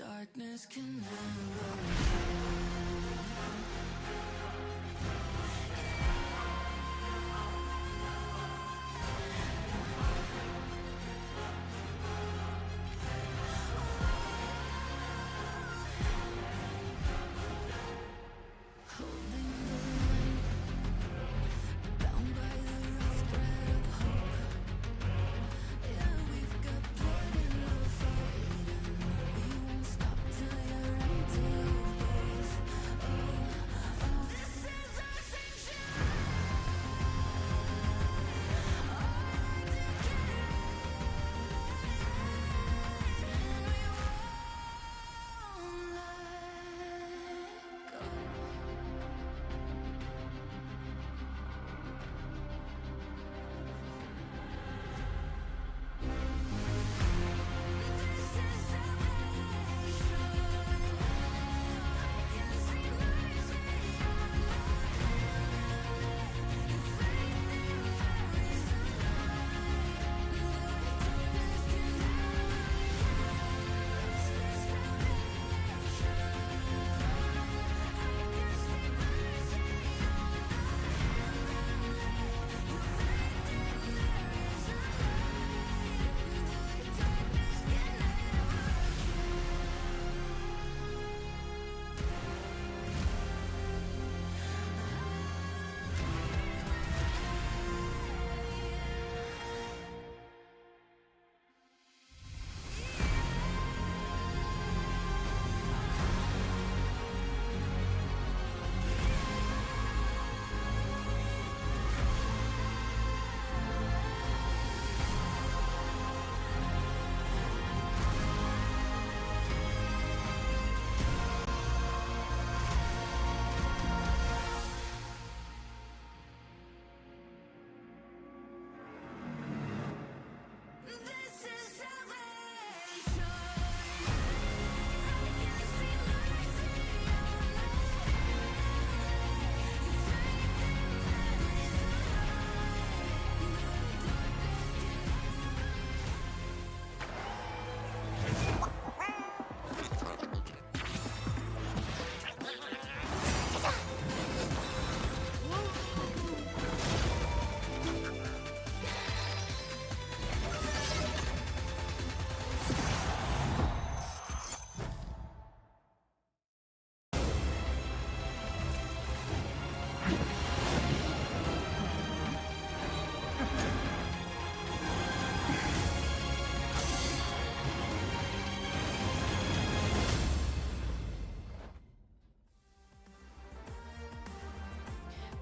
Darkness can never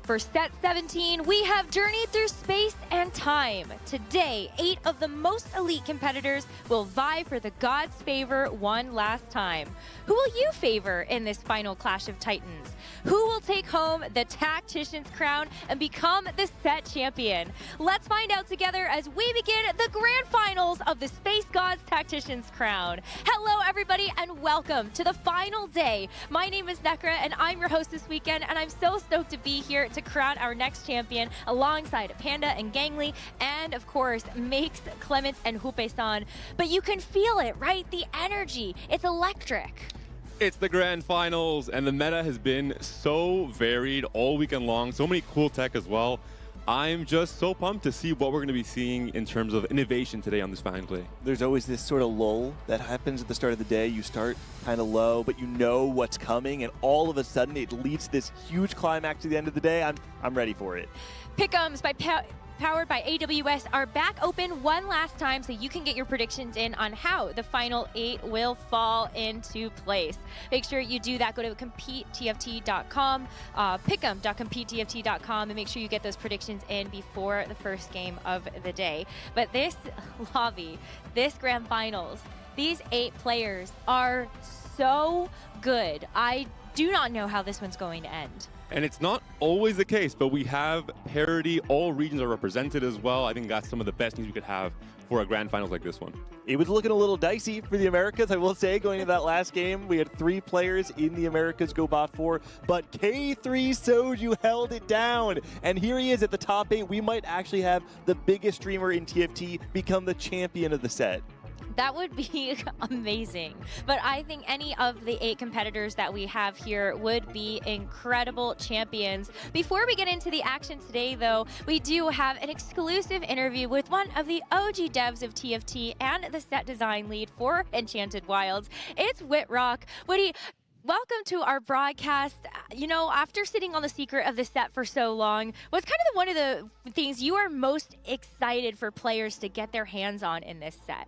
For set 17, we have journeyed through space and time. Today, 8 of the most elite competitors will vie for the God's favor one last time. Who will you favor in this final Clash of Titans? Who will take home the Tactician's crown and become the set champion? Let's find out together as we begin the grand finals of the Space Gods Tactician's crown. Hello, everybody, and welcome to the final day. My name is Nekra, and I'm your host this weekend, and I'm so stoked to be here to crown our next champion alongside Panda and Gangly, and of course, Makes, Clement, and Hupe-san. But you can feel it, right? The energy. It's electric. It's the grand finals, and the meta has been so varied all weekend long. So many cool tech as well. I'm just so pumped to see what we're going to be seeing in terms of innovation today on this final day. There's always this sort of lull that happens at the start of the day. You start kind of low, but you know what's coming, and all of a sudden it leads to this huge climax at the end of the day. I'm ready for it. Pick'ems powered by AWS are back open one last time, so you can get your predictions in on how the final 8 will fall into place. Make sure you do that. Go to CompeteTFT.com, pick'em.CompeteTFT.com, and make sure you get those predictions in before the first game of the day. But this lobby, this grand finals, these 8 players are so good. I do not know how this one's going to end. And it's not always the case, but we have parity. All regions are represented as well. I think that's some of the best news we could have for a grand finals like this one. It was looking a little dicey for the Americas, I will say, going into that last game. We had 3 players in the Americas go bot 4, but K3 Soju held it down. And here he is at the top 8. We might actually have the biggest streamer in TFT become the champion of the set. That would be amazing. But I think any of the 8 competitors that we have here would be incredible champions. Before we get into the action today, though, we do have an exclusive interview with one of the OG devs of TFT and the set design lead for Enchanted Wilds. It's Whitrock. Woody, welcome to our broadcast. You know, after sitting on the secret of the set for so long, what's kind of one of the things you are most excited for players to get their hands on in this set?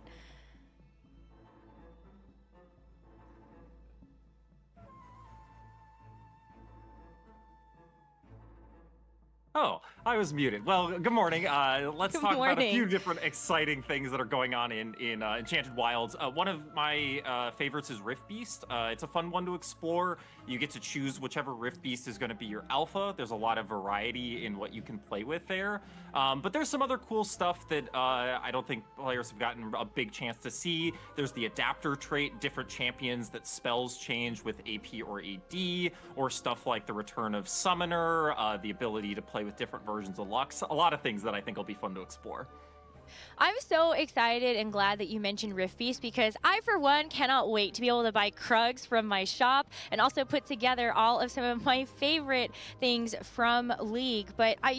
Oh, I was muted. Well, good morning. Let's Good talk about a morning. few different exciting things that are going on in Enchanted Wilds. One of my favorites is Rift Beast. It's a fun one to explore. You get to choose whichever Rift Beast is going to be your alpha. There's a lot of variety in what you can play with there. But there's some other cool stuff that I don't think players have gotten a big chance to see. There's the adapter trait, different champions that spells change with AP or AD, or stuff like the return of Summoner, the ability to play with different versions of Lux. A lot of things that I think will be fun to explore. I'm so excited and glad that you mentioned Rift Beast because I, for one, cannot wait to be able to buy Krugs from my shop and also put together all of some of my favorite things from League. But I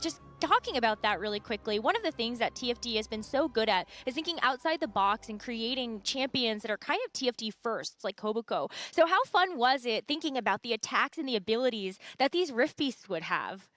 just talking about that really quickly, one of the things that TFT has been so good at is thinking outside the box and creating champions that are kind of TFT firsts, like Kobuko. So how fun was it thinking about the attacks and the abilities that these Rift Beasts would have?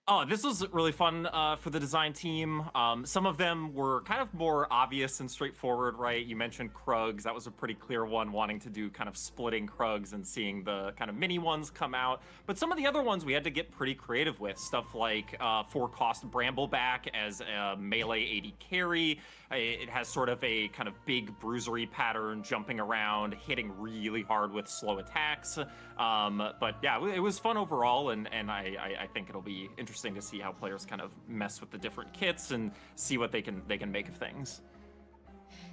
Oh, this was really fun for the design team. Some of them were kind of more obvious and straightforward, right? You mentioned Krugs. That was a pretty clear one, wanting to do kind of splitting Krugs and seeing the kind of mini ones come out. But some of the other ones we had to get pretty creative with. Stuff like 4-cost Brambleback as a melee AD carry. It has sort of a kind of big bruisery pattern, jumping around, hitting really hard with slow attacks. But yeah, it was fun overall, and I think it'll be interesting to see how players kind of mess with the different kits and see what they can make of things.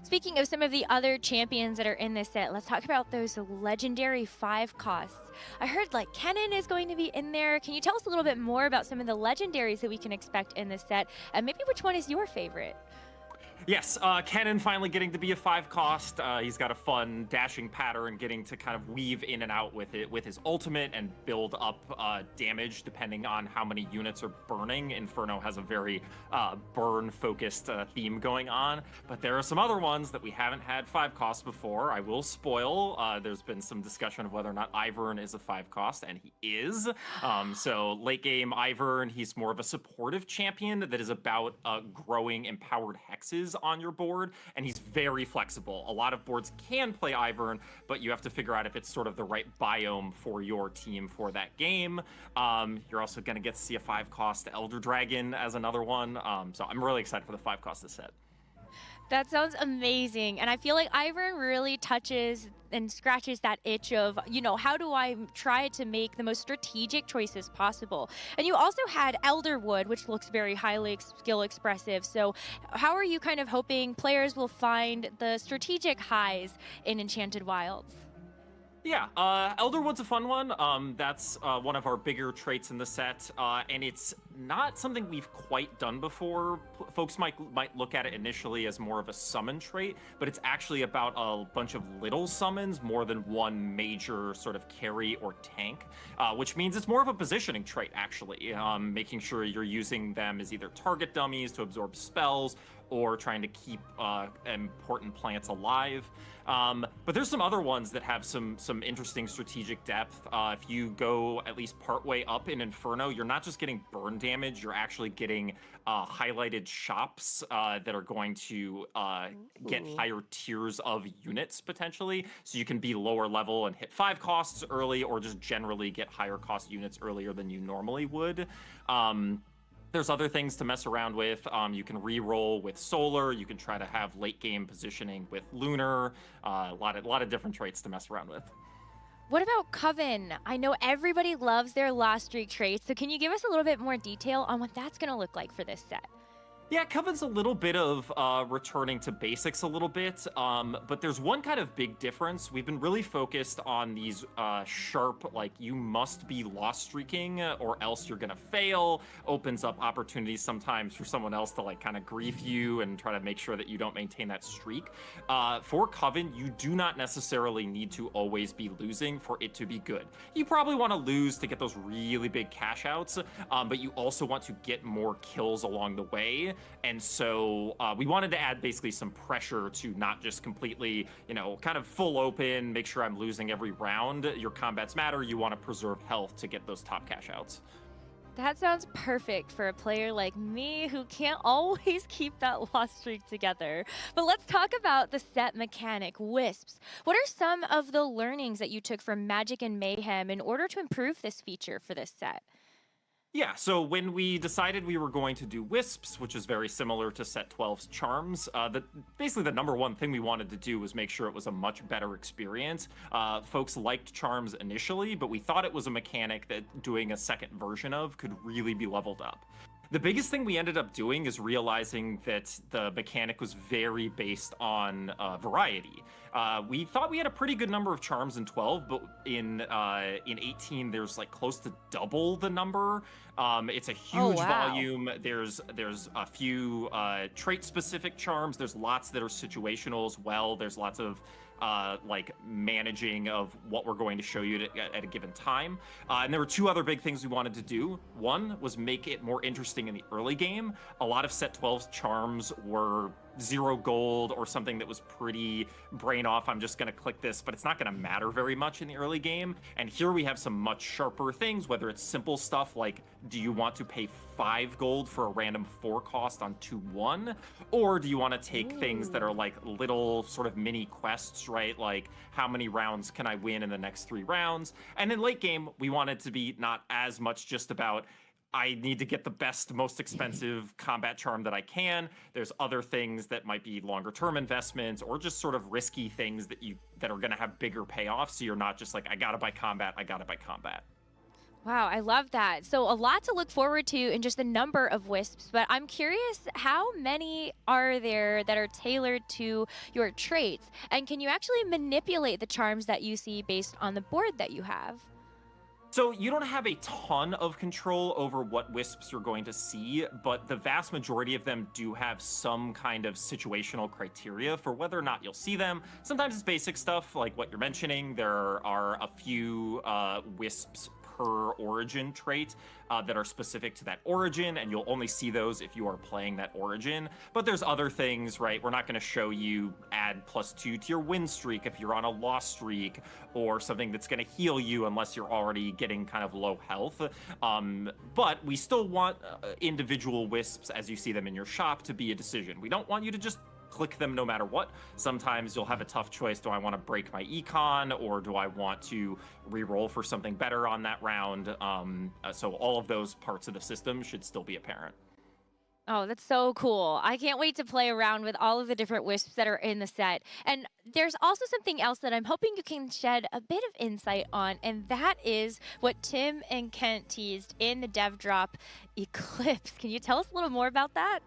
Speaking of some of the other champions that are in this set, let's talk about those legendary 5 costs. I heard like Kennen is going to be in there. Can you tell us a little bit more about some of the legendaries that we can expect in this set, and maybe which one is your favorite? Yes, Kennen finally getting to be a 5-cost. He's got a fun dashing pattern, getting to kind of weave in and out with it with his ultimate and build up damage depending on how many units are burning. Inferno has a very burn-focused theme going on, but there are some other ones that we haven't had 5-costs before. I will spoil. There's been some discussion of whether or not Ivern is a 5-cost, and he is. So late game Ivern, he's more of a supportive champion that is about growing empowered hexes on your board, and he's very flexible. A lot of boards can play Ivern, but you have to figure out if it's sort of the right biome for your team for that game. You're also going to get to see a 5-cost Elder Dragon as another one. So I'm really excited for the 5-cost this set. That sounds amazing. And I feel like Ivern really touches and scratches that itch of, how do I try to make the most strategic choices possible? And you also had Elderwood, which looks very highly skill expressive. So how are you kind of hoping players will find the strategic highs in Enchanted Wilds? Yeah, Elderwood's a fun one. That's one of our bigger traits in the set, and it's not something we've quite done before. Folks might look at it initially as more of a summon trait, but it's actually about a bunch of little summons more than one major sort of carry or tank, which means it's more of a positioning trait, actually, making sure you're using them as either target dummies to absorb spells or trying to keep important plants alive. But there's some other ones that have some interesting strategic depth. If you go at least partway up in Inferno, you're not just getting burn damage, you're actually getting highlighted shops that are going to get higher tiers of units, potentially. So you can be lower level and hit 5-costs early, or just generally get higher cost units earlier than you normally would. There's other things to mess around with. You can re-roll with Solar. You can try to have late game positioning with Lunar. A lot of different traits to mess around with. What about Coven? I know everybody loves their last streak traits, so can you give us a little bit more detail on what that's going to look like for this set? Yeah, Coven's a little bit of returning to basics a little bit, but there's one kind of big difference. We've been really focused on these sharp, like you must be loss streaking or else you're gonna fail, opens up opportunities sometimes for someone else to like kind of grief you and try to make sure that you don't maintain that streak. For Coven, you do not necessarily need to always be losing for it to be good. You probably want to lose to get those really big cash outs, but you also want to get more kills along the way. And so we wanted to add basically some pressure to not just completely, you know, kind of full open, make sure I'm losing every round. Your combats matter. You want to preserve health to get those top cash outs. That sounds perfect for a player like me who can't always keep that loss streak together. But let's talk about the set mechanic, Wisps. What are some of the learnings that you took from Magic and Mayhem in order to improve this feature for this set? Yeah, so when we decided we were going to do Wisps, which is very similar to Set 12's Charms, basically the number one thing we wanted to do was make sure it was a much better experience. Folks liked Charms initially, but we thought it was a mechanic that doing a second version of could really be leveled up. The biggest thing we ended up doing is realizing that the mechanic was very based on variety. We thought we had a pretty good number of charms in 12, but in 18 there's like close to double the number. It's a huge volume. There's a few trait-specific charms. There's lots that are situational as well. There's lots of like managing of what we're going to show you at a given time. And there were two other big things we wanted to do. One was make it more interesting in the early game. A lot of Set 12's charms were 0 gold or something that was pretty brain off. I'm just going to click this, but it's not going to matter very much in the early game. And here we have some much sharper things, whether it's simple stuff like, do you want to pay 5 gold for a random 4 cost on 2/1? Or do you want to take things that are like little sort of mini quests, right? Like how many rounds can I win in the next 3 rounds? And in late game, we wanted to be not as much just about I need to get the best, most expensive combat charm that I can. There's other things that might be longer term investments or just sort of risky things that are going to have bigger payoffs. So you're not just like, I got to buy combat, I got to buy combat. Wow, I love that. So a lot to look forward to in just the number of Wisps, but I'm curious, how many are there that are tailored to your traits? And can you actually manipulate the charms that you see based on the board that you have? So you don't have a ton of control over what Wisps you're going to see, but the vast majority of them do have some kind of situational criteria for whether or not you'll see them. Sometimes it's basic stuff like what you're mentioning. There are a few Wisps per origin trait that are specific to that origin, and you'll only see those if you are playing that origin. But there's other things, right? We're not going to show you add +2 to your win streak if you're on a loss streak, or something that's going to heal you unless you're already getting kind of low health. But we still want individual Wisps as you see them in your shop to be a decision. We don't want you to just click them no matter what. Sometimes you'll have a tough choice. Do I want to break my econ, or do I want to re-roll for something better on that round? So all of those parts of the system should still be apparent. Oh, that's so cool. I can't wait to play around with all of the different Wisps that are in the set. And there's also something else that I'm hoping you can shed a bit of insight on, and that is what Tim and Kent teased in the dev drop, Eclipse. Can you tell us a little more about that?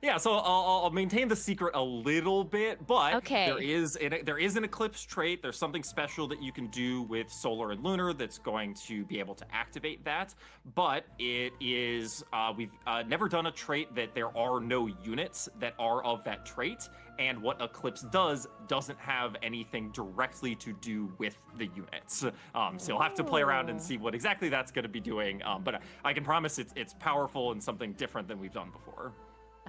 Yeah, so I'll maintain the secret a little bit, but okay. there is an Eclipse trait. There's something special that you can do with Solar and Lunar that's going to be able to activate that. But it is we've never done a trait that there are no units that are of that trait. And what Eclipse doesn't have anything directly to do with the units. So you'll have to play around and see what exactly that's going to be doing. But I can promise it's powerful and something different than we've done before.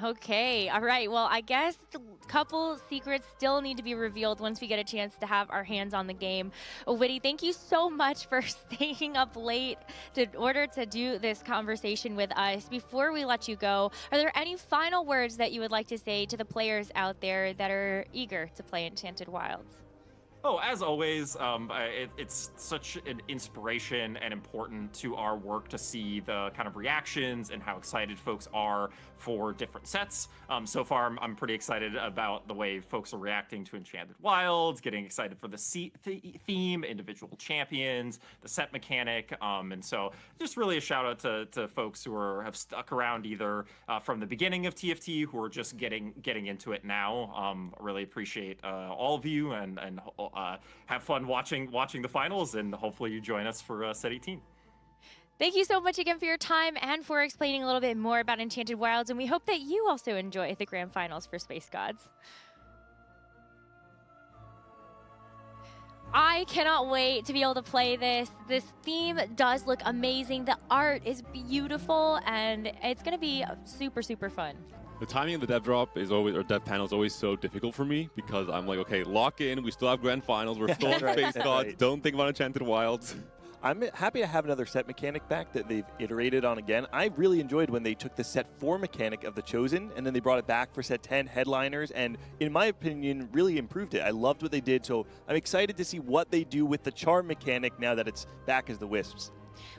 Okay, all right. Well, I guess the couple secrets still need to be revealed once we get a chance to have our hands on the game. Witty, thank you so much for staying up late in order to do this conversation with us. Before we let you go, are there any final words that you would like to say to the players out there that are eager to play Enchanted Wilds? Oh, as always, it's such an inspiration and important to our work to see the kind of reactions and how excited folks are for different sets. So far, I'm pretty excited about the way folks are reacting to Enchanted Wilds, getting excited for the theme, individual champions, the set mechanic. And so just really a shout out to folks who have stuck around either from the beginning of TFT, who are just getting into it now. Really appreciate all of you and have fun watching the finals, and hopefully you join us for Set 18. Thank you so much again for your time and for explaining a little bit more about Enchanted Wilds, and we hope that you also enjoy the grand finals for Space Gods. I cannot wait to be able to play this. This theme does look amazing. The art is beautiful, and it's going to be super, super fun. The timing of the dev drop is always, or dev panel is always so difficult for me because I'm like, okay, lock in. We still have grand finals. We're still in Space Gods. Right. Don't think about Enchanted Wilds. I'm happy to have another set mechanic back that they've iterated on again. I really enjoyed when they took the set 4 mechanic of the Chosen and then they brought it back for set 10 headliners, and in my opinion really improved it. I loved what they did, so I'm excited to see what they do with the charm mechanic now that it's back as the Wisps.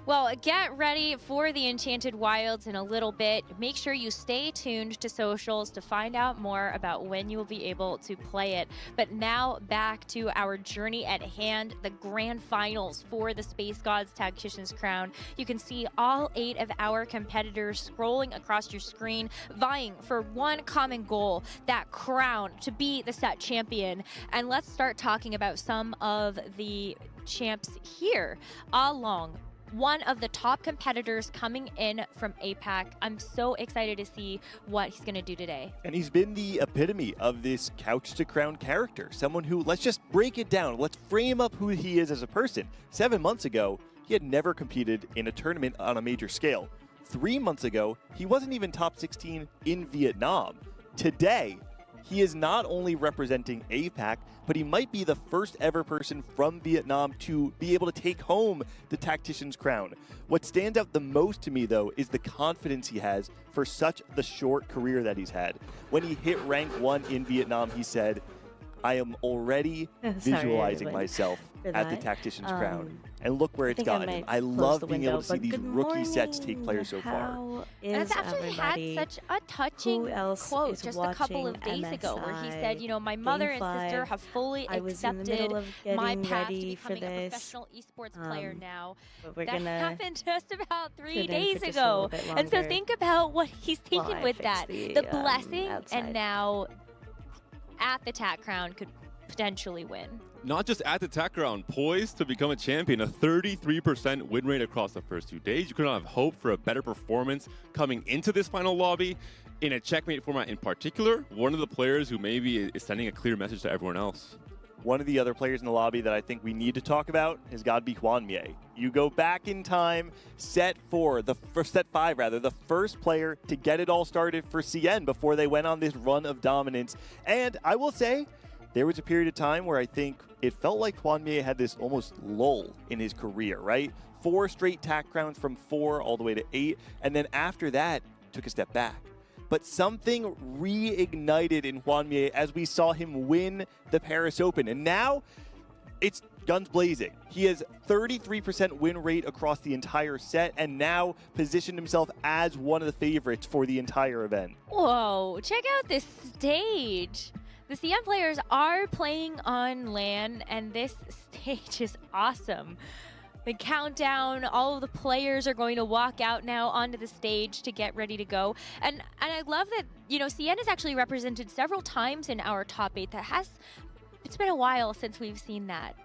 Well, get ready for the Enchanted Wilds in a little bit. Make sure you stay tuned to socials to find out more about when you will be able to play it. But now back to our journey at hand, the grand finals for the Space Gods Tactician's Crown. You can see all 8 of our competitors scrolling across your screen, vying for one common goal, that crown to be the set champion. And let's start talking about some of the champs here. Along one of the top competitors coming in from APAC. I'm so excited to see what he's going to do today. And he's been the epitome of this couch to crown character. Someone who, let's just break it down. Let's frame up who he is as a person. 7 months ago, he had never competed in a tournament on a major scale. 3 months ago, he wasn't even top 16 in Vietnam. Today, he is not only representing APAC, but he might be the first ever person from Vietnam to be able to take home the Tactician's Crown. What stands out the most to me, though, is the confidence he has for such the short career that he's had. When he hit rank 1 in Vietnam, he said, I am already visualizing myself at the Tactician's Crown. And look where it's gotten him. I love being able to see these rookie sets take players so far. And it's actually had such a touching quote just a couple of days ago where he said, you know, my mother and sister have fully accepted my path to becoming a professional esports player now. That happened just about 3 days ago. And so think about what he's taken with that. The blessing, and now at the Tac Crown could potentially win. Not just at the Tac Crown, poised to become a champion, a 33% win rate across the first 2 days. You could not have hoped for a better performance coming into this final lobby. In a checkmate format in particular, one of the players who maybe is sending a clear message to everyone else. One of the other players in the lobby that I think we need to talk about has got to be Hwanmie. You go back in time, set 5, the first player to get it all started for CN before they went on this run of dominance. And I will say, there was a period of time where I think it felt like Hwanmie had this almost lull in his career, right? 4 straight Tac Crowns from 4 all the way to 8, and then after that, took a step back. But something reignited in Hwanmie as we saw him win the Paris Open. And now it's guns blazing. He has 33% win rate across the entire set and now positioned himself as one of the favorites for the entire event. Whoa, check out this stage. The CN players are playing on LAN, and this stage is awesome. The countdown, all of the players are going to walk out now onto the stage to get ready to go. And I love that, you know, CN is actually represented several times in our top 8. It's been a while since we've seen that.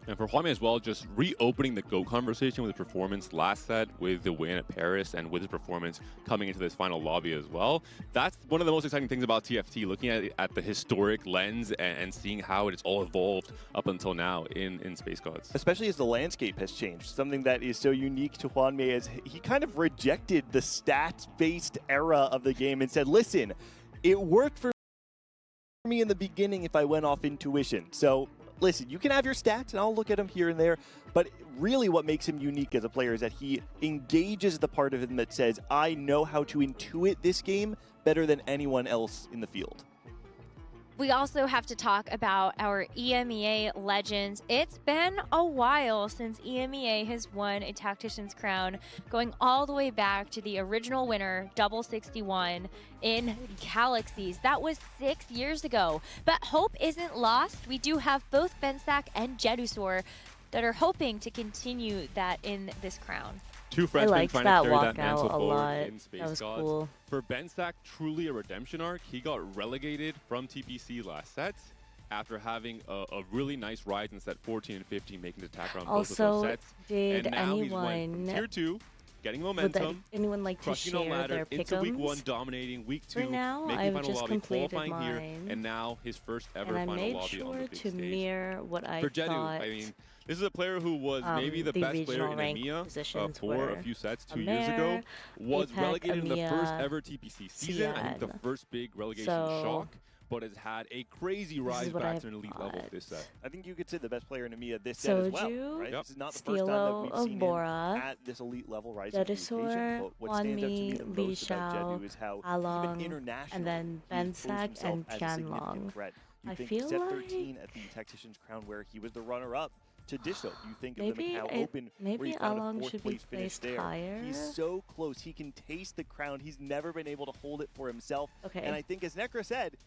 And for Hwanmie as well, just reopening the GO conversation with his performance last set with the win at Paris and with his performance coming into this final lobby as well. That's one of the most exciting things about TFT, looking at it at the historic lens and seeing how it's all evolved up until now in Space Gods. Especially as the landscape has changed. Something that is so unique to Hwanmie is he kind of rejected the stats-based era of the game and said, listen, it worked for me in the beginning if I went off intuition. So listen, you can have your stats, and I'll look at them here and there, but really what makes him unique as a player is that he engages the part of him that says, I know how to intuit this game better than anyone else in the field. We also have to talk about our EMEA legends. It's been a while since EMEA has won a Tactician's crown, going all the way back to the original winner, Double 61 in Galaxies. That was 6 years ago. But hope isn't lost. We do have both Bensak and Jedusor that are hoping to continue that in this crown. Two freshmen liked trying that to carry that walkout mantle a forward lot. in Space That was Gods. cool. For Bensak, truly a redemption arc. He got relegated from TPC last set after having a really nice rise in set 14 and 15, making it attack around both of those Also, sets. did And now he's went from anyone tier 2, getting would momentum, anyone like to crushing a share ladder their into week 1, pick'ems? dominating week 2, For now, making I've final just lobby, completed qualifying here, mine. and now his first ever And I final made lobby on the sure big to stage. mirror what I For Jedu, thought. I mean, this is a player who was maybe the best player regional in rank EMEA positions for a were few sets 2 years ago. Amer, Was APAC, relegated in the first EMEA, ever TPC season. I think the CN. first big relegation So, shock, but has had a crazy rise what back I to an elite level this set. I think you could say the best player in EMEA this set as well. Soju, Right? Yep. This is not the first time that Stilo we've of seen him Bora, at this elite level rising to the occasion. Jedusor, But what stands out to me Wanmi, the Li most about Xiao, Jedu is how Along, even internationally and then he posed Bensak himself and as a significant Tianlong. threat. You I think feel set like 13 at the Tactician's Crown where he was the runner-up to Disho. You think of the Maybe Macau Open where maybe he found a Along 4th should be place finish placed there. higher. He's so close. He can taste the crown. He's never been able to hold it for himself. Okay. And I think, as Necra said,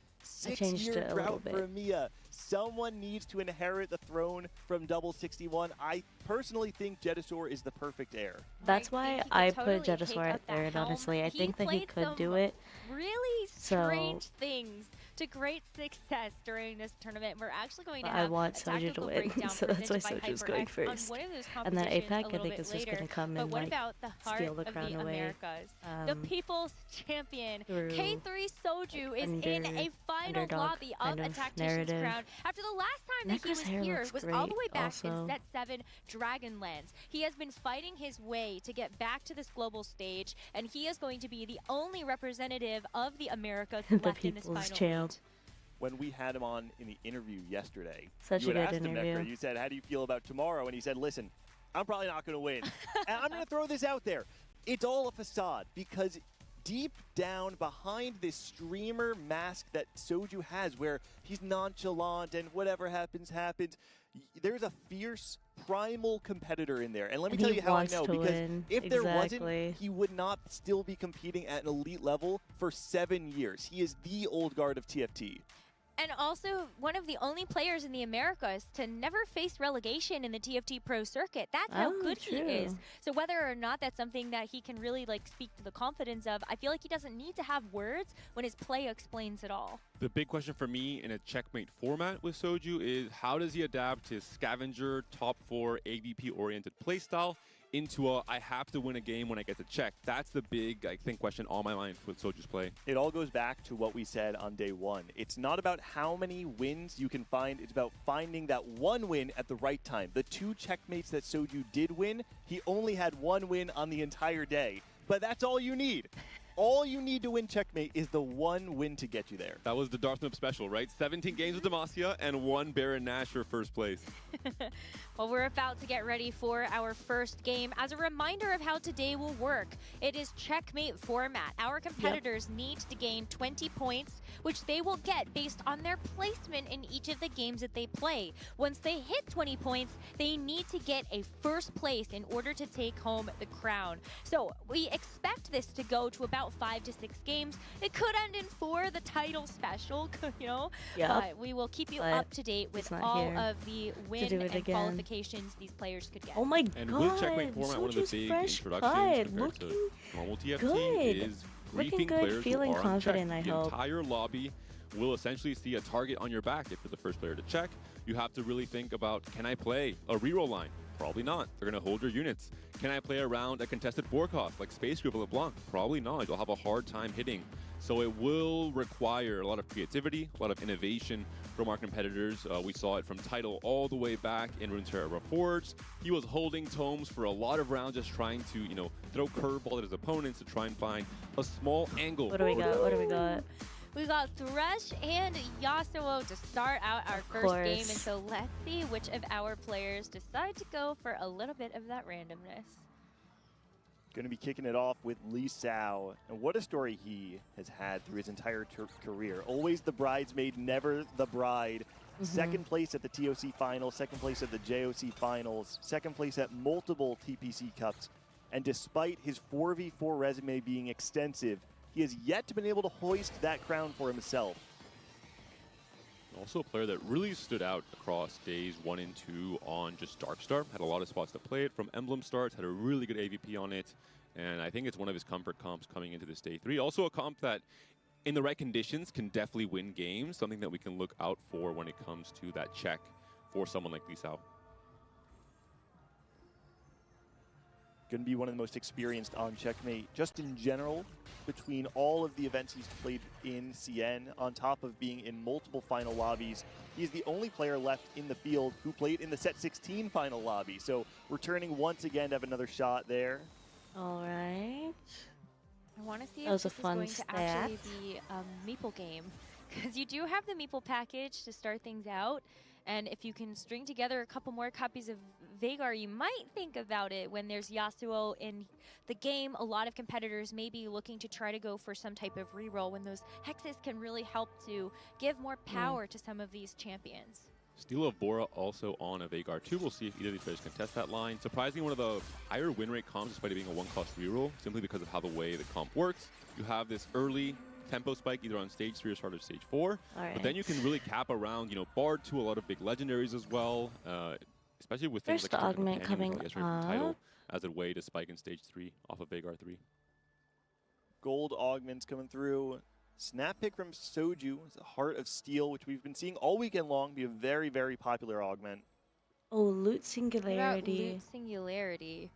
changed 6-year it a little drought for bit. EMEA. Someone needs to inherit the throne from Double 61. I personally think Jedusor is the perfect heir. That's I why think he I could put totally take Jedusor up at that third, helm. honestly. I think that he played could some do it. Really So- strange things to great success during this tournament. We're actually going to But have I want a Soju to tactical win, breakdown so that's why presented by Soju's going HyperX on first. one of those And then competitions APAC, a I little think, bit is just later. gonna come But and what like about the heart steal the of crown the away. Americas? The people's champion, through, K3 Soju, is in a final underdog lobby of kind a of Tactician's narrative. crown. After the last time that he Necra's was hair here looks was all the great way back also. in set 7 Dragonlands. He has been fighting his way to get back to this global stage, and he is going to be the only representative of the Americas The left in this people's final champ. eight. When we had him on in the interview yesterday, Such you a had good asked him, interview. Necra, you said, how do you feel about tomorrow? And he said, listen, I'm probably not going to win. And I'm going to throw this out there. It's all a facade because deep down behind this streamer mask that Soju has where he's nonchalant and whatever happens, happens, there's a fierce primal competitor in there. And let me And tell he you how I wants know, to because win. if there Exactly. wasn't, he would not still be competing at an elite level for 7 years. He is the old guard of TFT. And also one of the only players in the Americas to never face relegation in the TFT Pro circuit. That's how Oh, good he is. true. So whether or not that's something that he can really like speak to the confidence of, I feel like he doesn't need to have words when his play explains it all. The big question for me in a checkmate format with Soju is how does he adapt his scavenger, top 4, AVP-oriented playstyle into a I have to win a game when I get to check? That's the big, I think, question on my mind with Soju's play. It all goes back to what we said on day 1. It's not about how many wins you can find. It's about finding that one win at the right time. The 2 checkmates that Soju did win, he only had 1 win on the entire day. But that's all you need. All you need to win checkmate is the 1 win to get you there. That was the Darth Noob special, right? 17 games with Demacia and 1 Baron Nash for first place. Well, we're about to get ready for our first game. As a reminder of how today will work, it is checkmate format. Our competitors need to gain 20 points, which they will get based on their placement in each of the games that they play. Once they hit 20 points, they need to get a first place in order to take home the crown. So we expect this to go to about 5 to 6 games. It could end in 4, the title special, you know? Yep. But we will keep you But up to date with he's not all here of the win do it and again. qualifications these players could get. Oh my And god, with checkmate format, one of the Soju's big fresh introductions cut, compared looking to normal TFT good. is Looking briefing good, players feeling who are on check. confident, I The hope. entire lobby will essentially see a target on your back if you're the first player to check. You have to really think about, can I play a reroll line? Probably not. They're going to hold your units. Can I play around a contested forecast like Space Group or LeBlanc? Probably not. You'll have a hard time hitting. So it will require a lot of creativity, a lot of innovation from our competitors. We saw it from Title all the way back in Runeterra Reforged. He was holding tomes for a lot of rounds, just trying to, you know, throw curveball at his opponents to try and find a small angle. What do we got? What do we got? We got Thresh and Yasuo to start out our first game, and so let's see which of our players decide to go for a little bit of that randomness. Going to be kicking it off with Lee Sao. And what a story he has had through his entire career. Always the bridesmaid, never the bride. Second place at the TOC finals, second place at the JOC finals, second place at multiple TPC Cups. And despite his 4v4 resume being extensive, he has yet to been able to hoist that crown for himself. Also a player that really stood out across days 1 and 2 on just Darkstar. Had a lot of spots to play it from Emblem starts, had a really good AVP on it, and I think it's one of his comfort comps coming into this day 3. Also a comp that, in the right conditions, can definitely win games, something that we can look out for when it comes to that check for someone like Lee Sao. Going to be one of the most experienced on Checkmate, just in general, between all of the events he's played in CN, on top of being in multiple final lobbies. He's the only player left in the field who played in the Set 16 final lobby, so returning once again to have another shot there. All right. I want to see That if was this a is fun going to actually stat. be a Meeple game, because you do have the Meeple package to start things out, and if you can string together a couple more copies of Veigar, you might think about it when there's Yasuo in the game. A lot of competitors may be looking to try to go for some type of reroll when those hexes can really help to give more power to some of these champions. Steel of Bora also on a Veigar 2. We'll see if either of these players can test that line. Surprisingly, one of the higher win rate comps, despite it being a 1-cost reroll, simply because of how the way the comp works. You have this early tempo spike either on stage 3 or start of stage 4. But then you can really cap around, you know, Bard to a lot of big legendaries as well, especially with things First like augment Companion, coming yesterday from Title, up. as a way to spike in stage 3 off of Veigar 3. Gold augments coming through. Snap pick from Soju, the Heart of Steel, which we've been seeing all weekend long, be a very, very popular augment. Oh, loot What about singularity. Loot Singularity?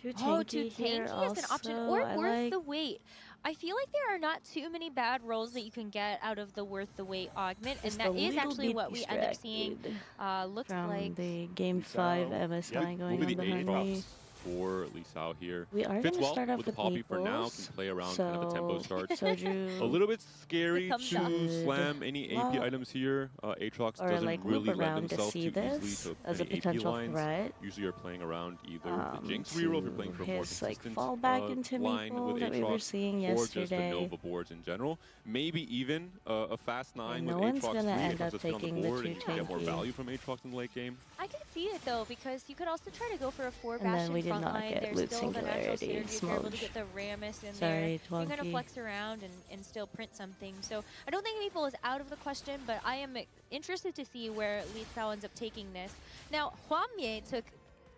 Too Oh, tanky too here tanky is an option, also. or I worth like the wait. I feel like there are not too many bad rolls that you can get out of the worth the wait augment, and just that a is little actually bit what we end up seeing. distracted Looks from like the game Lee 5 Sao. MSI Yep, going Moving on the behind A me. drops for Lee Sao here. We are Fits going to well start off with the with Poppy for now. Can Meeples, play around kind of a tempo so start. Soju A little bit scary comes to up. slam any AP Well, items here. Aatrox or doesn't like really loop lend around to himself see too easily this to as a many AP potential lines. threat. Usually you're playing around either the Jinx reroll if you're playing for a more His like consistent fallback into line Meeple with that we were Aatrox, seeing or just the yesterday. Nova boards in general. Maybe even a fast 9 And with no one's Aatrox 3 gonna if end it's up just on the taking the board and you can get more tanky. value from Aatrox in the late game. I can see it though, because you could also try to go for a 4 And then bastion we did front not line. get There's loot still the natural singularity, synergy if you're able to smudge. get the Rammus in there. Sorry, You can kind of Twonky. flex around and still print something. So I don't think Meeple is out of the question, but I am interested to see where Lee Sao ends up taking this. Now, Hwamye took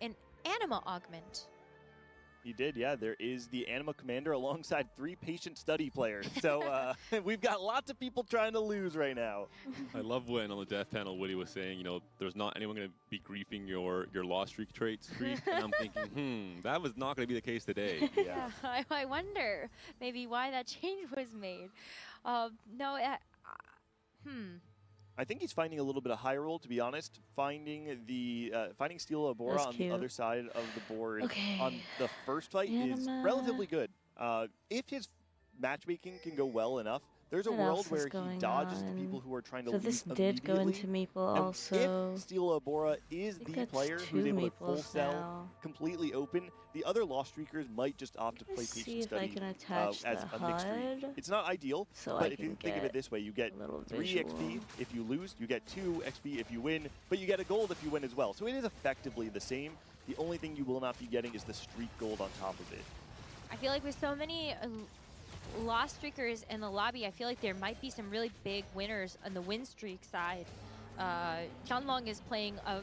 an Anima augment. He did, yeah. There is the Anima Commander alongside 3 Patient Study players. So we've got lots of people trying to lose right now. I love when on the death panel Woody was saying, you know, there's not anyone going to be griefing your lost streak trait streak. And I'm thinking, that was not going to be the case today. Yeah. I wonder maybe why that change was made. No, I think he's finding a little bit of high roll, to be honest. Finding the finding Steel Abora That's on cute. the other side of the board Okay. on the first fight is Anima. relatively good. If his matchmaking can go well enough, there's a What world else is where he going dodges the on? people who are trying to So leave this did go into immediately. Meeple And also. if Steel Abora is I think the that's player 2 who's able to full Meeples sell now. completely open, the other Lost Streakers might just opt to play Let's Patient see if I Study can attach as the a mixed streak. HUD. It's not ideal, So but I if you can think of get it this way, you get a little 3 visual. XP if you lose, you get 2 XP if you win, but you get a gold if you win as well. So it is effectively the same. The only thing you will not be getting is the streak gold on top of it. I feel like with so many Lost Streakers in the lobby, I feel like there might be some really big winners on the win streak side. Tianlong is playing a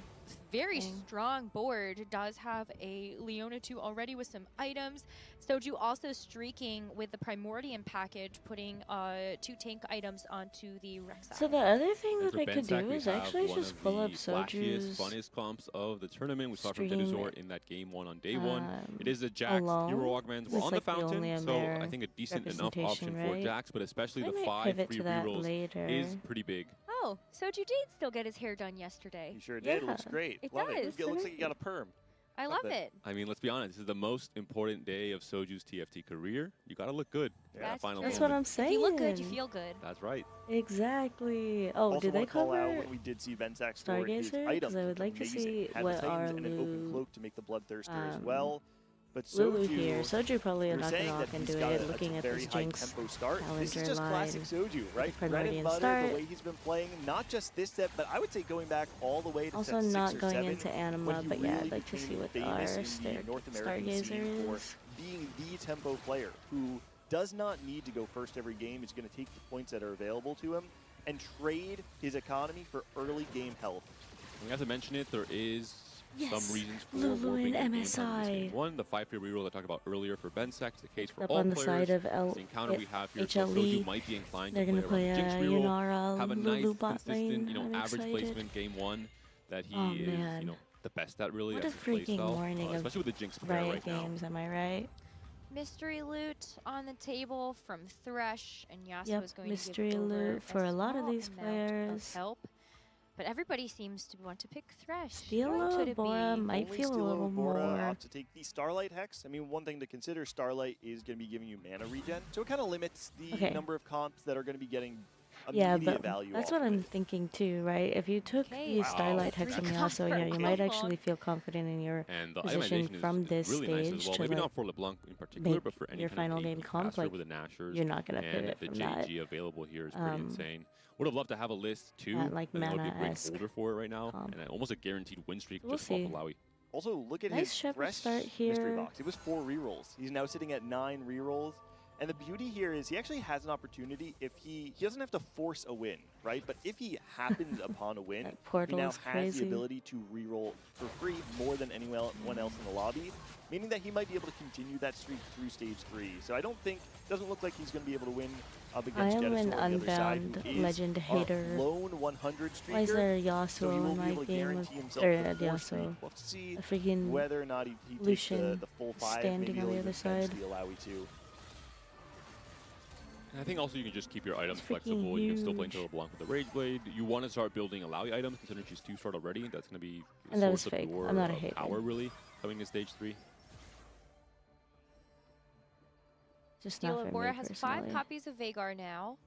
very strong board, does have a Leona 2 already with some items. Soju also streaking with the Primordium package, putting 2 tank items onto the Rek'Sai. So the other thing And that for they could Bensack, do we is have actually one just of pull the up flashiest, Soju's funnest comps of the tournament. We saw from stream Denizor in that game 1 on day 1. It is a Jax alone. hero augment. We're It's on like the the only fountain, so I Amber think a decent enough representation, option for right? Jax, but especially I the might 5 pivot free to that rerolls later. is pretty big. Oh, Soju did still get his hair done yesterday. He sure did. It looks Yeah, great. it Love does. It looks like he got a perm. I Love love it. it. I mean, let's be honest. This is the most important day of Soju's TFT career. You got to look good. Yeah. That That's final true. That's what moment. I'm saying. If you look good, you feel good. That's right. Exactly. Oh, Also do they want to call out cover? when we did see Bensack's board, his Stargazer? 'Cause items, I would which are like to amazing. see Had what the our Titans and an open loot, cloak to make the Bloodthirster as um, well. But Lulu Soju, here. Soju probably you're not saying gonna that walk into he's got it. a Looking at very this high Jinx tempo start. This is challenger just classic line. Soju, right? Bread Primordial and butter, start. the way he's been playing, not just this set, but I would say going back all the way to Also set 6 not or going 7, into when anima, he but yeah, really I'd like to became see what famous our in the North American scene Stargazer for is. being the tempo player who does not need to go first every game. He's going to take the points that are available to him and trade his economy for early game health. We have to mention it. There is Yes, some reasons for Lulu warping and in game time in this MSI. game. One, the 5-free reroll I talked about earlier for Bensack is the case for Up all on the players. side of It's the encounter we have here, so HLE. Soju might be inclined They're to gonna play play around the Jinx reroll, Yunara, have a nice, Lulu bot consistent, lane. I'm average excited. placement game 1 that he Oh, is, man. the best at really. What a as his freaking playstyle, morning of especially with the Jinx pair Riot right now. games, am I right? Mystery loot on the table from Thresh, and Yasuo Yep, is going mystery to give over loot for a lot of small these amount players. Of help. But everybody seems to want to pick Thresh. Steelo Could it Bora be? might Only feel a Steelo little Bora more. opt to take the Starlight Hex. I mean, one thing to consider, Starlight is going to be giving you mana regen, so it kind of limits the Okay. number of comps that are going to be getting Yeah, immediate but value that's off what of I'm it. thinking too, right? If you took Okay, the wow. Starlight Hex from Three Yasuo, yeah, you comfort might kill. actually feel confident in your And the position itemization from is this really nice stage as well. to Maybe like not for LeBlanc in particular, make but for any your kind final of game AP comp, caster like, with the Nashers. you're not gonna And pivot the from that. JG available here is pretty Um, insane. Would have loved to have a list too. that, like, I think that would be a great mana-esque holder for it right now, comp. and almost a guaranteed win streak We'll just off see. Malawi. Also, look at Nice his Shepherd Thresh start mystery here. box. It was 4 rerolls. He's now sitting at 9 rerolls. And the beauty here is he actually has an opportunity if he doesn't have to force a win, right? But if he happens upon a win, That he portal now is has crazy. the ability to reroll for free more than anyone else in the lobby, meaning that he might be able to continue that streak through stage 3. So I don't think, doesn't look like he's going to be able to win up I against am Jettisor an on the other side, Unbound who is legend a hater. lone 100 streaker. Why is there so he Yasuo will in be my able to game guarantee with himself or the 4 streak. Yasuo? We'll have to see A freaking whether or not he takes Lucian the full 5. standing Maybe on he'll the even other side. potentially allow you to. And I think also you can just keep your items It's freaking flexible. You can still play huge. into LeBlanc with the Rage Blade. You want to start building Alawi items, considering she's 2-starred already. That's going to be the And that was source of fake. your I'm not a hater. power, really, coming to stage 3. just not Steelo for Bora me has personally. 5 copies of Vagar now.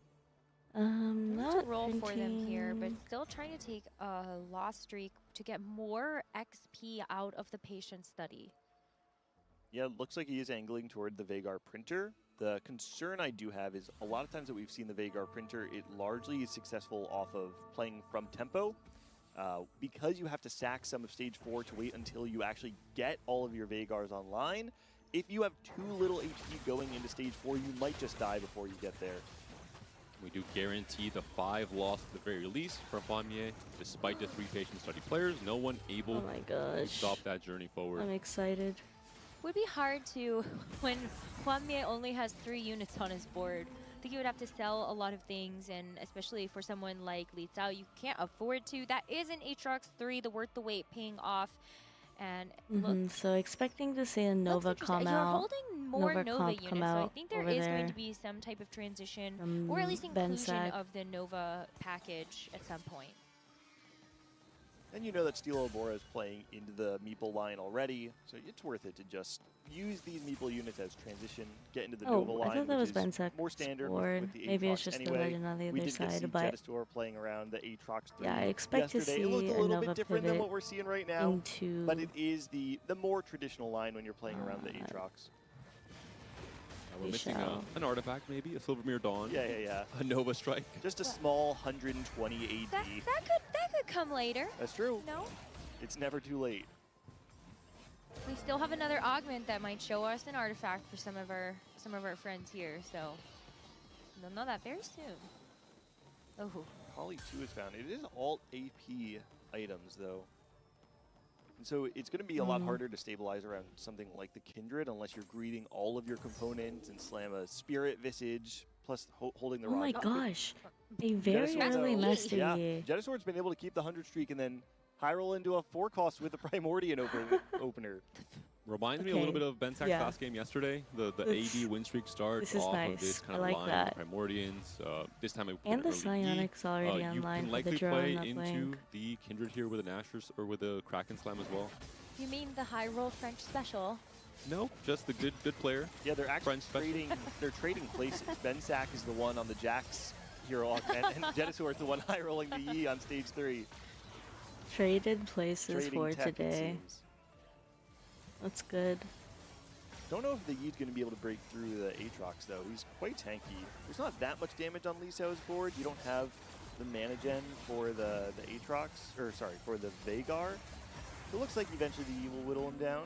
Not Not to roll for them here, but printing. still trying to take a loss streak to get more XP out of the patient study. Yeah, it looks like he is angling toward the Vagar printer. The concern I do have is a lot of times that we've seen the Vagar printer, it largely is successful off of playing from tempo. Because you have to sack some of stage 4 to wait until you actually get all of your Vagars online, if you have too little HP going into stage 4, you might just die before you get there. We do guarantee the 5 loss at the very least for Juanmier. Despite the 3 patient study players, no one able Oh my to gosh. stop that journey forward. I'm excited. Would be hard to when Juanmier only has 3 units on his board. I think you would have to sell a lot of things, and especially for someone like Li Zhao, you can't afford to. That is an Aatrox 3, the worth the wait paying off. And look, So expecting to see a looks Nova interesting. come You're out holding more Nova Nova comp units, come so I out think there over is going there to be some type of transition, from or at least inclusion Bensack. of the Nova package at some point. And you know that Steelo Bora is playing into the Meeple line already, so it's worth it to just use these Meeple units as transition, get into the Nova Oh, line, I thought that was which is Bensack more standard board. with the Maybe it's Aatrox just the anyway. legend on the We other did get to see side, but Jettisor playing around the Aatrox 3 yeah, I expect to yesterday. see It looked a a little Nova bit different than pivot what we're seeing right now, into but it is the more traditional line when you're playing around the Aatrox. We're we missing shall. an artifact, maybe a Silvermere Dawn, Yeah. a Nova Strike. Just a small 120 AD. That could come later. That's true. No, It's never too late. we still have another augment that might show us an artifact for some of our friends here. So we'll know that very soon. Oh, Poly 2 is found. It is all AP items, though. And so it's going to be a lot harder to stabilize around something like the Kindred unless you're greeting all of your components and slam a Spirit Visage, plus holding the oh my Rod. gosh, a very Jettisor, early though, mastery. Yeah, Jettisor's been able to keep the 100 streak and then high roll into a 4-cost with the Primordian opener. Reminds me a little Okay. bit of Bensack's Yeah. last game yesterday. The This- AD win streak start this is off of nice. this kind I of like line that. with Primordians. This time it And the was early E. Psionics already You online can for the likely drone play uplink. into the Kindred here with an Asher's or with a Kraken Slam as well. you mean the high roll French special? No, just the good player. Yeah, they're actually French special. trading places. Bensack is the one on the Jax hero augment, and Jettisor is the one high rolling the Yi on stage 3. Traded places Trading for tech, it today. seems. That's good. Don't know if the Yi's going to be able to break through the Aatrox, though. He's quite tanky. There's not that much damage on Lee Seo's board. You don't have the mana gen for the Aatrox, or sorry, for the Veigar. It looks like eventually the Yi will whittle him down.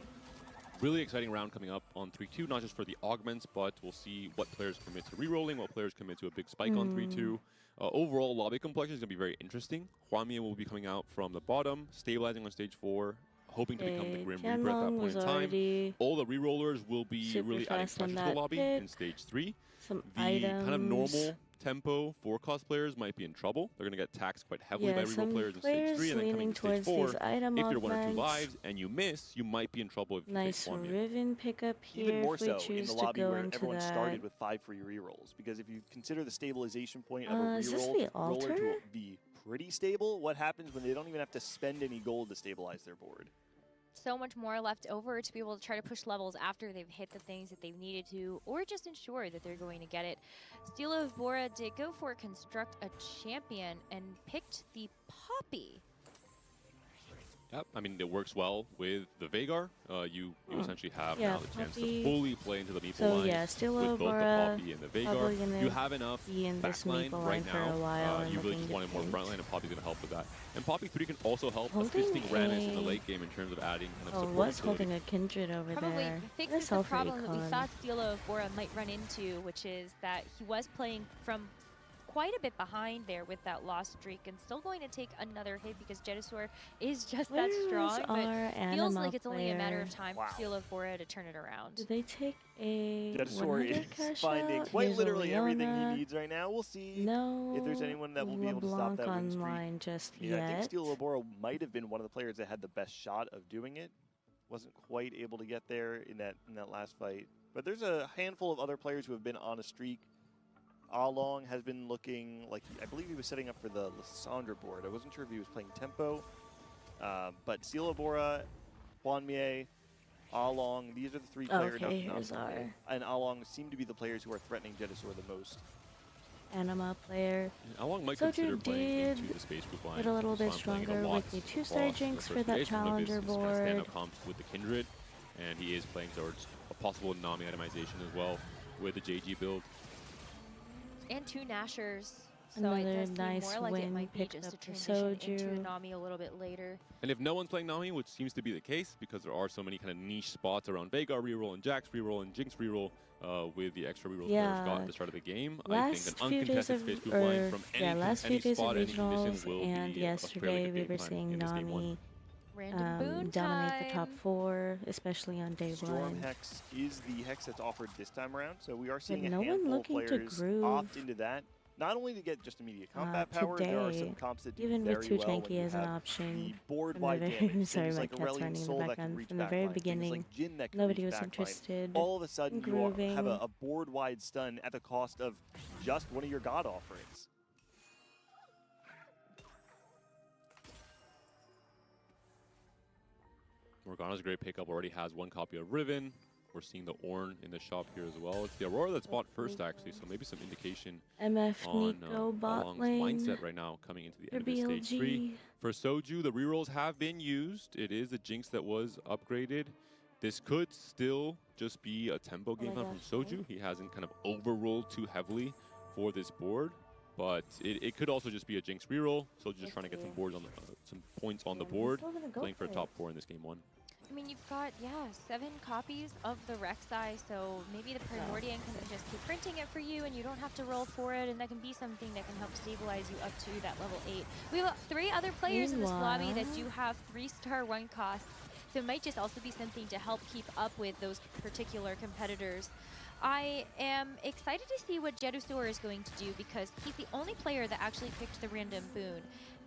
Really exciting round coming up on 3-2, not just for the augments, but we'll see what players commit to rerolling, what players commit to a big spike on 3-2. Overall, lobby complexion is going to be very interesting. Huamie will be coming out from the bottom, stabilizing on stage 4, hoping to become the Grim Reaper at that point in time. All the rerollers will be really adding pressure to the lobby in stage 3. Some The items. kind of normal tempo 4-cost players might be in trouble. They're going to get taxed quite heavily by reroll players in stage 3, and then coming to stage 4, if you're 1 or 2 lives and you miss, you might be in trouble if you Nice face Huamie. Riven pickup here. Even more if we so in choose the to lobby go where into everyone that. started with 5 free rerolls. Because if you consider the stabilization point of a Is this reroll the roller to altar? be pretty stable, what happens when they don't even have to spend any gold to stabilize their board? So much more left over to be able to try to push levels after they've hit the things that they've needed to, or just ensure that they're going to get it. Steel of Bora did go for Construct a Champion and picked the Poppy. Yep, I mean, it works well with the Veigar. You essentially have Yeah, now the chance to Poppy. fully play into the Meeple So line yeah, Steel with of both the Bora Poppy and the probably Veigar. gonna You have enough be in this backline Meeple right line for a now. while and You really looking just wanted more to frontline, and Poppy's going to help with that. And Poppy 3 can also help Holding assisting Rammus in the a- late game in terms of adding kind of Oh, support was ability. holding a Kindred over Probably there. fixes That's the all for problem that we Econ. thought Steel of Bora might run into, which is that he was playing from quite a bit behind there with that lost streak and still going to take another hit because Jedusor is just that Where's strong, our but feels Anima like it's only a matter player? of time Wow. for Steel of Bora to turn it around. Did they take a Jedusor 100 is cash finding out? quite Here's a literally everything Leona. he needs right now. We'll see No if there's anyone that will be able to stop that win streak. online just Yeah, I think yet. Steel Labora might have been one of the players that had the best shot of doing it. Wasn't quite able to get there in that last fight. But there's a handful of other players who have been on a streak. Along has been looking like, I believe he was setting up for the Lissandra board. I wasn't sure if he was playing tempo. But Steel Labora, Huanmie, Along, these are the 3 players. Okay, here's our And Along seem to be the players who are threatening Jedusor the most. Anima player. Along might Soju consider playing did into the space group line. get a little bit So I'm playing it stronger lot with the 2-star across Jinx the for first that phase. One of challenger his kind of stand-up board. comps with the Kindred, and he is playing towards a possible Nami itemization as well with the JG build. And 2 Nashers. So Another it does seem nice more like it win might be picked just a up for transition into Soju. Nami a little bit later. And if no one's playing Nami, which seems to be the case because there are so many kind of niche spots around Veigar reroll and Jax reroll and Jinx reroll with the extra rerolls players got at the start of the game, I think an Last few days uncontested of, space group line from any, last few any days of spot, any regionals, condition will and be a fairly yesterday good we game were plan seeing in this game 1. Nami Random boon dominate time. the top 4, especially on day Storm 1. Hex is the Hex that's offered this time around, so we are seeing a no one handful of looking to players groove. opt into that. Not only to get just immediate combat power, there are some Today, comps that do even very with too well when tanky you as an have option. the board From the wide very- damage. sorry, Things my like cat's Aurelion running in the Soul that can background. reach From the very backline, beginning, things like Jin that can nobody reach was backline. interested All of a sudden, in you grooving. have a board wide stun at the cost of just one of your god offerings. Morgana's a great pickup, already has 1 copy of Riven. We're seeing the Ornn in the shop here as well. It's the Aurora that's bought first, actually, so maybe some indication MF on Nico bot Along's lane. mindset right now coming into the For end of this stage 3. BLG. For Soju, the rerolls have been used. It is a Jinx that was upgraded. This could still just be a tempo game my plan from gosh, Soju. He hasn't kind of overrolled too heavily for this board, but it could also just be a Jinx reroll. Soju just trying to get some boards on some points on the Yeah, he's board, still gonna go playing for a for top it. 4 in this game 1. I mean, you've got, 7 copies of the Rek'Sai, so maybe the Primordian can just keep printing it for you and you don't have to roll for it, and that can be something that can help stabilize you up to that level 8. We have 3 other players in this lobby that do have 3-star 1 costs, so it might just also be something to help keep up with those particular competitors. I am excited to see what Jedusor is going to do because he's the only player that actually picked the random boon.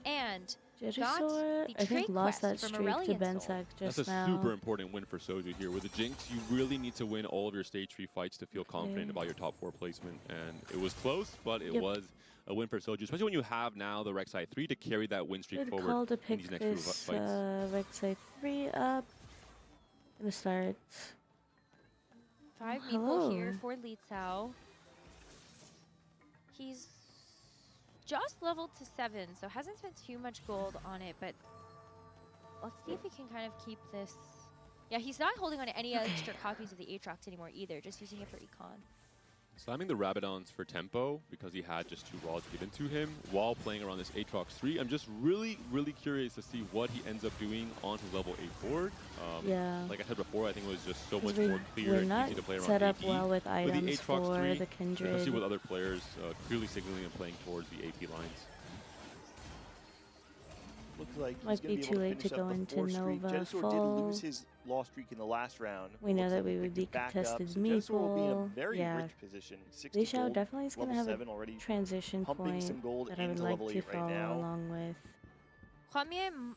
And got Jedusor, the I think, trade lost that quest from streak to Aurelion Soul. Bensak That's just a now. super important win for Soju here. With the Jinx, you really need to win all of your stage 3 fights to feel confident about your top 4 placement. And it was close, but it was a win for Soju, especially when you have now the Rek'Sai 3 to carry that win streak Good forward call to in pick these next few this fights. Rek'Sai 3 up. Gonna start. 5 Oh, people hello. here for Litzao. He's just leveled to 7, so hasn't spent too much gold on it, but let's see if he can kind of keep this. Yeah, he's not holding on to any extra copies of the Aatrox anymore either, just using it for econ. Slamming the Rabadons for tempo because he had just 2 rods given to him while playing around this Aatrox 3. I'm just really curious to see what he ends up doing on his level 8 board. Yeah. Like I said before, I think it was just so 'Cause much more clear we're and not easy to play around set up AP. well with the items Aatrox for 3, the Kindred. especially with other players clearly signaling and playing towards the AP lines. Looks like he's Might going be to too be able late to to finish go up the into 4 streak. Nova Jedusor did full. lose his loss streak in the last round. We know Looks that like we he would picked be it back up, contested so Jedusor will be in a meeple. very Yeah. rich position. 60 Li Xiao gold, definitely is going to level have 7 already. a transition pumping point some gold that I would into like level to 8 right follow now. along with. Kwame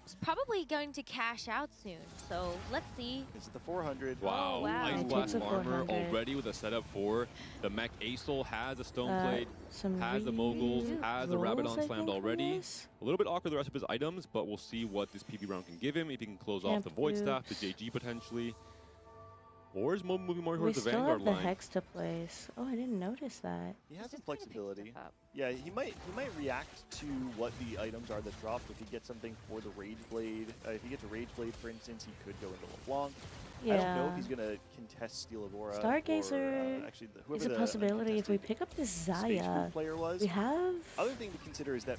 is probably going to cash out soon, so let's see. This is the 400. Wow, wow. Ice He Blast takes a Armor 400. already with a setup for the mech. Aesol has a Stoneblade, Some has the Moguls, has the rolls, Rabadon I slammed think, already. was. A little bit awkward the rest of his items, but we'll see what this PB round can give him. If he can close off the Void Staff, the JG potentially. Or is moving more We towards the still Vanguard have the line. Hex to place. Oh, I didn't notice that. He has He's some just gonna pick flexibility. stuff up. Yeah, he might react to what the items are that dropped. If he gets something for the Rage Blade, if he gets a Rage Blade, for instance, he could go into LeBlanc. Yeah. I don't know if he's going to contest Steel of Aura. Stargazer or, actually, whoever It's a the possibility if we uncontested pick up this Space Zaya. Group player was. We have. Other thing to consider is that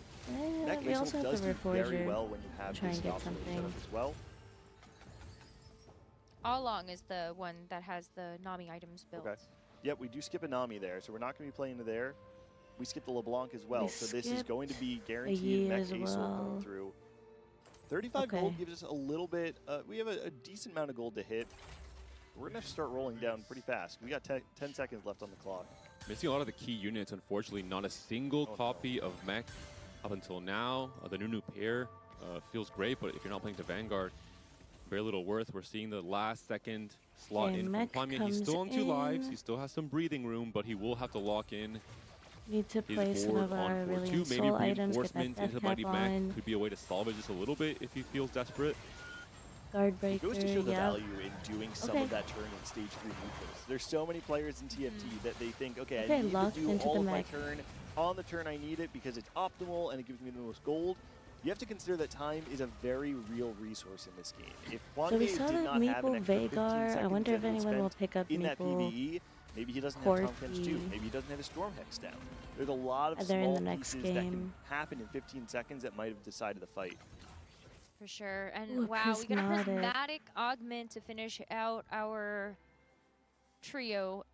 Mech We also Aesol have does the do very Reforger. well when you have Try this and get obstacle set something. up as well. All Along is the one that has the Nami items built. Okay. Yep, we do skip a Nami there, so we're not going to be playing there. We skip the LeBlanc as well, We so this is skip going to be Yi guaranteed Mech as Aesol well. coming through. 35 Okay. gold gives us a little bit, we have a decent amount of gold to hit. We're going to have to start rolling down pretty fast. We got 10 seconds left on the clock. Missing a lot of the key units, unfortunately. Not a single Oh, no. copy of mech up until now. The new pair feels great, but if you're not playing to Vanguard, very little worth. We're seeing the last second slot Okay, in from mech Kwame. He's comes still on 2 lives. in. He still has some breathing room, but he will have to lock in Need to his place some board of on our 4-2. really Maybe soul items, get that reinforcement death into Mighty cap Mech on. could be a way to solve it just a little bit if he feels desperate. Guard It breaker, goes to show the yeah. value in doing some Okay. of that turn in stage 3 neutrals. There's so many players in TFT that they think, okay, Okay, I need locked to do into all the of my mech. turn. On the turn I need it because it's optimal and it gives me the most gold. You have to consider that time is a very real resource in this game. If So we Kwame saw did the not have an Meeple extra 15 Vagar. I seconds wonder that if he would anyone will spend pick up in that Meeple. PvE, maybe he doesn't have Tom Kench 2. Corki. Maybe he doesn't have a Storm Hex down. There's a lot of They're in small the next pieces that can game. happen in 15 seconds that might have decided the fight. For sure. And Ooh, wow, we got a prismatic. prismatic augment to finish out our trio.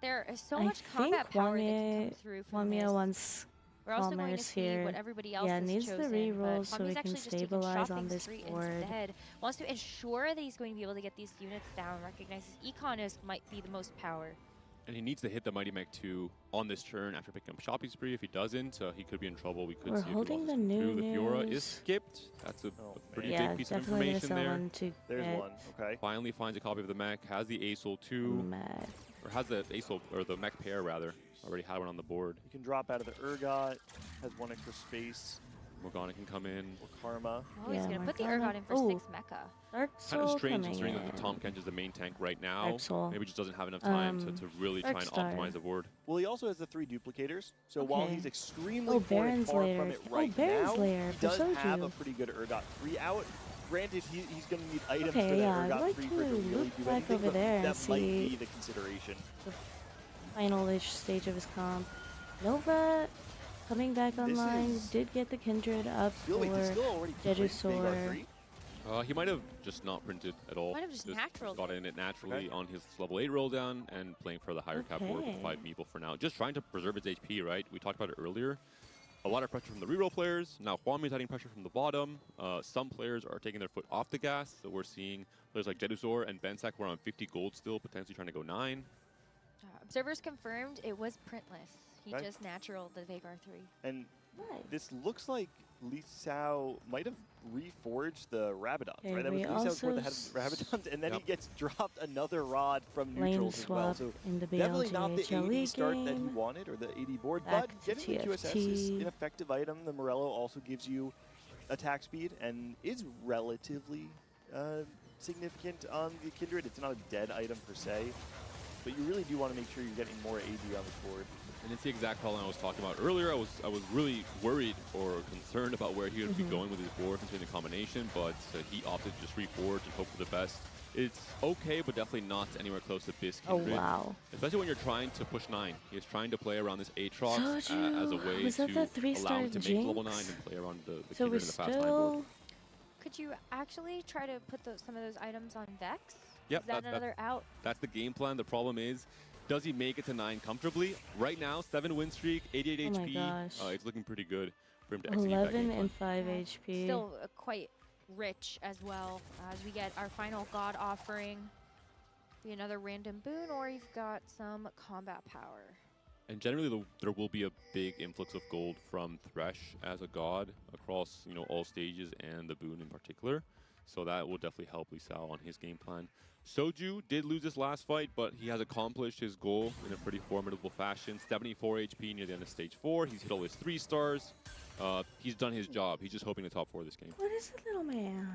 There is so I much combat think power that can Wamia- come through from Wamia this. wants We're also going to Commerce see here. what everybody else Yeah, has needs the chosen. reroll but so Kwami's we can actually just taken stabilize shopping on this spree board. instead. Wants to ensure that he's going to be able to get these units down. Recognizes Econ might be the most power. And he needs to hit the Mighty Mech 2 on this turn after picking up Shopping Spree. If he doesn't, he could be in trouble. We could We're see if he holding loses the two. The Fiora news. is skipped. That's a Oh, pretty Yeah, big piece of definitely gonna information sell there. one to There's get one, okay. Finally finds a copy of the mech, has the Aesol 2, mad. or has the Aesol, or the mech pair rather. Already had one on the board. You can drop out of the Urgot, has 1 extra space, Morgana can come in. or Karma. Oh, he's Yeah, going to put the Morgana. Urgot in for Oh. 6 mecha. Dark Kind Soul of strange coming considering in. that the Tom Kench is the main tank right now. Dark Soul. Maybe just doesn't have enough time to really try Dark and Star. optimize the board. Well, he also has the 3 duplicators, so while Okay. he's extremely Oh, far Baron's from Lair. it Oh, right Baron's now, Lair he for does have Soju. a pretty good Urgot 3 out. Granted, he's going to need items Okay, for that yeah, I'd Urgot like 3 to for it to really look do back anything, over but there and that might see- be the consideration. The final-ish stage of his comp. Nova coming back online. is- Did get the Kindred up Wait, for he's still already played Jedusor. Vagar 3? He might have just not printed at all. Might have just naturaled got it. in it naturally Okay. on his level 8 roll down and playing for the higher cap board with Okay. 5 Meeple for now. Just trying to preserve its HP, right? We talked about it earlier. A lot of pressure from the reroll players. Now Huami's adding pressure from the bottom. Some players are taking their foot off the gas. So we're seeing players like Jedusor and Bensak were on 50 gold still, potentially trying to go 9. Observers confirmed it was printless. He Okay. just naturaled the Vagar 3. And Nice. this looks like Li Xiao might have reforged the Rabadons, Okay, right? That was we Li Xiao's board that had also Rabadons, and then Yep. he gets dropped another rod from Lane neutrals as well. swap So in the definitely not the BLGHL 80 start that he game. wanted, or the 80 board, Back but to getting the QSS is TFT. an effective item. The Morello also gives you attack speed and is relatively significant on the Kindred. It's not a dead item per se, but you really do want to make sure you're getting more AD on the board. And it's the exact problem I was talking about earlier. I was really worried or concerned about where he would be going with his board considering the combination, but he opted to just reforge and hope for the best. It's okay, but definitely not anywhere close to Bisc. Oh, wow. Especially when you're trying to push 9. He's trying to play around this Aatrox as a way Was that to the allow him 3-star to make level 9 Jinx? and play around the So Kindred we and the fast 9 board. still... Could you actually try to put some of those items on Vex? Yep, Is that another out? That's the game plan. The problem is, does he make it to 9 comfortably? Right now, 7 win streak, 88 Oh my HP. gosh. It's looking pretty good for him to execute that 11 game and plan. 5 HP. Still quite rich as well, as we get our final God offering. Be another random boon, or you've got some combat power. And generally, there will be a big influx of gold from Thresh as a god across all stages and the boon in particular. So that will definitely help Lisao on his game plan. Soju did lose this last fight, but he has accomplished his goal in a pretty formidable fashion. 74 HP near the end of stage 4. He's hit all his 3 stars. He's done his job. He's just hoping to top 4 this game. What is it, little man?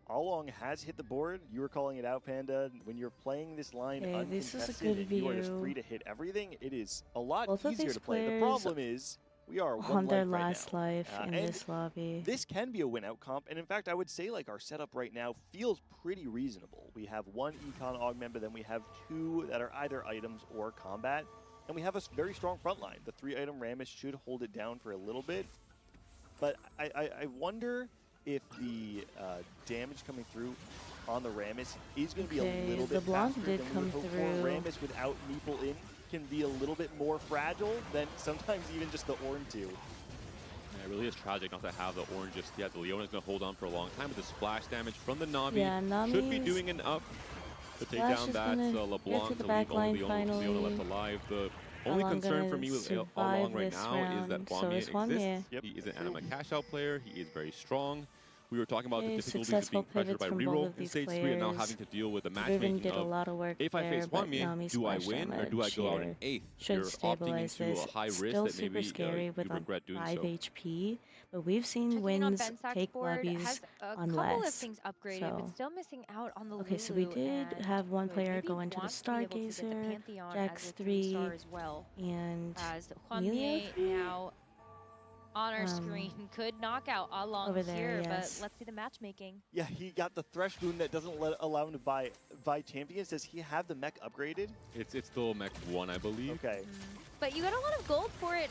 Along has hit the board. You were calling it out, Panda. When you're playing this line Okay, this is a uncontested good and you are just view. free to hit everything, it is a lot Both of easier these to play. The players problem is we are On one their life right last now. life in and this lobby. This can be a win-out comp, and in fact, I would say like our setup right now feels pretty reasonable. We have 1 Econ Aug member, then we have 2 that are either items or combat, and we have a very strong front line. The 3-item Rammus should hold it down for a little bit, but I wonder if the damage coming through on the Rammus is going to be a little the bit Blanc faster did than we come would hope through. for. Rammus without Meeple in can be a little bit more fragile than sometimes even just the Ornn 2. Yeah, it really is tragic not to have the orange just yet. The Leona's going to hold on for a long time with the splash damage from the Navi. Yeah, Should be Nami's doing enough to take Splash down is that gonna LeBlanc get to the to back leave only line Leona left finally. alive. The only Along concern gonna for me with survive Along right this now is that round. So Huamier is Huamier. exists. Yep. He is an anima cash out player. He is very strong. We were talking about the Okay, difficulties of being successful pressured by pivots from both reroll of in these stage 3 and now players. having to deal with the Riven matchmaking did a of lot of work if I there, face but Huamier, Nami's do I splash win or do I damage go out here an 8th? should You're opting stabilize into this. a high risk Still that super maybe scary you with regret doing 5 so. HP, but we've seen Checking in on wins Bensak's take board, lobbies has a on couple of less. things upgraded, So- but still missing out on the Okay, so we Lulu, did and have one would player maybe go into the want to be able to get the Stargazer, Pantheon Jax as a 3-star 3, as well. and As Amelia Huamier 3? now on our Um, screen could knock out Along over there, here, yes. but let's see the matchmaking. Yeah, he got the Thresh boon that doesn't allow him to buy champions. Does he have the mech upgraded? It's still mech 1, I believe. Okay. But you got a lot of gold for it,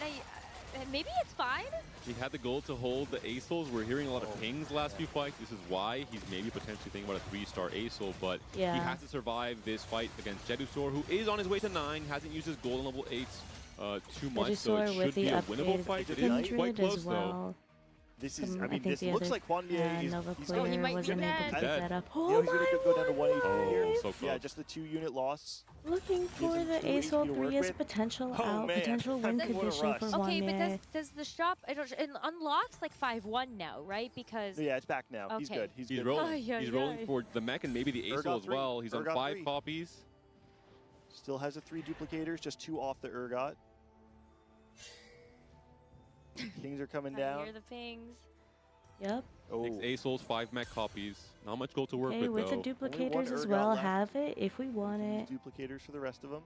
and maybe it's fine. He had the goal to hold the Acels. We're hearing a lot of Oh, pings last few fights. This is why he's maybe potentially thinking about a 3-star Acel, but Yeah. he has to survive this fight against Jedusor, who is on his way to 9, hasn't used his gold on level 8s too much, so Jedusor it with should the be a winnable upgraded fight. It is Kindred quite close, as though. well. This is, From, I I mean, think this the looks other, like Huamier is Nova he's Oh, he player might wasn't win able that. to pick Dead. that up. you Oh know, he's going to go down to 1 HP Oh, here. so Yeah, close. just the 2-unit loss. Looking for him the 2 HP Acel to 3 work as a with. potential Oh, out, man. potential win What a condition rush. for Okay, but Huamier. does the shop, it unlocks like 5-1 now, right? Because So yeah, it's back now. He's Okay. good. He's He's good. rolling. Ay, ay, He's rolling ay. for the mech and maybe the Acel Urgot as 3. well. He's on Urgot 5 3. copies. Still has the 3 duplicators, just 2 off the Urgot. Things are coming I down. hear the pings. Yep. Oh, 6 Acels, 5 mech copies. Not much gold to work Okay, with, with though. the Only one duplicators as Urgot well, left. have it if we want we can it. use duplicators for the rest of them.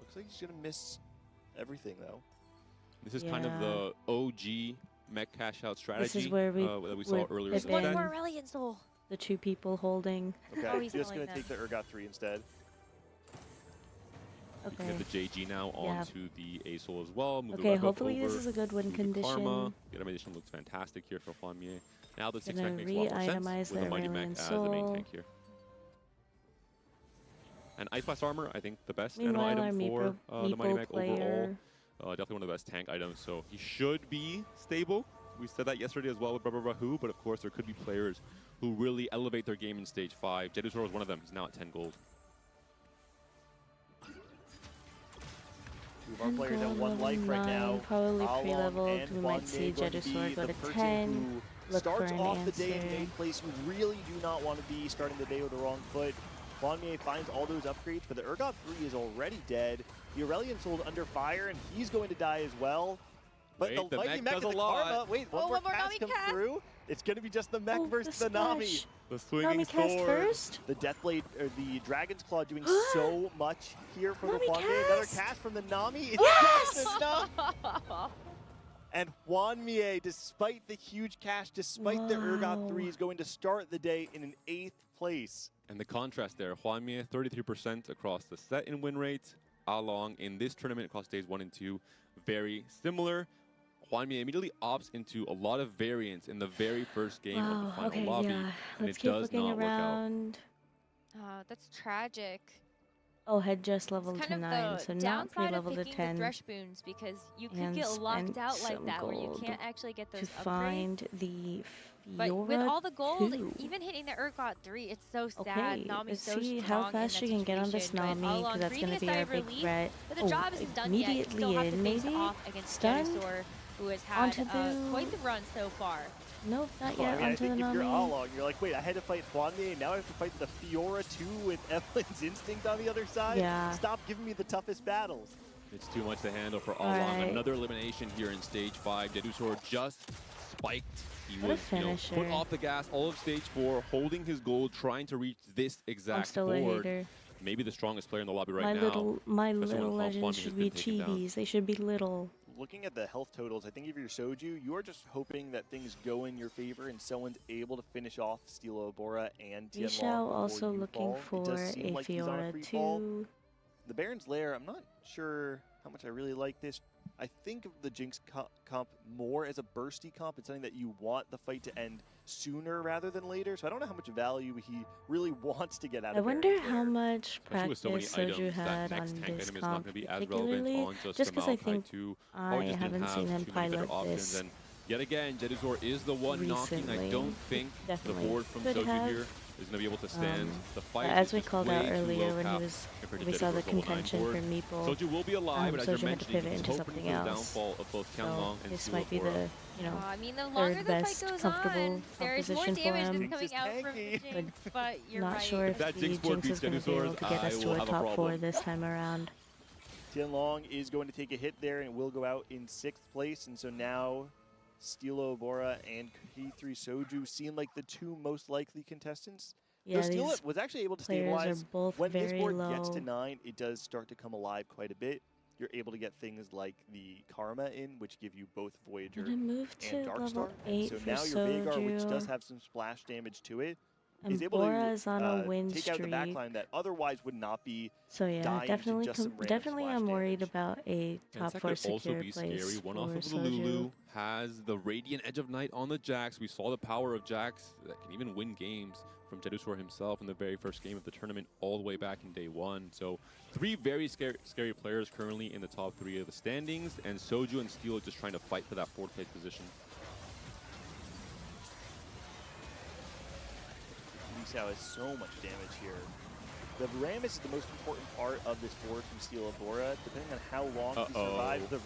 Looks like he's going to miss everything, though. This is kind of Yeah. the OG mech cash out strategy where we that we saw would earlier in put the One in- set. more Aurelion Soul. The 2 people holding. Okay, Oh, he's just selling going to take the Urgot 3 instead. You can Okay. hit the JG now Yeah. onto the Acel as well. Move the Okay, Red Buff hopefully this over, is a good win move the Karma. condition. The animation looks fantastic here for Huamier. Now the 6 Gonna mech makes a lot more sense re-itemize with the the Mighty Aurelion Mech as the main Soul. tank here. And Ice Blast Armor, I think the best animal Meanwhile, our item for the Mighty Meeple Mech overall. player. Definitely one of the best tank items, so he should be stable. We said that yesterday as well with Who, but of course there could be players who really elevate their game in stage 5. Jedusor was one of them. He's now at 10 gold. Two of our players at 1 life right 9, now. probably Along pre-leveled. and We might see Huamier going to be Jedusor go the to person 10. who Look for starts an off the day in answer. main place. You really do not want to be starting the day with the wrong foot. Huamier finds all those upgrades, but the Urgot 3 is already dead. The Aurelion Soul under fire, and he's going to die as well. But Wait, the Mighty mech Mech does and a the lot. Karma, wait, one Oh, more one more cast Nami comes cast. through. It's going to be just the mech Oh, versus the the Nami. splash. The swinging Nami cast sword. first. The Deathblade, or the Dragon's Claw doing so much here for Nami the Juan Mie. Another cast! cast from the Nami. It's Yes! just enough. And Juan Mie, despite the huge cash, despite the Urgot 3, is going to start the day in an 8th place. And the contrast there, Juan Mie 33% across the set in win rate, along in this tournament across days 1 and 2, very similar. Juan Mie immediately opts into a lot of variance in the very first game of the final Okay, lobby, yeah. and Let's it keep does looking not work out. around. Oh, that's tragic. Oh, head just leveled It's to kind of 9, the so not downside of pre-leveled to picking 10. the thresh boons because you could and get locked spent out like some that where you gold can't actually get those to upgrades. find the But Fiora with all the gold, 2. even hitting the Urgot 3, it's so sad. Okay, Nami's let's so see strong how fast in you that can get on this situation, but Nami, all because along, that's going to greedy be our aside big relief, threat. But the job isn't done yet. You still have to face maybe? off against Stunned? Venusaur, who has had Onto the- quite the run so far. Nope, not Well, I yet. mean, I Onto the think if you're Nami. Along, you're like, wait, I had to fight Juan Mie, now I have to fight the Fiora 2 with Evelyn's Instinct on the other side? Yeah. Stop giving me the toughest battles. It's too much to handle for Along. Alright. Another elimination here in stage 5. Venusaur just spiked. He What a was put finisher. off the gas all of stage 4, holding his gold, trying to reach this I'm exact still a board. hater. Maybe the strongest player in the lobby right My now. little especially when little Juan Mie legends has should been be taken down. chibis. They should be little. Looking at the health totals, I think if you're Soju, you are just hoping that things go in your favor and someone's able to finish off Steelo Bora and Tianlong Xiao before also you looking fall. It does for seem a like he's on a Fiora free fall. 2. The Baron's Lair, I'm not sure how much I really like this. I think of the Jinx comp more as a bursty comp. It's something that you want the fight to end sooner rather than later. So I don't know how much value he really wants to get out I of wonder Baron's how Lair. much Especially with so many practice Soju items, that had next on tank this item is not comp going to be as relevant particularly, on just just the 'cause I Maokai think 2. I Or just didn't haven't have seen him too many better pilot options. this And yet again, Jedusor is the one knocking. I recently. don't think the Definitely board from could Soju have. here is going to be able to stand the fight. As is we just called way out too earlier low when cap when compared to we saw the Jedusor level 9 contention board. for Meeple. Soju will be alive, but as you're Soju had to mentioning, pivot he's into hoping for something the else. downfall of both So Tianlong and this might be Steelo Bora. the, you know, I mean, the longer the fight best goes comfortable on, there's more composition for damage him. that's coming Jinx is out from the tanky. Jinx, but you're not right. sure if that the Jinx board Jinx is beats going to be able Venusaur's, to get us I to will a have a top 4 problem. this time around. Tianlong is going to take a hit there and will go out in 6th place. And so now Steelo Bora and K3 Soju seem like the two most likely contestants. Yeah, Though these Steelo was actually able to players are stabilize. both When this very board low. gets to 9, it does start to come alive quite a bit. You're able to get things like the Karma in, which give you both Voyager I'm gonna move to and level Darkstar. 8 So for now your Vagar, which does Soju. have some splash damage to it, And is able Bora to is on a win take out the streak. backline that otherwise would not be. So yeah, dying to definitely, just some random definitely, splash I'm worried damage. about a And top that 4 could also secure be place scary. One off for of the Soju. Lulu has the Radiant Edge of Night on the Jax. We saw the power of Jax that can even win games from Jedusor himself in the very first game of the tournament all the way back in day 1. So 3 very scary players currently in the top 3 of the standings, and Soju and Steelo just trying to fight for that 4th place position. Xiao has so much damage here. The Rammus is the most important part of this board from Steelo Bora. Depending on how long he survives, the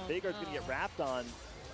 Vagar's going to get wrapped on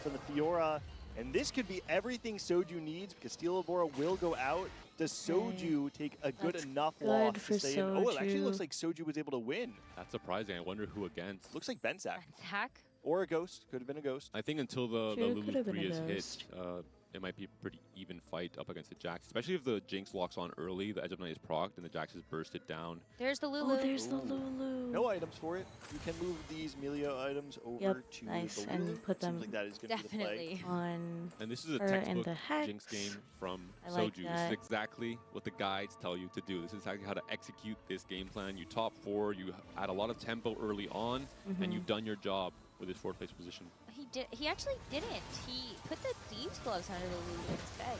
from the Fiora. And this could be everything Soju needs because Steelo Bora will go out. Does Soju take a good That's enough good loss for to stay in? Oh, it actually Soju. looks like Soju was able to win. That's surprising. I wonder who against. Looks like Bensak. Attack. Or a Ghost. Could have been a Ghost. I think until the True, Lulu could've been 3 a is hit, Ghost. it might be a pretty even fight up against the Jax. Especially if the Jinx locks on early, the Edge of Night is procced, and the Jax is bursted down. There's the Lulu. Oh, there's the Ooh. Lulu. No items for it. You can move these Melio items over Yep, to nice, the and Lulu. put them Seems like that is going to be the play. Definitely. On And this is a her and textbook the Hex. Jinx game from I like Soju. This that. is exactly what the guides tell you to do. This is exactly how to execute this game plan. You top 4, you add a lot of tempo early on, and you've done your job with this 4th place position. He did. He actually didn't. He put the Thieves gloves under the Lulu instead.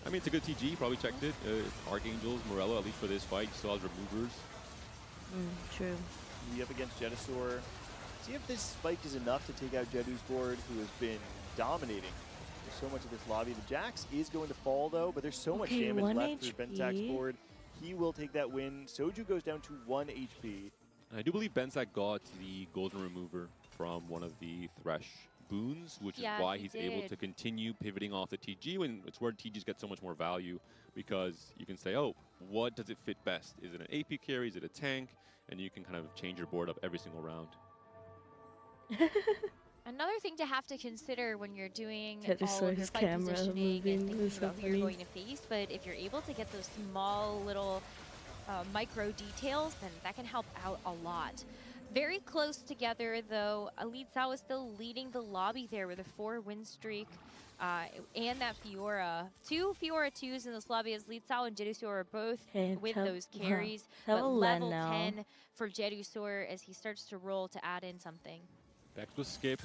I mean, it's a good TG. Probably checked it. Archangels, Morello, at least for this fight, still has removers. True. Be up against Jedusor. See if this spike is enough to take out Jedus board, who has been dominating for so much of this lobby. The Jax is going to fall, though, but there's so much Okay, damage 1 left for Bensak's HP. board. He will take that win. Soju goes down to 1 HP. And I do believe Bensak got the golden remover from one of the Thresh boons, which Yeah, is why he he's able did. to continue pivoting off the TG, when it's where TGs get so much more value, because you can say, oh, what does it fit best? Is it an AP carry? Is it a tank? And you can kind of change your board up every single round. Another thing to have to consider when you're doing Ted just all saw of your his fight camera positioning moving. and It thinking was so about who you're funny. going to face, but if you're able to get those small little micro details, then that can help out a lot. Very close together, though. Elite Sao is still leading the lobby there with a 4-win streak. And that Fiora. 2 Fiora 2s in this lobby as Elite Sao and Jedusor are both Okay, with tell- those carries. tell But Len level now. 10 for Jedusor as he starts to roll to add in something. Vex was skipped.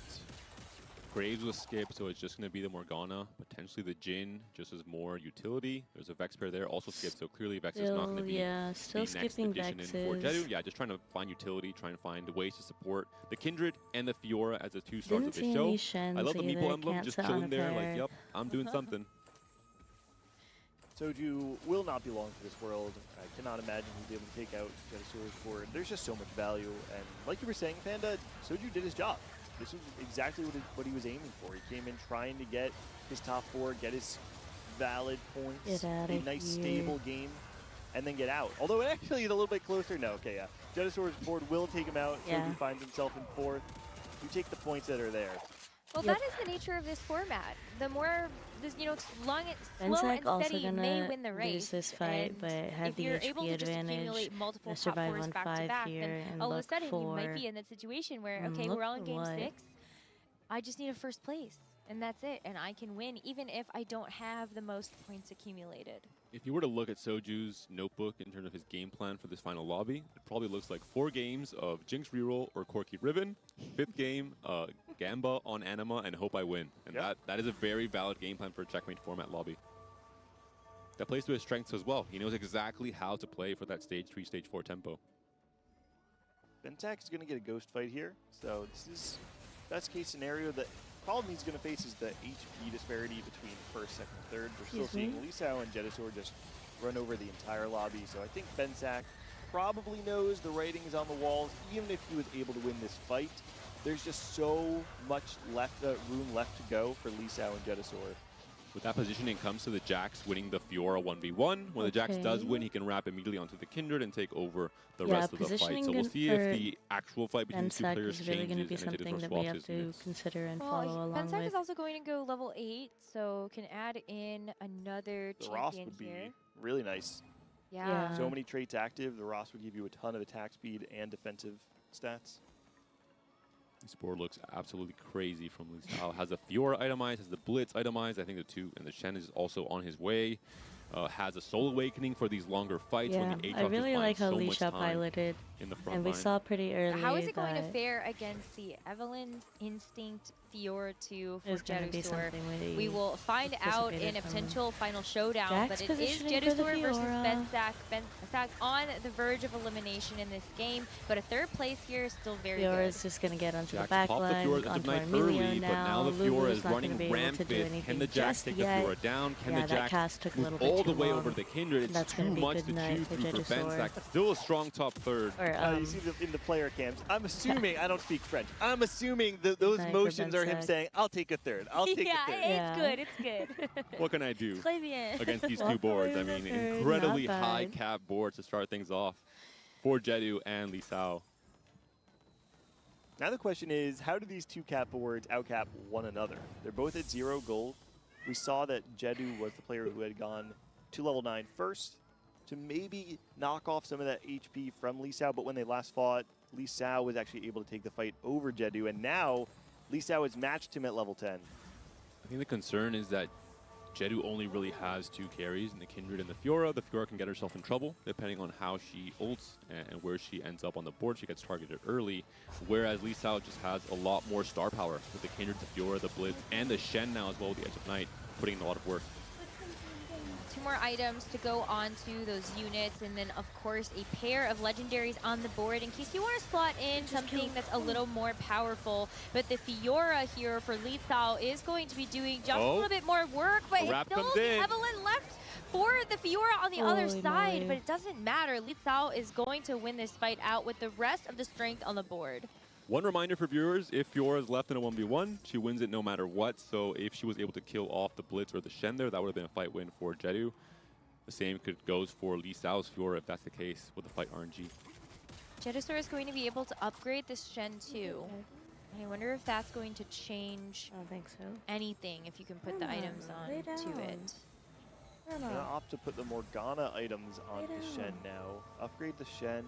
Graves was skipped, so it's just going to be the Morgana. Potentially the Jhin, just as more utility. There's a Vex pair there, also skipped, so clearly Vex is not going to be still the next skipping addition in for Vexes. Jedu. Yeah, just trying to find utility, trying to find ways to support the Kindred and the Fiora as the 2 stars Didn't of see the any show. Shens I love the either. Meeple emblem, Can't just sit on chilling a there, like, pair. yep, I'm doing something. Soju will not be long for this world. I cannot imagine he'll be able to take out Jedusor board. There's just so much value, and like you were saying, Panda, Soju did his job. This was exactly what he was aiming for. He came in trying to get his top 4, get his valid points, Get outta a nice here. stable game, and then get out. Although it actually is a little bit closer. No, okay, yeah. Jedusor's board will take him out. Yeah. Soju finds himself in 4th. You take the points that are there. Well, Yep. that is the nature of this format. The more, this, slow Benzak and also steady may gonna win the race. lose this fight, and but have if the you're HP able to just advantage. accumulate multiple Gonna top survive 4s on back to 5 back, here then and all of a look sudden you might for- be in that situation where, okay, look we're all in for game what? 6. I just need a first place, and that's it. And I can win even if I don't have the most points accumulated. If you were to look at Soju's notebook in terms of his game plan for this final lobby, it probably looks like 4 games of Jinx reroll or Corki Ribbon, 5th game, Gamba on Anima, and hope I win. And Yep. that is a very valid game plan for a checkmate format lobby. That plays to his strengths as well. He knows exactly how to play for that stage 3, stage 4 tempo. Bentak is going to get a ghost fight here, so this is best case scenario. The problem he's going to face is the HP disparity between first, second, third. We're still Excuse me? seeing Lisao and Jedusor just run over the entire lobby, so I think Bensak probably knows the writing is on the walls. Even if he was able to win this fight, there's just so much room left to go for Lisao and Jedusor. With that positioning comes to the Jax winning the Fiora 1v1. When the Jax does Okay. win, he can wrap immediately onto the Kindred and take over the Yeah, rest of the fight. positioning So we'll good see if for the actual fight between the 2 Benzak players is really going to changes be and something Jedusor that we swaps have his to units. consider and Well, follow along Benzak with. is also going to go level 8, so can add in another The Ross champion would be here. really nice. Yeah. Yeah. So many traits active. The Ross would give you a ton of attack speed and defensive stats. This board looks absolutely crazy from Lisao. Has the Fiora itemized, has the Blitz itemized. I think the 2 and the Shen is also on his way. Has a Soul Awakening for these longer fights. Yeah, when the I Aatrox really is like how buying so much Lisha time piloted, in the front and we line. saw pretty early How is it going to that fare against the Evelyn's Instinct Fiora 2 for there's going to be Jedusor? something We will find out in a anticipated from potential final showdown, Jax but it is positioning for the Jedusor versus Fiora. Benzak on the verge of elimination in this game, but a 3rd place here is still very Fiora good. is just going to get onto Jax the back popped the line, Fiora into onto Knight Armilio early, but now the Fiora Lulu's is not running gonna be able to do rampant. Can anything the Jax just take the yet. Fiora down? Can Yeah, the that Jax cast took a move little bit all too the way long. over the Kindred? It's That's too gonna be much good to night chew for through for Jedusor. Benzak. Still a strong top 3rd. Or, You see in the player cams, I'm assuming, I don't speak French, I'm assuming those Night for motions are him Benzak. saying, I'll take a 3rd, I'll take yeah, a 3rd. Yeah. it's good. What can I do Très bien. against these 2 Walk boards? away I with mean, a 3rd, incredibly not high bad. cap boards to start things off for Jedu and Lisao. Now the question is, how do these 2 cap boards outcap one another? They're both at 0 gold. We saw that Jedu was the player who had gone to level 9 first to maybe knock off some of that HP from Lisao, but when they last fought, Lisao was actually able to take the fight over Jedu, and now Lisao has matched him at level 10. I think the concern is that Jedu only really has 2 carries in the Kindred and the Fiora. The Fiora can get herself in trouble depending on how she ults and where she ends up on the board. She gets targeted early, whereas Lisao just has a lot more star power with the Kindred, the Fiora, the Blitz, and the Shen now as well with the Edge of Night, putting in a lot of work. 2 more items to go onto those units, and then of course a pair of legendaries on the board in case you want to slot in something that's a little more powerful. But the Fiora here for Lisao is going to be doing just a little bit more work, but The wrap it's still comes in. Evelyn left for the Fiora on the other Holy side, moly. but it doesn't matter. Lisao is going to win this fight out with the rest of the strength on the board. One reminder for viewers, if Fiora is left in a 1v1, she wins it no matter what. So if she was able to kill off the Blitz or the Shen there, that would have been a fight win for Jedu. The same goes for Lisao's Fiora if that's the case with the fight RNG. Jedusor is going to be able to upgrade this Shen too. And I wonder if that's going to change I don't think so. anything if you can put the Come items on, on lay to down. it. I don't I'm gonna know. opt to put the Morgana items onto down. Shen now. Upgrade the Shen.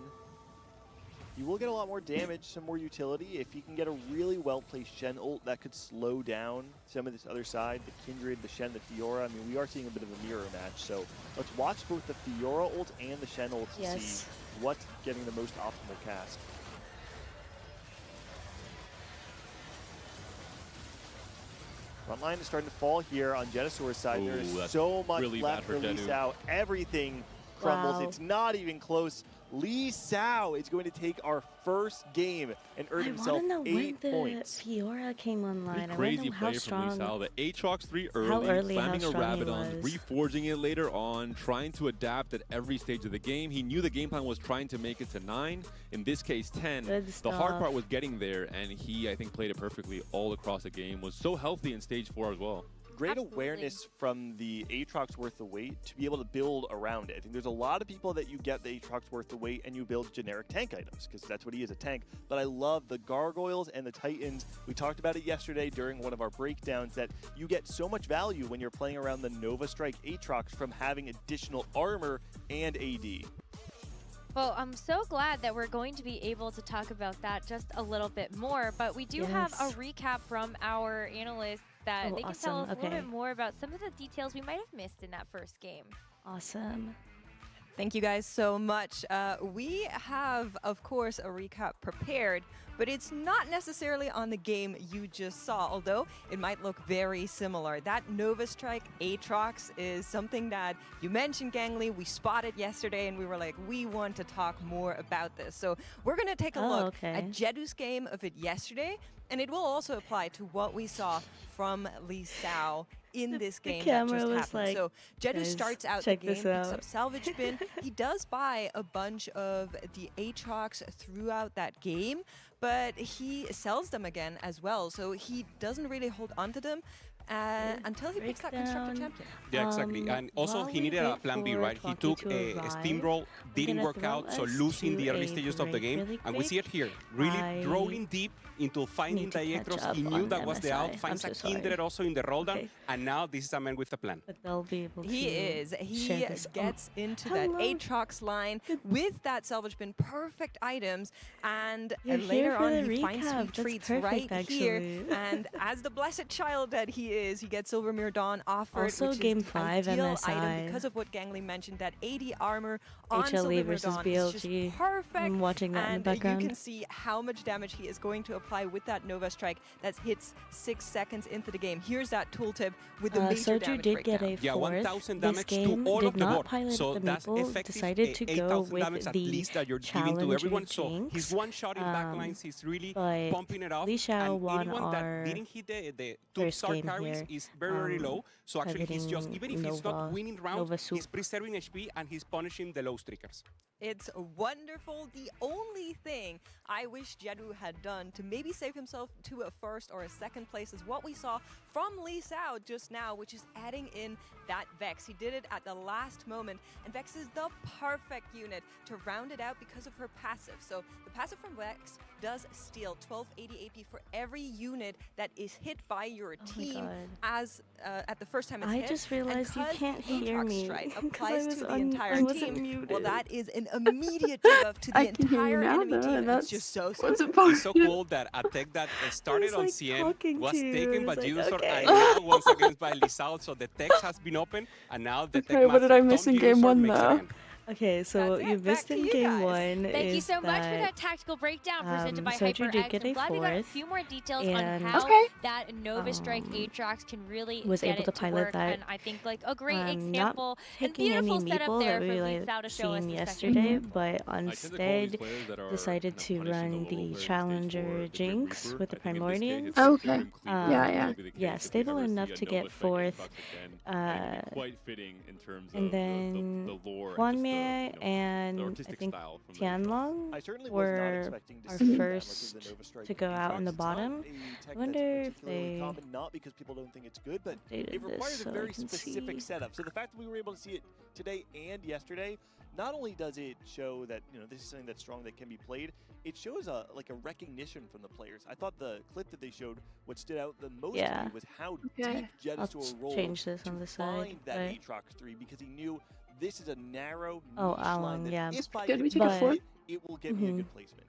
You will get a lot more damage, some more utility. If you can get a really well-placed Shen ult, that could slow down some of this other side, the Kindred, the Shen, the Fiora. I mean, we are seeing a bit of a mirror match, so let's watch both the Fiora ult and the Shen ult to Yes. see what's getting the most optimal cast. Front line is starting to fall here on Genosaur's side. Ooh, There's that's so much really left bad for for Lee Dedu. Sao. Everything crumbles. Wow. It's not even close. Lee Sao is going to take our first game and earn I himself want to know 8 when the points. Fiora came online. Pretty I want to crazy know how play from Lee strong. Sao. The Aatrox 3 early, how slamming a strong he Rabadon, was. reforging it later on, trying to adapt at every stage of the game. He knew the game plan was trying to make it to 9, in this case 10. Good The hard stuff. part was getting there, and he, I think, played it perfectly all across the game. Was so healthy in stage 4 as well. Great Absolutely. awareness from the Aatrox worth the weight to be able to build around it. I think there's a lot of people that you get the Aatrox worth the weight and you build generic tank items because that's what he is, a tank. But I love the Gargoyles and the Titans. We talked about it yesterday during one of our breakdowns that you get so much value when you're playing around the Nova Strike Aatrox from having additional armor and AD. Well, I'm so glad that we're going to be able to talk about that just a little bit more, but we do have a Yes. recap from our analysts that Oh, they can tell us awesome. a little Okay. bit more about some of the details we might have missed in that first game. Awesome. Thank you guys so much. We have, of course, a recap prepared, but it's not necessarily on the game you just saw, although it might look very similar. That Nova Strike Aatrox is something that you mentioned, Gangly. We spotted yesterday, and we were like, we want to talk more about this. So we're going to take a Oh, look okay. at Jedu's game of it yesterday, and it will also apply to what we saw from Lee Sao in this game that camera just was happened. like, So Jedu "Guys, starts out the check game, this picks out." up salvage bin. He does buy a bunch of the Aatrox throughout that game, but he sells them again as well. So he doesn't really hold onto them until he picks that Constructor Breakdown. Champion. Yeah, exactly. And also, while he we needed a wait plan B, for right? He Twonky took to a arrive, steamroll, didn't gonna work throw out, so us losing the to early a stages of the break game. really And we see it quick. here, really I drawing deep into finding need to the catch Aatrox. up He knew on that was the MSI. out, I'm finds so a sorry. Kindred also in the roll down, Okay. and now this is a man with a plan. But they'll be able to. He is. He share this. gets into hello. that Aatrox line with that salvage bin, perfect items, and You're later here for on the he finds recap. sweet That's treats perfect, right here. actually. And as the blessed child that he is, he gets Silver Mirror Dawn offered, Also, which game is the 5 ideal MSI. item because of what Gangly mentioned, that 80 armor on HLE Silver Mirror versus Dawn is just BLG. perfect. I'm watching that in the and background. you can see how much damage he is going to apply with that Nova Strike that hits 6 seconds into the game. Here's that tooltip with the major Soju damage did get breakdown. a Yeah, fourth. 1,000 This damage game to all did of the not board. pilot So the that's maple. effective Decided to go 8,000 with damage at the least that you're giving to Challenger everyone. So Jinx. he's one-shotting backlines. He's really but pumping it off. Li Xiao And won anyone our that didn't hit the first 2-star game carries here, is very, very low. So actually he's just, targeting even if he's not Nova- winning rounds, Nova he's Soup. preserving HP and he's punishing the low streakers. It's wonderful. The only thing I wish Jedu had done to maybe save himself to a first or a second place is what we saw from Lee Sao just now, which is adding in that Vex. He did it at the last moment, and Vex is the perfect unit to round it out because of her passive. So the passive from Vex does steal 1280 AP for every unit that is hit by your Oh my team God. as at the first time it's I hit. just And realized you 'cause can't the hear Aatrox me, strike 'cause I applies was to the I entire wasn't team. muted. Well, that is an immediate debuff to the I can hear you entire now, enemy though, team. and It's that's just so what's simple. important. It's so cool that a tech that started on like CN talking was to you, taken I by was like, Judosor okay. and now once again by Lizao. So the text has been open and now the tech Okay, what did master, I miss Tom in game Judosor, one, makes it though? end. Okay, so That's it. you Back missed to in you game guys. 1 Thank you is so much for that that tactical breakdown presented by Soju did HyperX. get I'm a glad we got a fourth, few more details on and how Okay. that Nova Strike um, Aatrox can really was get able it to pilot work. that. And I think like a great Not example and taking any beautiful setup meeple there that for we Lee Sao to show us seen the second yesterday, example. but I tend to call these instead players that are decided kind of to punishing run the low the players in stage Challenger 4, the Grim Jinx Reaper. with the I think in this case, Primordians. it's Okay. very clean. Um, Yeah, That'll yeah. be the case yeah, if we stable ever see enough a to Nova get Strike fourth. Aatrox again. I think it'd be quite fitting in terms And of then the lore Juan and just Hwanghae the and I artistic think style from the intro. Tianlong I certainly was not were expecting to our see that much of first the Nova Strike to go out in the Aatrox. It's not bottom. a I tech wonder that's if particularly they common, not because people don't think it's good, but updated it requires this a so I very can specific see. setup. So the fact that we were able to see it today and yesterday, not only does it show that this is something that's strong that can be played, it shows a recognition from the players. I thought the clip that they showed, what stood out the most to me was how deep I'll Jedisor rolled change this on to the side. find that Right? Aatrox 3 because he knew this is a narrow Oh, niche line Along, that yeah. if I Good, can we take a But- four. it will get me a good placement.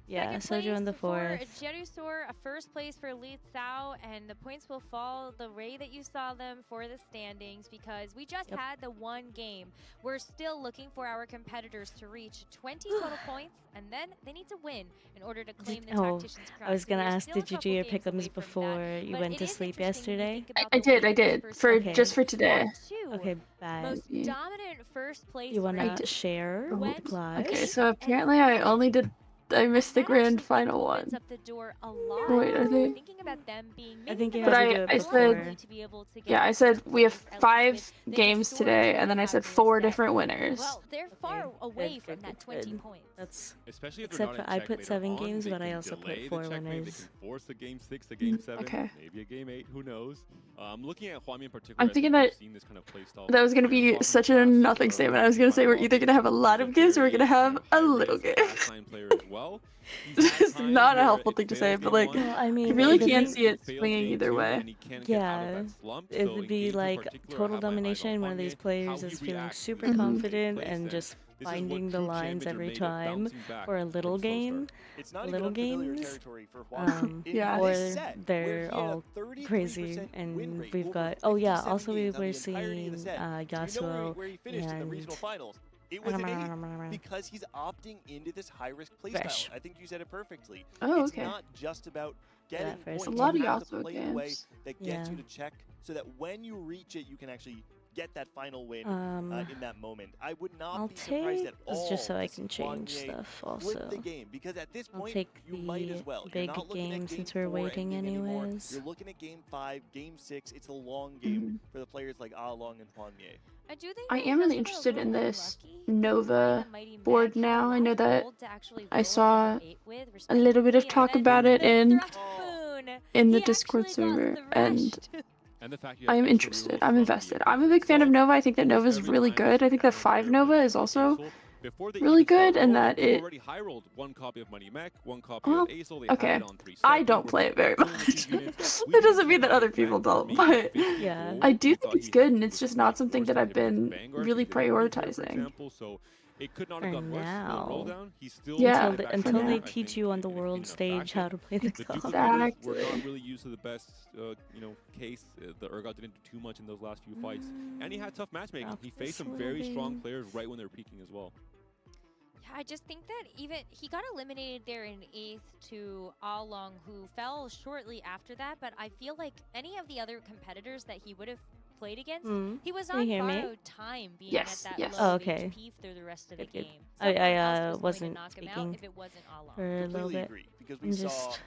Yeah, Second Soju on the place for fourth. Jedusor, a first place for Li Cao, and the points will fall the way that you saw them for the standings because we just Yep. had the one game. We're still looking for our competitors to reach 20 total points, and then they need to win in order to claim the Oh, Tactician's crown. I was So gonna we are ask, still did a you couple do your games away pickums from before that, you but went it to is sleep interesting when you yesterday? think about I the did, way I that this did. first For game just for went. today. Our two Okay, bad. most Yeah. dominant first place You wanna rounds share went with live? Okay, so apparently I missed the that grand actually final opens one. up the door a lot. Wait, are they? Thinking about them being I maybe think the you most had to do it I before. said- to be able to get Yeah, I into said first we have place, at least 5 with the games historic today, that and then they I have said in 4 this different set. winners. Well, they're far Okay, away good, from good, that good, 20 good. points. That's Especially if Except they're not for I in check put later 7 on, games, they but I can also put delay 4 the checkmate, They winners. can force a game 6, a game 7, Okay. maybe a game 8. Who knows? Looking at Hwami in particular, I'm I thinking think we've that seen this kind of playstyle that was gonna before. be Talking such a past, nothing statement. I was gonna say we're either gonna have a lot of games or we're gonna have a little game. Player as well. This is not a helpful thing to say, but like, well, I you mean, really the can thing- see it swinging either way. Yeah, it would be like total domination. One of these players is feeling super confident and just finding the lines every time for a little game. It's not Little even unfamiliar games, territory for Hwami. In Yeah. or this set, where they're he had a all 33% crazy, win and rate we've over got. Oh yeah, 57 also we games on were the entirety of the seeing set. Do you know Yasuo where he finished in the regional and finals? It was an 8 because he's opting into this high-risk playstyle. Fresh. I think you said it perfectly. Oh, It's okay. not just about getting first points. A lot of You have to Yasuo play in a way games. that gets you Yeah. to check, so that when you reach it, you can actually get that final win in that moment. I would not I'll be surprised take at all just so I to see can change Hwanghae stuff flip also. the game, because at this I'll point take you might as the well. You're big not looking at game game since we're 4 waiting ending anymore. anyways. You're looking at game 5, game 6. It's the long game for the players like Along and Hwanghae. I do think I that am really Yasuo got a interested in little this unlucky. Nova The Mighty board Meg had now. a I lot know of that gold to actually I roll saw number 8 with, a little bit of respectively, talk and about then it in the Thrashmoon. the He Discord actually got server, and thrashed. And the fact you I have am extra interested. rerolls I'm from invested. the I'm a big fan of itself. Nova. I think that Almost Nova's every really time good. I think that Channel 5 player Nova plays is also Aesol, before they really even start good, and rolling, that they've it. already high rolled one copy of Money Mech, one copy Well, of Aesol. They okay. have it on 3 I seconds. don't We're play it talking very about much. 2 units. That doesn't mean that other people don't, Me, but 50 Yeah. gold. I do We think thought it's he good, had and it's just not something that I've been really prioritizing. Example, so it could not have For gone worse. The roll now. down, he still Yeah, got it back Until to for they I now. teach think, you on the in a world enough stage fashion. how to play the The card. duplicators were Exactly. not really used to the best, case. The Urgot didn't do too much in those last few fights, and he had tough matchmaking. Drop He faced this some very strong loading. players right when they were peaking as well. Yeah, I just think that even he got eliminated there in 8th to Along, who fell shortly after that. But I feel like any of the other competitors that he would have played against, he was Can you on hear me? borrowed time, being Yes, at that yes. low Oh, okay. HP through the rest of the Good, good. game. I Someone else was going to wasn't knock him out speaking if it wasn't Along. for a little Completely bit. agree, because we I'm saw just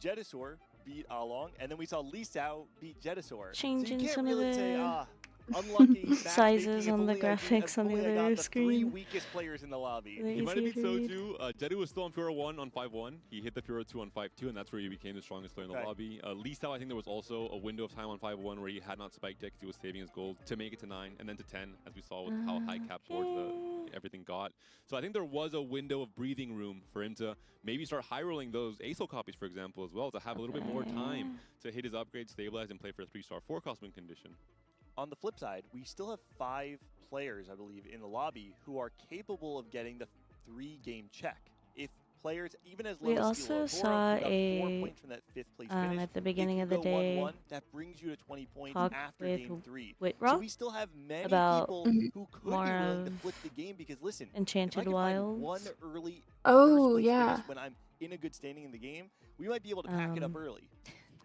Jedisor beat Along, and then we saw Li Cao beat Jedisor. changing so you can't some of really say, the unlucky sizes matchmaking if on the only I beat- graphics if on the only I got other the screen. 3 weakest players in the lobby. They- He might have beat Easy to read. Soju. Jeddu was still on Fura 1 on 5-1. He hit the Fura 2 on 5-2, and that's where he became the strongest player in the Okay. lobby. Li Cao, I think there was also a window of time on 5-1 where he had not spiked it because he was saving his gold to make it to 9 and then to 10, as we saw with how high cap boards everything got. So I think there was a window of breathing room for him to maybe start high rolling those Aesol copies, for example, as well, to have a little bit more time to hit his upgrade, stabilize, and play for a 3-star 4-cost win condition. On the flip side, we still have 5 players, I believe, in the lobby who are capable of getting the 3-game check. If players, even as low We as also Skilo, saw who got 4 a, points from that 5th place finish, at the beginning if of you the go day, 1-1, that brings you to 20 points talk after with game 3. So Whitrock we still have many about people who could more be willing to of flip the game, because listen, if I Enchanted can find one Wilds. early Oh, first place yeah. finish when I'm in a good standing in the game, we might be able to pack it up early.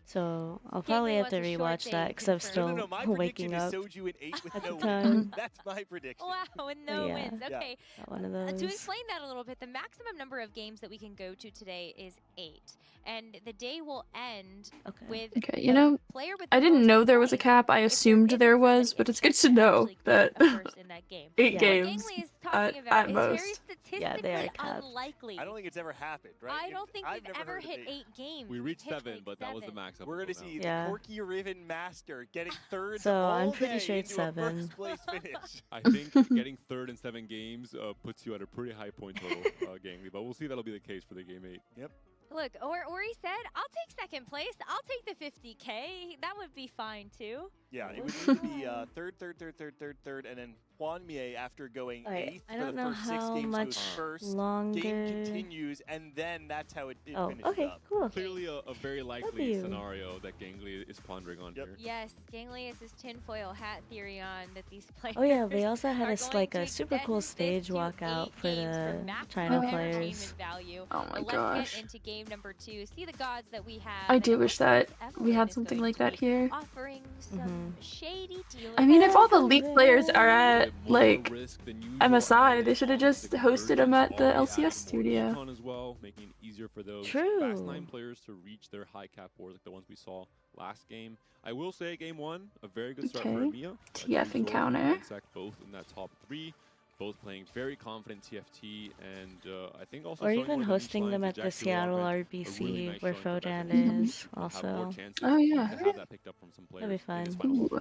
So I'll Gateway probably have wants to a short rewatch day that because I'm confirmed. still No, my waking prediction up. is Soju in 8 with at no the wins. time. That's my prediction. Wow, and no Yeah. wins. Yeah. Okay. Got one of To those. explain that a little bit, the maximum number of games that we can go to today is 8. And the day will end Okay. with Okay, you the know, player with I the didn't most know there was a points. cap. I If assumed isn't there somebody was, but in it's good check to know actually get that a first in that game. 8 Yeah. games. Gangly is talking at about. It's very most. Yeah, they are statistically capped. unlikely. I don't think it's ever happened, right? I don't think I've we've never ever heard of hit it. 8 games. We reached We've hit 7, like but that was the 7. max. We're going to see Yeah. the Corky Riven Master getting thirds So, all I'm pretty day sure it's into a 7. first place finish. I think getting third in 7 games puts you at a pretty high point total, Gangly. But we'll see that'll be the case for the game 8. Yep. Look, Ori said, I'll take second place. I'll take the 50K. That would be fine, too. Yeah, it would need to be third, and then Juan Mie, after going Alright, 8th I for don't the know first 6 how games, much goes first. longer. Game continues, and then that's how it Oh, finishes okay, up. cool. Clearly a very likely W. scenario that Gangly is pondering on Yep. here. Yes, Gangly is his tinfoil hat theory on that these players. Oh yeah, they also had are us going like to a super extend cool this stage to walkout 8 for games the maximum China entertainment players. value. Oh my But gosh. let's get into game number 2. See the gods that we have. I and do it wish looks like that we Evelyn had is something going like to that be here. offering some shady deals. I mean, if all the Evelyn. League players are at, Bit more like, risk than usual, MSI, and they should have just the hosted them at the convergence already LCS added more studio. econ as well, making it easier for those True. Fast 9 players to reach their high cap wars like the ones we saw last game. I will say game 1, a very good start for Okay. EMEA. TF Zor encounter. and Sec both in that top 3. Both playing very confident TFT, and I think also Or showing even one of the hosting niche them lines at to the Jack Seattle Duval, a really RBC nice where showing for Fodan Bethany. is We'll have more also. chances Oh, yeah. to have that picked up from some players. That'd be in this fun. final. Ooh,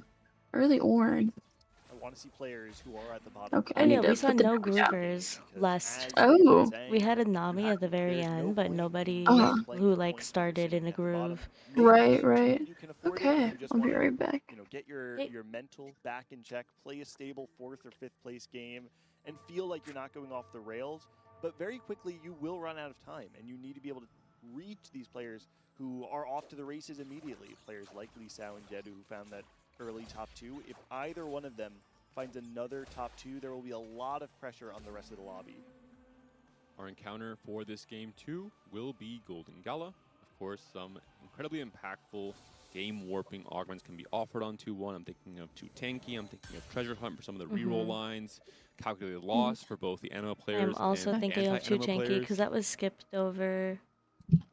early Orn. I want to see players who are at the bottom. Okay, Oh I yeah, need to we saw put the no notes down. groovers last. Oh. We had a Nami at the very end, but nobody who like started in a groove. Right, right. You can afford it if Okay, you just I'll be wanna, right back. get your Hey. mental back in check, play a stable 4th or 5th place game, and feel like you're not going off the rails. But very quickly, you will run out of time, and you need to be able to reach these players who are off to the races immediately. Players like Lee Sao and Jedu, who found that early top 2. If either one of them finds another top 2, there will be a lot of pressure on the rest of the lobby. Our encounter for this game 2 will be Golden Gala. Of course, some incredibly impactful game warping augments can be offered on 2-1. I'm thinking of 2 Tanky, I'm thinking of Treasure Hunt for some of the reroll lines, calculated loss for both the Anima players I'm also and thinking of 2 anti-Anima Janky players. because that was skipped over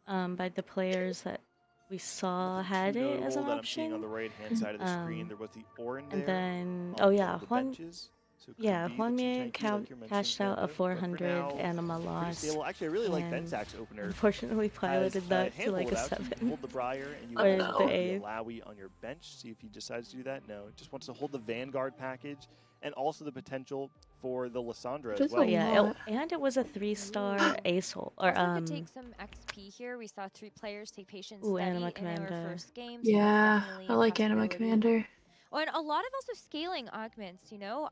by the players that we saw had it as an that I'm seeing on the option. right-hand side of the screen. There was the Orin there. And then, on oh yeah, the Juan, benches. So it could yeah, be the Juan two Mie Tanky, like you're mentioning, cashed out a Panda, but for 400 now, Anima pretty loss. stable. Actually, I really like and Bensak's opener. Unfortunately, Has piloted a that to handful like a of outs. You 7. hold the Briar, and you Or also the hold the 8th. Alawi on your bench. See if he decides to do that. No, just wants to hold the Vanguard package, and also the potential for the Lissandra as Just well. But yeah, lot. and it was a 3-star ace hole, or Also could take some XP here. We saw 3 players take patient Ooh, study Anima in Commander. our first game. So that's Yeah, definitely I a like Anima possibility. Commander. Oh, and a lot of also scaling augments,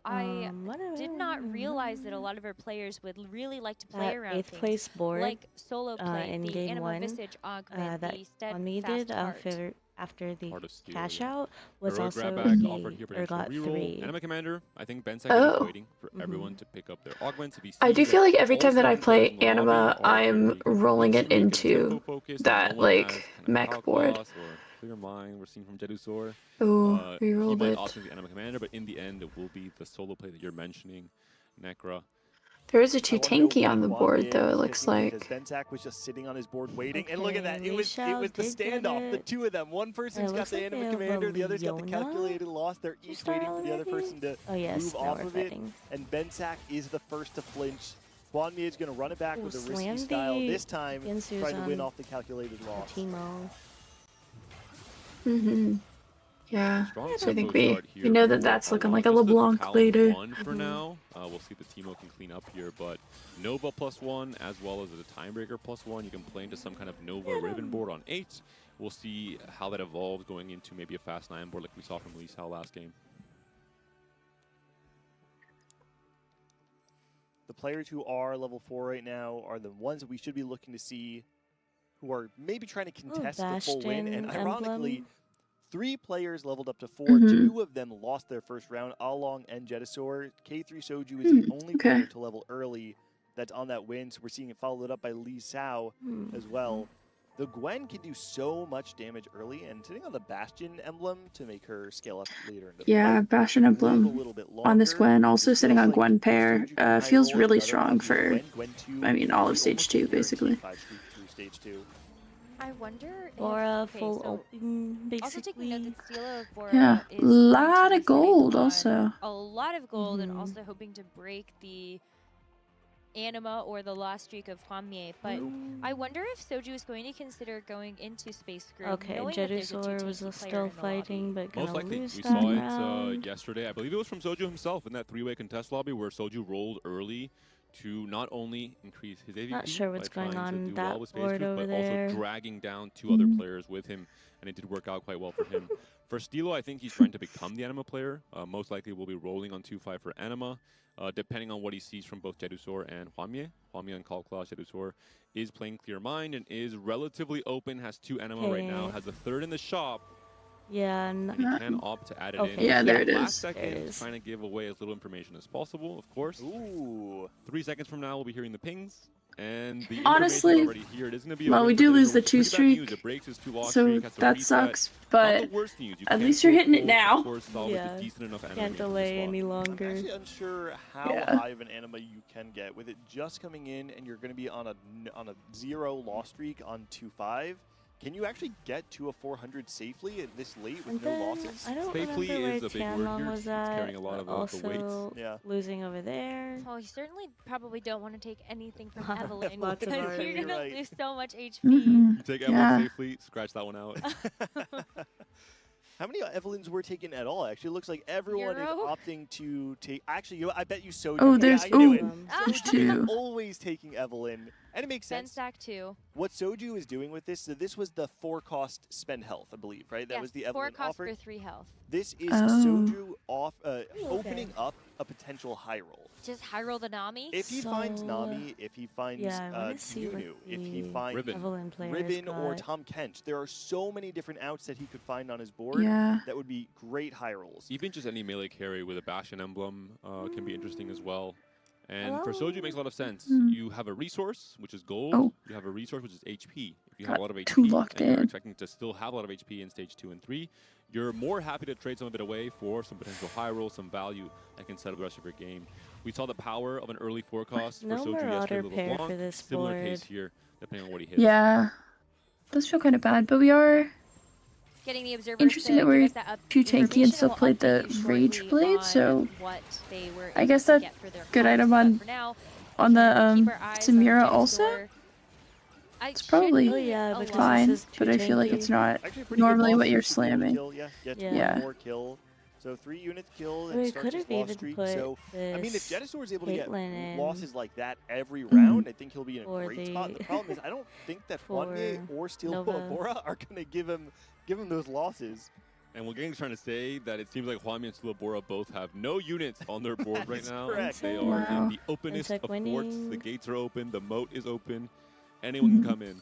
I did not realize that a lot of our players would really like to play that around 8th things place board like solo play, in the game Anima 1 Visage augment, that the on me Steadfast did Heart. after the Heart of Steel, cash yeah. out was Heroic also grabback offered the here, potential Ergot reroll. 3. Anima Commander, I think Bensek Oh. is waiting for everyone to pick up their augments. If he I sees do that feel like every all time that I 7 players play in the Anima, lobby are I'm very rolling it win streak and into tempo-focused, and that, no one like, has kind of mech Power board. Class or Clear Mind we're seeing from Jedu Zor. Ooh, He rerolled might it. opt into the Anima Commander, but in the end, it will be the solo play that you're mentioning, Necra. There is a I 2 wanna know Tanky what on the Juan board, Mie though, was it looks picking, like. because Bensak was just sitting on his board waiting, and look at that. Okay, It was Lixiao the did get standoff. The it. 2 of them. One person's got looks the like they Anima have a Commander, the other's got the Leona calculated loss. They're to each start waiting for the other already? person to Oh yes, move now off we're of it. fighting. And Bensak is the first to flinch. Juan Mie is going to run it back Ooh, with a risky slam style the this time, Gensu's trying to win on off the calculated loss. Timo. Mm-hmm. Yeah, Strong so I think tempo we start here know that for that's looking like a Just the LeBlanc Town later. 1 for now. We'll see if the Timo can clean up here, but Nova +1 as well as a Timebreaker +1. You can play into some kind of Nova Riven board on 8. We'll see how that evolves going into maybe a Fast 9 board like we saw from Lee Sao last game. The players who are level 4 right now are the ones that we should be looking to see who are maybe trying to contest the full win. And Bastion, ironically, Emblem. 3 players leveled up to 4. Mhm. 2 of them lost their first round, Along and Jedisor. K3 Soju is the only okay. player to level early that's on that win. So we're seeing it followed up by Lee Sao as well. The Gwen can do so much damage early, and sitting on the Bastion emblem to make her scale up later in the Yeah, fight, Bastion live a emblem little bit on this longer. Gwen, also It sitting feels on like Gwen if pair, Soju can high feels roll really another strong option, for, Gwen 2, I mean, all of she stage almost 2, guaranteed basically. 5 through stage 2. I wonder if... Bora okay, full so open, also taking note basically. that Steela of Bora Yeah, is lot going of to be sitting gold on also. a lot of gold and Mhm. also hoping to break the Anima or the lost streak of Hwamye. But I wonder if Soju is going to consider going into Space Group, Okay, knowing that there's a Jedusaur was 2TT player still in the fighting, lobby. but Most gonna likely. lose We that saw it round. yesterday. I believe it was from Soju himself in that three-way contest lobby where Soju rolled early to not only increase his AVP Not sure what's by going trying to on do that well with Space board Group, over but also there. dragging down two other players with him, and it did work out quite well for him. For Steelo, I think he's trying to become the Anima player. Most likely will be rolling on 2-5 for Anima, depending on what he sees from both Jedusaur and Hwamye. Hwamye and Calclaw, Jedusaur is playing Clear Mind and is relatively open, has 2 Anima right now, Okay. has a third in the shop, Yeah, and he can opt to add it in. Okay, yeah, there it Last is. second, There it is. trying to give away as little information as possible, of course. Ooh. 3 seconds from now, we'll be hearing the pings. And the Honestly, information already here. It is going to be a well, win we for do Jedusaur, lose the which is 2 pretty bad news. streak, It breaks his 2-loss so streak, has to that reset. sucks, Not but the worst news. You at can least still you're hitting it pull, now. Of course, solve with Yeah. a decent enough Can't animation delay slot. any I'm longer. actually unsure how Yeah. high of an anima you can get with it just coming in, and you're going to be on a 0 loss streak on 2-5. Can you actually get to a 400 safely at this late with And no then, losses? I don't Safely remember where is a big word Tianmon here. was It's at, carrying a lot but of the weights. also Yeah. losing over there. Well, you certainly probably don't want to take anything from Lots Evelyn of because art. you're going to Right. lose so much HP. Mhm. You take Evelyn Yeah. safely, scratch that one out. How many Evelyns were taken at all? Actually, it looks like everyone is Zero? opting to take. Actually, you know, I bet you so. Oh, yeah, there's I knew it. there's Soju is 2. always taking Evelyn, and it makes sense. Bensack 2. What Soju is doing with this, so this was the 4-cost spend health, I believe, right? That Yes, was the 4 Evelyn cost offer. for 3 health. This is Oh. Soju opening up a potential high roll. Just high roll the Nami. If he finds So, Nami, if he finds yeah, I wanna see what Nunu, if he the finds Ribbon. Evelyn players Ribbon or got. Tom Kench, there are so many different outs that he could find on his board Yeah. that would be great high rolls. Even just any melee carry with a Bastion emblem can be interesting as well. And for Soju, it makes a lot of sense. Mm. You have a resource, which is gold. Oh. You have a resource, which is HP. If you have a Got lot of 2 HP locked and you're in. expecting to still have a lot of HP in stage 2 and 3, you're more happy to trade some of it away for some potential high roll, some value that can set up the rest of your game. We saw the power of an early forecast No for Soju Marauder yesterday. with pair LeBlanc. for this Similar case board. here, depending on what he hits. Yeah. Does feel kind of bad, but we are Getting the observers interesting to that give we're us that too tanky and information, still we'll played the update you Rage shortly Blade, on so what they were I guess able to that get for their good cost, item but on for now, on the keep our eyes on Samira also. Jedusaur. It's probably Oh yeah, a because lot. fine, this is but I feel like tanky. it's not Actually, a pretty normally good what loss. you're It's a gold slamming. Kill. Yeah, Yeah. 24 kill. So 3 units killed We and starts could his have loss even streak. put So I mean, if this Jedusaur is able to get Caitlyn in losses like that every Mm-hmm. round, I think he'll be in a for great spot. The the- problem is, I don't think that for Hwamye or Steel Nova. Bora are going to give him those losses. And what Gang's trying to say that it seems like Hwamye and Sulabora both have no units on their board right That's now. correct. They are Wow. in the openest Insect of forts. The winning. gates are open. The moat is open. Anyone can come in.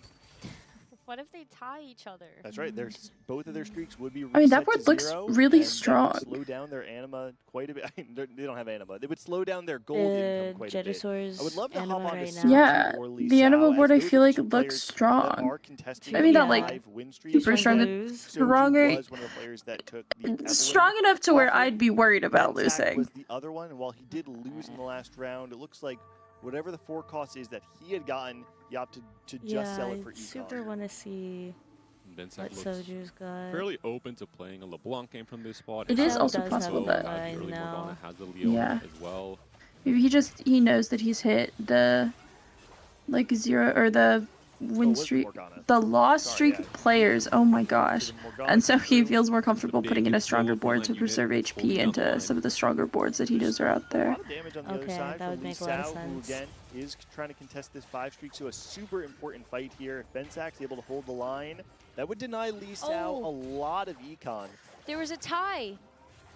What if they tie each other? That's right. There's both of their streaks would be. I mean, that reset board to looks 0, really and that would strong. slow down their anima quite a bit. I mean, they don't have anima. They would slow down their gold income quite a bit. Jedusaur's I would love to hop anima on right to now. Soju Yeah, or Lee the Sao, animal as board I those are feel the like two looks players that strong. are contesting Maybe not Yeah. like 5 win streaks. super strong. Lose. Stronger. was one of the players that took the Evelyn Strong enough to where offer. I'd be worried about Bensack losing. was the other one, and while he did lose in the last round, it looks like whatever the forecast is that he had gotten, he opted to just sell it for I econ. super want to see Bensack what looks Soju's got. fairly open to playing a LeBlanc game from this spot. It is Shell also does possible have that a the line early now. Morgana has the Leo Yeah. as well. Maybe he knows that he's hit the like 0 or the win was streak, Morgana. the loss Sorry, streak yeah. players. Oh my gosh. So the Morgana And so came he through. feels more comfortable big putting in a stronger full board to unit preserve holding HP down the line. into some of the stronger boards that he knows are out A there. lot of damage on the other Okay, side that from would Lee make a lot of Sao, who sense. again is trying to contest this 5 streak. So a super important fight here. If Bensack's able to hold the line, that would deny Lee Sao Oh. a lot of econ. There was a tie.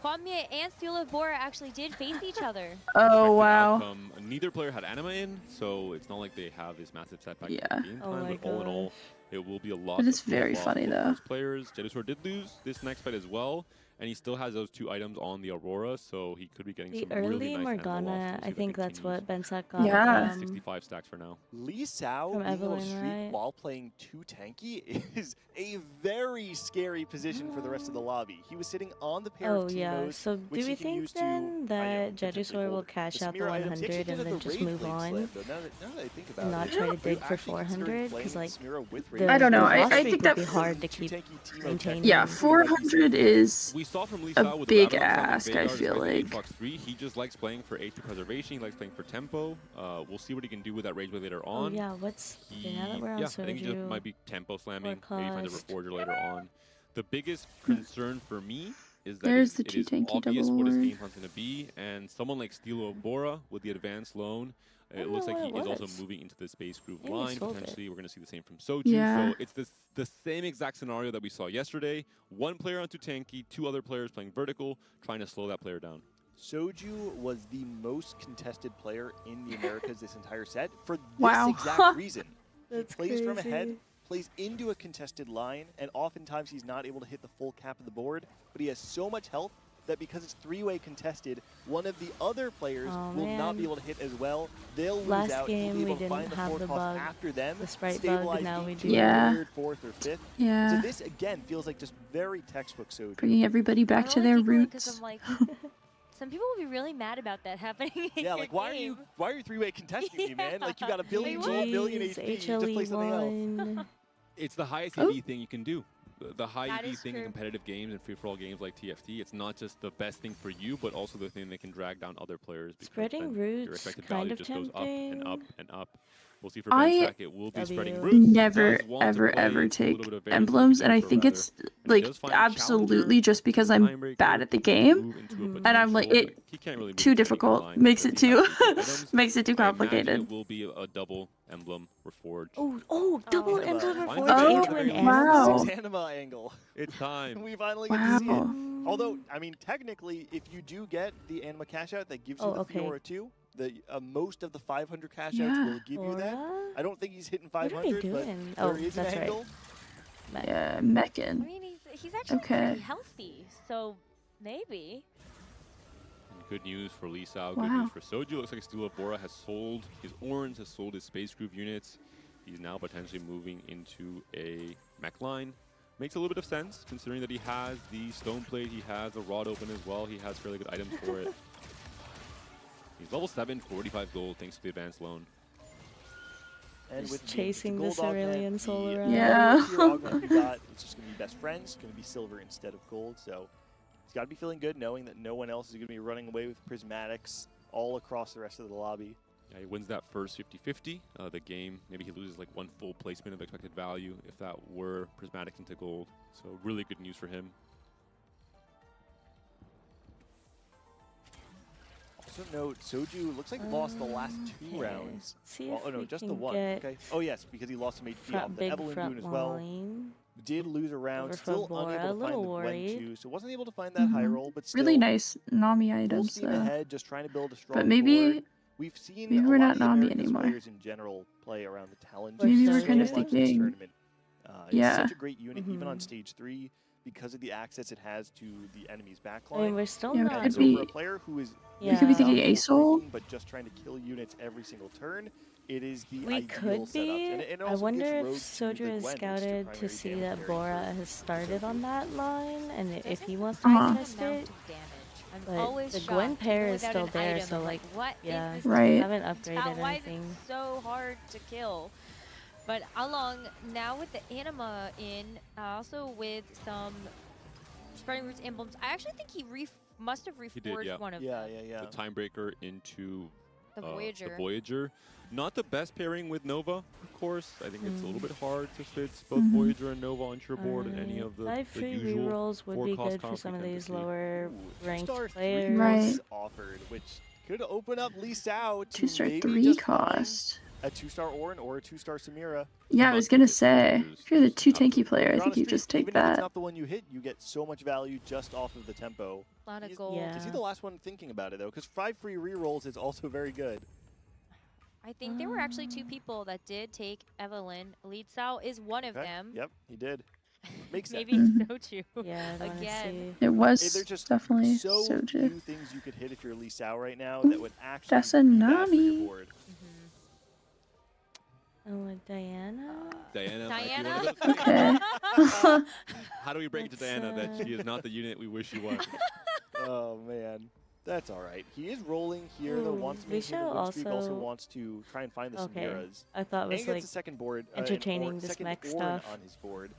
Hwamye and Steel of Bora actually did face each other. Oh Expected wow. outcome, neither player had anima in, so it's not like they have this massive setback Yeah. in game Oh time, my but all in all, gosh. it will be a lot It is of very loss funny, for though. those players. Jedusaur did lose this next fight as well, and he still has those 2 items on the Aurora, so he could be getting The some early really nice Morgana, animal loft. I think that's what continues. Bensak got Yeah. from 65 stacks for now. Lee Sao From being able to Evelyn, streak right? while playing 2 tanky is a very scary position for the rest of the lobby. He was sitting on the pair Oh of yeah, Teemos, so which do we he can think use then to, that potentially Jedusor will hold cash the out the Samira items. He actually 100 did and it then at the just Rage move Blade on Slam, though. Now that I think about and it, not try to are you dig for actually considering 400? playing Because like Samira with the, Rage I don't know, the I loss think streak that would be hard to Two keep tanky Teemo maintaining. Yeah, technically might be 400 is We saw from Lee a Sao with big the Ravenlock Slam and ask, I Veigar, feel despite the like. Fox 3, he just likes playing for HP preservation, he likes playing for tempo. We'll see what he can do with that Rage Blade later Oh on. yeah, what's okay, now that we're on I think he just Soju, might be tempo slamming, maybe finds a cost. Reforger later on. The biggest concern for me is that There's it the it two is tanky obvious double what his ward. game plan's going to be, and someone like Steelo Bora with the advanced loan, I it don't looks know like he what is it also was. moving into the space groove Maybe he line. sold it. Potentially, we're going to see the same from Soju. Yeah. So it's the same exact scenario that we saw yesterday. 1 player onto tanky, 2 other players playing vertical, trying to slow that player down. Soju was the most contested player in the Americas this entire set for this Wow. exact reason. That's He plays from ahead, crazy. plays into a contested line, and oftentimes he's not able to hit the full cap of the board, but he has so much health that because it's 3-way contested, one of the other players Oh, will not man. be able to hit as well. They'll lose Last out. game He'll be we able to find didn't the have 4 the cost bug, after them, the sprite bug, stabilize and now we Geek do. to a Yeah. 3rd, 4th, or 5th. Yeah. So this, again, feels like just very textbook Soju. Bringing everybody back I to don't their keep going 'cause roots. I'm like, some people will be really mad about that happening in Yeah, your like why game. are you 3-way contesting me, man? Like you got a Wait, billion, what? billion Jeez, HP, you just play something else. HLE1. It's the highest Oh. EV thing you can do. The high That EV is thing in true. competitive games and free-for-all games like TFT, it's not just the best thing for you, but also the thing that can drag down other players. Because Spreading then your roots, expected kind value of just goes up and up tempting. and up. We'll see for I Bensak, it will be spreading W. roots. He never, does want to ever, play ever a little take bit of variance emblems, and I Joker, think rather. it's And he like does find a absolutely challenger, just because I'm timebreaker, bad at the to game, move into a and I'm like, potential, it but he can't really move too into any difficult, line makes because it he too has these items. makes it too I imagine complicated. it will be a double emblem reforged. Oh, double Anima. emblem Finally reforged getting into the an very wow. 6 anima angle. It's time. We finally get to see it. Wow. Although, I mean, technically, if you do get the anima cash out, that gives you Oh, the okay. Fiora 2. The most of the 500 cash outs Yeah. will give you that. Aura? I don't think he's hitting What are 500, they but doing? there Oh, is that's an right. angle. Yeah, I Meccan. mean, he's actually Okay. pretty healthy, so maybe. And good news for Lee Sao, good Wow. news for Soju. Looks like Steelo Bora has sold his Orange, has sold his Space Groove units. He's now potentially moving into a mech line. Makes a little bit of sense, considering that he has the Stone Plate, he has the Rod Open as well. He has fairly good items for it. He's level 7, 45 gold, thanks to the advanced loan. And Just with chasing the gold augment, Cerulean Soul the around. Yeah. lower tier augment we got, it's just going to be best friends. It's going to be silver instead of gold. So he's got to be feeling good knowing that no one else is going to be running away with prismatics all across the rest of the lobby. Yeah, he wins that first 50-50. The game, maybe he loses like 1 full placement of expected value if that were prismatics into gold. So really good news for him. Also note, Soju looks like lost the last 2 Okay. rounds. See Well, if oh no, we just the can 1. get Okay. Oh yes, because he lost some HP front, off the big Evelyn front Boon as well. line. Did lose a round, Over for still Bora, unable a to little find the Gwen worried. 2, so wasn't able to find that high Mhm. roll, but still Really nice Nami full items steam though. ahead, just trying to build a strong But maybe board. We've seen maybe a we're lot not of the Nami Americas anymore. players in general play around the Talon. Maybe so we're kind of much this thinking- tournament. It's Yeah. such a great unit, even on Mhm. stage 3, because of the access it has to the enemy's I mean, backline. we're still Yeah, we not. could So be- for a player who is Yeah. We could be thinking not A-Soul. freaking, but just trying to kill units every single turn, it is the We ideal could setup. be. And it I also wonder gives if Rogue Soju the is Gwen, which is your scouted to primary see damage that carry Bora for has started Soju. on that line, and if he wants to Uh-huh. contest it. I'm But always the shocked, Gwen even pair is without still an there, item, so I'm like, what is yeah, this Right. they haven't upgraded How, why is it anything. so hard to kill? But along now with the anima in, also with some spreading roots emblems, I actually think he must have did, reforged yeah. one of Yeah, them. yeah, yeah. The Timebreaker into The Voyager. The Voyager. Not the best pairing with Nova, of course. I think it's a little bit hard to fit both Mhm. Voyager and Nova onto your board and any of the 5 free usual rerolls would be 4-cost good for comps some we of tend to these see. lower ranked Two-star players. 3 Right. was offered, which could open up Lee Sao to 2-star maybe 3 just find cost. a 2-star Ornn or a 2-star Samira. Yeah, I was gonna say, if you're the 2 tanky player, I You're on think a you streak, just take even if it's that. not the one you hit, you get so much value just off of the tempo. A lot of He's- gold. Yeah. Is he the last one thinking about it though? Because 5 free rerolls is also very good. I think there were actually 2 people that did take Evelyn. Lead Sao is one of Okay, them. Yep, he did. Makes sense. Maybe Mhm. Soju Yeah, I want to again. see. It was There's just definitely so Soju. few things you could hit if you're Lee Sao right now that would actually That's a be bad for your Nami. board. Oh, Diana? Diana, might be Diana? one of those things. Okay. How do we break it to That's, Diana that she is not the unit we wish she was? Oh man, that's all right. He is rolling here though. Ooh, Wants to maintain the Lixiao win streak. Also also- wants to try and find the Okay. Samiras. I thought it And was gets like a second board, entertaining this second mech Ornn stuff. on his board.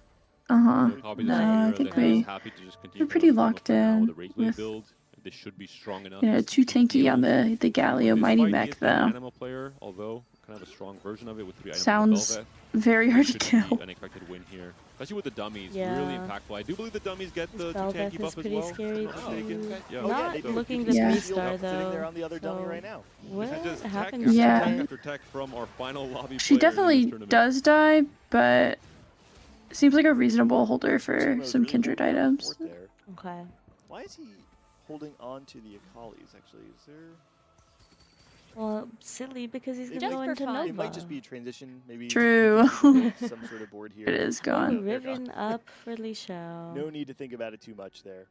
Uh-huh. Probably No, the I Samira think that he is we- happy to just continue we're pretty playing on locked for now in with the Rage Blade with- build. This should be strong enough. Yeah, too tanky on the Galio This Mighty fight, he Mech is playing though. Animal player, although kind of a strong version of it with 3 items Sounds on very hard to Should be kill. an expected win here, especially with the dummies. Yeah. Really impactful. I do believe the dummies get the 2 Velvet tanky is buff as pretty well. scary if I'm not mistaken. too. Yeah. Not they do. looking You to can Yeah. see three-star Shield sitting there though. on the other dummy so right now. what This is just tech happens after Yeah. tech today? after tech from our final lobby She player in this definitely tournament. does die, but seems like a reasonable holder for Teemo's some really kindred holding down the items. fort there. Okay. Why is he holding on to the Akalis? Actually, is there? Well, silly because he's It gonna Just go for into fun. Nova. It might just be a transition, maybe. True. Some sort of board here. It is Oh, gone. Riven up for Lixiao. No need to think about it too much there.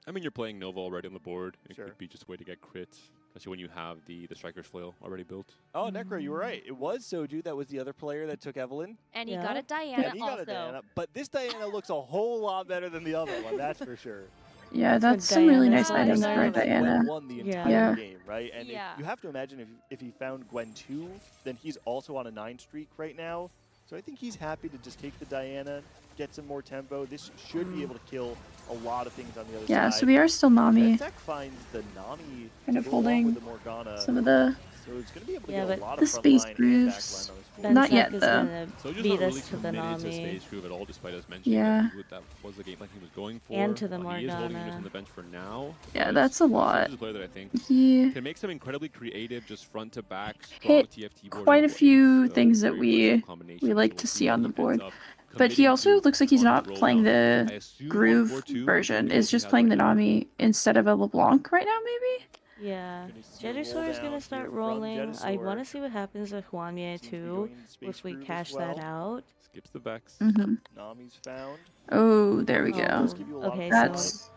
I mean, you're playing Nova already on the board. It Sure. could be just a way to get crits, especially when you have the Striker's Flail already built. Oh, Necro, you were right. It was Soju that was the other player that took Evelyn. And he Yeah. got a Diana And he got also. a Diana. But this Diana looks a whole lot better than the other one, that's for sure. Yeah, That's what that's some really nice Diana's items like. for Gwen Diana. won the Yeah. entire Yeah. game, right? And Yeah. you have to imagine if he found Gwen 2, then he's also on a 9 streak right now. So I think he's happy to just take the Diana, get some more tempo. This should be able to kill a lot of things on the other Yeah, side. so we are still Nami. Tech finds the Nami Kind to of go along holding with the Morgana. some of the So it's going to be able to Yeah, get but a lot the of space front line and grooves- back line on his board. Ben Not Zach yet, is though. gonna So just beat not us really to the committed to Nami. Space Groove at all, despite us mentioning Yeah. that was the game plan he was going for. And to the He is holding Morgana. units on the bench for now. Yeah, but that's a Soju lot. is a player that I think He can make some incredibly creative, just front to back, strong hit TFT board quite a outputs, few things that very we versatile combinations, like so to we'll see what on the he board. ends up But he committing also to looks like he's on not his playing rollout. I the assume Groove 1-4-2 version. because Is he just has playing the like a- Nami instead of a LeBlanc right now, maybe? Yeah. Gonna see a roll Jedusor is down gonna here start from rolling. I Jedusor. want to see what happens with Huanye Seems to be too, going into Space if we Groove as cash well. that out. Skips the Vex. Mm-hmm. Nami's found. Oh, there we Oh, go. Does give you a lot of okay, front That's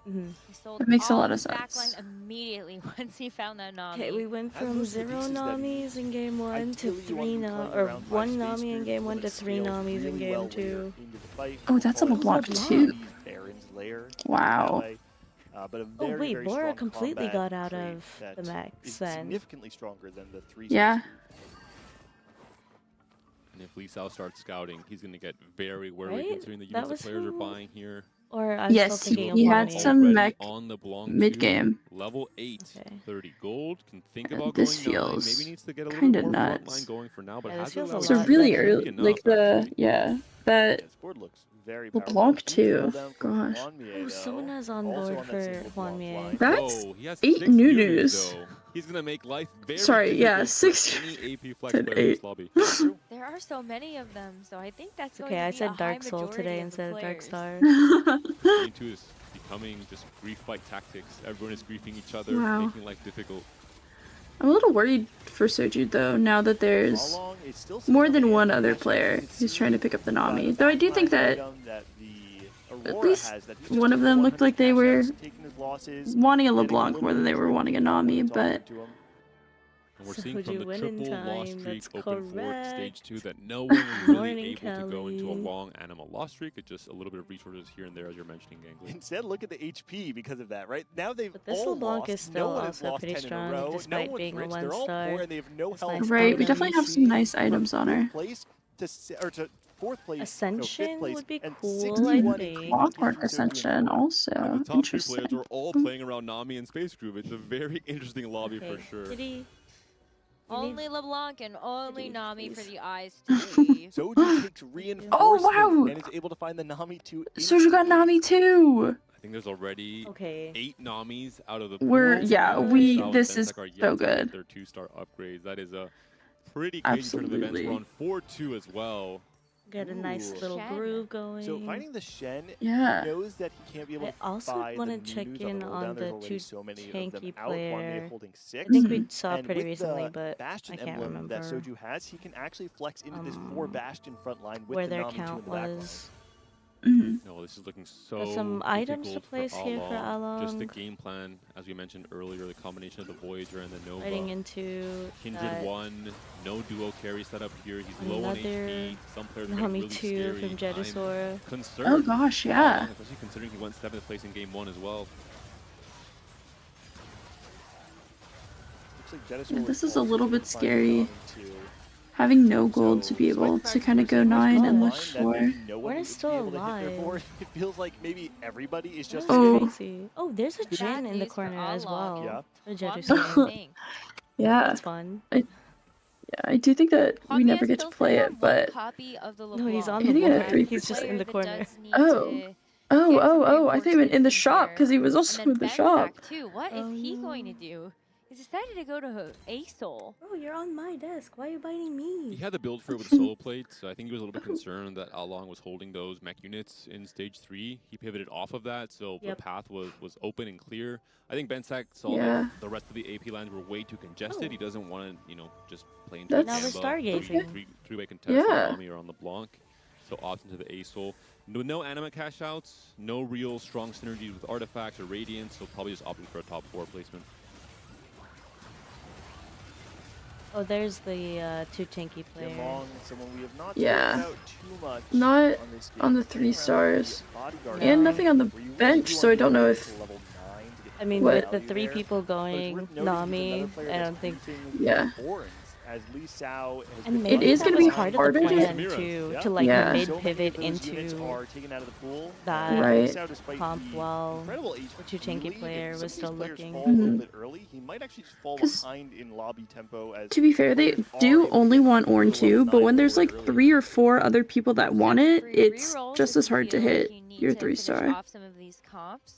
Mhm. He sold That makes a all lot of his backline sense. immediately once he found that Nami. Okay, we went As from most of the 0 pieces that Namis in game 1 to ideally you want 3 to be Namis, playing or around 1 Space Nami in Groove game so 1 that to it 3 scales Namis in really game well when you're 2. into the fight. Oh, that's a Also, LeBlanc it's too. Lee's Baron's lair Wow. that way. But a Oh very, wait, very Bora strong completely combat got out trait of that the is max then. significantly stronger than the 3 Yeah. And if Lee Sao starts scouting, he's going to get very worried Right? considering the That units was the players are who- buying here. Or I'm Yes, still thinking he of had Huanye. some Already mech on the Blanc mid-game. Level 8, Okay. 30 gold. Can think about This going 9. feels Maybe needs to get a little kinda more nuts. frontline going for now, but Yeah, has this feels it a allowed So lot to really should be early, enough, like the actually. yeah, that This board looks very powerful. LeBlanc Huge too. roll down from Gosh. Huanye, Oh, though. someone has on Also board on that for same LeBlanc Huanye. line. That's Whoa, he has 8 6 new Nunus, news. though. He's going to make life very Sorry, yeah, difficult 6 for any AP flex said player in this 8. lobby. There are so many of them, so I think that's going Okay, to I be a said high Dark Soul majority today of the instead of Dark players. Star. Game 2 is becoming just grief fight tactics. Everyone is griefing each other, Wow. making life difficult. I'm a little worried for Soju though, now that there's Along, it's still more than sitting one on the other matchup. player You can who's see trying to pick up the by Nami. the Though I do backline think that item that the at Aurora least has, that he's just one of taking them looked 100 like they cash were outs, taking his losses, wanting a getting LeBlanc little more than they were bit wanting a of Nami, what's offered but to him. And we're So seeing would from you the win in triple loss time? streak That's open forward stage correct. 2 that no one was really Morning, able to go into a Kelly. long animal loss streak. It's just a little bit of resources here and there, as you're mentioning, Gangly. Instead, look at the HP because of that, right? Now they've But this all LeBlanc lost. is still no one has also lost pretty 10 strong, in a row. despite no one's being a rich. They're all 1-star. poor and they have no That's health. nice right, we items. definitely have some nice From items on her. fifth place to fourth place, Ascension fifth place, would be and cool, 61 I in think. Clockwork from Soju and Ascension Ford. also. The top 2 Interesting. players are all playing around Nami and Space Groove. It's a very interesting lobby Okay. for sure. Kitty, Only LeBlanc and only Please, Nami for please. the eyes to see. Soju takes reinforcement wow! and is able to find the Nami 2 Soju got Nami too. I think there's already Okay. 8 Namis out of the We're- pool. yeah, and we- Sao and this is Sensec are yet so to get good. Their 2-star upgrades. That is a pretty crazy turn of events. Absolutely. We're on 4-2 as well. Get a nice Ooh. little Shen. groove going. So finding the Shen, Yeah. he knows that he can't be able I to also buy the want to check Nunus in the on rolldown. There's the already two so many of them tanky out. Wanmei player. holding I 6. think Mhm. we saw And pretty with recently, the but Bastion I can't emblem remember that Soju has, he can actually flex into this 4 Bastion front line with where the their Nami 2 in count the back line. was. No, this is looking so some items to difficult place for here for Along. Just the Along. game plan, as we mentioned earlier, the combination of the Voyager and the Nova. Fighting into Kindred that 1, no duo carry set up here. He's low on another HP. Some players are getting Nami really 2 scary. from Jedusora. I'm concerned. Oh gosh, for yeah. Along, especially considering he went 7th place in game 1 as well. Looks like Jedusor Yeah, was this is a also little gonna bit find scary. Nami too. Having no gold to be So, able despite the to fact kind of that go we're seeing 9 and a live line that 4. maybe no one We're would still be able to hit their alive. board, it feels like maybe everybody is just That was Oh. crazy. Oh, there's a Bad Jin in the news for corner as Along. well. Yeah. A Kwame, Jedusora. I think. Yeah. That's fun. Yeah, I do think that we Kwame never has get to still play have it, one but copy of the No, he's LeBlanc. on the the board. board. He's He's just Player in the that corner. does need Oh. to get oh, some I thought you meant in the reinforcements shop there. because he was And also then in the Ben's shop. back too. What is Oh, he going to no. do? He's decided to go to ASOL. Oh, you're on my desk. Why are you biting me? He had the build for it with solo plates, so I think he was a little bit concerned that Along was holding those mech units in stage 3. He pivoted off of that, so Yep. the path was open and clear. I think Bensack saw Yeah. that the rest of the AP lines were way too congested. Oh. He doesn't want to, just play into That's- the Now we're stargazing. three-way contest Yeah. with Nami or on the Blanc. So opts into the ASOL. No anima cash outs, no real strong synergies with artifacts or radiance, so probably just opting for a top 4 placement. Oh, there's the two tanky players. Long, someone we have not Yeah. talked about too much Not on this game. on the Turning 3 around stars. the bodyguard And line, nothing on the where you really bench, do so want I don't to know go if- to level 9 to get I mean, What? with the value 3 there. people But it's going, worth noting he's Nami, another player I that's don't think. beefing Yeah. Horns, as Lee Sao has And been maybe is that gonna was be part harder of to- the plan Samira. too, Yeah. to like Yeah. mid So many pivot of those units into are taken out of the pool. that Right. Lee Sao, despite comp the while incredible HP the two tanky lead, if player some was of these still players looking. fall a little Mhm. bit early, he might actually just fall 'Cause behind in lobby tempo. As To be fair, they players are do able to only get want to Ornn level too, but 9 when there's very like early. 3 or 4 other people that want it, Free it's rerolls just if as you hard to feel like hit you need your to 3 finish star. off some of these comps.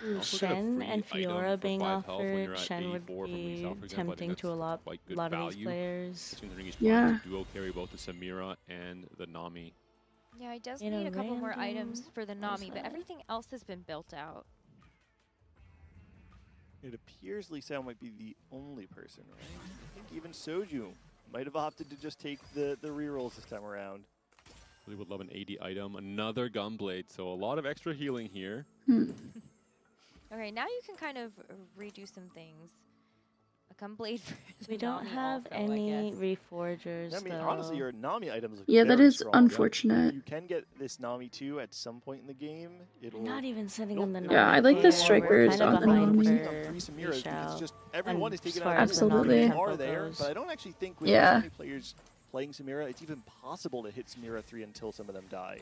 Ooh, Also get a Shen free and item Fiora for being 5 health when you're offered. at Shen would 84 from be Lee Sao, for example. I think tempting to a that's lot quite good of these value, players. considering he's Yeah. trying to duo carry both the Samira and the Nami. Yeah, he does In need a a couple more random- items for the Nami, but that? everything else has been built out. It appears Lee Sao might be the only person, right? I think even Soju might have opted to just take the rerolls this time around. Really would love an 80 item. Another Gunblade, so a lot of extra healing here. Okay, now you can kind of redo some things. A Gunblade for the We don't Nami have also, I any guess. reforgers I mean, though. honestly, your Nami items look Yeah, that very is strong. unfortunate. If you can get this Nami 2 at some point in the game, it'll... Not even sitting Nope, on the it'll- Nami. Yeah, I like the player. strikers We're kind on of the behind Nami. for on 3 Samiras because Xiao. just everyone And is taking as far out as the Nami Absolutely. tempo are there, goes. but I don't actually think with Yeah. so many players playing Samira, it's even possible to hit Samira 3 until some of them die.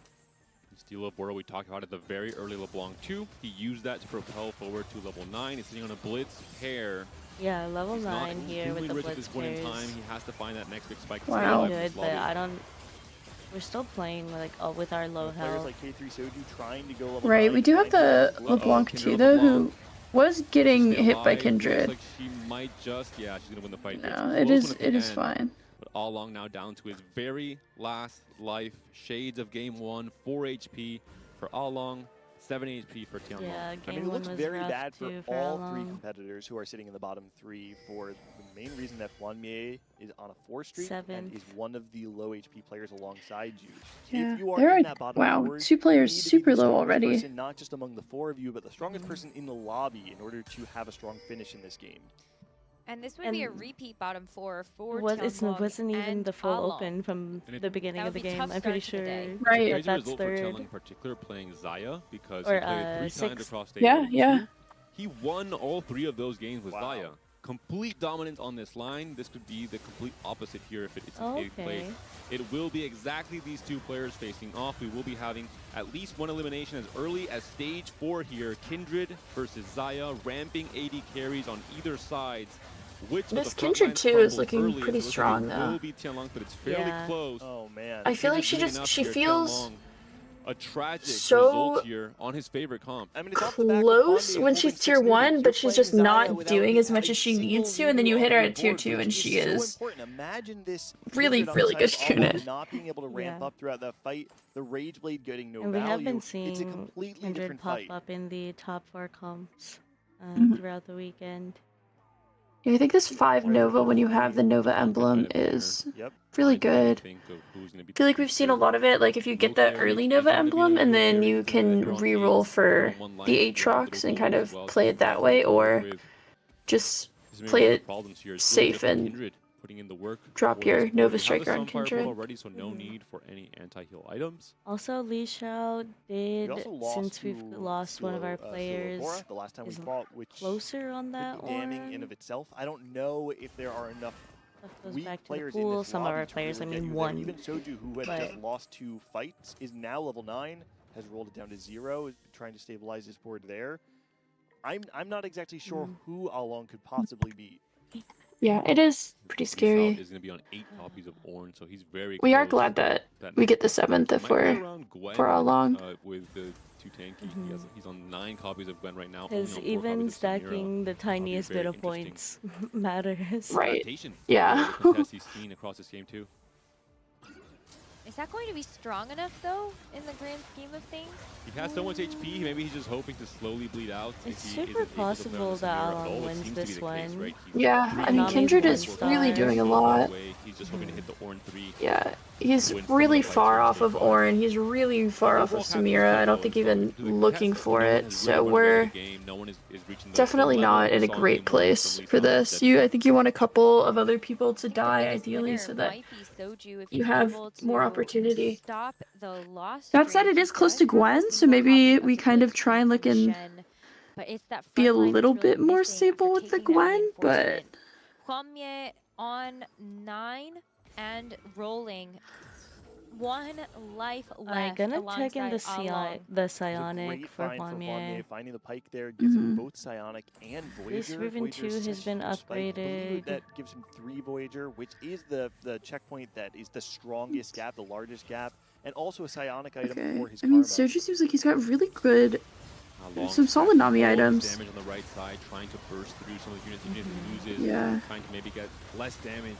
Steal of Boro we talked about at the very early LeBlanc 2. He used that to propel forward to level 9. He's sitting on a Blitz pair. Yeah, level He's not 9 here with extremely the rich at Blitz this point in time. pairs. He has to find that next big spike. to Wow. stay Pretty alive in good, this but lobby. I don't. We're still playing like with our low Players health. like K3 Soju trying to go level Right, 9, we do have finding the those LeBlanc Kindred too, on though, the who Blanc. was getting Stay hit by alive. Looks Kindred. like she might just, yeah, she's gonna win the fight. No, It's it close one at the is end, fine. But Along now down to his very last life. Shades of game 1, 4 HP for Along, 7 HP for Tianlong. Yeah, I game mean, it 1 looks was very rough bad for too all 3 Along. competitors who are sitting in the bottom 3 for the main reason that Wanmei is on a 4 streak and Seventh. is one of the low HP players alongside you. Yeah, If you are there in are- that bottom wow, 4, 2 you players need to be super the low strongest already. person, not just among the 4 of you, but the strongest person in the lobby in order to have a strong finish in this game. And this would be a And repeat bottom 4 for It Tianlong wasn't even and the full Along. open from And it- the beginning That of the would be game. tough I'm pretty start to the sure. day. Right. Crazy that's result for third. Tianlong in particular playing Zaya because Or, he played 3 times sixth. across stage Yeah, 1 and yeah. 2. He won all 3 of those games with Wow. Zaya. Complete dominance on this line. This could be the complete opposite here if it's an Oh, 8th place. okay. It will be exactly these 2 players facing off. We will be having at least 1 elimination as early as stage 4 here. Kindred versus Zaya, ramping AD carries on either sides. Which of This the front Kindred lines too is crumbles looking earliest? pretty It looks like it strong, though. will be Tianlong, but it's fairly Yeah. close. Oh man. I feel like Kindred's she leading just up she here, feels Tianlong. a tragic so result here on his favorite comp. I mean, it's off the back of close Kanye when holding she's 6 tier meters. 1, You're but she's playing just Zaya not without doing as a much as she single needs to, and then meter you on hit her your at tier board, 2 which and she so is important. Imagine this really, Kindred on really the good side of Alma unit. not being able to ramp Yeah. up throughout that fight, the Rage Blade getting no And we value. have been It's a seeing completely Kindred different pop fight. up in the top 4 comps Mhm. throughout the weekend. Yeah, I think this 5 Nova, when you have the Nova emblem, is Yep. really good. Think of who's gonna be I feel like we've seen a lot of it, like if you get the early Nova emblem and then you can reroll for the Aatrox and kind of play it that way, or just play it safe and putting in the work. drop your Nova Striker on Kindred. already, so no need for any anti-heal items. Also, Li Xiao We did, also lost since we've to lost one of our Stilo players, Bora the last time we is fought, which closer on that could be damning in one. of itself. I don't know if there are enough Stuff goes weak back to the players in pool. this Some of lobby our to players, really I get mean you there. one. Even Soju, who had but- just lost 2 fights, is now level 9, has rolled it down to 0, is trying to stabilize his board there. I'm not exactly sure who Along could possibly be. Yeah, it is pretty scary. Is going to be on 8 copies of Ornn, so he's very We are close. glad that we get the 7th if Might be we're around Gwen, for Along. With the 2 tanky. He's on 9 copies of Gwen right now. Because only on 4 even copies of Samira. stacking the tiniest very bit of interesting. points matters. Right. Tactician, Yeah. the contest he's seen across this game too. Is that going to be strong enough, though, in the grand scheme of things? He has so much HP, maybe he's just hoping to slowly bleed out. It's if he super isn't able to play on possible the that Samira at Along all. It wins seems to be this the case, one. right? Yeah, I mean, Nami's Kindred is 1 really star. doing a lot. He's just hoping to hit the Ornn 3. Yeah, he's Win some really of the fights far here off of straight by. Ornn. He's really far off of Overall, Captain's Samira. I tough don't think though, even because the looking contest, for no one it. has So really won we're the game. No one is reaching the definitely level not in we a saw great game one place from for Lee this. Song. I think you want a couple of other people to I think die the biggest ideally, winner so that might be Soju if you he's have able to more opportunity. Stop the lost That said, streak. it is He close does to have a Gwen, so single maybe copy we of the kind of Blitz try and look from and Shen, but it's that be a front line that's little really bit more missing stable after with the taking that Gwen, but reinforcement. Kwame on 9 and rolling. 1 life left. I'm gonna check in alongside the Along. the It's a Psionic great for find for Kwame. finding the pike there gives him Mhm. both Psionic and Voyager. This Riven Voyager 2 is has such been a good spike. I believe upgraded. that gives him 3 Voyager, which is the checkpoint that is the strongest gap, the largest gap, and also a Psionic item okay. for his I mean, Karma. Soju seems like he's got really good, Long some solid stacking Nami all this items. damage on the right side, trying to burst through some of the units he loses. Yeah. Trying to maybe get less damage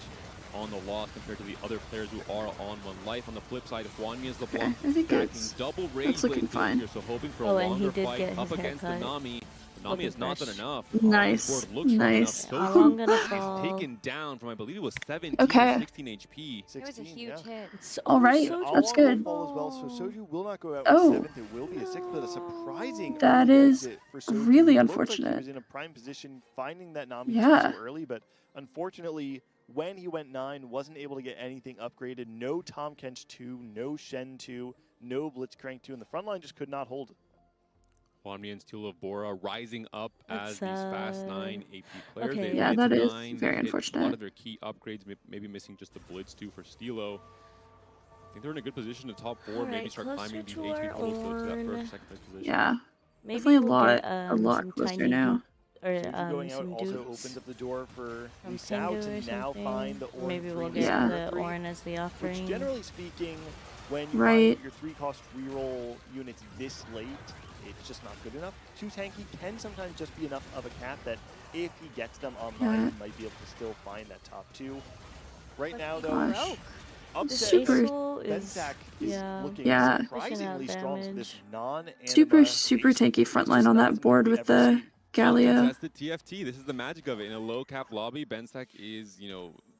on the loss compared to the other players who are on 1 life. On the flip side, Huanmi is the Okay, block. I think Stacking it's double rage that's looking blade fine. here, so hoping for Oh, a and he longer did fight get up his against the haircut. Nami. Nami Looking has not done fresh. enough. Nice, This board looks strong nice. enough. Along gonna Soju fall. taken down from, I believe it was 17 Okay. or 16 HP. It was a 16, huge yeah. hit. All right, Soju that's Along will good. fall as well, so Soju will not go out Oh. with 7th. It will be a 6th, but a surprising That early is exit for Soju. really He looked unfortunate. Like he was in a prime position, finding that Nami Yeah. so early, but unfortunately, when he went 9, wasn't able to get anything upgraded. No Tom Kench 2, no Shen 2, no Blitzcrank 2, and the front line just could not hold. Huanmi and Steel of Bora rising up That's as these fast 9 AP players. Okay. They Yeah, hit that is 9, very they hit a lot unfortunate. of their key upgrades, maybe missing just the Blitz 2 for Stilo. I think they're in a good position to top 4, maybe Alright, start closer climbing the to HP our totals to that Ornn. first, second place position. Yeah, Maybe definitely a we'll lot, get, a lot some closer tiny now. or Soju going out some also dupes opens up the door for from Lee Sao Tengu to or now something. find the Ornn Maybe 3 we'll and get Yeah. the 3, Ornn as the offering. which generally speaking, when you Right. find your 3-cost reroll units this late, it's just not good enough. 2 tanky can sometimes just be enough of a cap that if he gets them online, Yeah. he might be able to still find that top 2. Right But now, he though, Gosh. upset Super- Benzak is yeah. looking Yeah. surprisingly Pushing out strong. So this damage. non-anima Super base tanky front is line just on not that something board we with ever the see. Galio. Contested TFT. This is the magic of it. In a low cap lobby, Benzak is,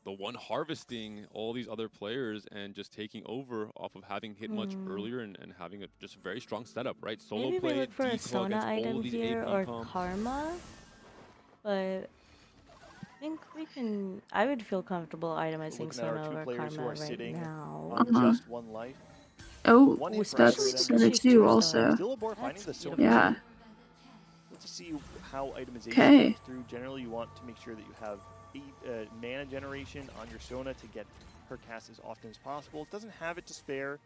the one harvesting all these other players and just taking over off of having hit much earlier and having just a very strong setup, right? Solo Maybe play, we look for a decoy Sona against all item of these here AP or comps. Karma, but I think we can. I would feel comfortable itemizing Looking at our Sona 2 over players who Karma are right sitting now. on Uh-huh. just 1 life. Oh, One hit for that's actually them. Sona She's 2 2 also. Still a board finding the That's Sona. beautiful. Yeah. Let's see how itemization Okay. goes through. Generally, you want to make sure that you have mana generation on your Sona to get her cast as often as possible. It doesn't have it to spare,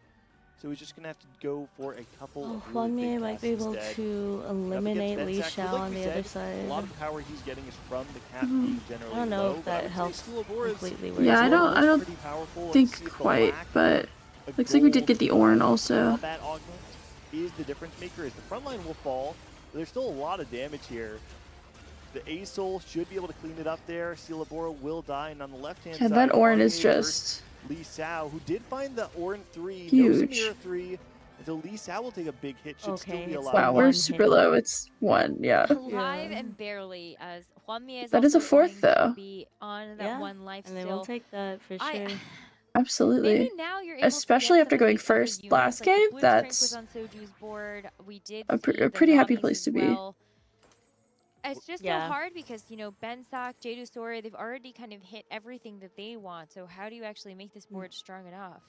so he's just going to have to go for a couple Oh, of really Huanmi big might casts be able instead. to Up eliminate against Li Benzak, but Xiao like on we the other said, side. a lot of the power he's getting is from the cap being generally I don't know low, if but I that would say helps Steel of Bora is completely. Yeah, I Steel of don't- Bora is I don't pretty powerful. Let's think see if the quite, lack but Looks like we did get the Ornn also. Combat augment is the difference maker, as the front line will fall, but there's still a lot of damage here. The Aesol should be able to clean it up there. Silabora will die, and on the left-hand side, That Ornn is Kanye just Lee Sao, who did find the Ornn 3, huge. no Samira 3, and so Lee Sao will take a big hit, should still be alive. Wow, we're super low. It's 1, yeah. Alive and barely, as Hwanmie is That is a also 4th going to though. be on that 1 life And they still. will take that for sure. Absolutely. Maybe now you're able to Especially get after some going of these other first units, last like game, the Blitzcrank that's was on Soju's board. We did a see the pretty happy Nami's place as to be. well. It's just so Yeah. hard because, you know, Bensak, Jadusori, they've already kind of hit everything that they want. So how do you actually make this board strong enough?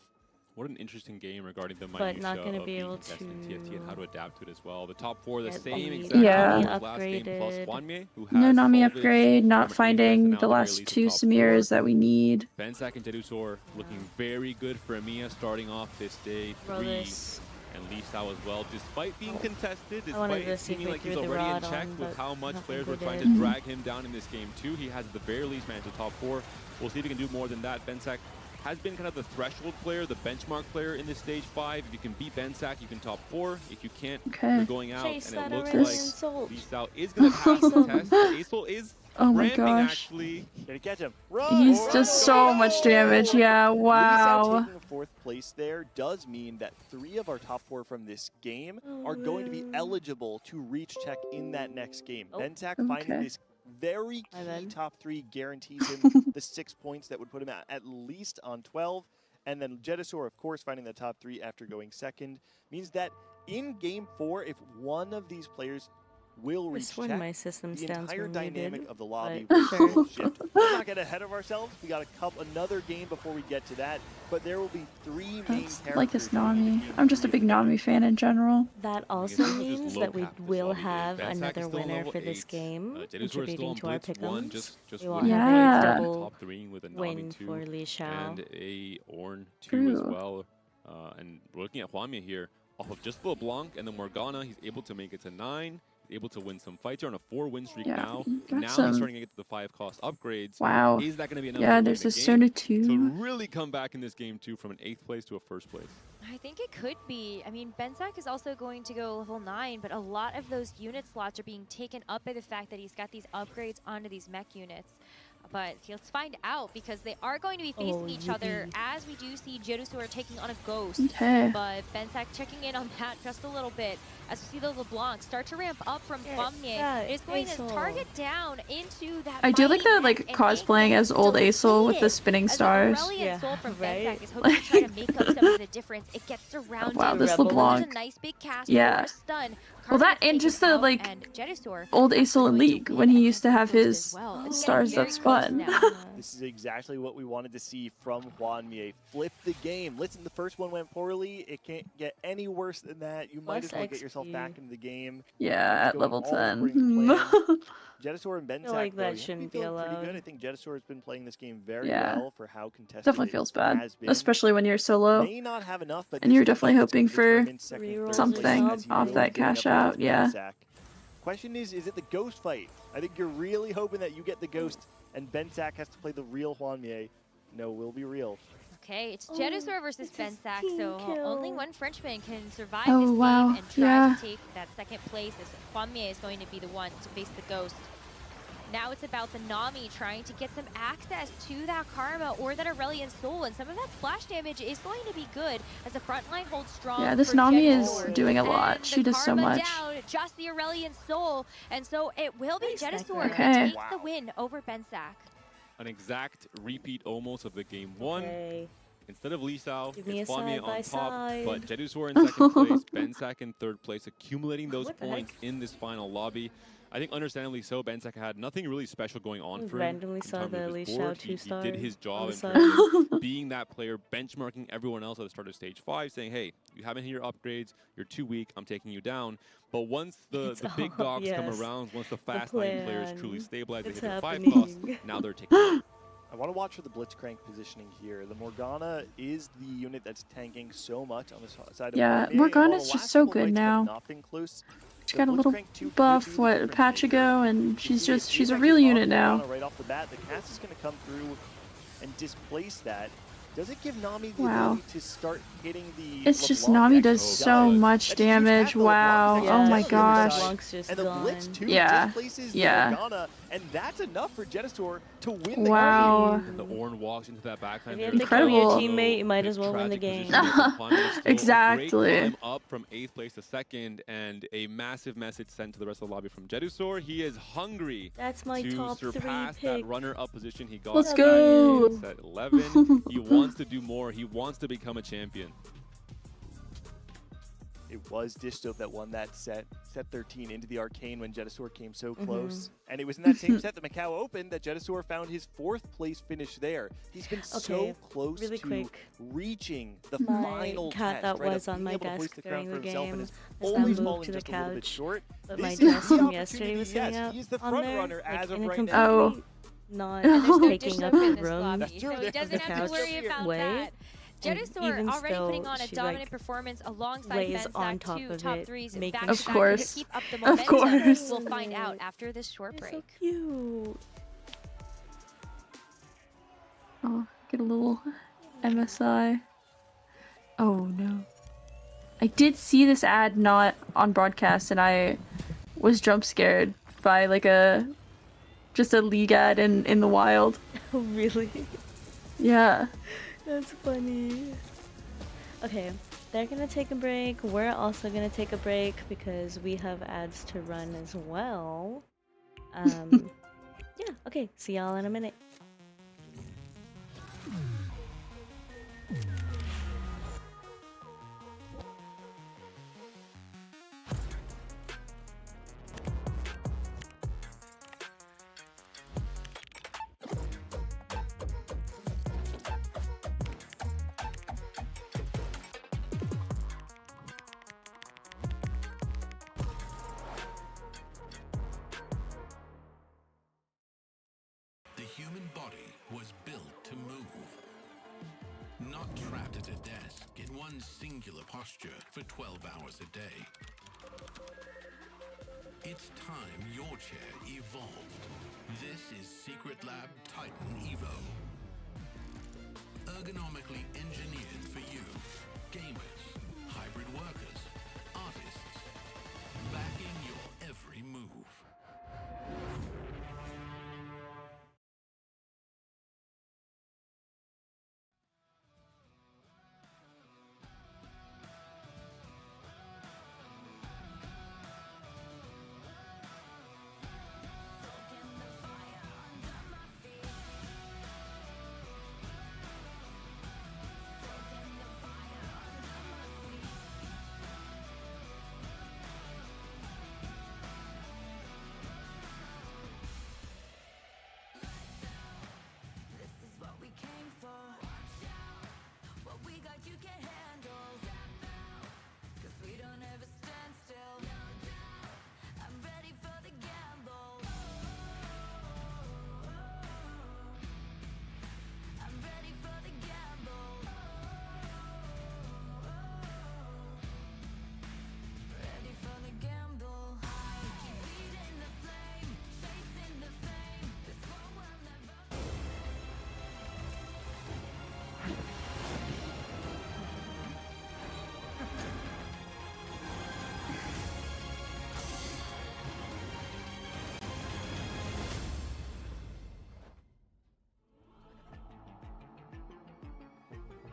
What an interesting game regarding the But minutia not gonna of be being able contested in TFT and how to to adapt to it as well. The top 4, the get same the exact Yeah. top 4 last game, plus upgraded. Hwanmie, who has No Nami Salvage upgrade, from not an 8th place finding and now the at very last least 2 top 4. Samiras that we need. Bensak and Jadusor looking very good for EMEA starting off this day 3. And Lee Sao as well, despite being contested, I wanted despite to see if seeming they like he's threw the already in rod check on, with but how much nothing players they were trying did. to drag him down in this game too. He has at the very least managed to top 4. We'll see if he can do more than that. Bensak has been kind of the threshold player, the benchmark player in this stage 5. If you can beat Bensak, you can top 4. If you can't, you're going out. Chase And it that looks Aurelian like Soul. Lee Sao is going to pass the test. Aesol is Oh my ramping gosh. actually. Gonna catch him. Run! He's Run! just so much damage. Yeah, Lee Sao wow. taking a 4th place there does mean that 3 of our top 4 from this game are going to be eligible to reach check in that next game. Bensak finding Okay. this very My key bad. top 3 guarantees him the 6 points that would put him at least on 12. And then Jedusor, of course, finding the top 3 after going second means that in game 4, if one of these players will reach swear check, my system the sounds entire dynamic muted, of the lobby but will sure. shift. Let's not get ahead of ourselves. We got another game before we get to that, but there will be 3 main That's characters. like this in Nami. game I'm just a 3 big Nami fan in general. That I also guess we'll just means low that we cap this will lobby. have Bensak is another still winner level for this 8. game, Jadusor is still contributing on to our Blitz 1, pick'ems. just We will winning have Yeah. a the double top 3 with a Nami win 2 for Li Xiao. and a Ornn 2 as True. well. And we're looking at Hwanmie here off of just LeBlanc and then Morgana. He's able to make it to 9. He's able to win some fights. You're on a 4-win streak Yeah, now. got Now some- he's starting to get to the 5-cost upgrades. Wow. Is that going to be enough Yeah, to there's win a the Sona game? 2. To really come back in this game too from an 8th place to a 1st place. I think it could be. I mean, Bensak is also going to go level 9, but a lot of those unit slots are being taken up by the fact that he's got these upgrades onto these mech units. But let's find out, because they are going to be facing each other, as we do see Jadusor taking on a Ghost. Okay. But Bensak checking in on that just a little bit, as we see the LeBlanc start to ramp up from Hwanmie. It's going to target down into that I do like mighty the mech like and cosplaying as old Aesol with the spinning stars. Aurelian Soul from Bensak is hoping to try to make up some of the difference. It gets surrounded. Wow, this There's a LeBlanc. nice big cast Yeah. for a stun. Well, that Carmen's and just taken the out, like and Jadusor old actually Aesol in going to League win when he and used to take have the Ghost his as well. It's stars getting that very close spun. now. This is exactly what we wanted to see from Hwanmie. Flip the game. Listen, the first one went poorly. It can't get any worse than that. You might Plus as well get yourself XP. back into the game. Yeah, at Going level all 10. according to plan. Jedusor and Bensak, like though, that you have to shouldn't be feeling pretty allowed. good. I think Jedusor has been playing this game very Yeah. well for how contested Definitely it feels bad, has been. especially when you're solo. May not have enough, but And this you're is definitely that's hoping gonna for determine second, third place something as he off will that be getting cash up out, against yeah. Bensak. Question is it the Ghost fight? I think you're really hoping that you get the Ghost and Bensak has to play the real Hwanmie. No, we'll be real. Okay, it's Jadusor versus Bensak, so only one Frenchman can survive Oh, this wow. game and try Yeah. to take that second place, as Hwanmie is going to be the one to face the Ghost. Now it's about the Nami trying to get some access to that Karma or that Aurelian Soul, and some of that splash damage is going to be good as the front line holds strong. Yeah, this for Nami Jadusor. is doing a lot. And She the does so Karma much. down, just the Aurelian Soul, and so it will be Jadusor Okay. that takes the win over Bensak. An exact repeat almost of the game 1. Okay. Instead of Lee Sao, Give me it's a Hwanmie on top, side-by-side. but Jedusor in second place, Bensak in 3rd place, accumulating those What the points heck? in this final lobby. I think understandably so, Bensak had nothing really special going on I for him. randomly in saw terms the of Li his Xiao board. He 2-star did his on job the in side. terms of being that player, benchmarking everyone else at the start of stage 5, saying, hey, you haven't hit your upgrades, you're too weak, I'm taking you down. But once the big all- dogs come yes, around, once the fast lane players plan. truly stabilize, they It's hit their 5 happening. costs, now they're taking it. I want to watch for the Blitzcrank positioning here. The Morgana is the unit that's tanking so much on the side of Yeah, Hwanmie, and Morgana's while the just last so couple good fights have now. not been close, She the got a little Blitzcrank 2 could buff, be the what, a difference patch maker. ago, and You she's see it, she's a effective real on unit Morgana now. right off the bat. The cast is going to come through and displace that. Does it give Nami the Wow. ability to start hitting the It's just LeBlanc Nami deck? does so much That's a huge path damage. for LeBlanc, Wow. because Oh they my can definitely gosh. side. LeBlanc's just And the Blitz gone. too Yeah. displaces Yeah. the Morgana, and that's enough for Genesaur to win the Wow. game. And the Ornn walks into that backhand. If you have there. to kill your Incredible. teammate, you might as well win the Tragic game. position there for Climb, but still a Exactly. Great climb up from 8th place to 2nd, and a massive message sent to the rest of the lobby from Genesaur. He is hungry That's my to top 3 surpass pick. that runner-up position he got. Let's back go. in set 11. He wants to do more. He wants to become a champion. It was Dishdope that won that set 13 into the Arcane when Genesaur came so close. And it was in that same set that Macau opened that Genesaur found his 4th place finish there. He's been so Okay, close really to quick. reaching the My final cat test, that right, was of on being my able to hoist desk the crown during for the himself, game and is has now only moved fallen to the just a little bit couch. short. But This my is dress the from yesterday was opportunity, sitting yes, up he's the on front there, runner like, as of in a right completely now. Oh. not And there's no taking up Dishdope in this room. lobby, That's true, so he there- doesn't there's have no to worry Dishdope about way. that. And Genesaur even already still, putting on a she, dominant like, performance alongside lays on Bensack, top 2 of top it, 3s making back Of to back. course. To keep up the Of momentum. course. We'll find out after this short You're break. so cute. Oh, get a little MSI. Oh no. I did see this ad not on broadcast, and I was jump scared by like just a league ad in the wild. Oh, really? Yeah. That's funny. Okay, they're gonna take a break. We're also gonna take a break because we have ads to run as well. Yeah, okay, see y'all in a minute. The human body was built to move, not trapped at a desk in one singular posture for 12 hours a day. It's time your chair evolved. This is Secret Lab Titan Evo. Ergonomically engineered for you, gamers, hybrid workers, artists, backing your every move.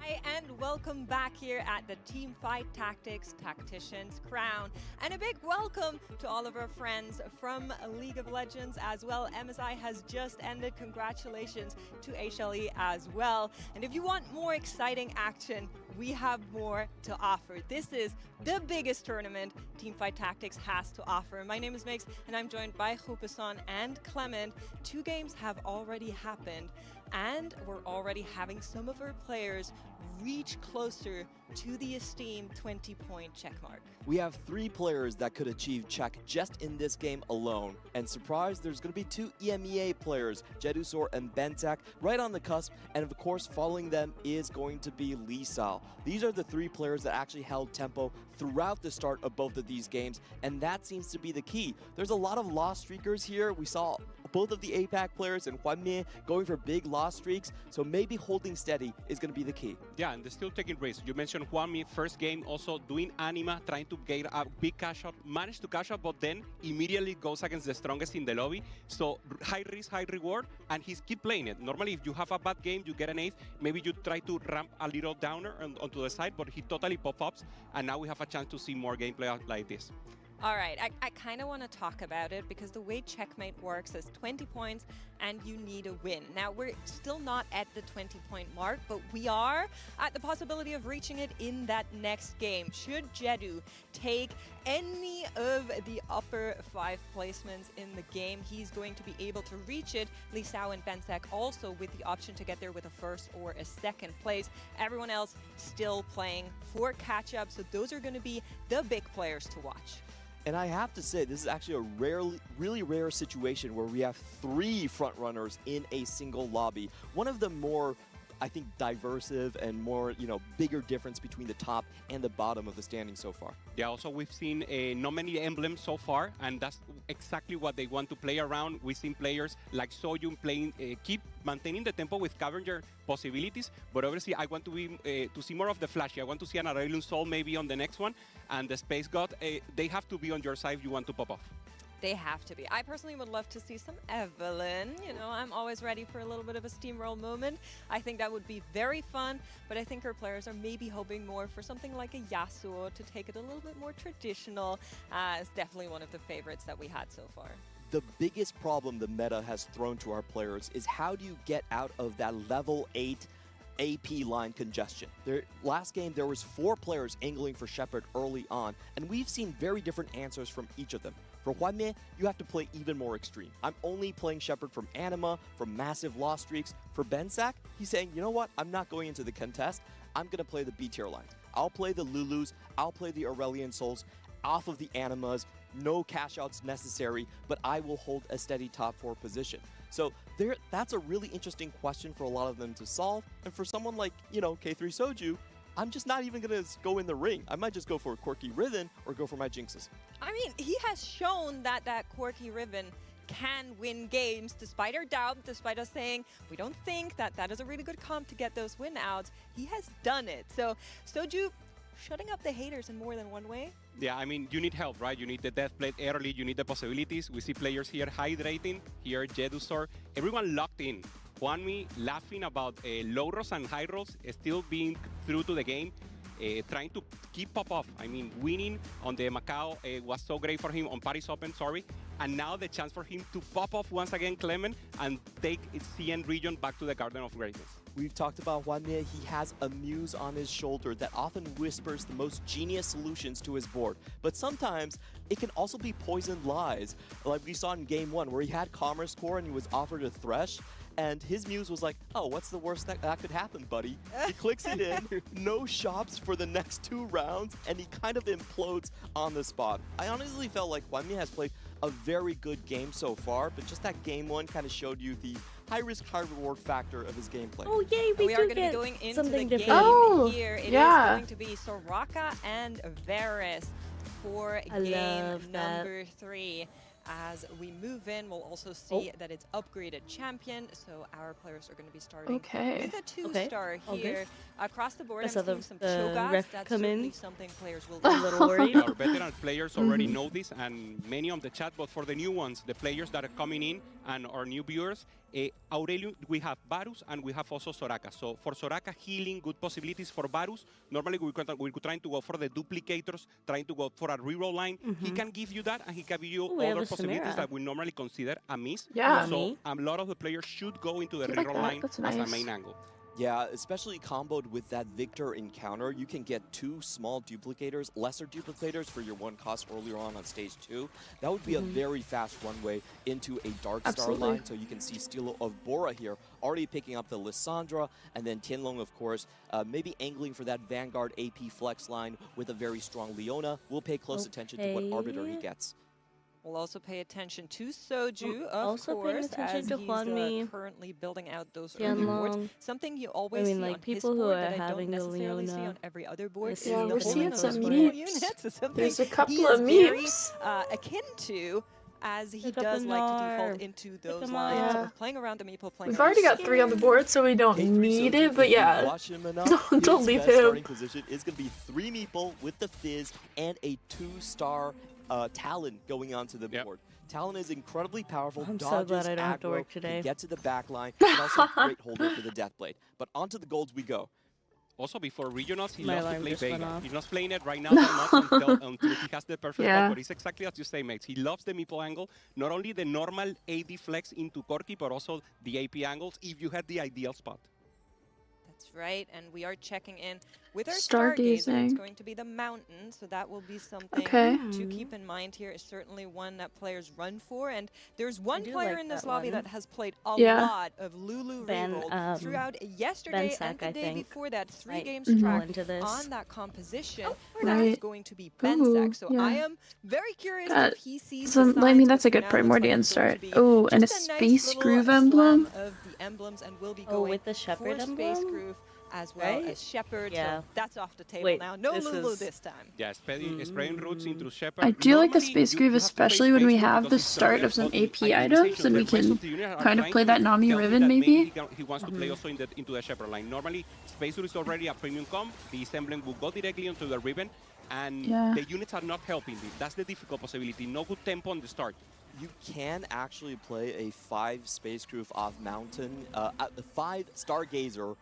Hi, and welcome back here at the Teamfight Tactics Tactician's Crown. And a big welcome to all of our friends from League of Legends as well. MSI has just ended. Congratulations to HLE as well. And if you want more exciting action, we have more to offer. This is the biggest tournament Teamfight Tactics has to offer. My name is Mix, and I'm joined by Hupason and Clement. 2 games have already happened, and we're already having some of our players reach closer to the esteemed 20-point checkmark. We have 3 players that could achieve check just in this game alone. And surprise, there's going to be 2 EMEA players, Genesaur and Bensack, right on the cusp. And of course, following them is going to be Lisal. These are the 3 players that actually held tempo throughout the start of both of these games. And that seems to be the key. There's a lot of lost streakers here. We saw both of the APAC players and Huanmie going for big loss streaks, so maybe holding steady is going to be the key. Yeah, and they're still taking risks. You mentioned Huanmie, first game, also doing anima, trying to get a big cash out, managed to cash out, but then immediately goes against the strongest in the lobby. So high risk, high reward, and he's keep playing it. Normally, if you have a bad game, you get an 8th, maybe you try to ramp a little downer onto the side, but he totally pop-ups, and now we have a chance to see more gameplay like this. All right, I kind of want to talk about it because the way Checkmate works is 20 points and you need a win. Now, we're still not at the 20-point mark, but we are at the possibility of reaching it in that next game. Should Jedu take any of the upper 5 placements in the game, he's going to be able to reach it. Li Xiao and Bensek also with the option to get there with a first or a second place. Everyone else still playing for catch-up, so those are going to be the big players to watch. And I have to say, this is actually a really rare situation where we have 3 frontrunners in a single lobby. One of the more, I think, diversive and more, bigger difference between the top and the bottom of the standing so far. Yeah, also we've seen not many emblems so far, and that's exactly what they want to play around. We've seen players like Soyun playing, keep maintaining the tempo with scavenger possibilities, but obviously I want to see more of the flashy. I want to see an Aurelion Sol maybe on the next one, and the Space God, they have to be on your side if you want to pop off. They have to be. I personally would love to see some Evelyn. I'm always ready for a little bit of a steamroll moment. I think that would be very fun, but I think our players are maybe hoping more for something like a Yasuo to take it a little bit more traditional. It's definitely one of the favorites that we had so far. The biggest problem the meta has thrown to our players is how do you get out of that level 8 AP line congestion. Last game, there was 4 players angling for Shepard early on, and we've seen very different answers from each of them. For Huanmie, you have to play even more extreme. I'm only playing Shepard from anima, from massive loss streaks. For Bensak, he's saying, you know what, I'm not going into the contest. I'm going to play the B tier lines. I'll play the Lulus, I'll play the Aurelion Souls off of the animas, no cash outs necessary, but I will hold a steady top 4 position. So that's a really interesting question for a lot of them to solve. And for someone like, K3 Soju, I'm just not even going to go in the ring. I might just go for a Quirky Riven or go for my Jinxes. I mean, he has shown that Quirky Riven can win games despite our doubt, despite us saying we don't think that is a really good comp to get those win outs. He has done it. So Soju shutting up the haters in more than one way. Yeah, I mean, you need help, right? You need the death plate early, you need the possibilities. We see players here hydrating, here Jedusor, everyone locked in. Huanmie laughing about low rolls and high rolls, still being true to the game, trying to keep pop-off. I mean, winning on the Macau was so great for him, on Paris Open, sorry. And now the chance for him to pop off once again, Clement, and take its CN region back to the Garden of Greatness. We've talked about Huanmie. He has a muse on his shoulder that often whispers the most genius solutions to his board. But sometimes it can also be poisoned lies, like we saw in Game 1, where he had Commerce Core and he was offered a Thresh. And his muse was like, oh, what's the worst that could happen, buddy? He clicks it in, no shops for the next 2 rounds, and he kind of implodes on the spot. I honestly felt like Huanmie has played a very good game so far, but just that Game 1 kind of showed you the high-risk, high-reward factor of his gameplay. Oh, yay, we are do going to get be going into something the different. game here. It is going to be Soraka and Varus for game number 3. As we move in, we'll also see that it's upgraded champion, so our players are going to be starting with a 2-star here. Across the board, I'm seeing some Cho'Gaths. That's certainly something players will be a little worried. Our veteran players already know this, and many on the chat, but for the new ones, the players that are coming in and our new viewers, Aurelion, we have Varus and we have also Soraka. So for Soraka, healing, good possibilities. For Varus, normally we're trying to go for the duplicators, trying to go for a reroll line. He can give you that, and he can give you other possibilities that we normally consider a miss. Yeah. So a lot of the players should go into the reroll line as a main angle. Yeah, especially comboed with that Victor encounter, you can get 2 small duplicators, lesser duplicators for your 1 cost earlier on stage 2. That would be a very fast runway into a Dark Star line, so you can see Stilo of Bora here already picking up the Lissandra, and then Tianlong, of course, maybe angling for that Vanguard AP flex line with a very strong Leona. We'll pay close attention to what Arbiter he gets. We'll also pay attention to Soju, also of paying course, attention as to he's Huanmie, currently building out those early boards. Something you always see like on people his who board are that I don't having the necessarily see Leona. on every other board. Yeah, we're seeing some memes. memes. There's a couple of very, memes. akin to as he Pick up does a like to Gnar. default into those him lines up. of playing around the meeple, playing We've around already the got 3 on the skin. board, so we don't K3 need Soju, it, but if you yeah. watch him enough, Don't his leave best him. starting position is going to be 3 meeple with the Fizz and a 2-star Talon going onto the board. Talon is incredibly powerful, I'm so dodges, glad I don't have to aggro, work today. can get to the back line, and also a great holder for the Deathblade. But onto the golds we go. Also, before regionals, he My loves to alarm play just went Vega. off. He's not playing it right now that much until he has the perfect Yeah. spot, but it's exactly as you say, mates. He loves the meeple angle, not only the normal AD flex into Corki, but also the AP angles if you had the ideal spot. That's right, and we are checking in with our Stargazer. It's Stargazing. going to be the mountain, so that will be something Okay. to keep in mind here. Is certainly one that players run for, and there's one do player like in this that lobby one. that has played a Yeah. lot of Lulu reroll throughout yesterday Bensack, and the I day think, before that. 3 might games fall track into this. on that composition. or That not. is going to be Bensack. So yeah. I am very curious That- if he sees So, the I mean, signs, that's a but for good now, looks like Primordian it's going to start. be Oh, and a just nice Space little Groove slam emblem? of the emblems, and we'll be Oh, going with the Shepherd for Space emblem? Groove as well Right? as Shepherd. Yeah. So that's off the table Wait, now. No this Lulu is- this time. Yeah, spreading roots into Shepherd. I do like the Normally, Space Groove, you have to play especially when we Space Groove have because the it's start stronger, of some but in AP items, itemization, and we the rest can of the unit are kind of trying play to that Nami tell me Riven, that maybe? He wants to play also into the Shepherd line. Normally, Space Groove is already a premium comp. This emblem will go directly onto the Riven, and Yeah. the units are not helping this. That's the difficult possibility. No good tempo on the start. You can actually play a 5 Space Groove off Mountain, the 5 Stargazer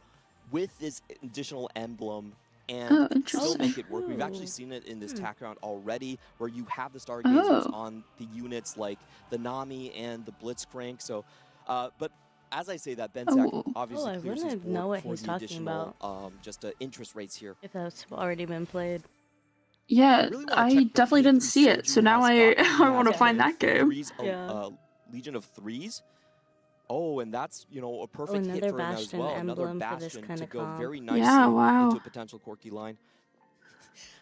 with this additional emblem and still interesting. make it work. We've actually seen it in this TAC round already, where you have the Stargazers on the units like the Nami and the Blitzcrank. So, but as I say that, Bensack obviously I clears his wouldn't know board what for he's the talking additional about. just interest rates here. If that's already been played. Yeah, really wanna I check what definitely didn't K3 see it, Soju so now has I gotten. He I want to has find played that game. Threes, Legion of Threes. Oh, and that's, a perfect hit another for him as Bastion well. Another emblem for this Bastion kinda to go comp. very nicely Yeah, wow. into a potential Corki line.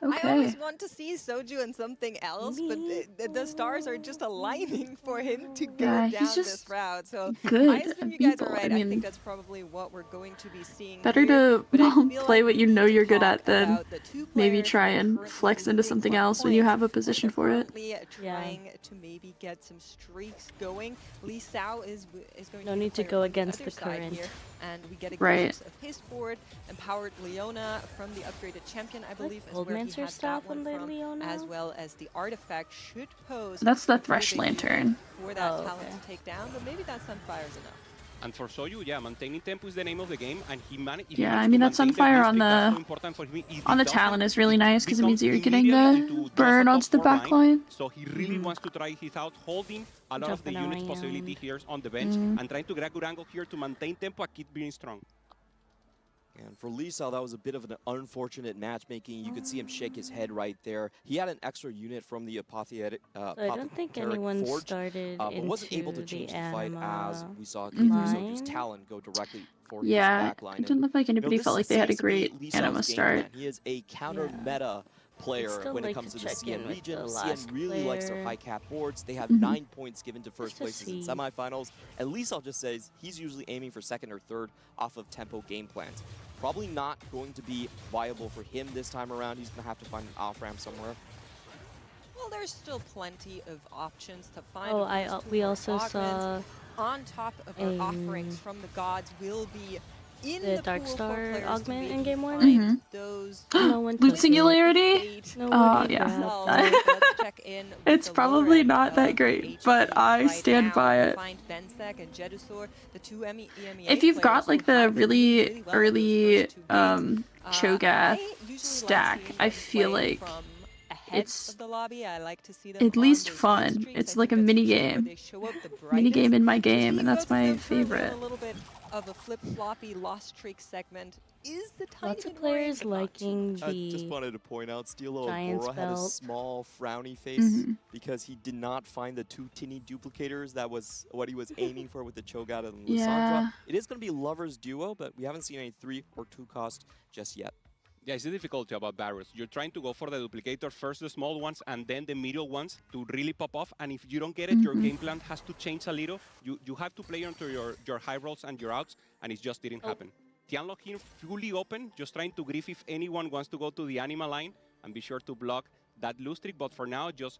I always want to see Soju in something else, but the stars are just aligning for him to go Yeah, down he's this just route. So good I assume you guys people. are I right. I, mean, think that's probably what we're going to be seeing better here. to But I feel play like what we you need know to you're good talk at than about the two maybe players try who are and currently flex into leading something on else when you points, have a and position they're for it. currently trying to maybe get some streaks going. Lee Sao is going No to be need to player go on against other the side current. here, and we get a Right. glimpse of his board. Empowered Leona from the upgraded champion, I believe, is where he Goldmancer had stuff that one on the from, Leona? as well as the artifact should pose. That's the a pretty Thresh big Lantern. unit for that Oh, talent okay. to take down, but maybe that Sunfire is enough. And for Soju, yeah, maintaining tempo is the name of the game, and he managed. Yeah, I mean, that Sunfire on That's so the important for him. If on he the Talon doesn't, is really nice because it means becomes you're getting immediately the into just burn a onto the top back 4 line. So he really wants to try his out, holding a lot of the Jumping unit's around. possibility here on the bench, and trying to get a good angle here to maintain tempo and keep being strong. And for Lisa, that was a bit of an unfortunate matchmaking. You could see him shake his head right there. He had an extra unit from the Apotheotic So I don't think anyone Forge, started but wasn't able to into change the the fight as anima we saw K3 Soju's line. Talon go directly for his Yeah, back line. it didn't look like anybody this felt like they had a seems to be great Lisa's anima game start. plan. He is a counter meta player still when like it comes to to the check in CN with region. the CN last really likes their player. high cap boards. They have 9 points given to first to places in see. semifinals. And Lisa just says he's usually aiming for second or third off of tempo game plans. Probably not going to be viable for him this time around. He's going to have to find an off-ramp somewhere. Well, there's still plenty of options to find. Oh, Of course, we two more also saw augments on top of our offerings from the gods will be in the the Dark pool for Star players to augment in maybe game 1. find those No one Loot took it. Singularity? No Oh, one yeah. grabbed Let's that. check in with It's the probably lower not end that of great, HP but I right stand now. by it. Find Bensek and Jedusor, the two EMEA If you've players got like who the have been really well in those early first 2 games. Cho'Gath I usually like stack, seeing I them feel play like from ahead it's of the lobby. I like to see them at on least those fun. win streaks. It's I like a think that's mini usually where game. they show up the Mini game brightest. in my Just game, leave and that's both of my them currently in favorite. A little bit of a flip-floppy lost streak segment is the tiny Lots bit of players worrying, but not too liking much. I just the wanted to point out, Steelo Giant's Agora had a belt. small frowny face because he did not find the 2 tinny duplicators. That was what he was aiming for with the Cho'Gath and Lissandra. Yeah. It is going to be Lovers Duo, but we haven't seen any 3 or 2 cost just yet. Yeah, it's the difficulty about barriers. You're trying to go for the duplicator, first the small ones, and then the middle ones to really pop off. And if you don't get it, your game plan has to change a little. You have to play onto your high rolls and your outs, and it just didn't happen. Tianlo here fully open, just trying to grief if anyone wants to go to the anima line, and be sure to block that loose streak. But for now, just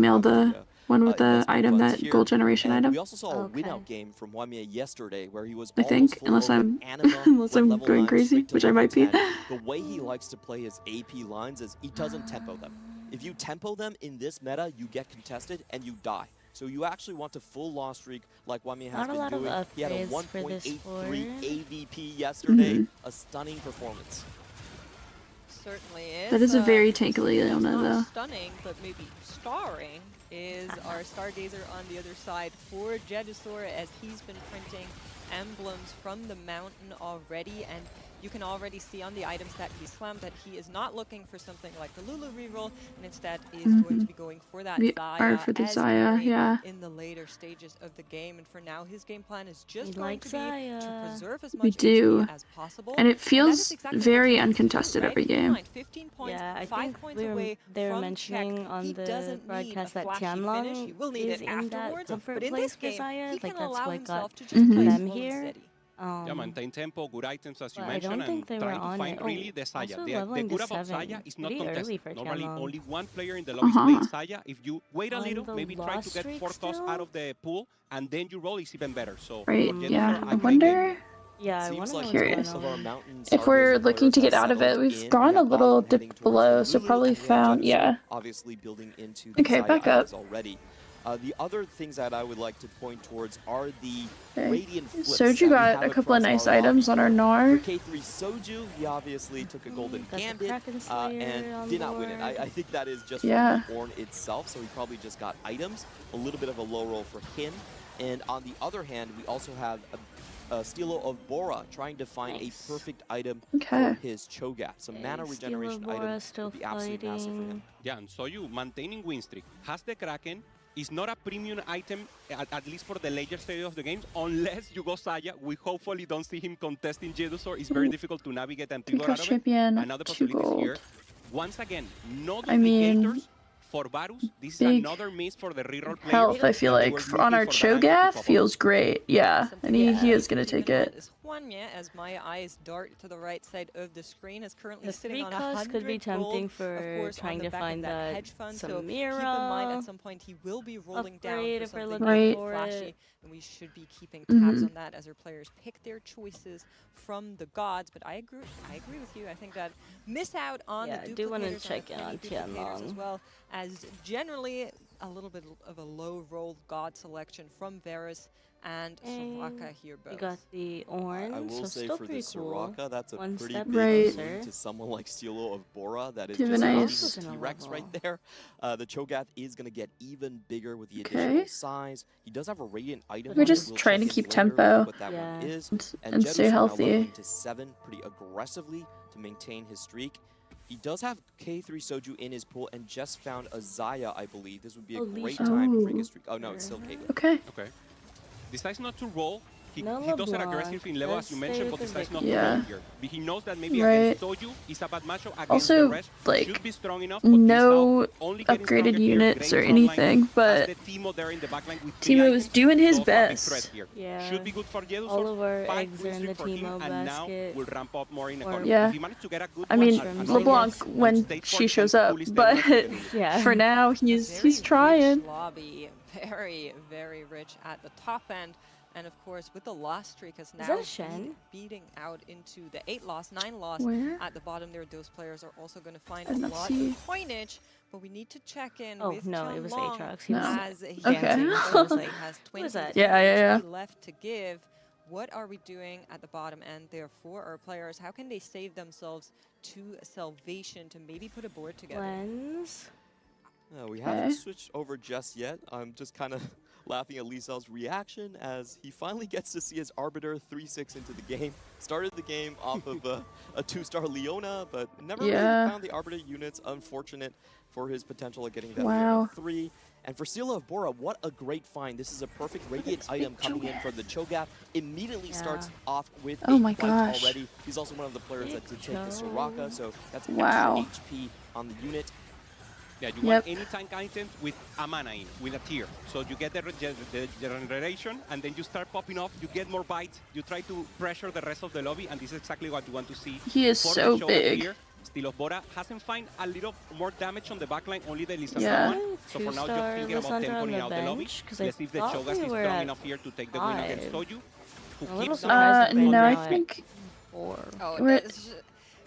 mail the one with the investment item, funds that here. gold generation And item. we also saw a win-out game from Wamia yesterday where he was I think, unless I'm unless I'm going crazy, which I might be. The way he likes to play his AP lines is he doesn't tempo them. If you tempo them in this meta, you get contested and you die. So you actually want to full loss streak like Wamia has been doing. He had a 1.83 AVP yesterday, a stunning performance. Certainly is. That is a very tanky Leona, not though. Stunning, but maybe starring is our Stargazer on the other side for Jedusor, as he's been printing emblems from the mountain already, and you can already see on the items that he slammed that he is not looking for something like the Lulu reroll, and instead is going to be going for that Zaya in the later stages of the game. And for now, his game plan is just going to be to preserve as much HP as possible. And it feels exactly very uncontested every game. 15 points, Yeah, I 5 think points away they were from mentioning check. on He the doesn't broadcast need a that flashy finish. He Tianlong will need is it in that afterwards, comfort but in place this for game, Zaya. he Like can that's allow what himself got to just play them slow and here. steady. Yeah, maintain tempo, good items as you But I mentioned, don't think they and were trying to on find it. really the Saya. Also The leveling good to about 7 Saya is not pretty early contested. for Normally, Tianlong. only one player in the lobby is playing Saya. If you wait a On little, the maybe try to lost get streak 4 toss still? out of the pool, and then you roll is even better. So Right, for Jedusor, yeah. I agree wonder again. Yeah, I Seems want to like know Curious. what's most of going our on. mountain If we're Stargazer looking to players get have out of it, settled we've in. gone We a have little bottom heading dip towards below, the so Lulu, probably and we have found, Jedusor yeah. obviously building into the Okay, Saya back up. items already. The other things that I would like to point towards are the Okay. Radiant flips Soju that we got have a couple of across nice our items lobby on our here. Gnar. For K3 Soju, he obviously took a golden Got the gambit Kraken Slayer and on did not win it. board. I think that is just Yeah. from the Ornn itself, so he probably just got items. A little bit of a low roll for him. And on the other hand, we also have a Stilo of Bora trying to find a perfect item for his Cho'Gath. Some mana regeneration item would be absolutely massive for him. Yeah, and so you maintaining win streak. Has the Kraken, is not a premium item, at least for the later stage of the games, unless you go Saya. We hopefully don't see him contesting Jedusor. It's very difficult to navigate and pivot out of it. Champion, Another 2 possibility is gold. here. Once again, no I mean, duplicators for Varus. This is big another miss for the reroll player. Health, I feel like, on our Cho'Gath feels great. Yeah, and he is going to take it. Is Juanya, as my eyes dart to the right side of the screen, is currently The sitting on 3 cost could be 100 tempting gold, for of course, trying on the to back find of that that hedge fund. So keep in Samira mind at some point he will be rolling down upgrade for if we're something looking really for flashy, it. and we should be keeping tabs on that as our players pick their choices from the gods. But I agree with you. I think that miss out on Yeah, the I do want to duplicators check in the on duplicators as Tianlong. well as generally a little bit of a low roll god selection from Varus and Soraka here both. You got the Ornn, I will so say still for the pretty cool. Soraka, that's a One pretty step big Right. swing to someone like Stilo of Bora. That is Give a just nice- a T-Rex right there. The Cho'Gath is going to get even bigger with the Okay. additional size. He does have a Radiant item. We're just We'll trying check to in keep later tempo. what that one is. and stay Jedusor now healthy. leveling to 7 pretty aggressively to maintain his streak. He does have K3 Soju in his pool and just found a Zaya, I believe. This would be a great time to break his streak. Oh no, it's still Caitlyn. Okay. Okay. Decides not to roll. He No does it LeBlanc. aggressive in level, as you Let's mentioned, stay but with decides the not victory. to roll Yeah. here. He knows that maybe Right. against Soju is a bad matchup. Against Also, the rest, like, should be strong enough, but this no now only getting upgraded stronger here. units Great or frontline. anything, Has but the Teemo there in the backline with Teemo is doing his so a big best. threat here. Yeah. Should be good for Jedusor. All of our 5 eggs are win in the streak for him, Teemo and now basket. will ramp up more in the Or- corner. Yeah. If he managed to get a good I mean, one, and LeBlanc stay when first she and shows up, fully stay but first in the league. Yeah. for now Very he's trying. rich lobby, very rich at the top end. And of course, with the loss streak has now that a Shen? beating out into the 8 loss, 9 loss Where? at the bottom there. Those players are also going to find I a did not lot see. of coinage, but we need to check in Oh with no, it was Tianlong Aatrox. He was No. as he Okay. has Who was that? 20 Yeah. HP left to give. What are we doing at the bottom end there for our players? How can they save themselves to salvation to maybe put a board together? Lens. We haven't switched over just yet. I'm just kind of laughing at Liesel's reaction as he finally gets to see his Arbiter 3-6 into the game. Started the game off of a 2-star Leona, but never really found the Arbiter units. Unfortunate for his potential at getting that Leona 3. And for Stilo of Bora, what a great find. This is a perfect Radiant item coming in from the Cho'Gath. Immediately starts off with 8 my points gosh. already. He's also one of the players that did take the Soraka, so that's Wow. extra HP on the unit. Yeah, you want any tank items with a mana in, with a tier. So you get the regeneration, and then you start popping off, you get more bites, you try to pressure the rest of the lobby, and this is exactly what you want to see. He is for so the Cho'Gath big. Here. Still Bora hasn't find a little more damage on the backline, only the Lisandra Yeah. one. So for now, just thinking about tempoing out the lobby. Let's see if the Cho'Gath is strong enough here to take the win against Soju. Who keeps no, I think Oh, we're at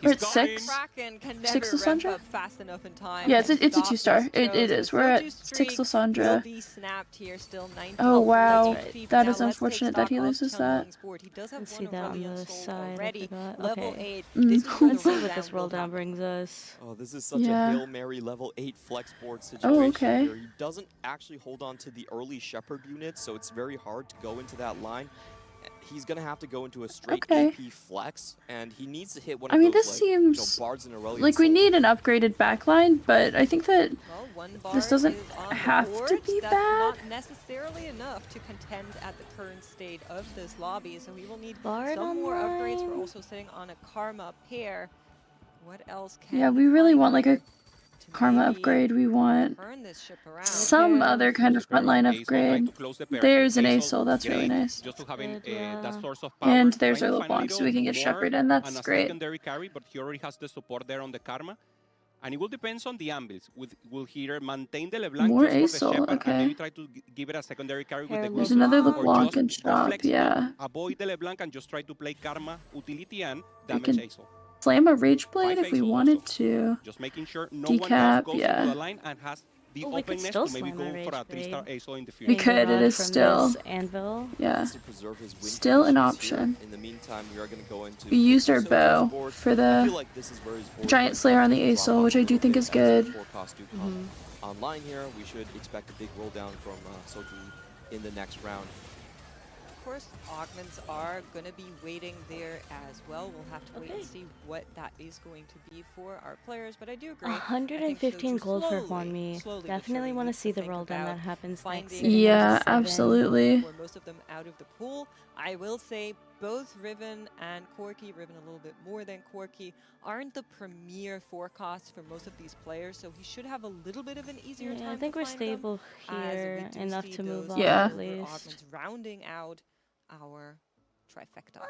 He's 6. Kraken can never 6 ramp Lissandra? up fast enough in time. Yeah, to it's a stop 2-star. these It throws, is. but We're at Soju's 6 streak will Lissandra. be snapped here still. 9 Oh wow, HP. that Now is let's take unfortunate that he stock of loses that. Chunlong's board. He does have Let's one see that on Aurelion the Soul side. I already. forgot. Level Okay. 8. This is where Let's the see what this will roll down happen. brings us. Oh, this is such Yeah. a Hail Mary level 8 flex board situation okay. here. He doesn't actually hold on to the early Shepherd units, so it's very hard to go into that line. He's going to have to go into a straight AP flex, and he needs to hit one of I mean, those, this like, seems Bards and Aurelion like we Soul. need an upgraded backline, but I think that this doesn't have to be That's bad. not necessarily enough to contend at the current state of this lobby, so we will need some more upgrades. We're also sitting on a Karma pair. What else can Yeah, we really want like a Karma upgrade. We want turn this ship around? some other kind of frontline upgrade. There's an ASOL, that's really nice. Just to having that source of power. And there's our Trying to LeBlanc, find so we can get more Shepherd, and that's and a great. secondary carry, but he already has the support there on the Karma. And it will depend on the ambush. Will he either maintain the LeBlanc More just for the ASOL, Shepherd okay. and maybe try to give it a secondary carry with the There's Ghost, another or LeBlanc just in go shop, flexible, yeah. avoid the LeBlanc and just try to play Karma, utility, and We damage can ASOL. slam a Rage Blade if we ASOL wanted to. Just making sure no one else Decap, goes yeah. into the line and has the Oh, we could openness still to maybe slam go a for a Rage 3-star Blade. ASOL in the future. We could, it is from still, this Anvil. He Yeah. needs to preserve his win Still an conditions here. option. In the meantime, we are going to go into We used our Soju's bow board. for I the feel like this is where his board Giant is Slayer on the going to drop ASOL, off which a I do little think bit is as the good. forecasts do come online here. We should expect a big roll down from Soju in the next round. Of course, augments are going to be waiting there as well. We'll have to wait and see what that is going to be for our players, but I do agree. 115 gold for Hwanmi. Definitely want to see the roll down that happens next season. Yeah, absolutely. For most of them out of the pool, I will say both Riven and Corki, Riven a little bit more than Corki, aren't the premier forecasts for most of these players, so he should have a little bit of an easier time. I think to we're find stable them, as here we do enough see to move those on at silver least. augments rounding out our trifecta.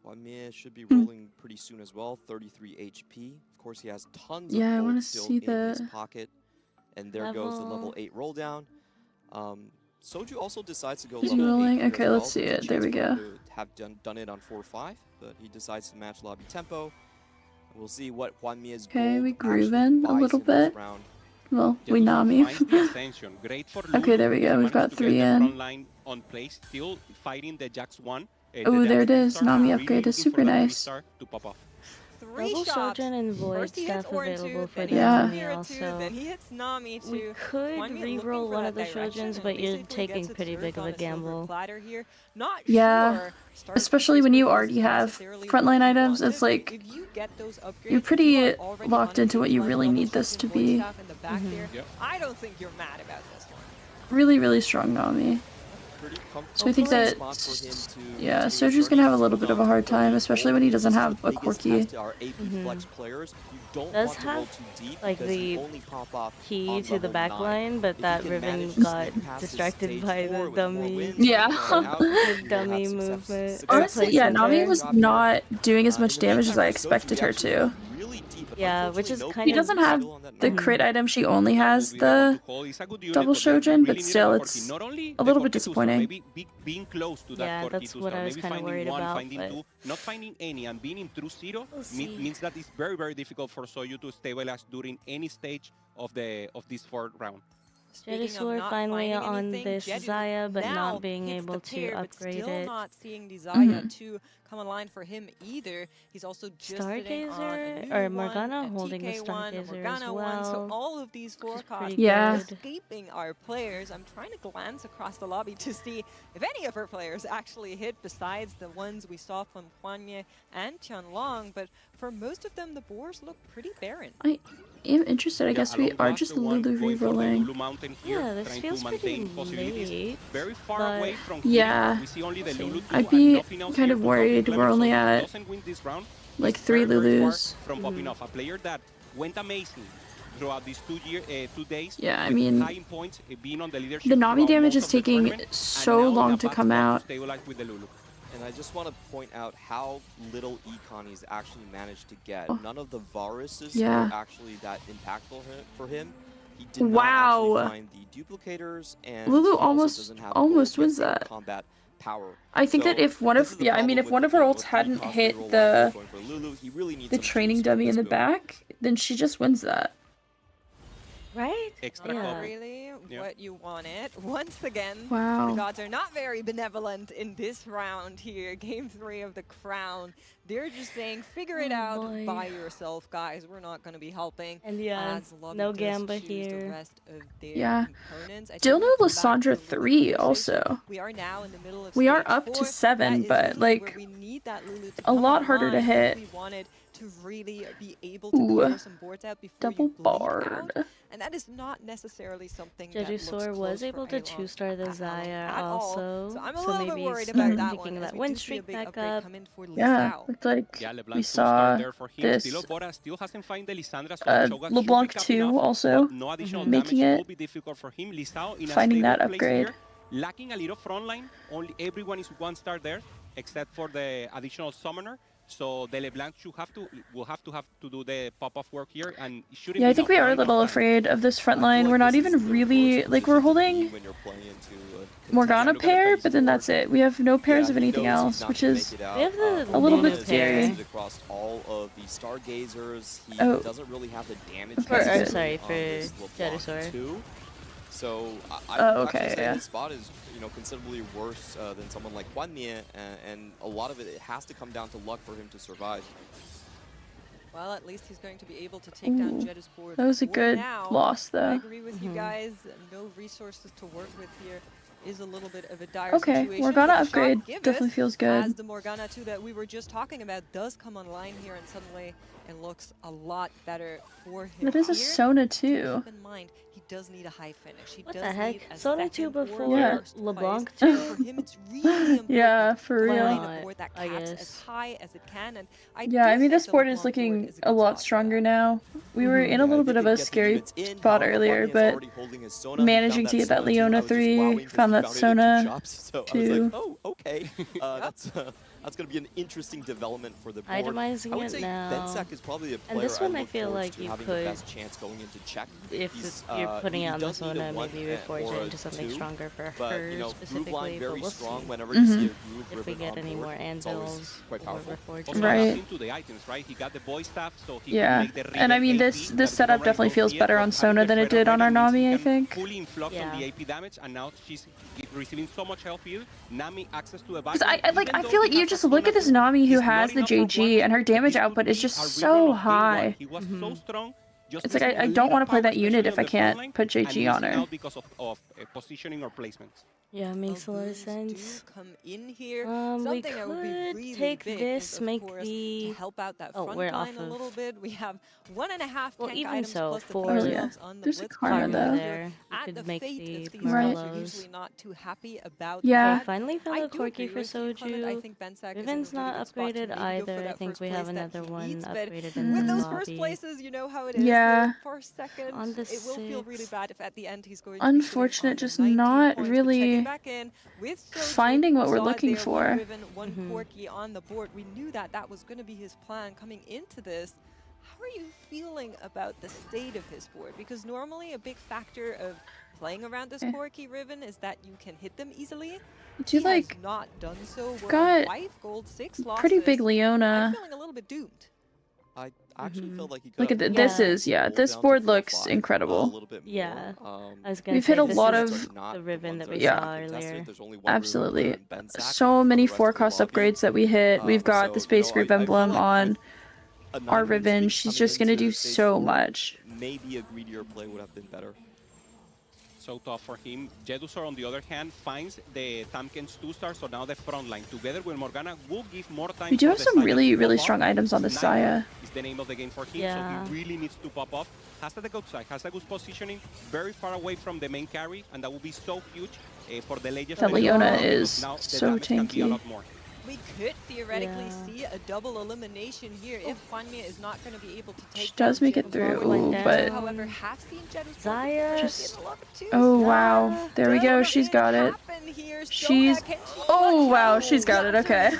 Hwanmi should be rolling pretty soon as well, 33 HP. Of course, he has tons of Yeah, I gold wanna still see in his the pocket. And there goes the level 8 roll down. Soju also decides to go Is he level 8 rolling? here as Okay, well. let's see There's a it. There we chance for go. him to have done it on 4-5, but he decides to match lobby tempo. We'll see what Hwanmi's Okay, gold we actually grooving a buys little him this bit. round. Well, we Nami. Okay, there we go. We've got 3 in. On place, still fighting the Jax 1. Oh, there it is. Nami upgrade is super nice. To pop off. 3 Double shots. Shojin and Void First he hits stuff Orin available 2, for then the he hits Nami Mira 2, also. then he hits Nami 2. We could Hwanmi re-roll looking for one of the that direction Shojins, and but you're basically taking gets it pretty big served of on a a silver gamble. platter here. Not Yeah, sure. Start especially when you basically already have necessarily frontline what you items. wanted. It's like If you get those upgrades, you're if pretty you are already locked on a into what you P1 really level need this Shojin to Void be. staff in the back there, I don't think you're mad about this one. Really, really strong Nami. Pretty So I think comfortable that, spot for him to yeah, continue Soju's gonna have a journey. little bit of a hard time, especially when he doesn't have a Biggest Corki. test to our AP flex players. You don't Does want to roll have, too deep like, because you the only pop off key on to the level back 9. line, but If you that can Riven manage to got sneak past this distracted stage by 4 the with more dummy. wins, Yeah. you will have The dummy success- movement. success Honestly, yeah, rate Nami there. was Drop here. not doing as In much the damage meantime, as I for Soju, expected we her actually to. went really deep, but Yeah, which unfortunately, is no kind of... She doesn't have still on that the nine. crit item, she only has the double Shojin, but still, it's a little bit disappointing. Maybe being close to that Yeah, Corki that's to what start. I was Maybe kind of finding worried one, about, finding but... two, not finding any, and being in true zero We'll see. means that it's very, very difficult for Soju to stabilize during any stage of this fourth round. Jedusor finally on this Zaya, but now not being hits able the to pair, upgrade but still it. not seeing the Zaya to come online for him either. He's also just sitting on a Stargazer, new or one, Morgana a holding the TK one, a Stargazer Morgana as one. So well. all of these forecasts pretty are good. escaping our players. I'm trying to glance across the lobby to see if any of our players actually hit besides the ones we saw from Hwanmi and Tianlong, but for most of them the boards look pretty barren. I am interested. I guess we are just Lulu re-rolling. Yeah, this feels pretty late, very far but away from yeah, we see only the Lulu I'd be kind of worried. We're only at like 3 Lulus. From popping off a player that went amazing throughout these 2 days. Yeah, I with mean, high points, being on the leadership the Nami throughout damage most is of the taking tournament, so and now long the to bad come spot out. stabilize with the Lulu. And I just want to point out how little econ he's actually managed to get. None of the Varuses were actually that impactful for him. He did not actually find the duplicators, and Lulu he also doesn't have almost wins that. combat power. I think that if one of I mean if one of her ults hadn't hit the training dummy in the back, then she just wins that. Right? Not really what you wanted. Once again, Wow. the gods are not very benevolent in this round here. Game 3 of the crown. They're just saying, figure it out by yourself, guys. We're not going to be helping. And no Gamba here. The rest of their components. Still no Lissandra 3 also. We are now in the middle of We are stage up to 4. 7, That but is like where we need that Lulu to a come lot harder to online. hit. We wanted to really be able to clear some boards out before double you bleed barred. out. And that is not necessarily something that looks Jedusor close was for able to Alon 2-star the Xayah at all. also, So I'm a so little maybe bit worried start about that picking one, that as we win do see a streak big back upgrade up. come in for Yeah, Lisao. it's like Yeah, LeBlanc we 2-star saw there for him. this Still Bora still hasn't found the Lissandra, so Choga should LeBlanc pick up 2 enough, also but no additional making damage it, will be difficult for him. Lisao in a finding that stable place upgrade. here, lacking a little front line. Only everyone is 1-star there, except for the additional summoner. So the LeBlanc will have to do the pop-off work here, and it shouldn't Yeah, be I think we are a little afraid of this front line. We're not even really like we're holding Morgana pair, but then that's it. We have no pairs of anything else, which is a little bit scary. Across all of the stargazers, he Oh. doesn't really have the damage. Sorry for Jedusor. So I Oh, would okay, actually say yeah. his spot is considerably worse than someone like Juan Mie, and a lot of it has to come down to luck for him to survive. Well, at least he's going to be able to take down Ooh, Jedus board. that was a for good now. loss, though. I agree with you guys. No resources to work with here is a little bit of a dire Okay, situation. Morgana but the upgrade shot definitely feels good. As the Morgana 2 that we were just talking about does come online here, and suddenly it looks a lot better for him. That is a here. Sona too. Keep in mind, he does need a high finish. He What does the heck? need a Sona 2 second or before first LeBlanc place. 2? For him, it's really important Yeah, for to real. find Why a board that not, I caps guess. as high as it can. And I Yeah, do I mean think this the board is LeBlanc looking is a lot stronger now. We were in a little bit of a scary spot earlier, but managing to get that Leona 3, found that Sona So I was 2. like, oh, okay. That's going to be an interesting development for the board. Itemizing I would it say now. Benzak is probably a player And this one I look feel forward like to you having could, the best chance going into check. if you're putting it on the Sona, maybe reforge it into something stronger for her specifically, but we'll see whenever you see a groove if we ribbon get on any board, more it's always anvils quite or powerful. reforges. Also Right. adapting to the items, right? He got the boy staff, so he Yeah, can make the and I mean Riven this AP this that setup we don't definitely know feels yet, better but on having Sona the than it Red did on our Arena means Nami, he I can think. fully influx Yeah. on the AP damage, and now she's receiving so much health here. Nami access to the back. Because I feel like you just look at this Nami who has the JG and her damage output is just so high. He was so strong. Just It's like missing I a don't little want to play power, that unit especially if I on the front can't line, put and JG on missing her. out because of positioning or placements. Yeah, makes a lot of Goons sense. do come in here. We Something that would be could really take big this, is, of make course, the... to help out that Oh, front we're line off a little of... bit. We have 1.5 Well, tank even items so, plus the for Oh, three yeah. gloves on the There's a blitz karma card though. there, you At could the make fate the of these Right. guys are Marlows. usually not too happy about Yeah. that. I finally found I a do Corki agree for with you, Clement. I Soju. think Benzak is in a Riven's really not good spot to upgraded maybe go for either. I that think first we have place that another he one needs, but upgraded in with the those first lobby. places, you know how it is. Yeah. For a second, On the it will feel really 6th. bad if at the end he's going to be sitting Unfortunate, on just 19 not points, but checking really back in with Soju, finding what we're saw it looking there, for. One Riven, one Corki on the board. We knew that that was going to be his plan coming into this. How are you feeling about the state of his board? Because normally a big factor of playing around this Corki Riven is that you can hit them easily. Do you He has like not done so. We're got on 5 gold, 6 losses. pretty big I'm Leona? feeling a little bit doomed. I actually felt like he could Look at have this pulled is yeah. down This to board 4 or looks 5, incredible. a little bit more. Yeah. I was gonna We've say, hit a this lot is of the Riven that we Yeah. saw earlier. There's only one Absolutely. Riven player in Benzak, So many the rest of the 4-cost lobby. upgrades that we hit. We've got the Space Group I feel emblem like on with a our 9-win Riven. streak She's coming just gonna into do stage so 4, much. Maybe a greedier play would have been better. So tough for him. Jedusor, on the other hand, finds the Tamken's 2-star, so now the front line together with Morgana will give more time. We do for have the some Xayah really, to really pop strong off. items on the Sniper Xayah. is the name of the game for him, Yeah. so he really needs to pop off. Has the good side, has a good positioning, very far away from the main carry, and that will be so huge for the Legends. That Leona is now the so damage can be a tanky. lot more. We could theoretically see a double elimination here if Juanmi is not going to be able to take. She does make it through, but however, have seen Zaya just wow, there we go. She's got it. She's wow, she's got it. Okay.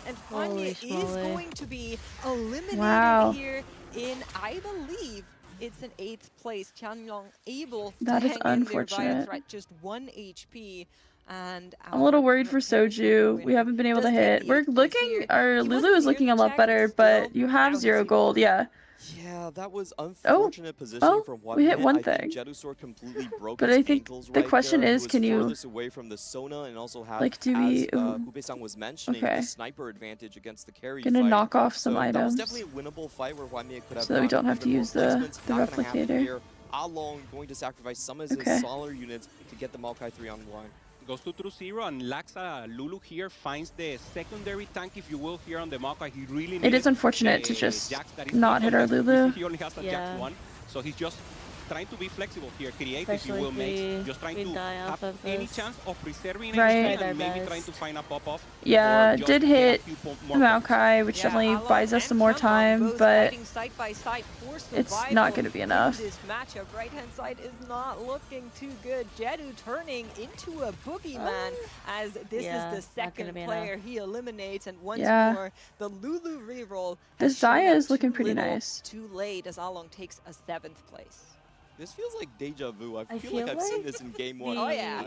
And Juanmi is going to be eliminated here in, I believe, it's an 8th place. Qianlong able to That is hang in there unfortunate. via just 1 HP. And I'm a little worried for Soju. We haven't been able to hit. We're looking, our Lulu is looking a lot better, but you have 0 gold, yeah. Yeah, that was unfortunate positioning from one. We hit one I thing. think Jedusor completely broke But his I think ankles the right question there. is, He was can you furthest away from the Sona and also have, like, do we Hubei-san was mentioning, okay. the sniper advantage against the carry Gonna fight. knock off some so items. That was definitely a winnable fight where Huanmie could have so that we don't have to use the replicator. Along going to sacrifice some of his smaller units to get the Maokai 3 online. Goes to through 0 and Laxa Lulu here finds the secondary tank, if you will, here on the Maokai. He really It is unfortunate to just not hit our Lulu. He only has a Jax 1, so he's just trying to be flexible here, creative, if you will, mates. Just trying to have any chance of preserving HP and maybe trying to find a pop-off. Yeah, did hit Maokai, which definitely buys us some more time, but it's not going to be enough. This matchup, right-hand side is not looking too good. Jedu turning into a boogeyman as this is the second player he eliminates, and once more the Lulu reroll. This Zaya is looking pretty nice. Too late as Along takes a 7th place. This feels like deja vu. I feel like I've seen this in game 1. Oh yeah.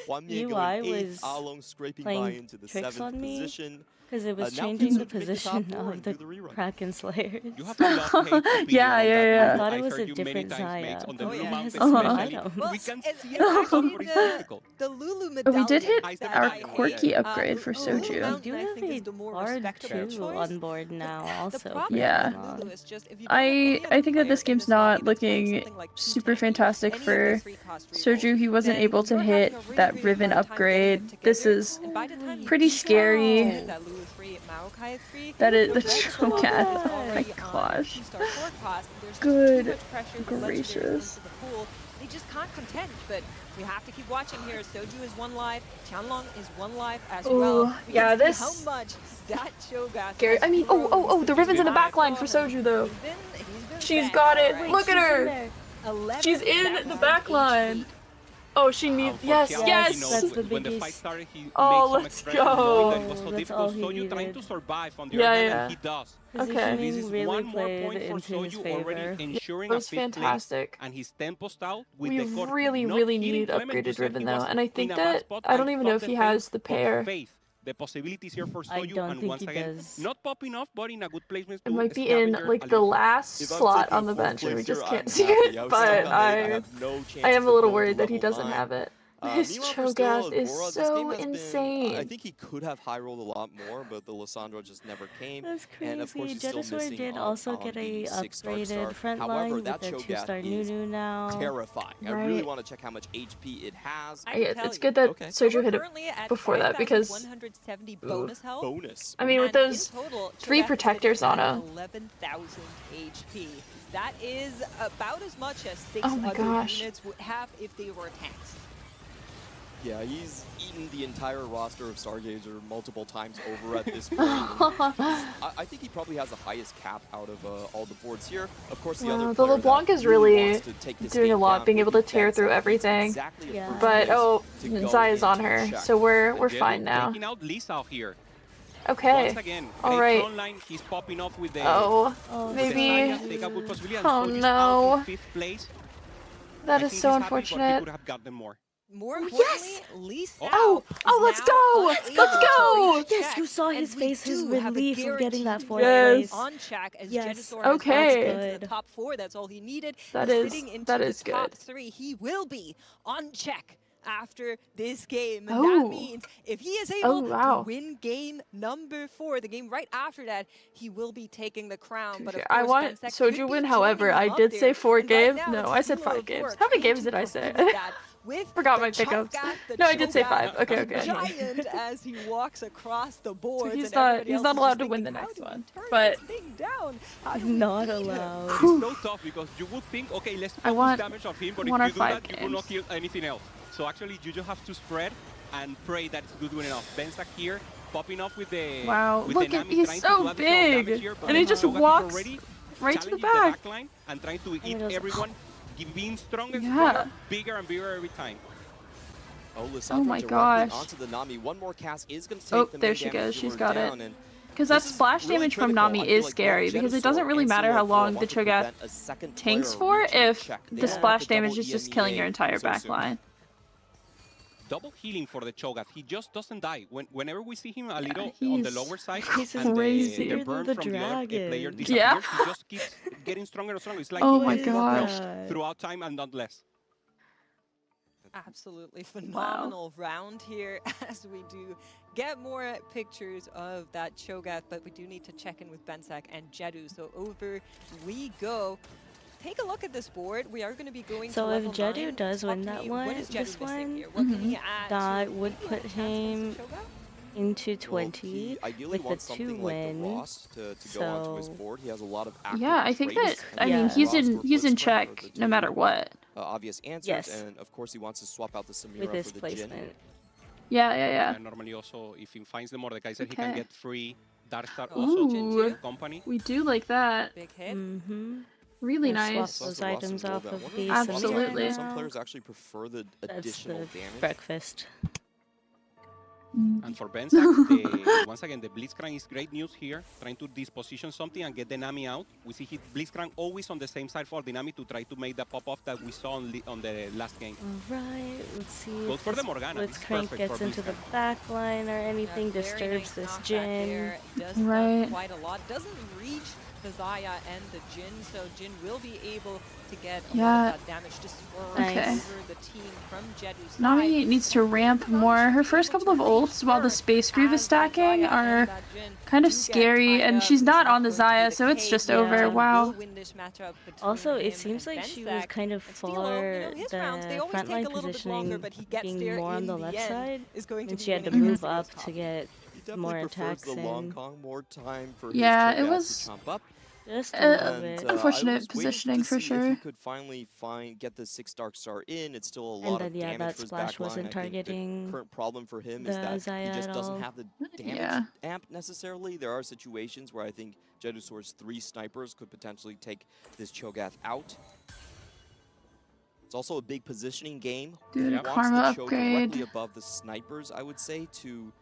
Huanmie going 8th, Along scraping by into the 7th position. Because it was changing the position of the Kraken Slayers. You have to love hate yeah. I thought it was a different Zaya. On the Blue Mountains, We can see the Lulu medallion. We did hit our quirky upgrade for Soju. We do have a Bard 2 on board now also. Yeah. I think that this game's not looking super fantastic for Soju. He wasn't able to hit that Riven upgrade. This is pretty scary. That is the Cho'Gath. Oh my gosh. Good gracious. They just can't contend, but we have to keep watching here. Soju is 1 life, Qianlong is 1 life as well. Yeah, this. How much that Cho'Gath. Scary. I mean, the Riven's in the back line for Soju though. She's got it. Look at her. She's in the back line. Oh, she needs. Yes. That's the when the biggest. fight started, he Oh, made let's some go. that it was so difficult. Soju trying to survive on the other hand, and he does. Okay. This is really one more played point for into his Soju favor. already ensuring It a was 5th place, fantastic. and his tempo style with We the core. really Not need hitting Clement, you upgraded said Riven he though, was and I in think a bad that spot I don't and even know fought if he the has the but pair. Faith. The possibilities here for I Soju, don't and think once he again, does. not popping off, but in a good placement. It might be in like the last slot on the bench, and we just can't see it. But I am a little worried that he doesn't have it. His Cho'Gath is so insane. I think he could have high rolled a lot more, but the Lissandra just never came. That's crazy. And of course, he's still Jedusor missing did on, also on get the a 6-star upgraded star. front However, line with that the Cho'Gath 2-star is Nunu now. terrifying. I really want to check how much HP it has. It's good that Soju hit it before that because 170 bonus health. I mean, with those total, 3 protectors on him. 11,000 HP. That is about as much as 6 Oh my other gosh. units would have if they were tanks. Yeah, he's eaten the entire roster of Stargazer multiple times over at this point. I think he probably has the highest cap out of all the boards here. Of course, the other the player LeBlanc that is really wants to take this doing a game lot, down being able to would be tear through Benzak. everything. Exactly Yeah. first But place to go Zaya's on into her, check. so we're Jedu fine now. taking out Lisa here. Okay. Once again, All great right. front line. He's popping off with the. Oh, with the maybe. Zaya. Take a good possibility, and Oh, Soju's no. out to 5th place. That I is think so he's happy, but unfortunate. he could have gotten more. More importantly, Lisa. Let's go! Let's go! Yes, you saw his face, his relief of getting that 4th Yes. place. On track as Yes. Jedusor Okay. has into the top 4. That's all he needed. That He's is- sitting into that the is top good. 3. He will be on check after this game. And Oh. that means if he is able wow. to win game number 4, the game right after that, he will be taking the crown. But of I course, want Benzak Soju could win, be however, joining I him up did there. say 4 And right games. now, No, it's I said 2 of 5 games. 4, How many trying games to did I say? prevent that with Forgot the my pickups. Cho'Gath, the No, I did say Cho'Gath, 5. Okay, a okay. giant as he walks across the board. he's not allowed to win the next one. But He's not allowed. It's so tough because you would think, okay, let's focus want damage on him, but if 1 you or do 5 that, you will not games. kill anything else. So actually, you just have to spread and pray that it's good enough. Benzak here popping off with the Wow, with look the at Nami, he's trying so to do additional damage big, here, but and he just Cho'Gath is walks already right to the challenging back. line and trying to eat goes, everyone, being strong and Yeah. stronger, bigger and bigger every time. Oh, Oh Lissandra my directly gosh. onto the Nami. One more cast is going to take Oh, the there main she damage goes. to She's her got it. down, and Because that this is splash really damage from critical. Nami I feel is like scary both because it Jedusor doesn't really and matter how Scylla long want the to Cho'Gath prevent a second tanks player for reaching if check. They the don't want splash the double damage is just killing your EMEA entire so back soon. line. Double healing for the Cho'Gath. He just doesn't die. Whenever we see him a little he's on the lower side he's and the crazier than burn the from the other player dragon. disappears, Yeah. he just keeps getting stronger and stronger. It's like Oh he my gets more gosh. health throughout time and not less. Absolutely phenomenal round here as we do get more pictures of that Cho'Gath, but we do need to check in with Bensak and Jedu. So over we go. Take a look at this board. We are going to be going So to if level Jedu 9. does Talk win to that me, one, what is Jedu this missing one, here? What can he add that to would maybe put a chance against him Cho'Gath? into Well, 20 he ideally with the wants 2 something like the win. Ross to go onto his So board. He has a lot of active Yeah, I think that, traits, I and mean, Yeah. he's Ross in or he's in Blitzcrank are check the no two, matter what. obvious answers, Yes. and of course he wants to swap out the Samira with his for the Jhin. placement. Yeah. And normally also, if he finds the Mordekaiser, he can Okay. get free Darkstar Oh, also Ooh. to company. We do like that. Big hit. Mm-hmm. Really Yeah, swap nice. those Plus, Ross items and off Wolves, I of wonder the if Ross Absolutely. and Some now. players actually prefer the That's additional the damage. breakfast. And for Bensak, once again, the Blitzcrank is great news here, trying to disposition something and get the Nami out. We see Blitzcrank always on the same side for the Nami to try to make the pop-off that we saw on the last game. Alright, let's see Goes if for the this Morgana. This is Blitzcrank perfect gets for into the Blitzcrank. back line or anything, Yeah, very disturbs nice this knockback Jhin. there. Does Right. quite a lot. Doesn't reach the Zaya and the Jhin, so Jhin will be able to get a lot Yeah. of that damage to spur Okay. over the team from Jedu's Nami side. needs to ramp more. Her first couple of ults while the Space Groove is stacking are kind of scary, and she's not on the Zaya, so it's just over. Yeah. Wow. Also, it seems like she was kind of far the frontline positioning being more on the left side, and she had to move up to get He definitely more prefers attacks the long in. Kong, more time for Yeah, his it Cho'Gath was- to chomp up. just a little And, bit. I Unfortunate was waiting positioning to for see sure. If he could finally get the 6 Darkstar in, it's still a And lot then, of yeah, damage that for his splash backline. wasn't I think targeting the current problem for him is the that Zaya he just at doesn't all. have the damage Yeah. amp necessarily. There are situations where I think Jedusor's 3 snipers could potentially take this Cho'Gath out. It's also a big positioning game. Dude, He Yeah. wants karma the Cho upgrade. directly above the snipers, I would say, to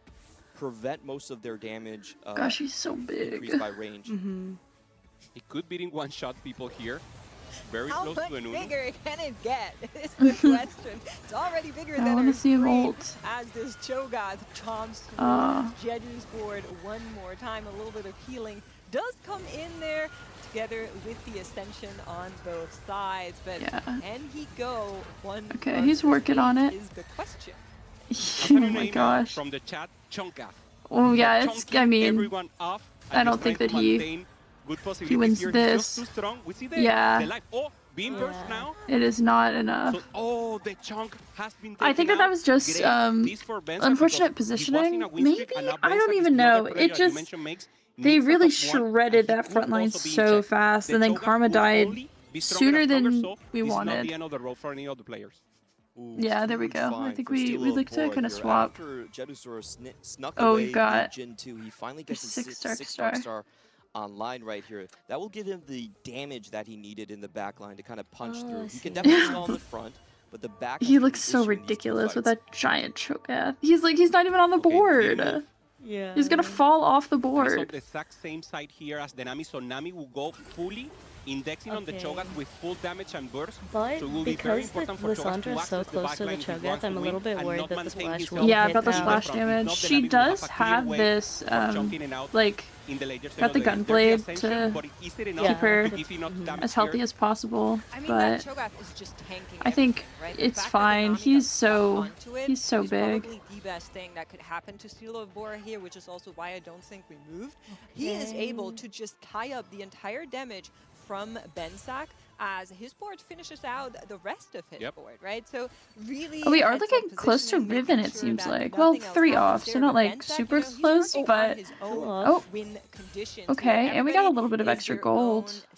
prevent most of their damage Gosh, he's so big. increased by range. Mm-hmm. He could beat in one-shot people here. Very How close much to an Uno. bigger can it get? Is the question. It's already bigger I than wanna our see him screen ult. as this Cho'Gath chomps Uh. through Jedu's board one more time. A little bit of healing does come in there together with the ascension on both sides, but Yeah. can he go one? Okay, versus he's working on eight it. Is the question. Oh my gosh. From the chat, Chonka. Oh yeah, it's. I mean, everyone off. I don't think that he wins here. this. He's just too strong. We see the, Yeah. the life. Oh, beam burst Yeah. now. it is not enough. So, oh, the chunk has been taken I think that out. was just Great. This for Benson unfortunate because he was positioning. in a win streak, Maybe and now I don't Benson is even the other know. player, It as you just mentioned, makes they needs really top one, shredded and he that could front line also be in so check. fast, The and then Cho'Gath Karma could died only be sooner and stronger, than so we this is not wanted. the end of the road for any other players. Ooh, Yeah, there we huge go. I find think for we Steal look to Bora kind of here. swap. After Jedusor snuck Oh, away we've got the Jhin 2, he finally gets a 6 six Darkstar online right here. That will give him the damage that he needed in the back line to kind of punch Oh, through. I He see. can definitely stall in the front, but the back has He been looks the so issue in these two ridiculous with fights. that giant Cho'Gath. He's not even on the Okay, board. good move. Yeah. He's gonna fall off the And it's on board. the exact same side here as the Nami, so Nami will go fully indexing on the Okay. Cho'Gath with full damage and burst. But So it will be very because the important for Cho'Gath to Lysandra is so access the close to the backline if he Cho'Gath, wants to I'm a little win bit and worried not that the maintain splash his will health Yeah, hit about the down. splash If damage. not, the She Nami will does have a clear have way this, for chunking it out like, in the later stage got of the game. There's Gunblade ascension, to but is it enough keep her to give enough damage as healthy here? as possible, I mean, that but Cho'Gath is just tanking I think everything, right? The it's fact that the fine. Nami He's got stuck so onto it he's so is big. probably the best thing that could happen to Steal of Bora here, which is also why I don't think we moved. He is able to just tie up the entire damage from Bensak as his board finishes out the rest of his board, right? So really, Oh, we are heads up looking close to positioning, Riven, making it sure seems that like. Well, nothing else 3 happens off, so there, not but like Bensak, super you know, he's close, working on but his own oh, win conditions. okay, where and we got a little bit of everybody extra is their gold. own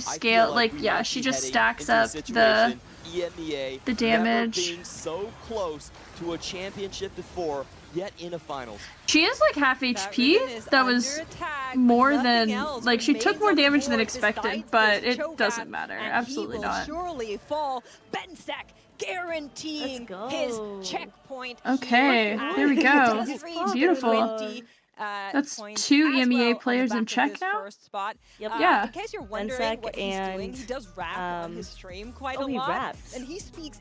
scale, feel like, we yeah, might she be just heading stacks into a up situation, EMEA the never damage. being so close to a championship before, yet in a finals. She is like half HP. That was more than, like, she took more damage than expected, but it doesn't matter. Absolutely not. Surely fall. Bensek guaranteeing his checkpoint. Okay, here we go. Beautiful. That's points 2 as EMEA well on the players back in of check this now? first spot. Yep. Yeah. In case you're wondering Benzak what he's doing, and, he does rap on his stream quite a he lot. raps. And he speaks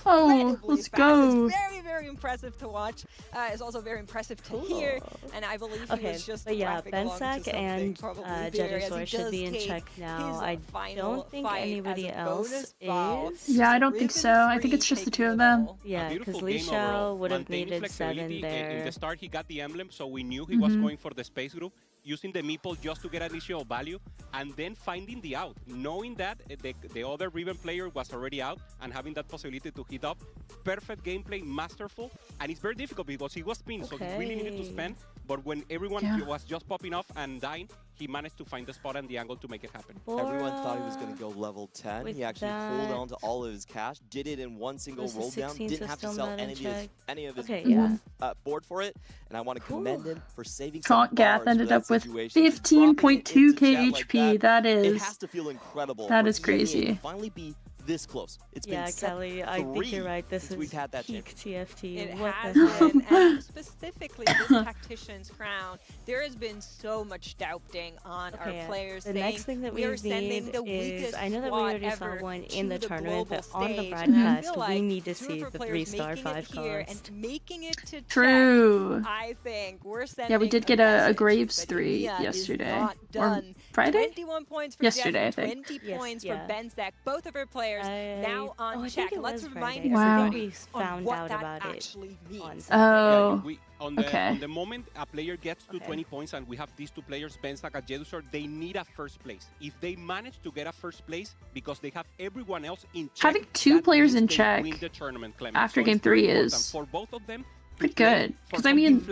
Oh, incredibly let's fast. go. It's very, very impressive to watch. It's also very impressive to hear. And I believe he was just but yeah, rapping along to Benzak something and probably here, as he Jedusaur should does be in take check now. his I final don't think fight anybody as a else bonus vow. is. Yeah, I don't think so. I think it's just the 2 of them. Yeah, because Beautiful Li game Xiao overall. would have Maintaining needed 7 flexibility. In there. the start, he got the emblem, so we knew he was going for the space group, using the meeple just to get initial value, and then finding the out, knowing that the other Riven player was already out, and having that possibility to hit up. Perfect gameplay, masterful, and it's very difficult because he was pinned, so he really needed to spend, but when everyone was just popping off and dying, he managed to find the spot and the angle to make it happen. Everyone thought he was going to go level 10. He actually pulled on to all of his cash, did it in one single roll down, didn't have to sell any of his board for it, and I want to commend him for saving some Gath ended up with situation. 15.2k HP. That It is has to feel incredible. that for is crazy. EMEA to finally be this close. It's been Kelly, I think you're right. This is we've had that peak TFT. It what has the hell? been, and specifically this Tactician's crown, there has been so much doubting on our players. The next thing that we are sending need the is, weakest I know that we squad already saw ever one in the to tournament, but global on the stage, and I broadcast, feel like we need to two see of our the players 3-star making it 5 here cost. and making it to True. check, I think we're sending Yeah, we did get a Graves 3 EMEA is yesterday. not Or done. Friday? 21 points for Yesterday, Jeff, I think. 20 points for Benzak. Both of our players now on I check. think it Let's was remind Friday. Wow. everybody We on found what out that about it actually means. Oh, On the moment a player gets to 20 points and we have these 2 players, Benzak and Jedusaur, they need a first place. If they manage to get a first place because they have everyone else in check, having 2 players in they check win the tournament, Clement. after So game it's very 3 important is for both of them pretty good. Because I mean,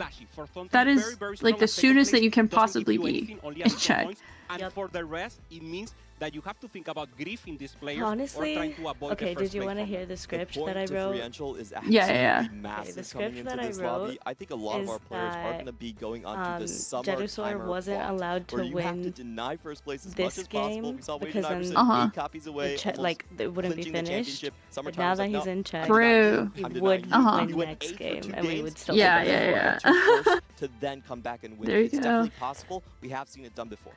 that is like the soonest that you can possibly be in check. And for the rest, it means that you have to think about griefing these players Honestly, or trying to avoid the okay, first did you place want to from hear them. the script point that I wrote? differential is Yeah. massive the script coming into that I this wrote lobby. I think a lot of is our players are that, going to be going onto the summer Jedusaur timer wasn't plot, allowed to where you have to win deny first place as this much as possible. game We saw Wade because and then Iverson 8 copies away, like it wouldn't be clinching the finished. championship. Summer But now timer's that like, he's no, in check, True. he I'm would denying you. win You went next 8 for game, 2 and we games. would still Yeah, win. yeah. To then come back and win. There you It's go. definitely possible. We have seen it done before.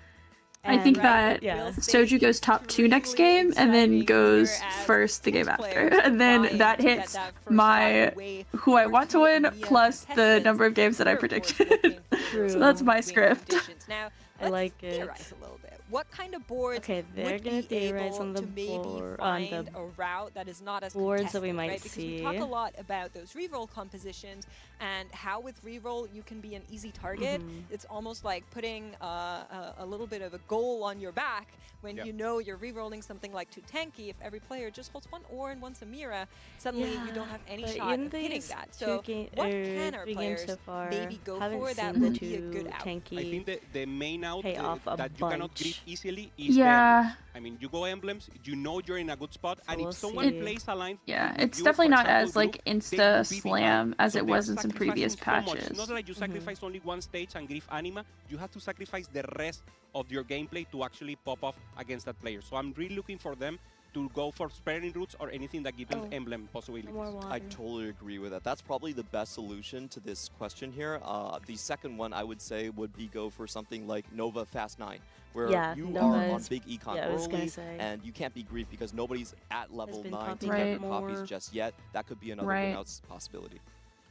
I think that yeah. Soju goes top 2 next game and then goes first the game after. And then that hits my who I want to win plus the number of games that I predicted. So that's my script. Now, I like it. theorize a little bit. What kind of boards Okay, they're would gonna be theorize able on the to maybe board, find on the a route that is not as boards that we contested, might right? Because we see. talk a lot about those reroll compositions and how with reroll you can be an easy target. It's almost like putting a little bit of a goal on your back when you know you're rerolling something like too tanky. If every player just holds 1 Ore and 1 Samira, suddenly you don't have any shot of hitting that. So what can our players so far, maybe go haven't for that seen the would be a two good out? tanky I think the main out pay off a that you cannot bunch. grief easily is Yeah. the emblems. I mean, you go emblems, you know you're in a good spot, and we'll if someone see. plays a line, Yeah, with it's you, definitely for not example, as like group, they insta could be slam behind. as So it they was are in some sacrificing previous so much. patches. It's not like you sacrifice only one stage and grief anima, you have to sacrifice the rest of your gameplay to actually pop off against that player. So I'm really looking for them to go for sparing routes or anything that gives them emblem possibilities. I totally agree with that. That's probably the best solution to this question here. The second one I would say would be go for something like Nova Fast 9, where you are on big econ early and you can't be grief because nobody's at level 9 to get copies just yet. That could be another win out possibility.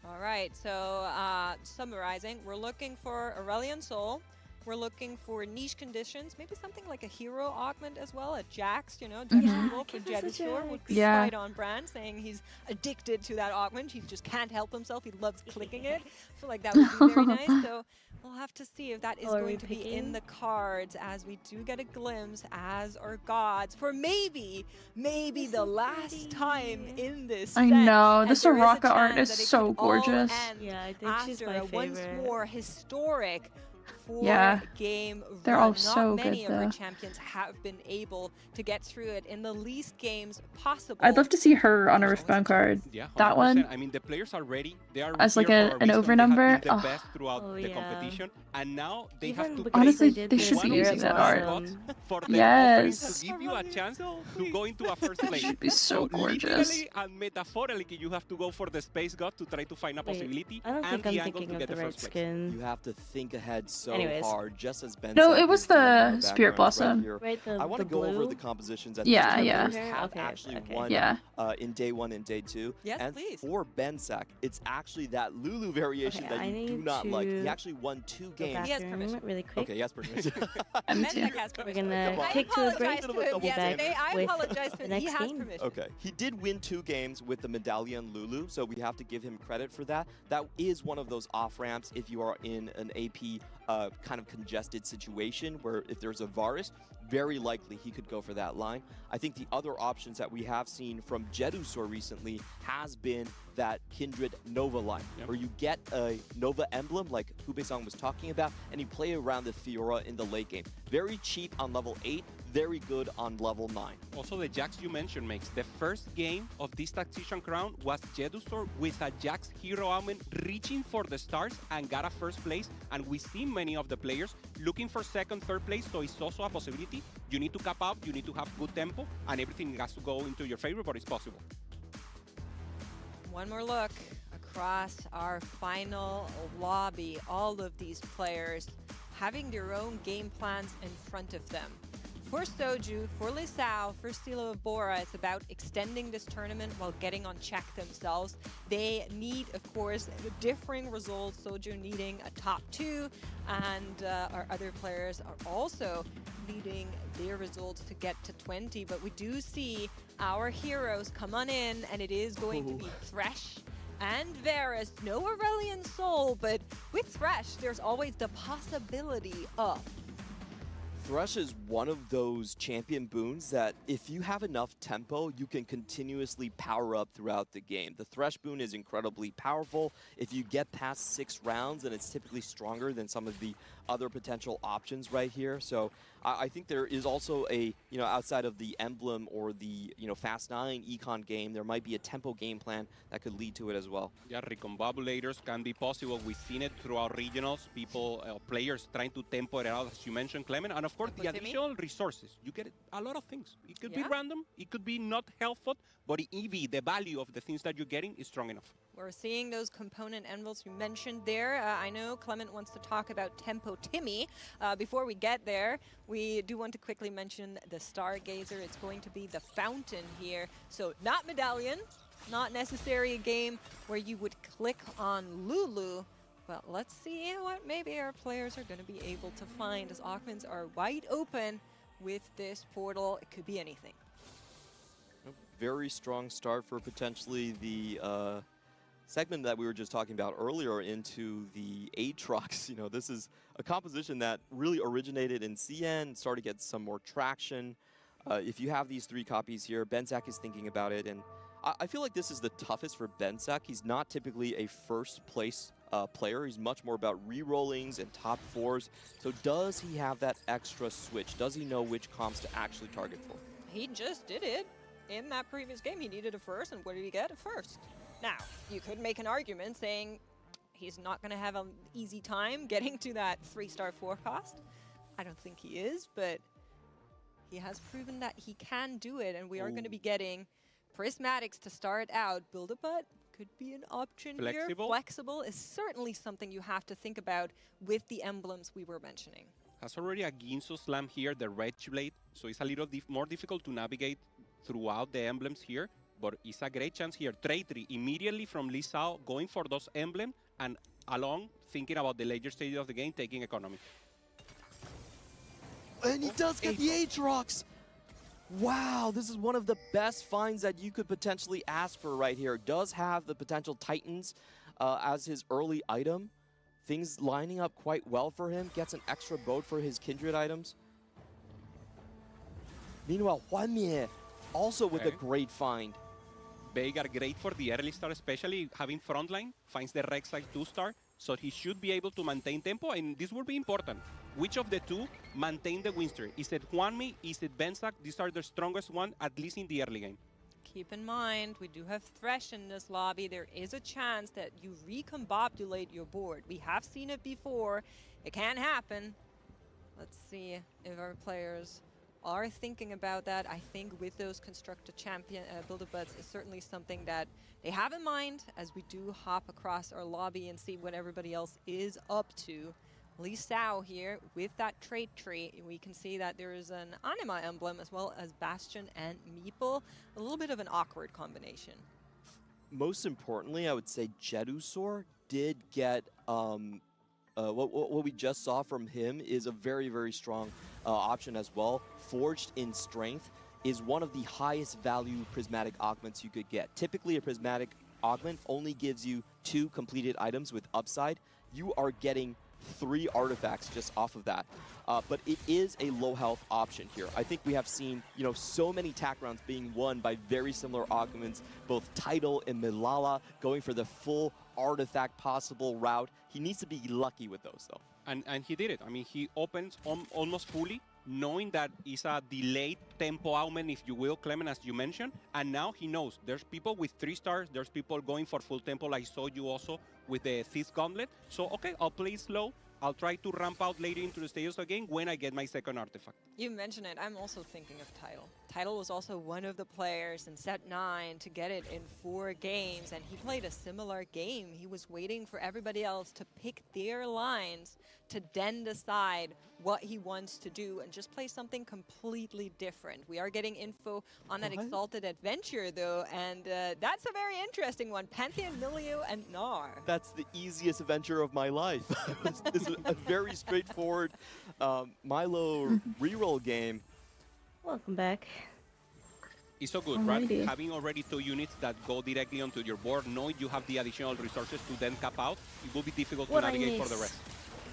All right, so summarizing, we're looking for Aurelion Soul. We're looking for niche conditions, maybe something like a hero augment as well, a Jax, you know, for Jedusaur would be right on brand, saying he's addicted to that augment. He just can't help himself. He loves clicking it. I feel like that would be very nice. So we'll have to see if that is going to be in the cards as we do get a glimpse as our gods for maybe the last time in this set. I know, the And there is a Soraka art chance is that it so could all gorgeous. end Yeah, I think she's after my a once favorite. more historic 4-game They're run. all Not so many good, of our though. champions have been able to get through it in the least games possible. I'd love to see her on a Riftbound card. Yeah, 100%. That one. I mean, the players are ready. They are As like here for a an reason. over They have number. been the Oh. best throughout the competition, and now they have to Honestly, play they should one be of using these that five art. spots for the Yes. offerings to give you a chance to go into a first place. Should be so gorgeous. Literally and metaphorically, you have to go for the space god to try to find a possibility I don't and think the I'm angle thinking to of get the the right first place. skin. You have to think ahead so Anyways. hard, just as Ben No, said, it was is doing in the the Spirit background Blossom. here. Right, the I want to the go over blue? the compositions that Yeah, these yeah. players have Okay, actually okay. won Yeah. in day 1 and day 2. Yes, and please. for Bensack, it's actually that Lulu variation Okay, that I you do need not like. He to actually won 2 Go games. He has bathroom permission. really quick. Okay, he has permission. Me too. Bensack has We're permission. gonna Come on. kick to a break. I apologize to him We'll be back yesterday. I with apologize to the him. He next has game. permission. Okay, he did win 2 games with the Medallion Lulu, so we have to give him credit for that. That is one of those off-ramps if you are in an AP kind of congested situation where if there's a Varus, very likely he could go for that line. I think the other options that we have seen from Jedusor recently has been that Kindred Nova line, where you get a Nova emblem like Hubei-san was talking about, and you play around the Fiora in the late game. Very cheap on level 8, very good on level 9. Also, the Jax you mentioned makes the first game of this Tactician crown was Jedusor with a Jax hero augment reaching for the stars and got a first place. And we see many of the players looking for second, third place. So it's also a possibility. You need to cap out, you need to have good tempo, and everything has to go into your favor, but it's possible. One more look across our final lobby. All of these players having their own game plans in front of them. For Soju, for Lisao, for Stilo of Bora, it's about extending this tournament while getting on check themselves. They need, of course, differing results. Soju needing a top 2, and our other players are also needing their results to get to 20. But we do see our heroes come on in, and it is going to be Thresh and Varus. No Aurelion Soul, but with Thresh, there's always the possibility of. Thresh is one of those champion boons that if you have enough tempo, you can continuously power up throughout the game. The Thresh boon is incredibly powerful. If you get past 6 rounds, then it's typically stronger than some of the other potential options right here. So I think there is also a, outside of the emblem or the, Fast 9 econ game, there might be a tempo game plan that could lead to it as well. Yeah, recombobulators can be possible. We've seen it throughout regionals. People, players trying to tempo it out, as you mentioned, Clement. And of course, the additional resources. You get a lot of things. It could be random. It could be not helpful. But EV, the value of the things that you're getting is strong enough. We're seeing those component envelopes you mentioned there. I know Clement wants to talk about Tempo Timmy. Before we get there, we do want to quickly mention the Stargazer. It's going to be the fountain here. So not Medallion, not necessarily a game where you would click on Lulu. Well, let's see what maybe our players are going to be able to find as Augments are wide open with this portal. It could be anything. Very strong start for potentially the segment that we were just talking about earlier into the Aatrox. This is a composition that really originated in CN, started to get some more traction. If you have these 3 copies here, Bensack is thinking about it, and I feel like this is the toughest for Bensack. He's not typically a first place player. He's much more about re-rollings and top 4s. So does he have that extra switch? Does he know which comps to actually target for? He just did it. In that previous game, he needed a first, and what did he get? A first. Now, you could make an argument saying he's not going to have an easy time getting to that 3-star 4 cost. I don't think he is, but he has proven that he can do it, and we are going to be getting Prismatics to start out. Build-A-Butt could be an option here. Flexible is certainly something you have to think about with the emblems we were mentioning. Has already a Ginso Slam here, the Red Blade, so it's a little more difficult to navigate throughout the emblems here, but it's a great chance here. Trade tree immediately from Lisao, going for those emblems, and along thinking about the later stage of the game, taking economy. And he does get the Aatrox! Wow, this is one of the best finds that you could potentially ask for right here. Does have the potential Titans as his early item. Things lining up quite well for him. Gets an extra boat for his Kindred items. Meanwhile, Huanmie also with a great find. Veigar great for the early start, especially having frontline. Finds the Rek'Sai 2-star. so he should be able to maintain tempo, and this will be important. Which of the two maintain the win streak? Is it Juanmi? Is it Bensac? These are the strongest one, at least in the early game. Keep in mind, we do have Thresh in this lobby. There is a chance that you recombobulate your board. We have seen it before. It can happen. Let's see if our players are thinking about that. I think with those constructed champion build-a-butts is certainly something that they have in mind as we do hop across our lobby and see what everybody else is up to. Lee Sao here with that trait tree. We can see that there is an Anima emblem as well as Bastion and Meeple. A little bit of an awkward combination. Most importantly, I would say Jedusor did get what we just saw from him is a very, very strong option as well. Forged in Strength is one of the highest value prismatic augments you could get. Typically, a prismatic augment only gives you 2 completed items with upside. You are getting 3 artifacts just off of that. But it is a low health option here. I think we have seen, so many TAC rounds being won by very similar augments, both Tidal and Milala going for the full artifact possible route. He needs to be lucky with those though. And he did it. I mean, he opens almost fully, knowing that it's a delayed tempo augment, if you will, Clement, as you mentioned. And now he knows there's people with 3 stars, there's people going for full tempo, like I saw you also with the Thief Gauntlet. So, okay, I'll play slow. I'll try to ramp out later into the stages again when I get my second artifact. You mentioned it. I'm also thinking of Tidal. Tidal was also one of the players in set 9 to get it in 4 games, and he played a similar game. He was waiting for everybody else to pick their lines to then decide what he wants to do and just play something completely different. We are getting info on that Exalted Adventure, though, and that's a very interesting one. Pantheon, Milio, and Gnar. That's the easiest adventure of my life. This is a very straightforward Milo reroll game. Welcome back. It's so good, right? Having already 2 units that go directly onto your board, knowing you have the additional resources to then cap out, it will be difficult to navigate for the rest.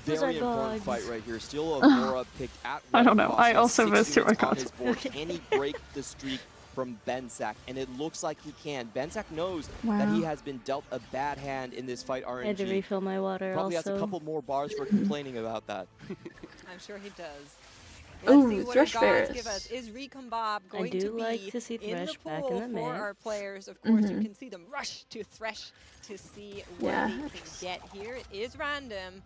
Very important fight right here. Still Aurora picked at I don't know. I also missed it. Can he break the streak from Bensac? And it looks like he can. Bensac knows that he has been dealt a bad hand in this fight, RNG. I had to refill my water Probably has a couple more bars for complaining about that. I'm sure he does. Ooh, see what Thresh our gods give us. Is Recombob going to be like to see in the Thresh back pool in the for mix. our players? Of course, you can see them rush to Thresh to see what they can get here. It is random.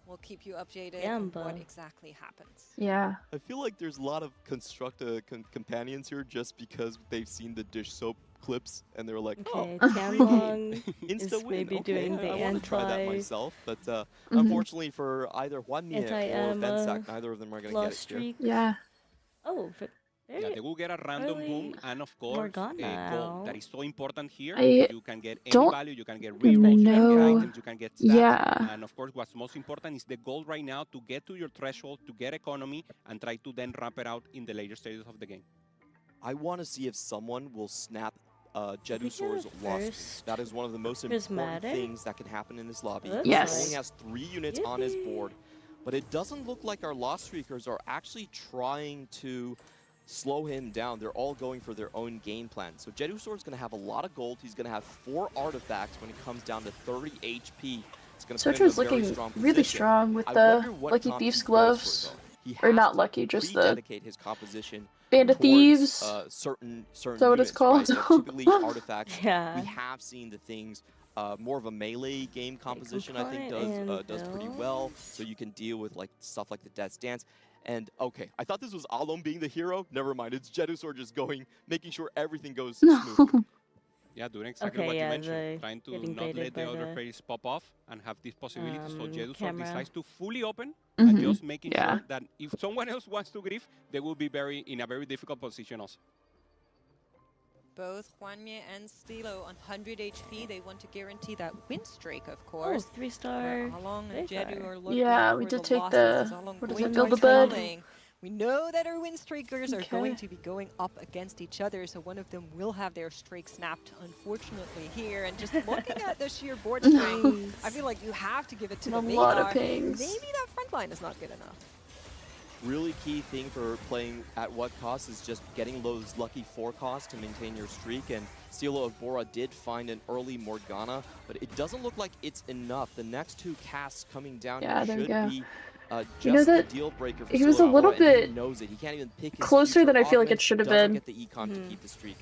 We'll keep you updated on what exactly happens. Yeah. I feel like there's a lot of constructed companions here just because they've seen the dish soap clips and they're like, okay, Tianlong insta is win. maybe doing the I want to try that myself, but unfortunately for either Juanmi or Bensac, neither of them are going to get it here. Yeah. Oh, but yeah, they will get a random boom, and of course, gold. That is so important here. You can get any value, you can get rerolls, you can get items, you can get stats. And of course, what's most important is the goal right now to get to your threshold, to get economy, and try to then ramp it out in the later stages of the game. I want to see if someone will snap Jedusor's loss. That is one of the most important things that can happen in this lobby. He only has 3 units on his board, but it doesn't look like our lost streakers are actually trying to slow him down. They're all going for their own game plan. So Jedusor is going to have a lot of gold. He's going to have 4 artifacts when it comes down to 30 HP. Searcher's looking really strong with the Lucky Thief's gloves. Or not Lucky, just the his composition Band of Thieves. Certain Is that what it's called? Right? So typically artifacts. We have seen the things. More of a melee game composition, I think, does pretty well. So you can deal with like stuff like the Death's Dance. And okay, I thought this was Alom being the hero. Never mind, it's Jedusor just making sure everything goes smooth. Yeah, doing exactly what you mentioned. Trying to not let the other players pop off and have this possibility. So Jedusor decides to fully open and just making sure that if someone else wants to grief, they will be in a very difficult position also. Both Juanmi and Stilo on 100 HP. They want to guarantee that win streak, of course. Oh, 3-star. Along and Jedu are looking we for did the take losses. what is it, Build a Bud? We know that our win streakers are going to be going up against each other, so one of them will have their streak snapped, unfortunately, here. And just looking at the sheer board strength, I feel like you have to give it to the A lot of Veigar. pings. Maybe that front line is not good enough. really key thing for playing at what cost is just getting those lucky 4 costs to maintain your streak. And Steelo of Bora did find an early Morgana, but it doesn't look like it's enough. The next 2 casts coming down Yeah, here there we should go. be You know just the that deal breaker for he was a Steelo of little Bora, and he bit knows it. He can't even pick his closer than future I feel like it augments, should have doesn't been. get the econ to keep the streak.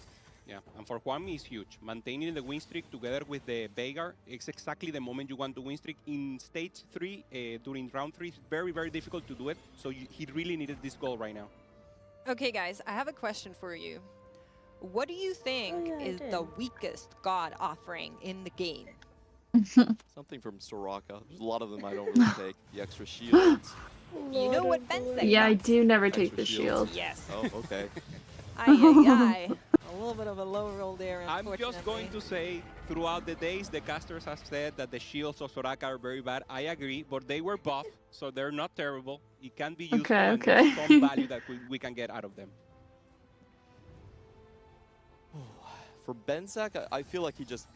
Yeah, and for Juanmi is huge. Maintaining the win streak together with the Veigar is exactly the moment you want to win streak. In stage 3, during round 3, it's very, very difficult to do it. So he really needed this goal right now. Okay, guys, I have a question for you. What do you think is the weakest god offering in the game? Something from Soraka. There's a lot of them I don't really take. The extra shields. You know what Ben said? Yeah, I guys? do never take Extra the shields. shield. Yes. Oh, okay. Ay, ay, ay. A little bit of a low roll there, I'm just going unfortunately. to say, throughout the days, the casters have said that the shields of Soraka are very bad. I agree, but they were buffed, so they're not terrible. It can be useful, and there's some value that we can get out of them. For Benzak, I feel like he just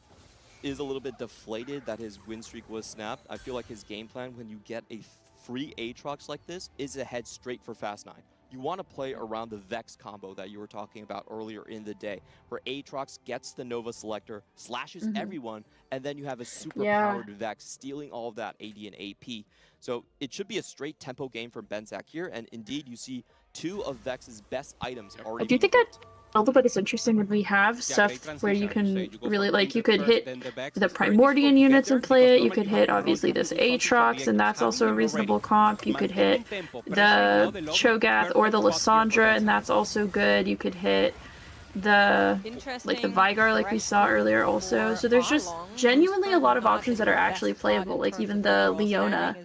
is a little bit deflated that his win streak was snapped. I feel like his game plan when you get a free Aatrox like this is to head straight for Fast 9. You want to play around the Vex combo that you were talking about earlier in the day, where Aatrox gets the Nova Selector, slashes everyone, and then you have a super powered Vex stealing all of that AD and AP. So it should be a straight tempo game from Benzak here, and indeed you see 2 of Vex's best items already. I do think that a little bit is interesting when we have stuff where you can really, like, you could hit the Primordian units and play it, you could hit obviously this Aatrox, and that's also a reasonable comp, you could hit the Cho'Gath or the Lissandra, and that's also good, you could hit the, like, the Veigar like we saw earlier also, so there's just genuinely a lot of options that are actually playable, like even the Leona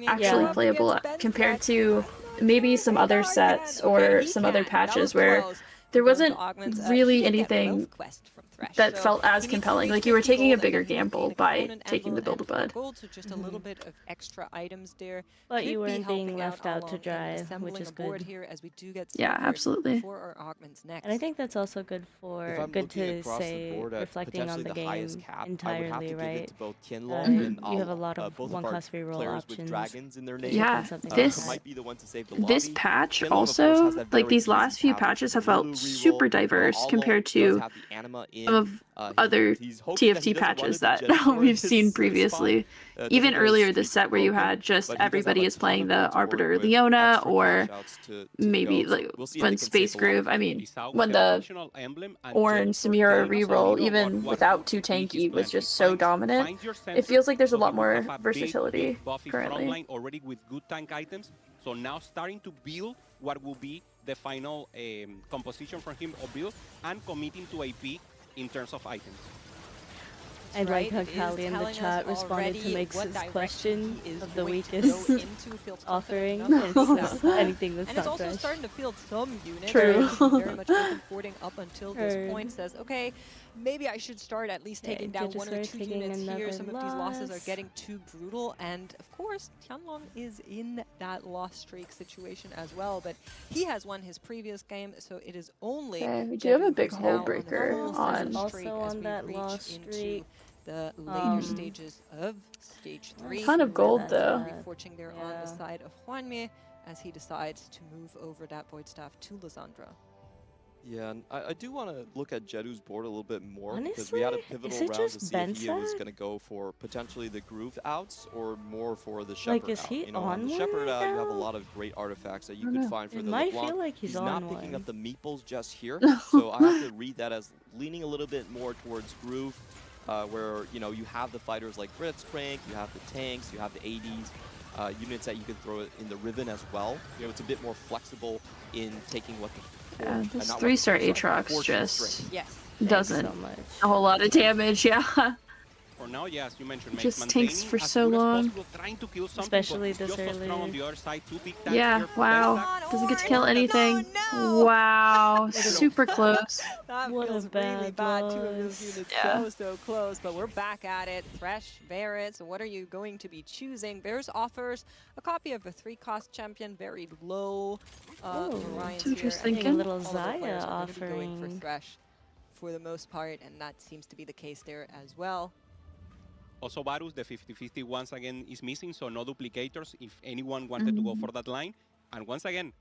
actually playable compared to maybe some other sets or some other patches where there wasn't really anything that felt as compelling. Like you were taking a bigger gamble by taking the Build-A-Bud. Just a little bit of extra items there. But you weren't being left out to dry, which is good. Yeah, absolutely. And I think that's also good for to say reflecting on the game entirely, right? You have a lot of one-cost reroll options. Yeah, this patch also, like these last few patches have felt super diverse compared to of other TFT patches that we've seen previously. Even earlier this set where you had just everybody is playing the Arbiter Leona, or maybe like when Space Groove, I mean, when the Ornn Samira reroll, even without 2 tanky, was just so dominant. It feels like there's a lot more versatility currently. Already with good tank items, so now starting to build what will be the final composition from him of build and committing to AP in terms of items. I like how Callie in the chat responded to Mike's question of the weakest offering. It's anything that's and it's not also fresh. starting to field some units. True. Very much comforting up until this point. Says, okay, maybe I should start at least taking down 1 or 2 units here. Some of these losses are getting too brutal. And of course, Tianlong is in that loss streak situation as well. But he has won his previous game, so it is only we do have a big hole breaker on also on that loss streak. The later stages of stage 3. Ton of gold though. Reforging there on the side of Juanmi as he decides to move over that Void Staff to Lissandra. Yeah, and I do want to look at Jedu's board a little bit more because Honestly, we had a pivotal round to see if he was Benzak? going to go for potentially the Groove outs or more for the Shepherd Like, is he out. You know, on the one Shepherd right out, you have a now? lot of great artifacts that you don't could know. find for It the might LeBlanc. feel like he's on not picking one. up the meeples just here, so I have to read that as leaning a little bit more towards Groove, where, you know, you have the fighters like Blitzcrank, you have the tanks, you have the ADs, units that you can throw in the Riven as well. You know, it's a bit more flexible in taking what the Yeah, this 3-star Aatrox just doesn't so much. a whole lot of damage, yeah. For now, yes, you mentioned Just tanks for so long. Especially this early. Yeah, wow. Doesn't get to kill anything. Wow, super close. That What a feels really bad bad. 2 of those loss. units Yeah. so close, but we're back at it. Thresh, Barret, so what are you going to be choosing? Bears offers a copy of a 3-cost champion, very low. Variance so just here. thinking. A little All of our players Zaya are gonna be going for offering. Thresh for the most part, and that seems to be the case there as well. Also, Varus, the 50-50 once again is missing, so no duplicators if anyone wanted to go for that line. And once again,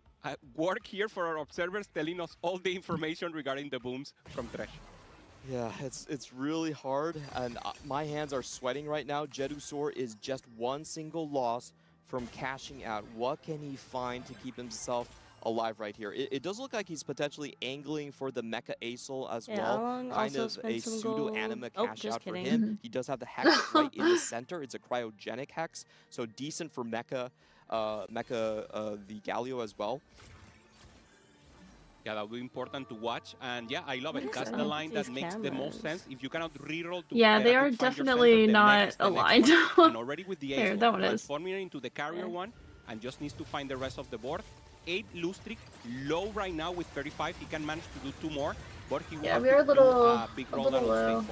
work here for our observers telling us all the information regarding the booms from Thresh. Yeah, it's really hard, and my hands are sweating right now. Jedusor is just one single loss from cashing out. What can he find to keep himself alive right here? It does look like he's potentially angling for the Mecha Acel as well. Kind of a pseudo-anima cash out for him. He does have the Hex right in the center. It's a cryogenic Hex, so decent for Mecha, the Galio as well. Yeah, that will be important to watch. And yeah, I love it. That's the line that makes the most sense. If you cannot reroll to yeah, they are definitely not aligned. And already with the there, Ace, that one is. transforming it into the carrier one, and just needs to find the rest of the board. 8 lose streak, low right now with 35. He can manage to do 2 more, but he wants we are a little big low.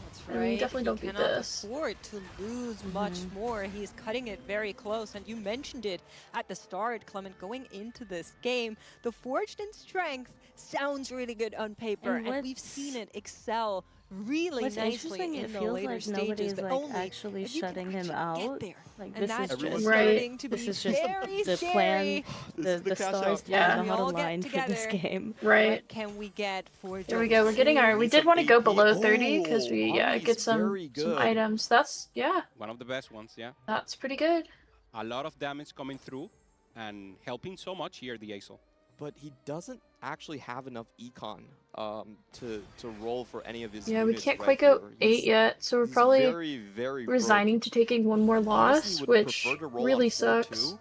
That's right. We definitely don't beat this. He cannot afford to lose much more. He's cutting it very close, and you mentioned it at the start, Clement. Going into this game, the Forged in Strength sounds really good on paper, and we've seen it excel really nicely in the later stages. But only actually shutting him out. Like and this that's is just just starting to be this is just very the plan. The stars yeah. on the line for this game. Right. What can we get for? There we go. We're getting our. We did want to go below 30 because we get some items. That's one of the best ones. Yeah. That's pretty good. A lot of damage coming through and helping so much here, the Acel. But he doesn't actually have enough econ to roll for any of his Yeah, units we can't right quite go here. 8 yet, so we're probably very resigning to taking one more loss, which really sucks.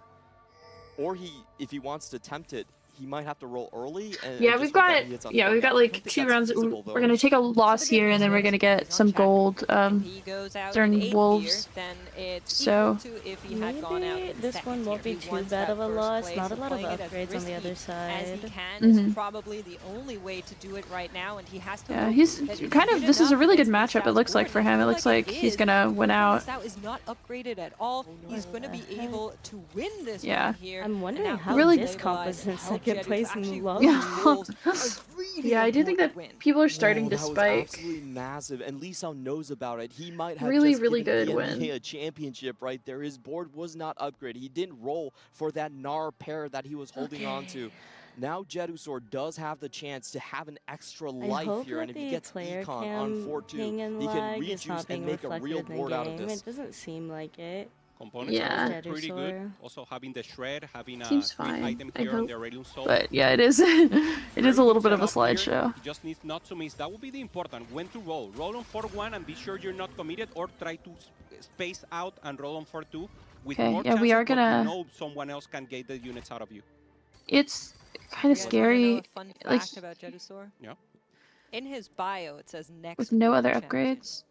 Or if he wants to tempt it, he might have to roll early. And yeah, we've got like 2 rounds. We're gonna take a loss here, and then we're gonna get some gold during Wolves. So maybe this one won't be too bad of a loss. Not a lot of upgrades on the other side. Is probably the only way to do it right now, and he has to. Yeah, he's kind of. This is a really good matchup. It looks like for him. It looks like he's gonna win out. Is not upgraded at all. He's gonna be able to win this one here. I'm wondering how really this comp is in second place in the low. Yeah, I do think that people are starting to that spike. Was absolutely massive, and Lee Sao knows about it. He might have really just good given win. a championship right there. His board was not upgraded. He didn't roll for that Gnar pair that he was holding on to. Now Jedusor does have the chance to have an extra life here, and if he gets econ on 4-2, he can rejuice and make a real board out of this. It doesn't seem like it. Components are pretty good. Also having the shred, having a fine. item here on the Aurelion Soul. But yeah, it is it is a little bit of a slideshow. He just needs not to miss. That would be the important. When to roll. Roll on 4-1 and be sure you're not committed, or try to space out and roll on 4-2 with more chances, we are gonna. You know someone else can get the units out of you. It's kind of scary. Fun fact about Jedusor? Yeah. In his bio, it says next. With no other upgrades.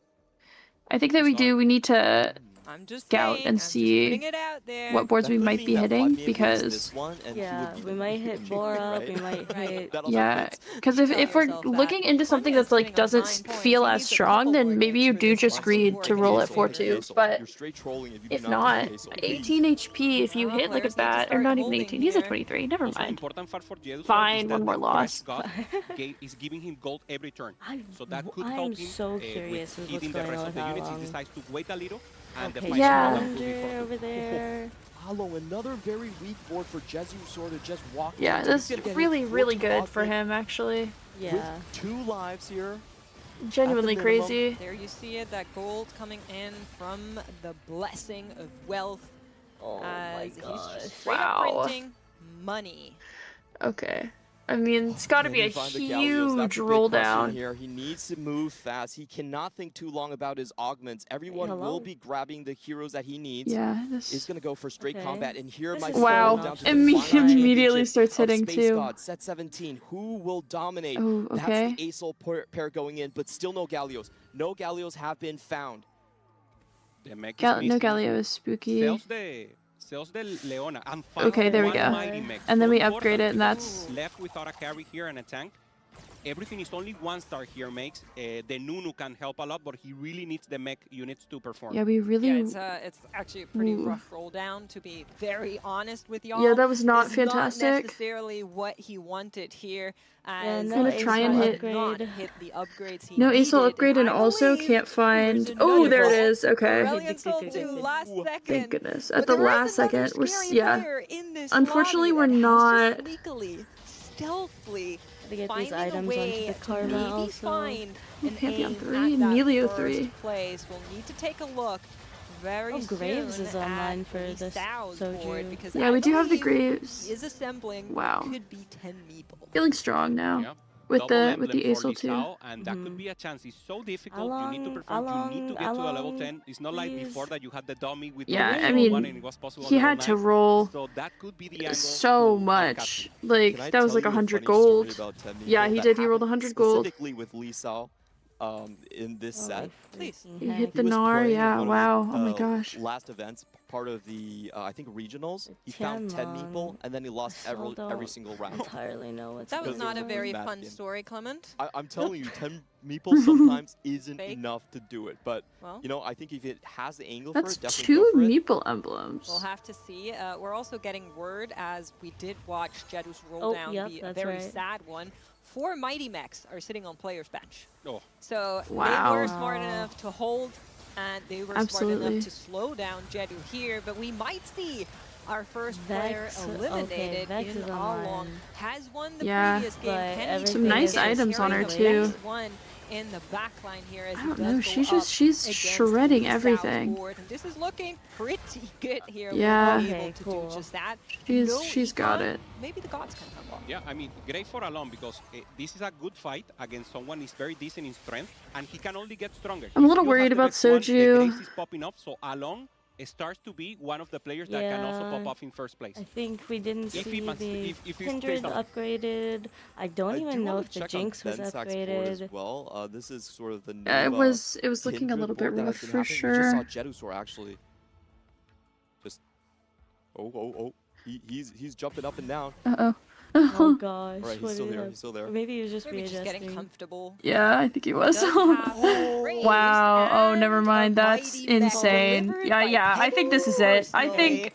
I think that we need to scout and see what boards we might be hitting, because we might hit Bora, we might hit because if we're looking into something that's like doesn't feel as strong, then maybe you do just greed to roll at 4-2. But if not, 18 HP if you hit like a bat, or not even 18, he's at 23. Never mind. Fine, one more loss. Is giving him gold every turn, so that could I'm help him so curious with what's the going rest on of the units. He decides to wait a little. Okay, over there. Hollow, another very weak board for Jedusor to just walk. Yeah, this is really good for him, actually. Yeah. With 2 lives here. Genuinely crazy. There you see it, that gold coming in from the blessing of wealth. Oh my gosh. Wow. Printing money. Okay. I mean, it's got to be a huge roll down. Here. He needs to move fast. He cannot think too long about his augments. Everyone will be grabbing the heroes that he needs. Yeah, He's going to go for straight combat. And here, my wow, immediately starts hitting too. God, set 17. Who will dominate? Oh, okay. That's the Acel pair going in, but still no Gallios. No Gallios have been found. No Galio is spooky. Okay, there we go. And then we upgrade it, and that's left without a carry here and a tank. everything is only 1-star here makes. The Nunu can help a lot, but he really needs the mech units to perform. Yeah, we really... Yeah, it's actually a pretty rough roll down, to be very honest with y'all. Yeah, that was not it's fantastic. Not necessarily what he wanted here. And I'm gonna try and hit the upgrades he no needed, ASOL upgrade, and also can't find. Oh, there it is. Okay. Thank goodness. At the last second, Unfortunately, we're not. Stealthily to get these items onto the Karma also. Pantheon 3, Melio 3. Place. We'll need to take a look. Very Graves is online for this Soju. Yeah, we do have the Graves. Is assembling. Wow. Could be 10 meeple. Feeling strong now. Yeah. With the ASOL too. too. And that could be a chance. It's so difficult. You need to perform. You need to get to a level 10. It's not like before that you had the dummy with I mean, one and it was possible he had to roll so that could be the angle so much. Like, that was like 100 gold. Yeah, he did. He rolled 100 gold. Specifically with Lee Sao. In this set. Please. He hit the Gnar, yeah, wow, oh my gosh. Last events, part of the, I think, regionals, he found 10 meeple, and then he lost every single round. Entirely know what's that was not a very fun story, Clement. I'm telling you, 10 meeple sometimes isn't enough to do it, but, you know, I think if it has the angle for it, definitely go for it. 2 meeple emblems. We'll have to see. We're also getting word, as we did watch Jedu's roll down be a very sad one. 4 Mighty Mechs are sitting on player's bench. So they were smart enough to hold, and they were smart enough to slow down Jedu here, but we might see our first player eliminated in Along. Has won the previous game. Some nice items on her too. In the back line here as I don't know, she's shredding everything. This is looking pretty good here. Yeah, do just that. She's got it. Maybe the gods can come up. Yeah, I mean, great for Alon because this is a good fight against someone who's very decent in strength, and he can only get stronger. I'm a little worried about Soju. Grace is popping up, so Alon starts to be one of the players that can also pop off in first place. I think we didn't see the Kindred upgraded. I don't even know if the Jinx was upgraded. As well. This is sort of the new, it was looking a little bit rough for sure. We just saw Jedusor actually just he's jumping up and down. Oh gosh. Right, he's still there. He's still there. Maybe he was just getting comfortable. Yeah, I think he was. Wow. Oh, never mind. That's insane. Yeah. I think this is it. I think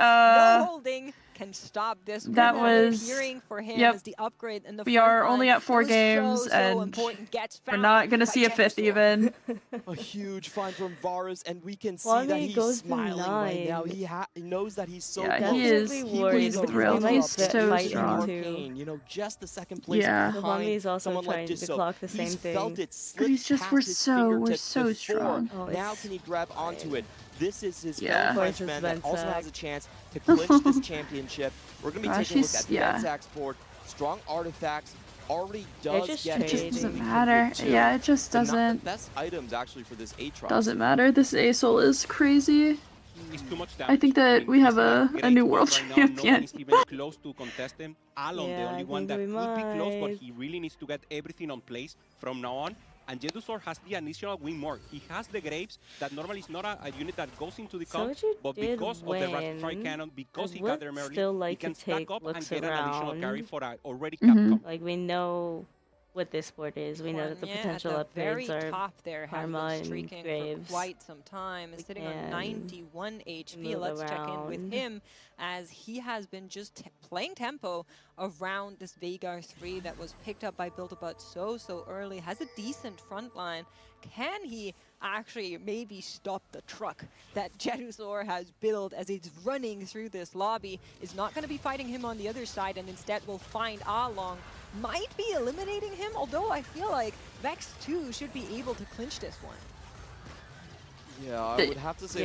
can stop this. That was for him as the upgrade in the we are only at 4 games, and we're not gonna see a 5th even. A huge find from Varus, and we can see that he's smiling right now. He knows that he's so close. He is. He's thrilled. He's so strong. You know, just the second place behind is also trying to clock the same thing. Felt it but he's just we're so strong. Now can he grab onto it? This is his fellow Frenchman that also has a chance to clinch this championship. We're going to be taking a look at Benzak's board. Strong artifacts already does get it just doesn't matter. Yeah, it just doesn't. Not the best items actually for this Aatrox. Doesn't matter. This ASOL is crazy. It's too much I think that we have a new world champion. No one is even close to contest him. Alon, the only one that could be close, but he really needs to get everything on place from now on. And Jedusor has the initial win more. He has the Graves that normally is not a unit that goes into the comp, but because of the rapid fire cannon, because he got them early, he can stack up and get an additional carry for an already capped comp. Like, we know what this board is. We know that the potential upgrades are top there, Karma and streaking Graves. For quite some time. Is sitting on 91 HP. Let's check in with him, as he has been just playing tempo around this Veigar 3 that was picked up by Build-A-Butt so early. Has a decent front line. Can he actually maybe stop the truck that Jedusor has built as he's running through this lobby? Is not going to be fighting him on the other side, and instead will find Along. Might be eliminating him, although I feel like Vex 2 should be able to clinch this one. Yeah, I would have to say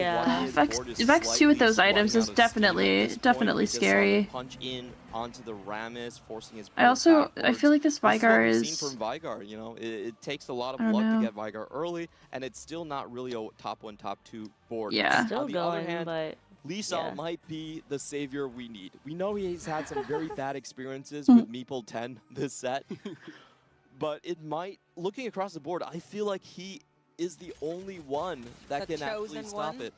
Vex 2 with those items is definitely scary. Punch in onto the Rammus, forcing his I feel like this Veigar is from Veigar, you know, it takes a lot of luck to get Veigar early, and it's still not really a top 1, top 2 board. Yeah. Still on the going, other hand, but Lisa might be the savior we need. We know he's had some very bad experiences with Meeple 10 this set, but it might, looking across the board, I feel like he is the only one that can actually stop it.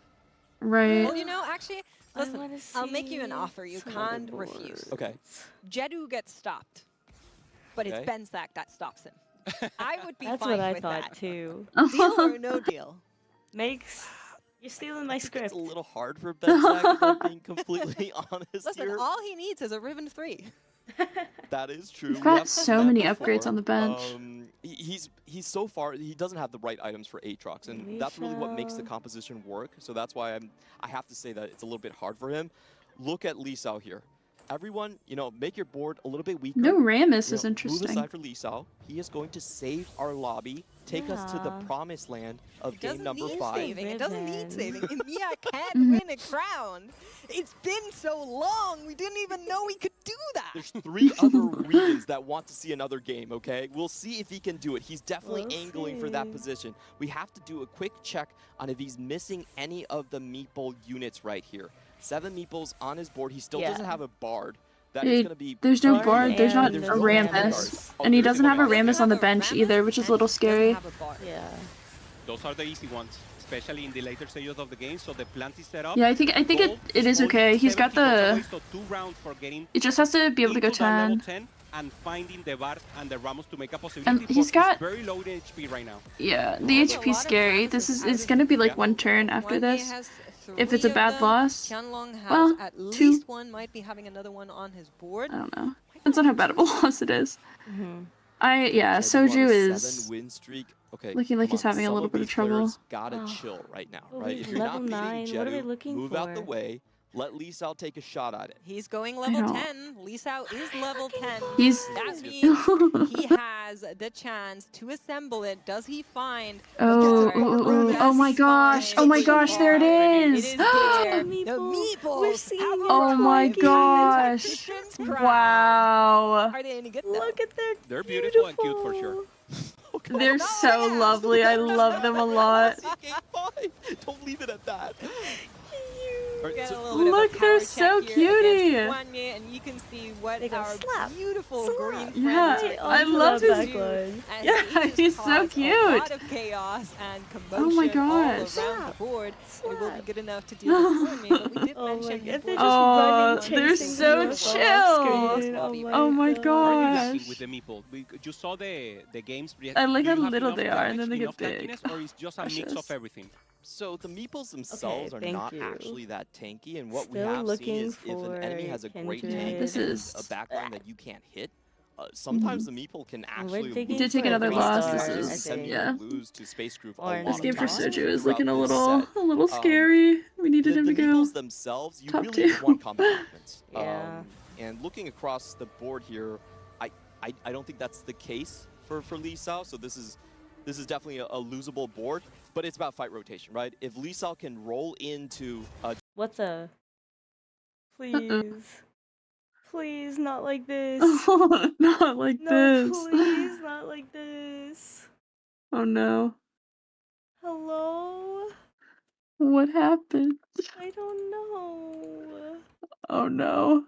Right. Well, you know, actually, listen, I'll make you an offer you can't refuse. Okay. Jedu gets stopped, but it's Benzak that stops him. I would be That's fine what I with thought that. too. Deal or no deal? Makes you're stealing my script. It's a little hard for Benzak, if I'm being completely honest Listen, here. all he needs is a Riven 3. That is true. We've We got have seen so that many before. upgrades on the bench. He's so far, he doesn't have the right items for Aatrox, and that's really what makes the composition work. So that's why I have to say that it's a little bit hard for him. Look at Lee Sao here. Everyone, make your board a little bit weaker. No Rammus is Move interesting. aside for Lee Sao. He is going to save our lobby, take us to the promised land of game number 5. Saving. It doesn't need saving. EMEA can't win a crown. It's been so long. We didn't even know we could do that. There's 3 other regions that want to see another game, okay? We'll see if he can do it. He's definitely angling for that position. We have to do a quick check on if he's missing any of the meeple units right here. 7 meeples on his board. He still doesn't have a bard. That is going to be there's no bard, there's not a no Rammus. Oh, And he there doesn't is have a bard. Rammus on the bench either, which is a little scary. Yeah. Those are the easy ones, especially in the later stages of the game. So the plant is set up. Yeah, I think it is okay. He's got the. So 2 rounds for getting It just has to be able to go into that level 10. 10 and finding the Bard and the Ramos to make a possibility. And he's but got very low in HP right now. Yeah, the HP's scary. This is it's gonna be like 1 turn after this. If it's a bad loss, Qianlong has well, at 2. least one, might be having another one on his board. I don't know. Depends on how bad of a loss it is. Yeah, Soju is 7-win streak. Okay, looking like he's having a little bit of trouble. Gotta chill right now, Oh, right? he's If you're not level beating 9. What are we Jedu, looking move out the for? way. Let Lee Sao take a shot at it. He's going level 10. Lee Sao is level 10. He's- That means he has the chance to assemble it. Does he find? Oh my gosh! Oh my gosh! There it is! It is there. The The meeples. We're seeing have it. Oh my arrived. gosh! Tactician's crown. Wow! Are they any good though? Look at their They're beautiful and cute for sure. They're so lovely. I love them a lot. Game 5. Don't leave it at that. Get a little bit of a Look, power they're check so here cutie. against Wanye, and you can see what They go our slap, beautiful slap. green Yeah, friends I are love able his- to do, and Yeah, he just he's so caused cute. A lot of chaos and commotion Oh my all gosh. around the board. It will be Slap. good enough to deal with Wanye, but we did Oh my mention God, they're before- just Oh, running, they're chasing so you across chill. screen. Oh my Are you lacking gosh! with the meeple? You saw the games. I like Do how you have little enough they are, and damage, then they get enough big. tankiness, or is just a mix Precious. of everything? So the meeples themselves are thank not you. actually that tanky, and what we Still have seen looking is if an enemy for has a great Kindred. tank This and is- a backline that you can't hit, sometimes the meeple can actually digging He did take for a another loss. restart, This I is think. yeah. lose to Space Group a Or lot This of game for times Soju is throughout looking a this little set. scary. We needed him the to go. meeples themselves, you top really 2. want combat offense. Yeah. And looking across the board here, I don't think that's the case for Lee Sao. So this is definitely a losable board, but it's about fight rotation, right? If Lee Sao can roll into a What the? Please. Please, not like this. Not like No, this. please, not like this. Oh no. Hello? What happened? I don't know. Oh no.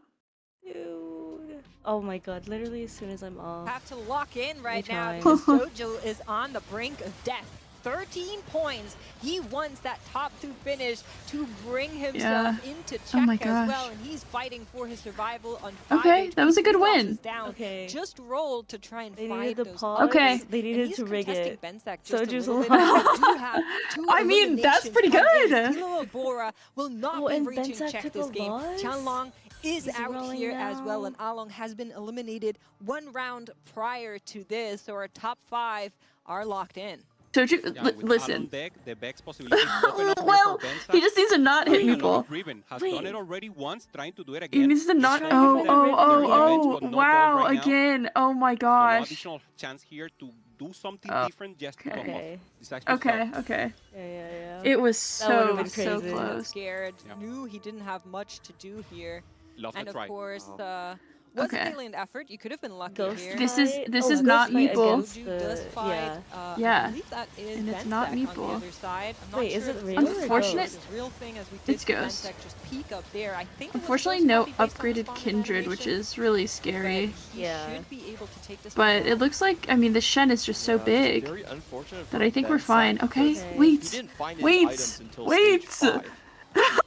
Dude. Oh my god, literally as soon as I'm off. Have to lock in right now trying. because Soju is on the brink of death. 13 points. He wants that top 2 finish to bring himself into check Oh my as gosh. well, and he's fighting for his survival on 5 Okay, that was a good HP losses win. Down. Okay. Just rolled to try and They fight needed the those pause. others, Okay. They and needed he's to rig contesting it. Benzak just Soju's a little bit. alive. They do have 2 I mean, that's eliminations pretty coming. good. Kilo Bora will not Oh, be and reaching Benzak check took this a game. loss? Qianlong is He's out rolling here as well, now. and Along has been eliminated 1 round prior to this, so our top 5 are locked in. Soju, Yeah, with listen. Alon deck, the Vex possibilities open up here Well, for Benzak. he just needs to not hit And meeple. Riven has Wait. done it already once, trying to do it He again. needs to not. trying to Oh, get rid oh, of oh, the revenge, oh! but no Wow! gold right now. Again! Oh my So no gosh! additional chance here to do something Oh, different just to come off. Okay. It's actually Okay, tough. okay. Yeah. It was That would've so been so crazy. close. Scared, Yeah. knew he didn't have much to do here, Love and the of try. course, was Okay. a valiant effort. You could have been lucky Ghost here. This is- fight? this Oh, is ghost not fight meeple. against Soju the- does fight. Yeah. I believe that is And it's not Benzak on meeple. the other side. I'm not Wait, sure is it if real or Unfortunate- It's a real thing as we did It's see Ghost. Benzak just peek up there. I think it was Unfortunately, Ghost no probably based on the upgraded spawn Kindred, which animation, is really but scary. he Yeah. should be able to take this But one it looks like, I mean, the Shen is just so it's big very unfortunate that for I think we're Benzak fine. because Okay, Okay. He wait, didn't find his wait, items until wait. stage 5.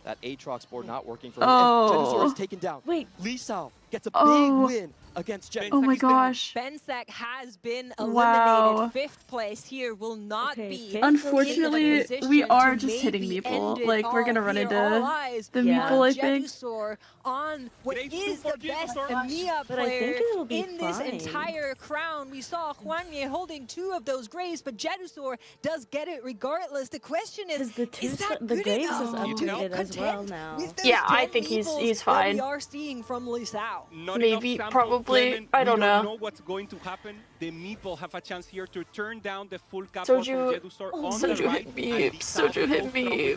That Aatrox board not working for him. Oh. And Genusaur is taken down. Wait. Lee Sao gets a big Oh. win. against Jedu. Oh my gosh. Bensek has been eliminated. Wow. 5th place here will not be. Unfortunately, we are just hitting Meeple. Like, we're gonna run into the Meeple, I think. On what is the best EMEA player in this entire crown. We saw Juanye holding 2 of those Graves, but Jedusor does get it regardless. The question is that the Graves is upgraded as well now. Yeah, I think he's fine. We are seeing from Lisao. Maybe, probably, I don't know. We don't know what's going to happen. The Meeple have a chance here to turn down the full cap Soju, Soju hit me. Soju hit me.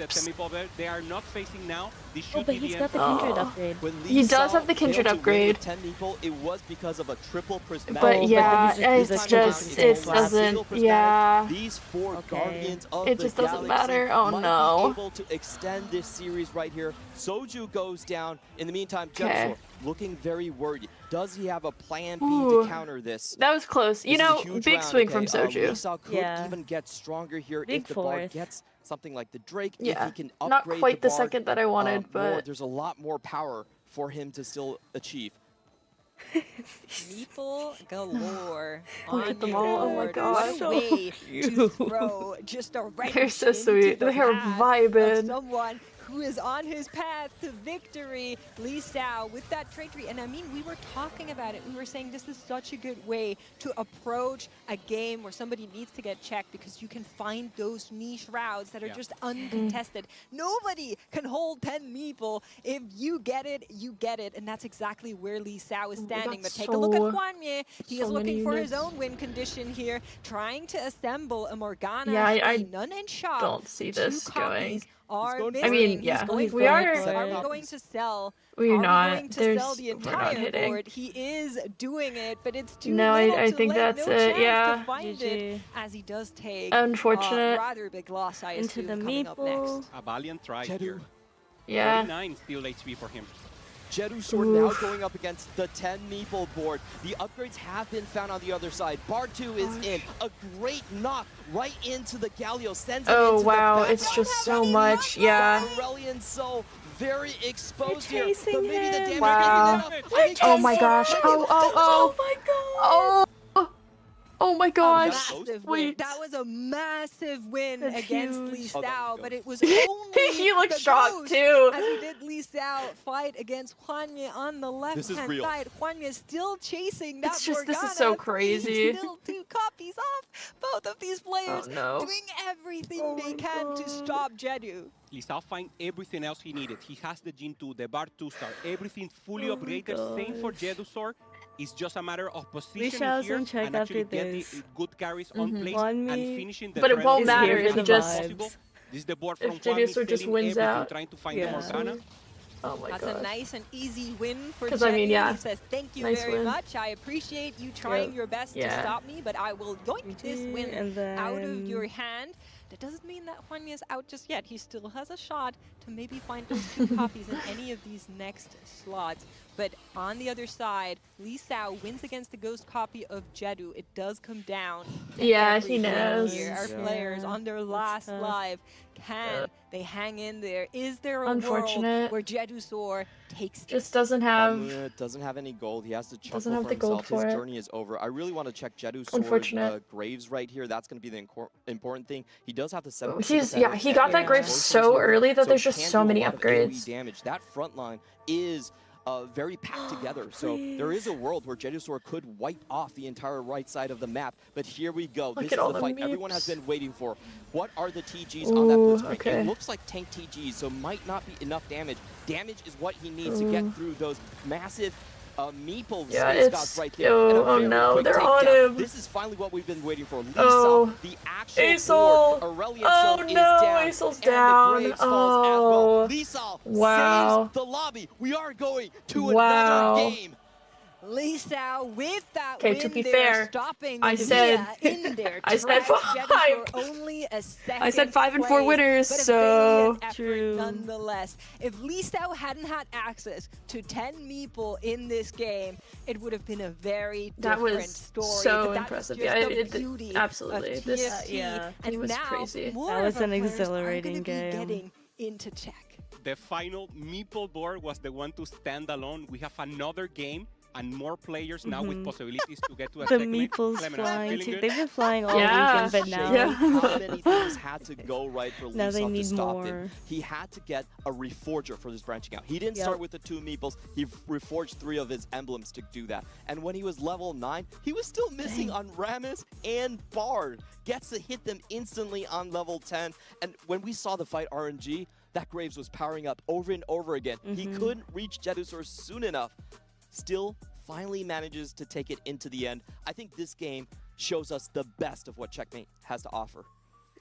They are not facing now. But he's got the Kindred upgrade. He does have the Kindred upgrade. 10 Meeple, it was because of a triple prismatic. But yeah, it's just, it doesn't, yeah. These 4 Guardians of it just doesn't Galaxy matter. Oh might no. be able to extend this series right here. Soju goes down. In the meantime, Jedusor looking very worried. Does he have a plan B to counter this? That was close. You know, big swing from Soju. Lisao could even get stronger here if the Bard gets something like the Drake. Yeah, if he can upgrade not quite the Bard, second that I wanted, but there's a lot more power for him to still achieve. Meeple galore. Look at them all. Oh my god. What a way to throw just a wrench. They're so sweet. They're vibing. Someone who is on his path to victory, Lisao, with that trait tree. And I mean, we were talking about it. We were saying this is such a good way to approach a game where somebody needs to get checked because you can find those niche routes that are just uncontested. Nobody can hold 10 Meeple. If you get it, you get it. And that's exactly where Lisao is standing. But take a look at Juanye. He is looking for his own win condition here, trying to assemble a Morgana. Yeah, I none in shop. don't see this going. I mean, yeah, we are. Are we going to sell? We're not. Going to sell the entire board? He is doing it, but it's too no, little I to think let that's no it. chance Yeah. to find it, as he does take unfortunate rather big loss. I Into assume, the coming up Meeple. next. A valiant try here. Yeah. 39 still HP for him. Jedusor now going up against the 10 Meeple board. The upgrades have been found on the other side. Bard 2 is in. A great knock right into the Galio. Sends it into wow, the it's just so much. Yeah. Aurelian Soul very exposed They're here. But maybe the damage Wow. isn't enough. Oh my gosh. Oh my god. Oh. Oh my gosh. Massive win. That was a massive win That's against huge. Lisao, but it was only He looked the shocked ghost too. as he did Lisao fight against Juanye on the left-hand real. side. Juanye still chasing that It's just, Morgana. this is so crazy. He's still 2 copies off. Both of these players no. doing everything they can to stop Jedu. Lisao find everything else he needed. He has the Jin 2, the Bar 2-star, everything fully upgraded. Same for Jedusor. It's just a matter of positioning here and actually getting good carries on place and finishing the But it trend won't as matter fast if he as just possible. This is the board from if Juan Jedusor just stealing wins everything, out. trying to find the Morgana. Oh my That's god. a nice and easy win for 'Cause, I mean, Jenny. yeah, He says, thank you nice very win. much. I appreciate you trying your best to stop me, but I will yoink this win out of your hand. That doesn't mean that Juanye is out just yet. He still has a shot to maybe find those 2 copies in any of these next slots. But on the other side, Lisao wins against the ghost copy of Jedu. It does come down to Yeah, he everything knows. here. Our players on their last live, can they hang in there? Is there a Unfortunate. world where Jedusor takes this? Just doesn't have. Doesn't have any gold. He has to chuckle Doesn't have for the gold himself. for His it. journey is over. I really want to check Jedusor's Unfortunate. Graves right here. That's going to be the important thing. He does have to set up. He got that Graves so early that there's just so many upgrades. Damage. That front line is very packed together. So there is a world where Jedusor could wipe off the entire right side of the map. But here we go. This is the fight everyone has been waiting for. What are the TGs on that blue screen? It looks like tank TGs, so might not be enough damage. Damage is what he needs to get through those massive Meeple space gods right there. Oh no, they're on him. This is finally what we've been waiting for. Lisa, the actual Aesol. Aurelian Oh Soul no, is Aesol's down. down. And the Graves falls as well. Lisa saves the lobby. We are going to another game. Lisao with that Okay, win to be there, fair, stopping I said in there. I said Tracks 5. Jedusor only a I said 5 and 4 place, winners, but a so valiant effort nonetheless. If Lisao hadn't had access to 10 Meeple in this game, it would have been a very different story. So but that impressive. Just Yeah, the beauty absolutely. Of This TFT. And it was now crazy. more That was of our an players are exhilarating gonna be game. getting into check. The final Meeple board was the one to stand alone. We have another game. and more players now with possibilities to get to a The segment. meeples Clemens, flying feeling too. good? They've been flying all Yeah. weekend, but now Yeah. How many things had to go right for Now they Lee Seong to need stop more. him? He had to get a reforger for this branching out. He didn't Yep. start with the 2 meeples. He reforged 3 of his emblems to do that. And when he was level 9, he was still missing on Rammus and Bard. Gets to hit them instantly on level 10. And when we saw the fight RNG, that Graves was powering up over and over again. He couldn't reach Jedusor soon enough. Still, finally manages to take it into the end. I think this game shows us the best of what Checkmate has to offer.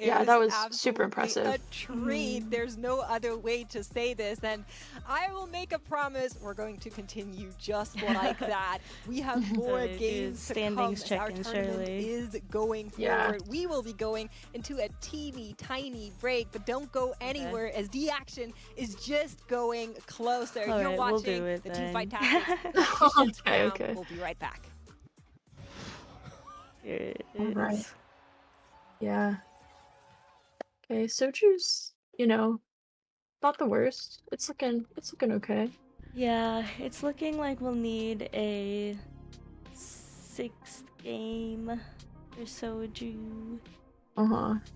Yeah, It that was absolutely super impressive. a treat. There's no other way to say this, and I will make a promise. We're going to continue just like that. We have more It games is to come standings as our check-in, tournament Shirley. is going Yeah. forward. We will be going into a teeny tiny break, but don't go anywhere as the action is just going closer. All You're right, we'll watching do it the then. Teamfight Tactics. Tactician's Crown. Okay. We'll be right back. Here it is. Alright. Yeah. Okay, Soju's, you know, not the worst. It's looking okay. Yeah, it's looking like we'll need a 6th game for Soju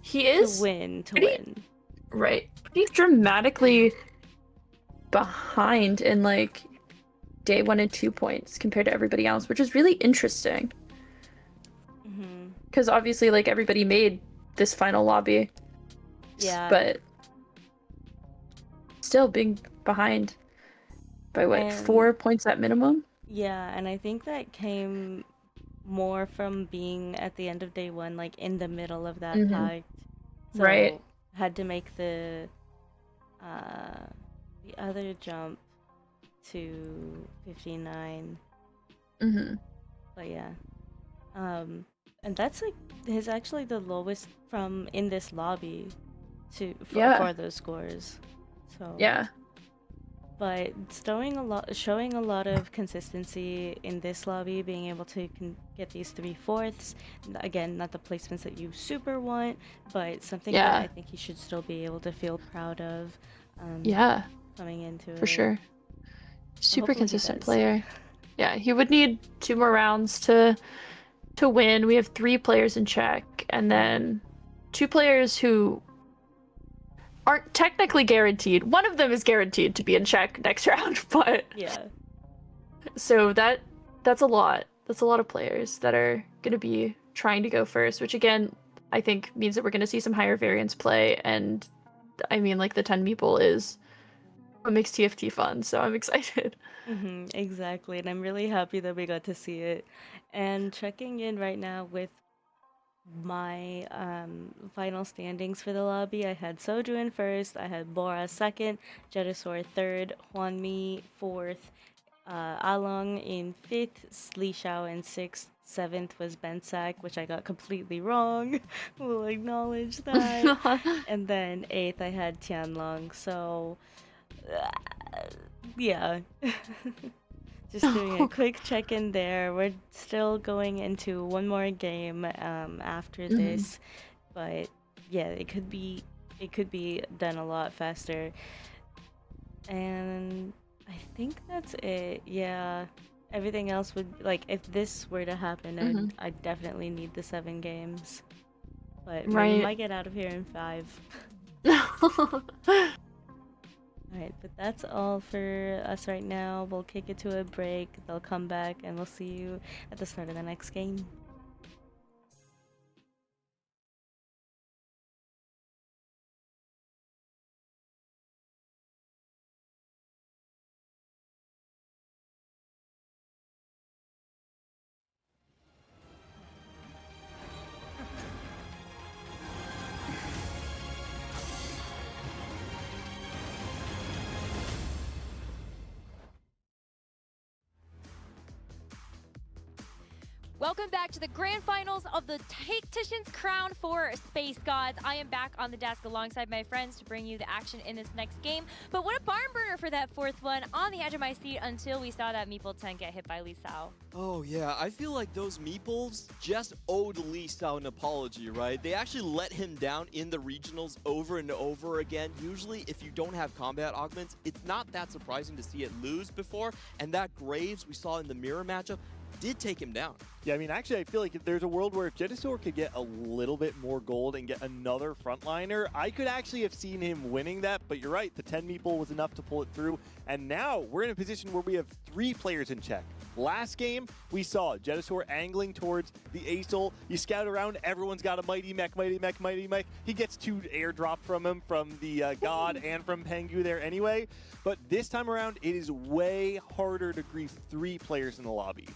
He to is win. right. Pretty dramatically behind in like day 1 and 2 points compared to everybody else, which is really interesting. Because obviously, like, everybody made this final lobby. Yeah. But still being behind by what, And- 4 points at minimum? Yeah, and I think that came more from being at the end of day 1, like in the middle of that pact. So Right. had to make the other jump to 59. But yeah. And that's like actually the lowest from in this lobby for those scores. So Yeah. but showing a lot of consistency in this lobby, being able to get these 3/4. Again, not the placements that you super want, but something that Yeah. I think you should still be able to feel proud of. Yeah, Coming into for it. sure. Super hopefully he consistent does. player. Yeah, he would need 2 more rounds to win. We have 3 players in check, and then 2 players who aren't technically guaranteed. One of them is guaranteed to be in check next round, but Yeah. so that's a lot. That's a lot of players that are going to be trying to go first, which again, I think means that we're going to see some higher variance play. And I mean, like, the 10 meeple is what makes TFT fun, so I'm excited. Exactly, and I'm really happy that we got to see it. And checking in right now with my final standings for the lobby, I had Soju in first, I had Bora second, Jedusor third, Hwanmi fourth, Along in fifth, Li Xiao in sixth, seventh was Bensak, which I got completely wrong. We'll acknowledge that. And then eighth, I had Tianlong. So, yeah. Just doing a quick check-in there. We're still going into one more game after this, but yeah, it could be done a lot faster. And I think that's it. Yeah, everything else would, like, if this were to happen, I'd definitely need the 7 games. But we might get out of here in 5. Alright, but that's all for us right now. We'll kick it to a break, they'll come back, and we'll see you at the start of the next game. Welcome back to the grand finals of the Tactician's Crown for Space Gods. I am back on the desk alongside my friends to bring you the action in this next game. But what a barn burner for that fourth one, on the edge of my seat until we saw that Meeple 10 get hit by Lee Sao. Oh yeah, I feel like those Meeples just owed Lee Sao an apology, right? They actually let him down in the regionals over and over again. Usually if you don't have combat augments, it's not that surprising to see it lose before, and that Graves we saw in the mirror matchup did take him down. Yeah, I mean, actually, I feel like if there's a world where if Jedusor could get a little bit more gold and get another frontliner, I could actually have seen him winning that. But you're right, the 10 Meeple was enough to pull it through. And now we're in a position where we have 3 players in check. Last game, we saw Jedusor angling towards the Acel. You scout around, everyone's got a Mighty Mech, Mighty Mech, Mighty Mech. He gets 2 airdrop from him, from the God and from Pengu there anyway. But this time around, it is way harder to grief 3 players in the lobby.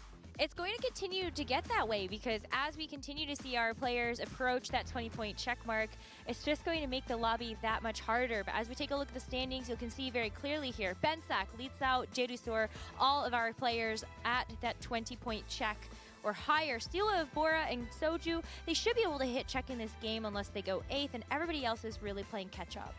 It's going to continue to get that way because as we continue to see our players approach that 20-point check mark, it's just going to make the lobby that much harder. But as we take a look at the standings, you can see very clearly here, Bensak, Lee Sao, Jedusor, all of our players at that 20-point check or higher. Steela of Bora and Soju, they should be able to hit check in this game unless they go 8th, and everybody else is really playing catch up.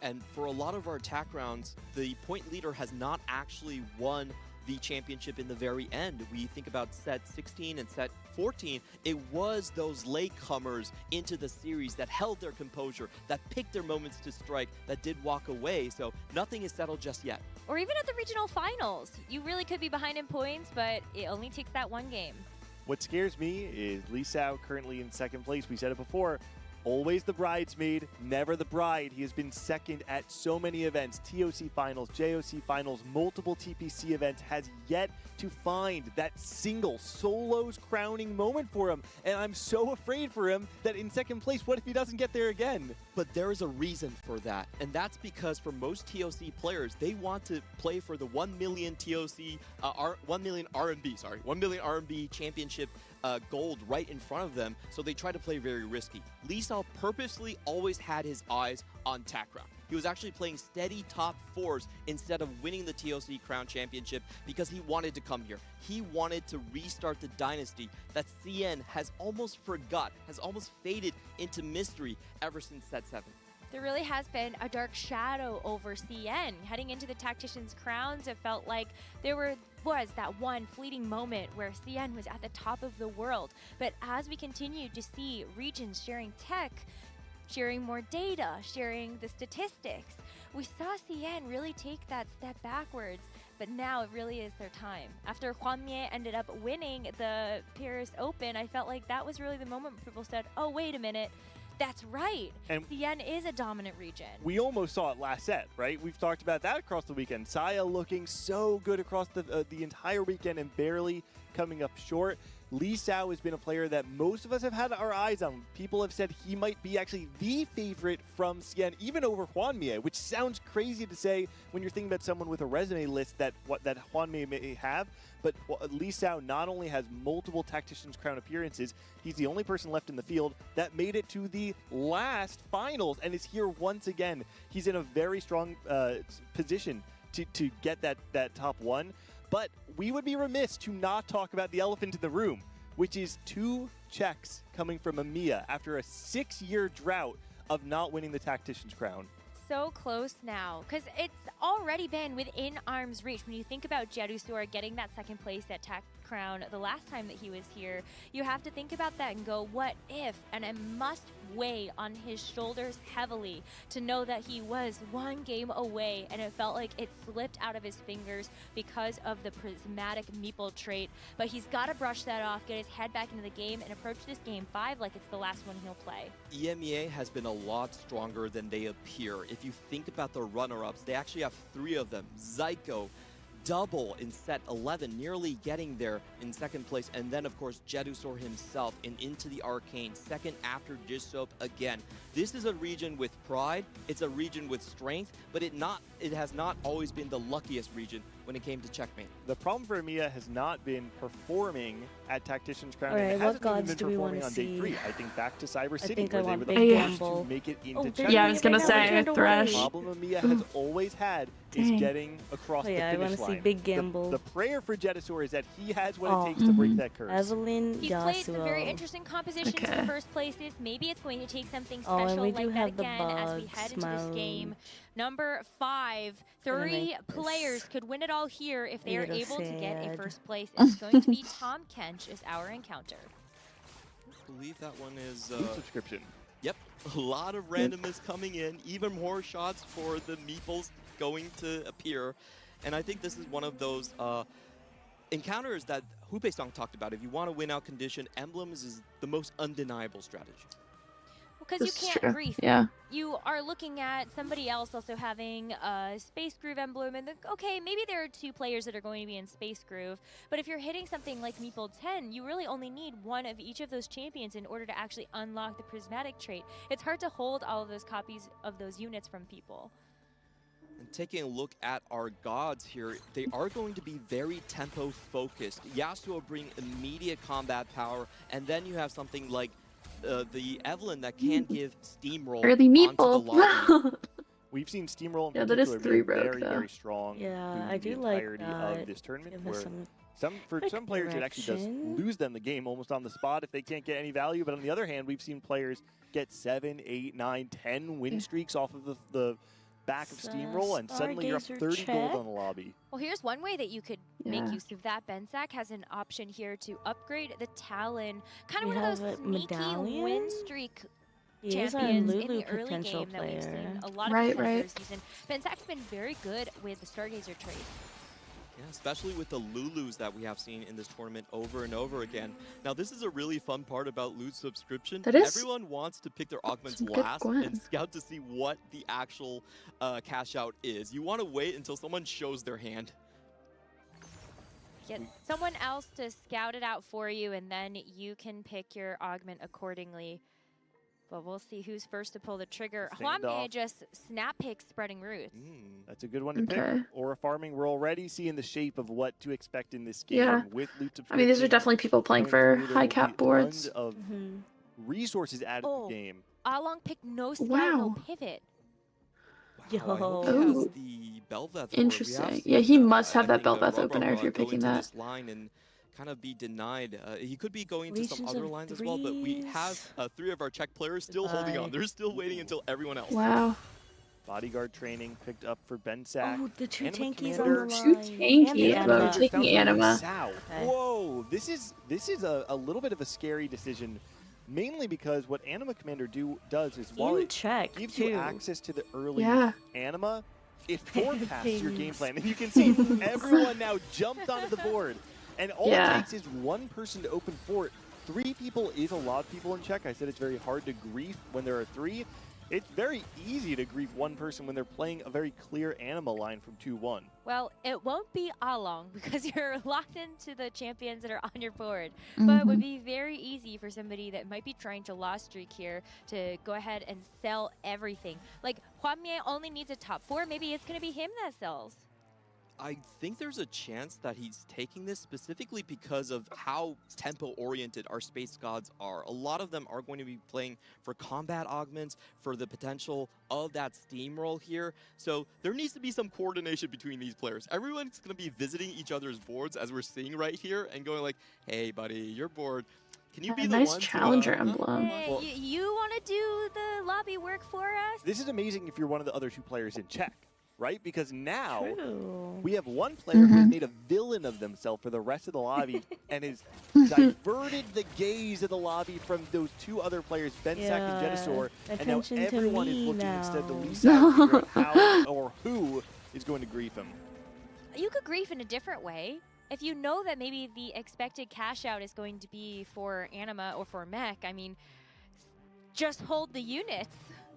And for a lot of our attack rounds, the point leader has not actually won the championship in the very end. We think about set 16 and set 14, it was those latecomers into the series that held their composure, that picked their moments to strike, that did walk away, so nothing is settled just yet. Or even at the regional finals, you really could be behind in points, but it only takes that one game. What scares me is Lee Sao currently in second place. We said it before. Always the bridesmaid, never the bride. He has been second at so many events, TOC finals, JOC finals, multiple TPC events, has yet to find that single solos crowning moment for him. And I'm so afraid for him that in second place, what if he doesn't get there again? But there is a reason for that, and that's because for most TOC players, they want to play for the 1 million TOC, 1 million RMB, 1 million RMB championship gold right in front of them, so they try to play very risky. Lee Sao purposely always had his eyes on Tacrown. He was actually playing steady top 4s instead of winning the TOC Crown Championship because he wanted to come here. He wanted to restart the dynasty that CN has almost forgot, has almost faded into mystery ever since set 7. There really has been a dark shadow over CN. Heading into the Tactician's Crowns, it felt like there was that one fleeting moment where CN was at the top of the world. But as we continue to see regions sharing tech, sharing more data, sharing the statistics, we saw CN really take that step backwards. But now it really is their time. After Hwanmie ended up winning the Paris Open, I felt like that was really the moment where people said, oh, wait a minute. That's right. And CN is a dominant region. We almost saw it last set, right? We've talked about that across the weekend. Saya looking so good across the entire weekend and barely coming up short. Lee Sao has been a player that most of us have had our eyes on. People have said he might be actually the favorite from CN, even over Hwanmie, which sounds crazy to say when you're thinking about someone with a resume list that Hwanmie may have. But Lee Sao not only has multiple Tactician's Crown appearances, he's the only person left in the field that made it to the last finals and is here once again. He's in a very strong position to get that top 1. But we would be remiss to not talk about the elephant in the room, which is 2 checks coming from Amiya after a 6-year drought of not winning the Tactician's Crown. So close now, because it's already been within arm's reach. When you think about Jedusor getting that second place at Tac Crown the last time that he was here, you have to think about that and go, what if? And it must weigh on his shoulders heavily to know that he was 1 game away, and it felt like it slipped out of his fingers because of the prismatic meeple trait. But he's got to brush that off, get his head back into the game, and approach this game 5 like it's the last one he'll play. EMEA has been a lot stronger than they appear. If you think about the runner-ups, they actually have 3 of them. Zyko, double in set 11, nearly getting there in second place. And then, of course, Jedusor himself into the Arcane, second after Jisop again. This is a region with pride. It's a region with strength, but it has not always been the luckiest region when it came to checkmate. The problem for EMEA has not been performing at Tactician's Crown. Alright, And it what hasn't even gods been do we performing wanna on day see? 3. I think back to Cyber City, think I where they want were the Big first to Gamble. make it into Oh, checkmate. Yeah, I was gonna Right now, say turned Thresh. The problem EMEA has always had is Dang. getting across Oh, the yeah, I finish wanna see line. Big Gamble. The prayer for Jetasaur is that he has what Oh. it takes to break Mhm. that curse. Evelyn, He's played some very Yasuo. interesting compositions Okay. in first places. Maybe it's going to take something Oh, and special we do like that have the again as we bugs, head into this game. Mount. Number 5, Gonna 3 make this players could win it all here if they a are little able to get a sad. first place. It's going to be Tom Kench as our encounter. I believe that one is... Loot subscription. Yep, a lot of randomness coming in, even more shots for the meeples going to appear. And I think this is one of those encounters that Hoopestong talked about. If you want to win out condition, Emblems is the most undeniable strategy. Because you This is can't true. grief. Yeah. You are looking at somebody else also having a Space Groove emblem, and okay, maybe there are 2 players that are going to be in Space Groove, but if you're hitting something like Meeple 10, you really only need one of each of those champions in order to actually unlock the Prismatic trait. It's hard to hold all of those copies of those units from people. And taking a look at our gods here, they are going to be very tempo focused. Yasuo bring immediate combat power, and then you have something like the Evelyn that can give steamroll Early onto the meeple. lobby. We've seen Steamroll in Yeah, that is particular be 3 rogue, very, though. very strong Yeah, through I the do like entirety that. of this tournament. Give us Where some for quick some players, it actually does direction. lose them the game almost on the spot if they can't get any value. But on the other hand, we've seen players get 7, 8, 9, 10 win streaks off of the back of Steamroll, and suddenly you're up Stargazer 30 gold check. on the lobby. Well, here's one way that you could make Yeah. use of that. Bensac has an option here to upgrade the Talon. Kind of We one of have those a sneaky medallion? win streak He is our champions in Lulu the early potential game that we've player. seen a lot of Right, competitors using. Bensac's been very good with the Stargazer trait. Yeah, especially with the Lulus that we have seen in this tournament over and over again. Now, this is a really fun part about loot subscription. That is Everyone wants to pick their augments some good last and Gwen. scout to see what the actual cash out is. You want to wait until someone shows their hand. Get someone else to scout it out for you, and then you can pick your augment accordingly. But we'll see who's first to pull the trigger. Standoff. Huamie just snap picks Spreading Roots. That's a good one to Okay. pick. Or farming, we're already seeing the shape of what to expect in this game Yeah. with loot I mean, these are subscription definitely people playing coming for through. There high will be cap boards. tons of Mhm. resources added to Oh. the game. Along picked no scout, Wow. no pivot. Yo. Wow, I hope he Ooh. has the Belveth for it. We have Interesting. seen, Yeah, he must have I that think, Belveth Rob opener if you're go picking into that. this line and kind of be denied. He could be going to some Legions other of lines as well, but we have 3 of our Czech players still holding on. Goodbye. They're still waiting until everyone else. Wow. Bodyguard training picked up for Bensac. Oh, the 2 Anima tankies Commander. on the Two line. tankies, And the but I'm Anima. taking Found Anima. South. Okay. Whoa, this is a little bit of a scary decision, mainly because what Anima Commander does is while You it check gives too. you access to the early Yeah. Anima, it forecasts your game Things. plan, and you can see everyone now jumped onto the board, and all Yeah. it takes is one person to open fort. 3 people is a lot of people in check. I said it's very hard to grief when there are 3. It's very easy to grief one person when they're playing a very clear Anima line from 2-1. Well, it won't be Along because you're locked into the champions that are on your board. But it would be very easy for somebody that might be trying to lost streak here to go ahead and sell everything. Like, Huamie only needs a top 4. Maybe it's going to be him that sells. I think there's a chance that he's taking this specifically because of how tempo-oriented our space gods are. A lot of them are going to be playing for combat augments, for the potential of that steamroll here. So there needs to be some coordination between these players. Everyone's going to be visiting each other's boards, as we're seeing right here, and going like, hey, buddy, your board, can you be the Nice one to, challenger emblem. Hey, Well- you want to do the lobby work for us? This is amazing if you're one of the other 2 players in check, right? Because now True. we have one player who has made a villain of themselves for the rest of the lobby and has diverted the gaze of the lobby from those 2 other players, Bensac and Jetasaur, and now Attention to everyone is me looking instead to now. Lisa to figure out how or who is going to grief him. You could grief in a different way. If you know that maybe the expected cash out is going to be for Anima or for Mech, I mean, just hold the units.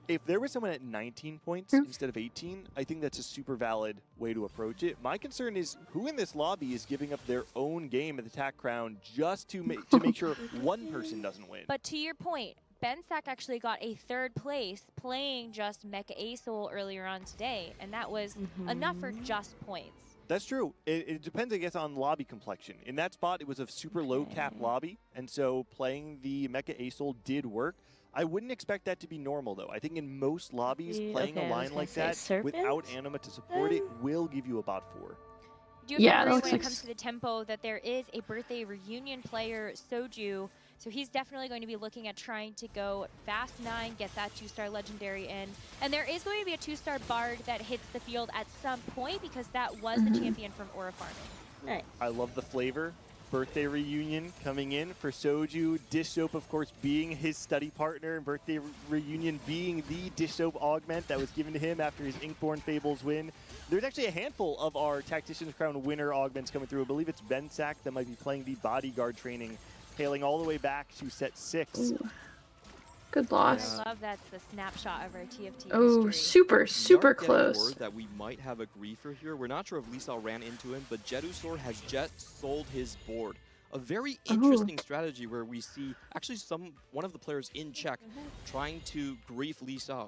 If there was someone at 19 points instead of 18, I think that's a super valid way to approach it. My concern is who in this lobby is giving up their own game at the TAC Crown just to make sure one person doesn't win. But to your point, Bensac actually got a 3rd place playing just Mecha Asol earlier on today, and that was enough for just points. That's true. It depends, I guess, on lobby complexion. In that spot, it was a super low cap lobby, and so playing the Mecha Asol did work. I wouldn't expect that to be normal, though. I think in most lobbies, playing a line like that without Anima to support it will give you a bot 4. Do you agree when it comes to the tempo that there is a birthday reunion player, Soju, so he's definitely going to be looking at trying to go fast 9, get that 2-star legendary in, and there is going to be a 2-star Bard that hits the field at some point because that was the champion from Aura farming. Nice. I love the flavor. Birthday reunion coming in for Soju. Dish Soap, of course, being his study partner, and Birthday reunion being the Dish Soap augment that was given to him after his Inkborn Fables win. There's actually a handful of our Tactician's Crown winner augments coming through. I believe it's Bensack that might be playing the bodyguard training, hailing all the way back to set 6. Ooh. Good loss. I love that's the snapshot of our TFT Oh, history. super close. Word that we might have a griefer here. We're not sure if Lisa ran into him, but Jedusor has just sold his board. A very interesting strategy where we see actually one of the players in check trying to grief Lisa.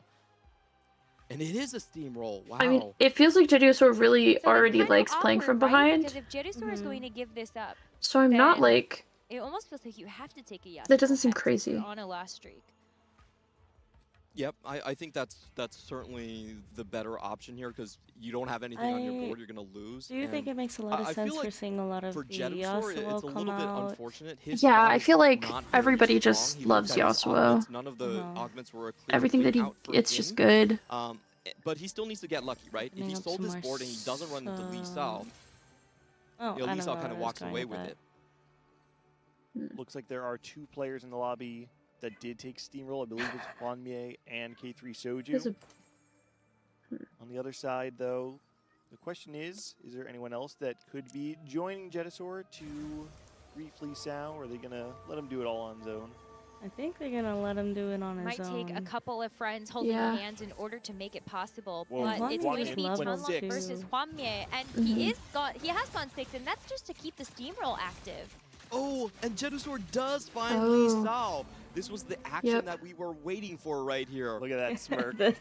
And it is a steamroll. Wow. I mean, it feels like Jedusor really already likes playing from behind. Because if Jedusor is going to give this up, So I'm not like... it almost feels like you have to take a yes. That doesn't seem crazy. You're on a last streak. Yep, I think that's certainly the better option here because you don't have anything on your board, you're going to lose. Do you think it makes a lot of sense for seeing a lot of for the Jedusor, Yasuo it's a come little bit out? unfortunate. His Yeah, spawn I is feel like not very everybody strong. just He loves looked at his Yasuo. augments. None of the augments were a clear Everything that win out for it's him. just good. But he still needs to get lucky, right? If he sold his board and he doesn't run into Lee Sao, Lee Sao kind of walks away with it. Looks like there are 2 players in the lobby that did take Steamroll. I believe it's Hwanmie and K3 Soju. On the other side, though, the question is there anyone else that could be joining Jedusor to grief Lee Sao, or are they going to let him do it all on zone? I think they're going to let him do it on his own. Might take a couple of friends holding hands in order to make it possible, but it's going to be Changlong versus Hwanmie, and he has gone 6, and that's just to keep the Steamroll active. Oh, and Jedusor does find Lee Sao. This was the action that we were waiting for right here. Look at that smirk. It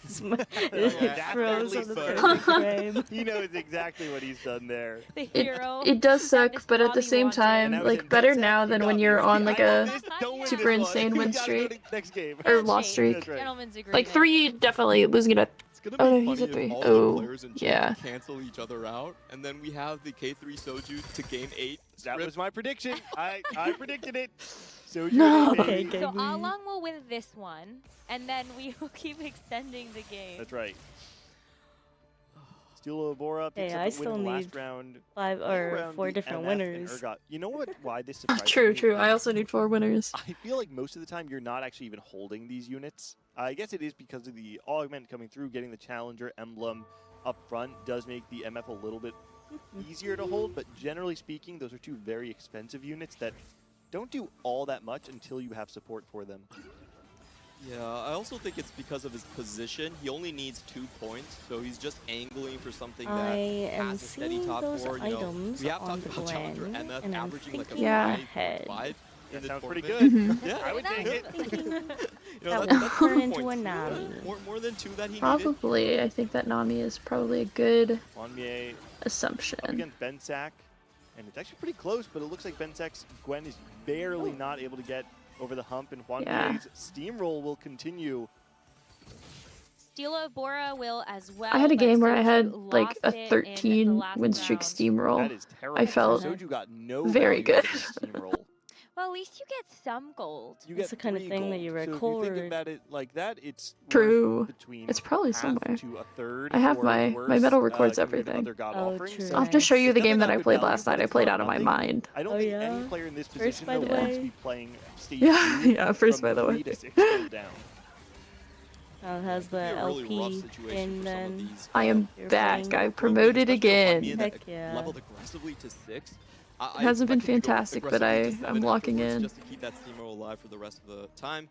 froze on the perfect frame. He knows exactly what he's done there. The hero. It does suck, but at the same time, like, better now than when you're on like a super insane win streak or loss streak. Like 3, definitely losing it at. Oh no, he's at 3. Oh, yeah. Cancel each other out, and then we have the K3 Soju to game 8. That was my prediction. I predicted it. Soju No. So Along will win this one, and then we will keep extending the game. That's right. Steel Bora picks up I the win still in the need last round. 5 or 4 different MF winners. You know what? Why this surprised True, me? true. I also need 4 winners. I feel like most of the time you're not actually even holding these units. I guess it is because of the augment coming through, getting the challenger emblem up front does make the MF a little bit easier to hold, but generally speaking, those are 2 very expensive units that don't do all that much until you have support for them. Yeah, I also think it's because of his position. He only needs 2 points, so he's just angling for something that has a steady top 4. You know, we have talked about Challenger MF and averaging like a ahead. 5.5. That sounds pretty good. Yeah, I would take it. You know, that will that's turn 4 into a points. Nami. More than 2 that he needed. Probably, I think that Nami is probably a good Hwanmie assumption. up against Bensack, and it's actually pretty close, but it looks like Bensack's Gwen is barely not able to get over the hump, and Hwanmie's steamroll will continue. Steel of Bora will as well. I had a game where I had Soju like a lost it 13 in the last win streak round. steamroll. That is terrible. I felt Soju got no very value good. from the steamroll. Well, at least you get some gold. You That's get the kind of 3 thing that gold. you So if you record. think about it like that, it's True. worth between It's probably half somewhere. to a third I have or my worse, medal records compared to everything. other god Oh, offerings. true. So I'll have to show you the it's game that definitely I not played good value, last but night. I it's played not out of my nothing. mind. I don't Oh, think yeah? any player in this First, position by the wants to way. be playing stage Yeah, 2 yeah, first, from by the way. 3 to 6 gold down. Now it has the It'd be a really rough LP situation in for some of then. these, I am You're back. playing- I promoted especially again. Hwanmie that Heck yeah. leveled aggressively to 6. It hasn't been fantastic, but I'm locking in. Just to keep that steamroll alive for the rest of the time.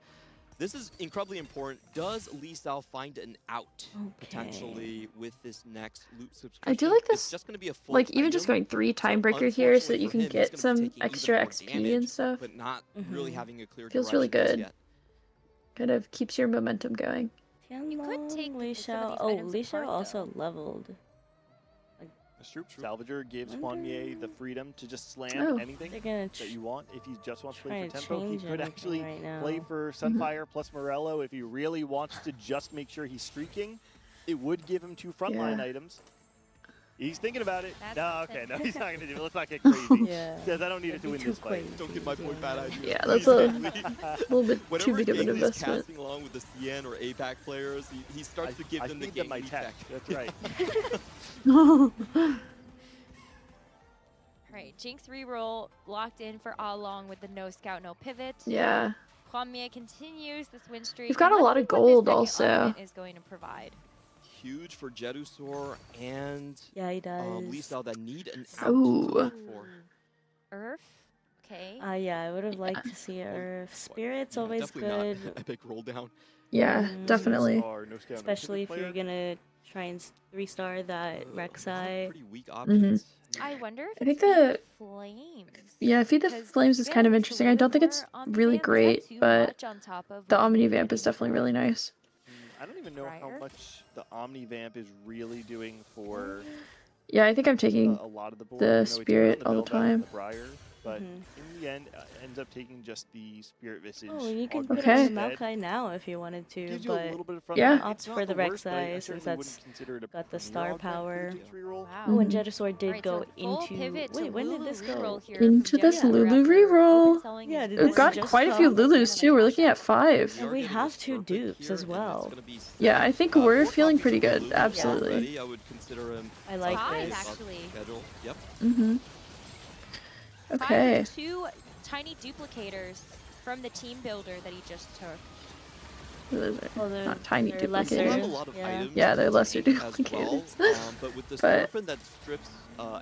This is incredibly important. Does Lee Sao find an out potentially with this next loot subscription? I do like It's this, just going to be a full like even just item, going 3 timebreaker so here so that unfortunately you for can him, get he's gonna be some taking extra even more XP damage, and stuff. but not really having a clear Feels really direction just good. yet. Kind of keeps your momentum going. You could take Lee some of Xiao. these Oh, items Lee Xiao apart, also though. leveled. That's true. Salvager gives Hwanmie the freedom to just slam anything that you want. If he just wants to play for tempo, he could actually play for Sunfire plus Morello if he really wants to just make sure he's streaking. It would give him 2 frontline items. He's thinking about it. No, okay, no, he's not going to do it. Let's not get crazy. Says I don't need it to win this fight. Don't give my boy bad ideas. Yeah, that's a little bit too big of an investment. Casting along with the CN or APAC players, he starts to give them the game tech. That's right. All right, Jinx reroll locked in for Along with the no scout, no pivot. Yeah. Hwanmie continues this win streak. You've got a lot of gold also. Is going to provide. Huge for Jedusor and he does. Lisa that need an out to look for. Earth. Okay. Yeah, I would have liked to see Earth. Spirit's always good. Not epic roll down. Yeah, definitely. Especially if you're gonna try and 3-star that Rek'Sai. Pretty weak options. I wonder if I think the Flames. Yeah, Feed the Flames is kind of interesting. I don't think it's really great, but the Omni Vamp is definitely really nice. I don't even know how much the Omni Vamp is really doing for. Yeah, I think I'm taking a lot of the, the Spirit all the time. But in the end, ends up taking just the Spirit Visage. Oh, you could put on the Maokai now if you wanted to, Gives but you a little bit of front opts line. for the Rek'Sai since that's got the star power. Oh, and Jedusor did go into. Wait, when did this go? Into this Lulu reroll. Yeah, We've got quite a few Lulus too. We're looking at 5. And we have 2 dupes as well. Yeah, I think we're feeling pretty good. Absolutely. I would consider him. I like this. this. Actually. Yep. Okay. 2 tiny duplicators from the team builder that he just took. Those are not tiny they're duplicators. lesser. They have a lot of items Yeah, they're lesser as well, duplicators. but with the But- Scorpion that strips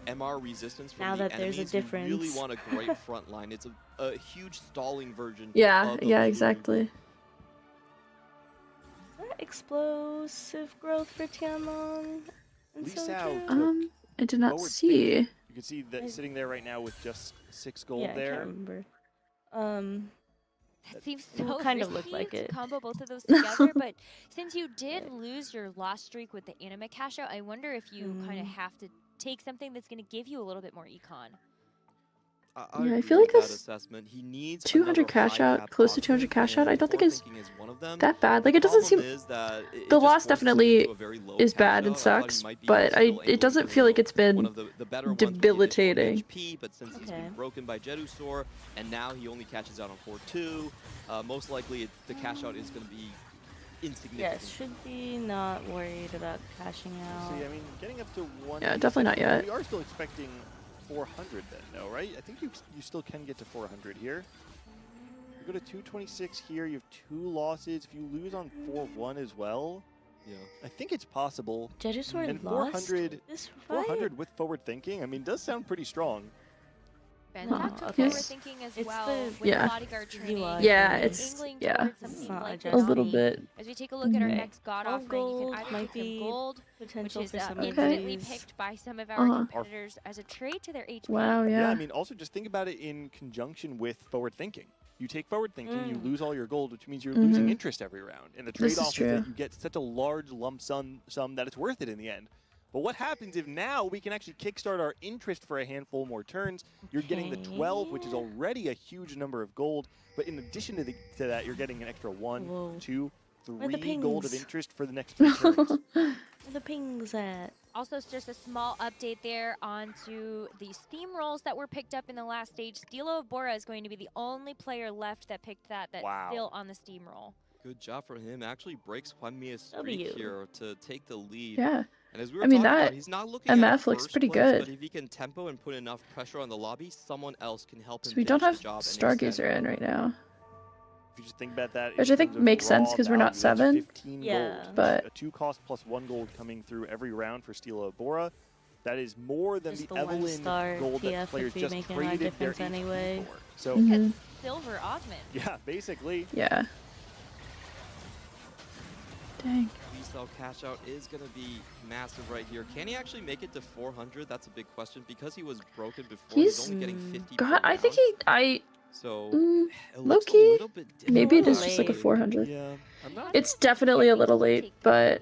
MR resistance from Now the that there's a enemies, you really difference. want a great front line. It's a huge stalling version. Yeah, of the yeah, Lulu. exactly. Is that explosive growth for Tianlong? And Lee Sao Soju? took I did not forward see. thinking. You can see that sitting there right now with just 6 gold Yeah, I there. can't remember. That seems so kind of risky looked like to it. combo both of those together, but since you did lose your lost streak with the anime cash out, I wonder if you kind of have to take something that's going to give you a little bit more econ. Yeah, I agree feel like with that this assessment. He needs 200 another cash high out, cap close to option, 200 cash out, I and don't think is forward thinking one of them. that bad. Like, it doesn't seem. Problem is that it The just loss forces him definitely into a very low is cash bad and out. I thought he sucks, might be but still able it doesn't to feel like roll it's been one of the better ones with the additional debilitating. HP, but since he's been broken by Jedusor, and now he only catches out on 4-2, most likely the cash out is going to be insignificant. Yes, should be not worried about cashing out. See, I mean, getting up to 1. Yeah, definitely not yet. We are still expecting 400 then, no, right? I think you still can get to 400 here. You go to 226 here, you have 2 losses. If you lose on 4-1 as well, yeah, I think it's possible. Jedusor And lost 400, this fight? 400 with forward thinking, I mean, does sound pretty strong. Benzak took okay. forward thinking as It's well the- with Yeah. bodyguard training. UI. Yeah, and it's angling yeah, towards something not like a a little Destiny. bit. As we take a look at our Okay. next god 12 offering, you gold can either might take be the gold, which potential is for some of instantly these. picked by some of our Uh-huh. competitors as a trade to their HP. Wow, Yeah, yeah. I mean, also just think about it in conjunction with forward thinking. You take forward thinking, you lose all your gold, which means you're losing interest every round. And the This is trade-off is true. that you get such a large lump sum that it's worth it in the end. But what happens if now we can actually kickstart our interest for a handful more turns? You're getting the 12, which is already a huge number of gold. But in addition to that, you're getting an extra 1, Whoa. 2, Where the 3 gold of pings? interest for the next 3 turns. Where the pings at? Also, it's just a small update there onto the steam rolls that were picked up in the last stage. Stilo of Bora is going to be the only player left that picked that's Wow. still on the steam roll. good job for him. Actually breaks Hwanmie's W. streak here to take the lead. Yeah. And as we were I mean, talking that about, he's not looking MF at the looks first pretty place, good. But if he can tempo and put enough pressure on the lobby, someone else can help him. So we don't finish have the job and Stargazer extend. in right now. If you just think about that, Which in I think terms of makes sense raw 'cause we're not value, that's 7. 15 Yeah. gold. But- a 2 cost plus 1 gold coming through every round for Stilo of Bora. That is more than Just the the Evelyn 1-star gold that TF players would be just making a lot of traded their difference HP anyway. for. So Mhm. Silver augment. yeah, basically. Yeah. Dang. Resell cash out is going to be massive right here. Can he actually make it to 400? That's a big question because he was broken before. He's only getting 50 per God, I think round. So Mm, it looks a low-key, little bit maybe it is difficult. just like a 400. Yeah, I'm not. It's definitely a little late, but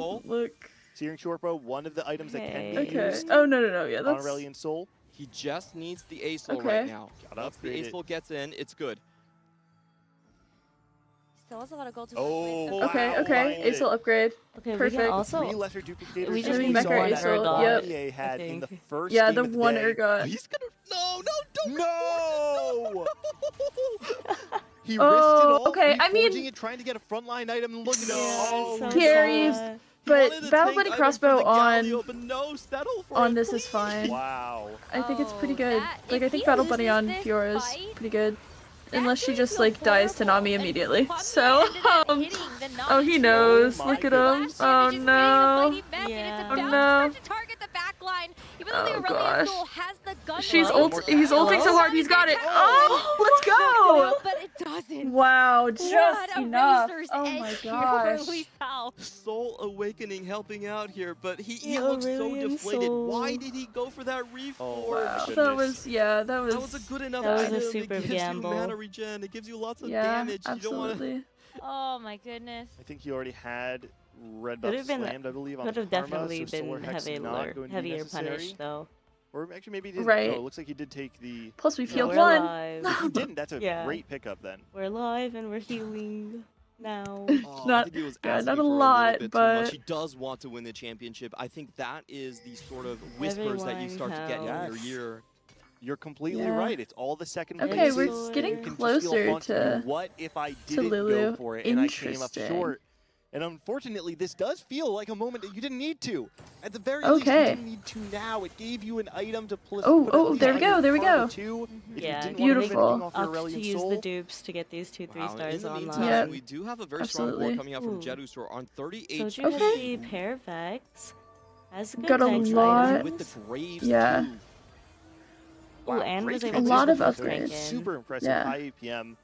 Soul. Look. Searing Shortbow, one of the items that can be Okay. used Oh no. Yeah, on that's. Aurelion Soul. He just needs the Ace Soul Okay. right now. Once the Ace Soul gets in, it's good. Still has a lot of gold to Oh, work with. Okay. Wow, Ace will upgrade. Okay, we Perfect. can also. 3 lesser duplicators. We just than need we back saw our that Ace Soul, Ergot yep. had in the first Yeah, game the of the one day. Ergot. He's gonna. No, don't. No! He risked it Oh, all. okay, I mean- reforging it, trying to get a frontline item. And look at Yeah, oh, so Carries. sad. But wanted to Battle take Buddy item Crossbow for the Galio, but no, settle for on it, this is please. fine. Wow. I think it's pretty good. that- Like, if I think he Battle Buddy loses on this Fiora is fight, pretty good. that's Unless she going just, to like, feel dies to horrible. Nami And immediately. Kwame So, ended up hitting the Nami oh, he too. knows. my Look at Splash him. Oh, damage is creating a no. mighty mess, and Yeah. it's Oh, about no. to start to target the back line. Even though the Oh, Aurelia gosh. Soul has the gun. He's blade, he's ulting so hard. He's got it. Oh, let's go. but it doesn't. Wow, just What a enough. razor's Oh edge my here for gosh. Lee Sao. Soul Awakening helping out here, but he Yeah, looks so Aurelian deflated. Soul. Why did he go for that reforge? Oh, Wow, goodness. that was, yeah, that That was a good enough That was a item. super It gives gamble. you mana regen. It gives you lots of yeah, damage. You don't want to. absolutely. Oh my goodness. I think he already had red Could buff have been- slammed, I believe, on Could have Karma, definitely so Solar been Hex not going to be heavier necessary. punish though. Or actually, maybe he didn't. Right. No, it looks like he did take the. Plus, we've healed we're one. alive. If he didn't, that's a Yeah. great pickup then. We're alive and we're healing now. Oh, I Not- think he was yeah, asking not a for little lot, bit too much. but- He does want to win the championship. I think that is the sort of whispers that you start to get in Yes. your ear. You're completely Yeah. right. It's all the second Okay, places. we're You getting can just feel closer haunted. to What if I didn't Lulu. go for it and I came up Interesting. short? And unfortunately, this does feel like a moment that you didn't need to. At the very least, you Okay. didn't need to now. It gave you an item to put Oh, at there we the end go, of there we Karma go. too. If Yeah, you didn't beautiful. want to off your Up to Aurelian use Soul, the dupes to get these 2 Wow, in 3-stars the online. meantime, Yep. we do have a very strong Absolutely. board coming out from Ooh. Jedusor on 30 So HP. you has Okay. the pair Vex. Has good Got a Vex lot. items. With the Graves Yeah. too. Ooh, and great was able transition A lot of from Sophie. upgrades. Super impressive. Yeah. High APM.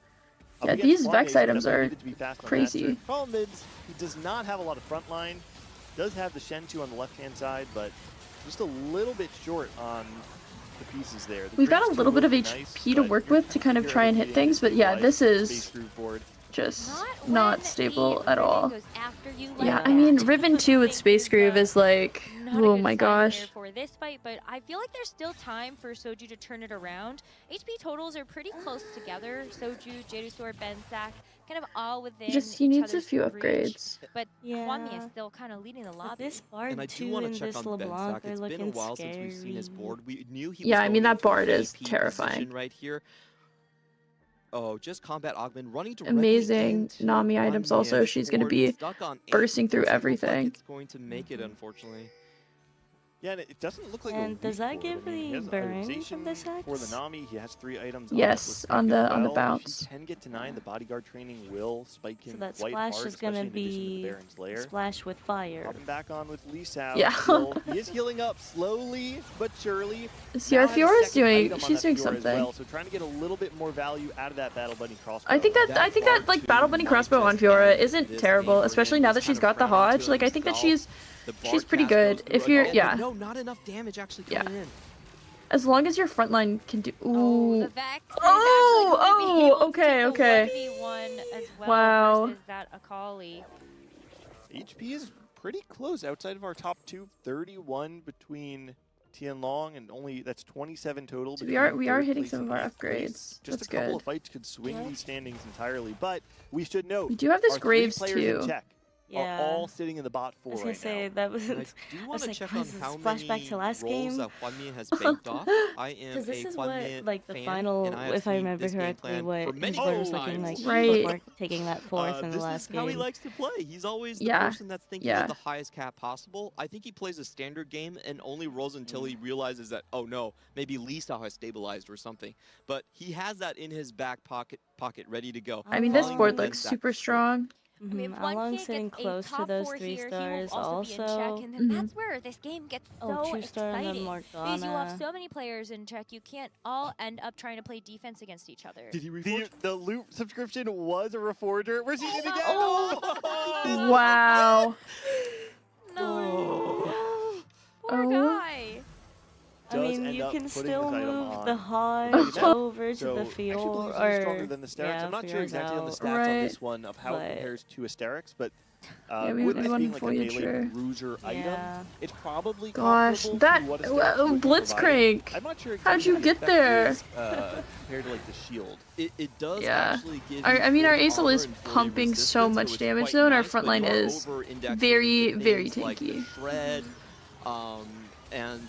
Yeah, Up against these Kwame, Vex so items definitely are needed to be fast on that crazy. turn. Problem is, he does not have a lot of front line. Does have the Shen 2 on the left-hand side, but just a little bit short on the pieces there. The We've got a Graves little bit of would be HP nice, to but work you're with to kind of here try and with hit the things, but yeah, this Space is Groove board. just when not the stable at Riven all. goes after you like Yeah, I that. mean, Riven 2 with Think Space Groove a- is like, not a oh good my sign gosh. there for this fight, but I feel like there's still time for Soju to turn it around. HP totals are pretty close together. Soju, Jedusor, Benzak, kind of all within He each needs a other's few reach. upgrades. But Kwame is Yeah. still kind of leading the But lobby. this Bard And I do 2 want and to check this on LeBlanc Benzak. are It's been a looking while scary. since we've seen his board. We knew he Yeah, was I mean, going that into Bard an is AP terrifying. position right here. Oh, just combat augment running directly Amazing into Nami items Kwame. also. She's going to Board be stuck on 8. bursting through Doesn't look like everything. it's going to make it, unfortunately. Yeah, and it doesn't look like And a does weak that board. give I mean, he the has burn Ironization from this for the Hex? Nami. He has 3 items. Yes, on the on the If bounce. he can get to 9, the bodyguard training will spike him So that quite splash hard, is gonna especially in addition to the be Baron's Lair. splash with fire. Popping back on with Lee Sao. Yeah. Still, he is healing up slowly but surely. See, Now our has a Fiora's second doing, item on she's that doing Fiora as something. well, so trying to get a little bit more value out of that Battle Bunny crossbow. I think that like Battle Bunny crossbow on Fiora isn't terrible, especially now that she's got the Hodge. Like I think that she's pretty good. If you're yeah, No, not enough damage actually Yeah. coming in. as long as your front line can do. Oh, the Ooh. Vex is Oh, actually going to be able to okay, take the okay. 1v1 as well Wow. versus that Akali. HP is pretty close outside of our top 2. 31 between Tianlong and only that's 27 total. So we are between third hitting place some and of our eighth place. upgrades. Just That's a couple good. of fights could swing these standings entirely, but we should note We do have this our 3 Graves players too. in Czech Yeah. are all sitting in the bot 4 I was gonna right say now. that was. And I do I want was to like, check what on is this, how flashback many to last roles game? that Kwame has baked off. I am Because this a is what, Kwame like, the fan, final, and I have if I seen remember this game correctly, plan what for his many board was looking like times. Right. before taking that 4th in the This last is how he game. likes to play. He's always the Yeah. person that's thinking Yeah. of the highest cap possible. I think he plays a standard game and only rolls until he realizes that, oh no, maybe Lisa has stabilized or something. But he has that in his back pocket ready to go. I mean, this Following board the looks Benzak. super strong. I mean, if Along one kid sitting gets close a to top those 4 3 here, stars he will also be in check, and then that's where this game gets so 2-star on the exciting. Because you have Morgana. so many players in check, you can't all end up trying to play defense against each other. Did he reforge? The loot subscription was a reforger. We're seeing it again. Oh. Wow. No. Poor Oh. guy. I Does mean, end you up can putting still this item move on the Hodge now. over to So, the I actually field, believe he's or stronger than the Asterix. yeah, I'm not sure Fiora's exactly on the out. stats on Right. this one of how it But- compares to Asterix, but Yeah, we with this wasn't being like a fully melee sure. bruiser item, Yeah. it's probably Gosh, comparable that to what Asterix would be Blitzcrank. providing. I'm not sure How'd exactly you what get the there? effect is, compared to like the shield. It does Yeah. actually give I mean, you our full Aesol armor is and fully pumping so resistance, much it's damage quite though, and our nice, front but line you are is over-indexing very, into very things like the tanky. shred, and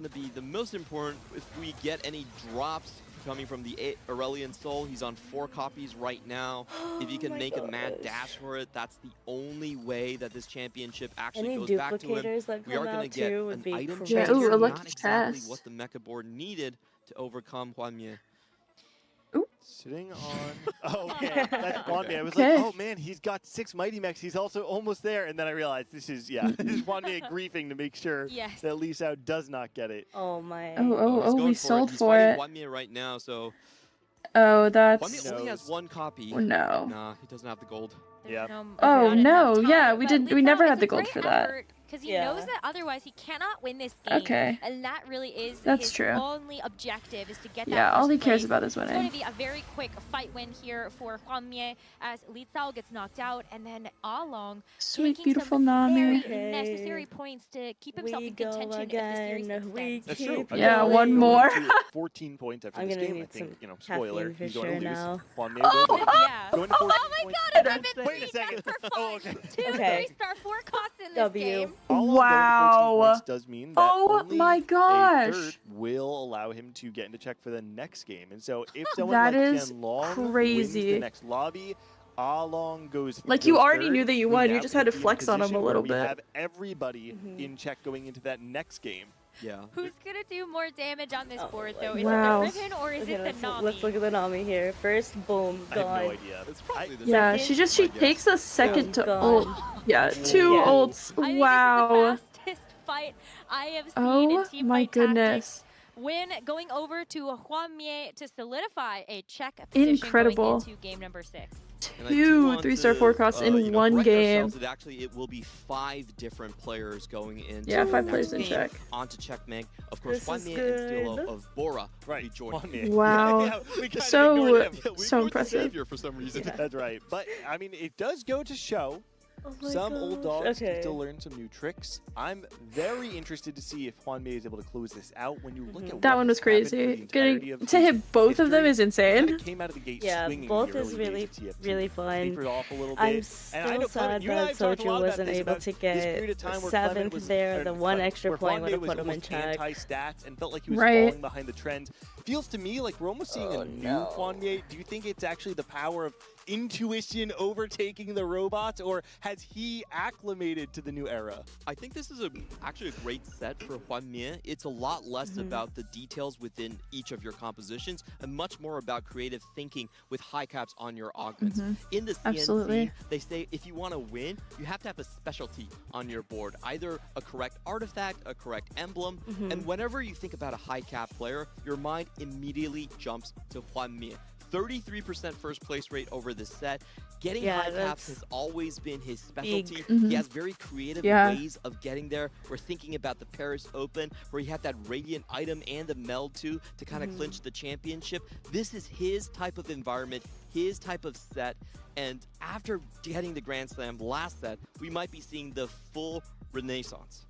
going to be the most important if we get any drops coming from the Aurelian Soul. He's on 4 copies right now. If he can make a mad dash for it, that's the only way that this championship actually goes back to him. We are going to get an item change. Ooh, a lucky not exactly chest. what the mecha board needed to overcome Hwanmie. Sitting on. Oh, okay. That's Hwanmie. I was Okay. like, oh man, he's got 6 Mighty Mechs. He's also almost there. And then I realized this is Hwanmie griefing to make sure that Lee Sao does not get it. Oh my. Oh, we sold He's for it. Hwanmie right now, so. Oh, that's. Hwanmie only has 1 copy. Oh, no. Nah, he doesn't have the gold. Yeah. Oh no, yeah, we never had the gold for that. Because he knows that otherwise he cannot win this game. Okay. And that really is That's his true. only objective, is to get that Yeah, all he first cares place. about is It's going winning. to be a very quick fight win here for Hwanmie as Li Cao gets knocked out, and then Along Sweet, taking beautiful some Nami. very necessary points to keep himself in contention if the series extends. That's true. Yeah, one more. 14 points after I'm this gonna game. I need think, some spoiler, caffeine he's for going to sure lose. now. Hwanmie Oh, will lose. yeah. Going to 14 Oh my points. god, a ribbon Wait a second. Oh, okay. 2 Okay. 3-star 4 costs in this W. game. All along Wow. going to 14 points does mean that Oh only my a gosh. third will allow him to get into check for the next game. And so if someone That like is Tianlong wins crazy. the next lobby, Along goes Like, you goes already third. knew that you We won, you now just had to could be in flex on him a position little where we bit. have everybody in check going into that next game. Yeah. Who's going to do more damage on this board, though? Is Wow. it the ribbon or is Okay, it the Nami? let's look at the Nami here. First, boom, I have gone. no idea. It's probably the Yeah, Second, she takes a second to gone. ult. Yeah, 2 Yeah. ults. I think Wow. this is the fastest fight I have seen in Oh team my fight tactics. goodness. Win going over to Hwanmie to solidify a check position Incredible. going into game number 6. And I do 2 want 3-star to, 4 costs in one correct game. ourselves that actually it will be 5 different players going into Yeah, the 5 next players in game check. onto checkmate. Of course, This is Hwanmie and Stilo good. of Bora Right. will be joining. Hwanmie. Wow. Yeah, we kinda So- ignored him. Yeah, we So ignored the impressive. savior for some reason. That's right. But, I mean, it does go to show Oh my some old gosh. dogs Okay. can still learn some new tricks. I'm very interested to see if Hwanmie is able to close this out. When you look at That what one was has happened for the crazy. entirety Getting of to his hit both of them history, is he insane. kinda came out of the gate Yeah, swinging both in the is early really, days of TFT. really fun. Tapered off a little bit. I'm And I still know, Clement, sad you and I that have talked a lot Soju about wasn't this, able about to this period get of time where Clement 7th was- there. or The one where extra point would Hwanmie have was put him in almost check. anti-stats and felt like he was Right. falling behind the trend. Feels to me like we're almost seeing a new Hwanmie. Do you think it's actually the power of intuition overtaking the robots, or has he acclimated to the new era? I think this is actually a great set for Hwanmie. It's a lot less about the details within each of your compositions and much more about creative thinking with high caps on your augments. In the CNC, Absolutely. they say if you want to win, you have to have a specialty on your board, either a correct artifact, a correct emblem, and whenever you think about a high cap player, your mind immediately jumps to Hwanmie. 33% first place rate over this set. Getting Yeah, high caps that's has always been his specialty. Mhm. He has very creative Yeah. ways of getting there. We're thinking about the Paris Open, where he had that Radiant item and the Meld too to kind of clinch the championship. This is his type of environment, his type of set, and after getting the Grand Slam last set, we might be seeing the full renaissance.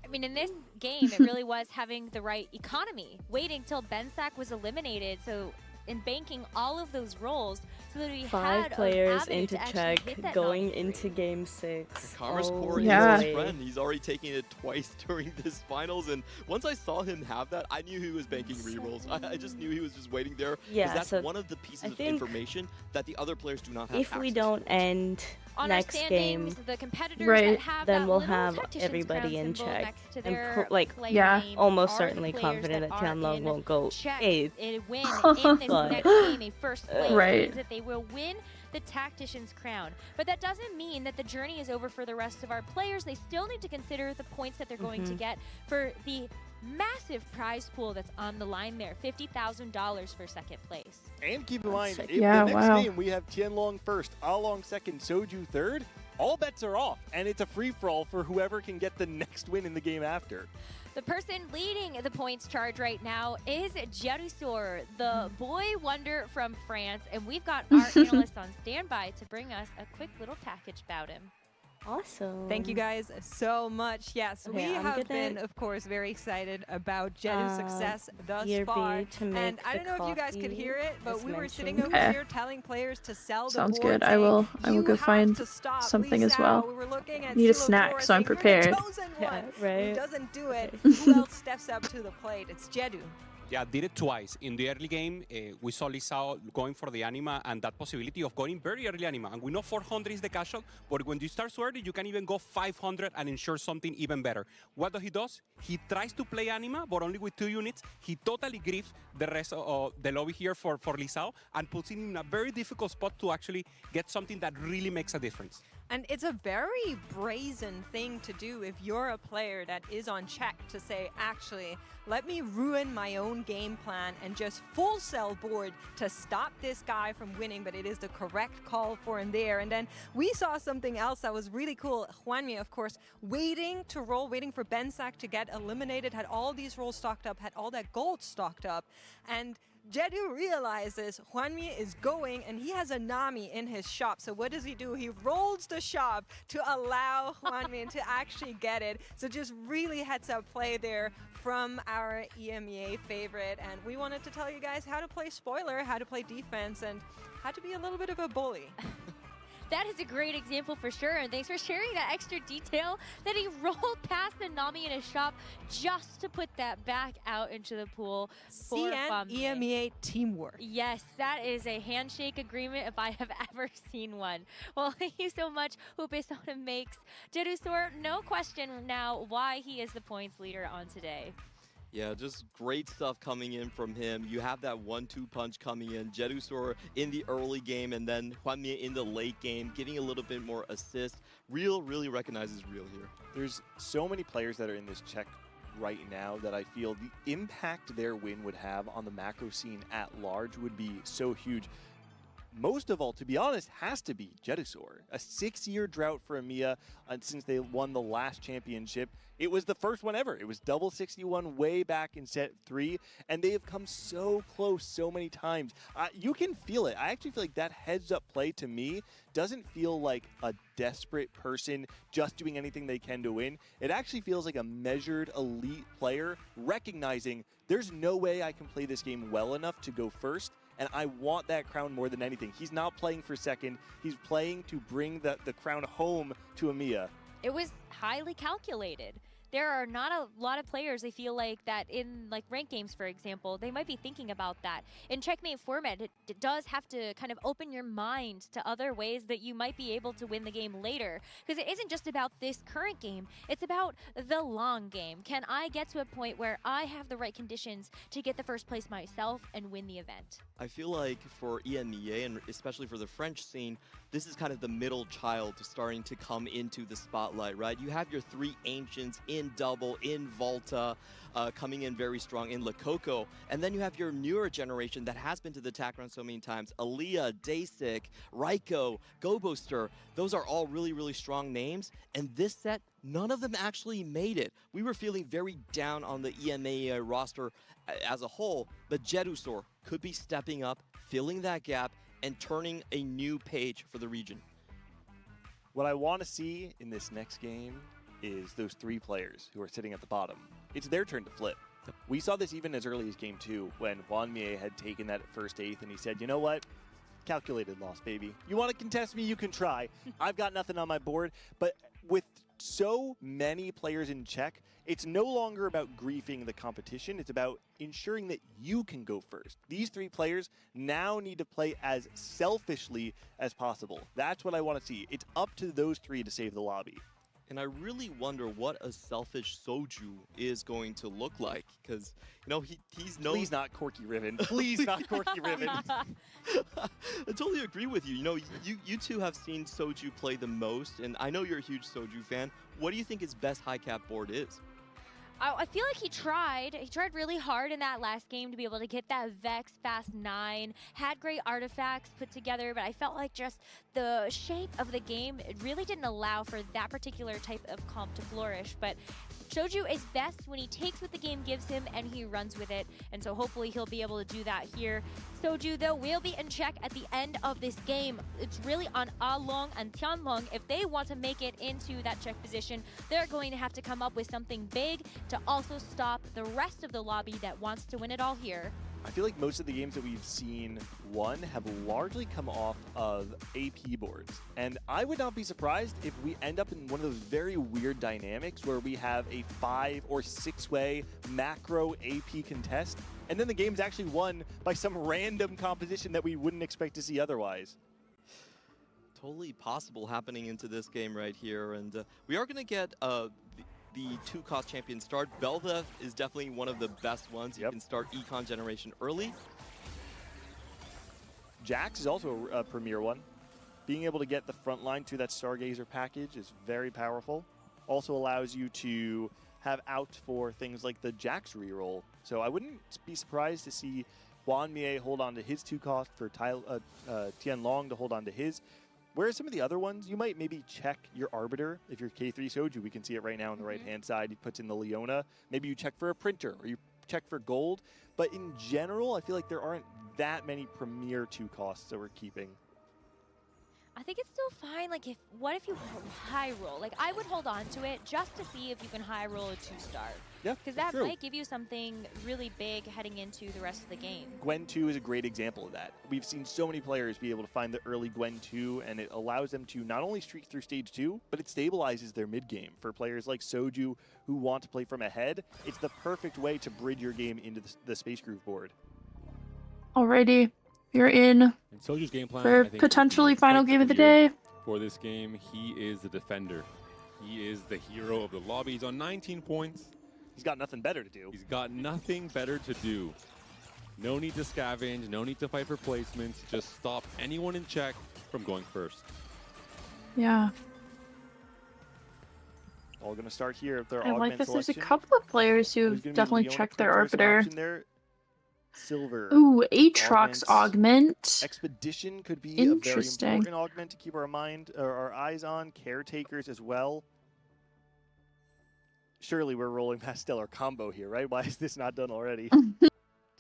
I mean, in this game, it really was having the right economy. Waiting till Bensak was eliminated, so in banking all of those roles so that we had 5 an players avenue into to actually check hit that going Nami into three. game 6. Karma's Oh, core Yeah. is his friend. He's already taken it twice during this finals, and once I saw him have that, I knew he was banking rerolls. I just knew he was just waiting there, because Yeah, that's so one of the pieces I of think information that the other players do not have If we access don't to. end On next our game, standings, the competitors Right. that have then that we'll little have Tactician's everybody crown in symbol check. next to And their like, player yeah, name almost are certainly players confident that are Tianlong in won't go check 8th. and win in this But- next game a first place. Right. Means that they will win the Tactician's crown. But that doesn't mean that the journey is over for the rest of our players. They still need to consider the points that they're going to get for the massive prize pool that's on the line there, $50,000 for second place. And keep in mind, if Yeah, the next wow. game we have Tianlong first, Along second, Soju third, all bets are off, and it's a free-for-all for whoever can get the next win in the game after. The person leading the points charge right now is Jerusor, the boy wonder from France, and we've got our analyst on standby to bring us a quick little package about him. Awesome. Thank you guys so much. Yes, Okay, we I'm have gonna- been, of course, very excited about Jedu's success thus BRB far. to And make I the don't know if you guys could coffee, hear it, but as we were sitting mentioned. over Okay. here telling players to sell Sounds the board. good. I will saying, go "You find have to stop something Lee as Sao." well. We were looking at Need a Silo snack, Flores so I'm saying, "You're prepared." the chosen Yeah, one right. who doesn't do it. Who else steps up to the plate? It's Jedu. Yeah, did it twice. In the early game, we saw Lisao going for the anima and that possibility of going very early anima. And we know 400 is the casual, but when you start so early, you can even go 500 and ensure something even better. What he does? He tries to play anima, but only with 2 units. He totally griefs the rest of the lobby here for Lisao and puts him in a very difficult spot to actually get something that really makes a difference. And it's a very brazen thing to do if you're a player that is on check to say, actually, let me ruin my own game plan and just full sell board to stop this guy from winning, but it is the correct call for him there. And then we saw something else that was really cool. Hwanmi, of course, waiting to roll, waiting for Bensak to get eliminated, had all these rolls stocked up, had all that gold stocked up. And Jedu realizes Hwanmi is going and he has a Nami in his shop. So what does he do? He rolls the shop to allow Hwanmi to actually get it. So just really heads up play there from our EMEA favorite. And we wanted to tell you guys how to play spoiler, how to play defense, and how to be a little bit of a bully. That is a great example for sure, and thanks for sharing that extra detail that he rolled past the Nami in his shop just to put that back out into the pool. CN EMEA teamwork. Yes, that is a handshake agreement if I have ever seen one. Well, thank you so much, Hupesona makes Jedusor no question now why he is the points leader on today. Yeah, just great stuff coming in from him. You have that 1-2 punch coming in. Jedusor in the early game and then Hwanmi in the late game, getting a little bit more assist. Real really recognizes real here. There's so many players that are in this check right now that I feel the impact their win would have on the macro scene at large would be so huge. Most of all, to be honest, has to be Jedusor. A 6-year drought for EMEA since they won the last championship. It was the first one ever. It was double 61 way back in set 3, and they have come so close so many times. You can feel it. I actually feel like that heads-up play to me doesn't feel like a desperate person just doing anything they can to win. It actually feels like a measured elite player recognizing there's no way I can play this game well enough to go first, and I want that crown more than anything. He's not playing for second. He's playing to bring the crown home to EMEA. It was highly calculated. There are not a lot of players, I feel like, that in like ranked games, for example, they might be thinking about that. In checkmate format, it does have to kind of open your mind to other ways that you might be able to win the game later. Because it isn't just about this current game, it's about the long game. Can I get to a point where I have the right conditions to get the first place myself and win the event? I feel like for EMEA, and especially for the French scene, this is kind of the middle child starting to come into the spotlight, right? You have your 3 ancients in double, in Volta, coming in very strong in Lakoko, and then you have your newer generation that has been to the TAC run so many times, Aaliyah, Dasik, Raiko, Goboster. Those are all really, really strong names, and this set, none of them actually made it. We were feeling very down on the EMEA roster as a whole, but Jedusor could be stepping up, filling that gap, and turning a new page for the region. What I want to see in this next game is those 3 players who are sitting at the bottom. It's their turn to flip. We saw this even as early as game 2 when Hwanmi had taken that first 8th and he said, you know what? Calculated loss, baby. You want to contest me? You can try. I've got nothing on my board. But with so many players in check, it's no longer about griefing the competition. It's about ensuring that you can go first. These 3 players now need to play as selfishly as possible. That's what I want to see. It's up to those 3 to save the lobby. And I really wonder what a selfish Soju is going to look like, because, you know, he's known... Please not Corky Riven. Please not Corky Riven. I totally agree with you. You know, you two have seen Soju play the most, and I know you're a huge Soju fan. What do you think his best high cap board is? I feel like he tried. He tried really hard in that last game to be able to get that Vex Fast 9. Had great artifacts put together, but I felt like just the shape of the game, it really didn't allow for that particular type of comp to flourish. But Soju is best when he takes what the game gives him and he runs with it. And so hopefully he'll be able to do that here. Soju, though, will be in check at the end of this game. It's really on Along and Tianlong. If they want to make it into that check position, they're going to have to come up with something big to also stop the rest of the lobby that wants to win it all here. I feel like most of the games that we've seen won have largely come off of AP boards. And I would not be surprised if we end up in one of those very weird dynamics where we have a 5 or 6-way macro AP contest, and then the game's actually won by some random composition that we wouldn't expect to see otherwise. Totally possible happening into this game right here. And we are going to get the 2-cost champion start. Belva is definitely one of the best ones. You can start econ generation early. Jax is also a premier one. Being able to get the front line to that Stargazer package is very powerful. Also allows you to have out for things like the Jax reroll. So I wouldn't be surprised to see Juan Mie hold on to his 2-cost for Tian Long to hold on to his. Whereas some of the other ones, you might maybe check your Arbiter. If you're K3 Soju, we can see it right now on the right-hand side. He puts in the Leona. Maybe you check for a Printer, or you check for Gold. But in general, I feel like there aren't that many premier 2-costs that we're keeping. I think it's still fine. Like, what if you high roll? Like, I would hold on to it just to see if you can high roll a 2-star. Yeah, because that might give you something really big heading into the rest of the game. Gwen 2 is a great example of that. We've seen so many players be able to find the early Gwen 2, and it allows them to not only streak through stage 2, but it stabilizes their mid game. For players like Soju who want to play from ahead, it's the perfect way to bridge your game into the Space Groove board. Alrighty, you're in And Soju's game plan, for I think, potentially is final quite game of the clear day. For this game, he is the defender. He is the hero of the lobby. He's on 19 points. He's got nothing better to do. He's got nothing better to do. No need to scavenge, no need to fight for placements. Just stop anyone in check from going first. Yeah. All going to start here with their I augment like this. selection. There's a couple of players who There's gonna be definitely Leona checked their Printer as an Arbiter. option there. Silver. Ooh, Aatrox augments. augment. Expedition could be a very Interesting. important augment to keep our eyes on. Caretakers as well. Surely we're rolling past Stellar Combo here, right? Why is this not done already? Does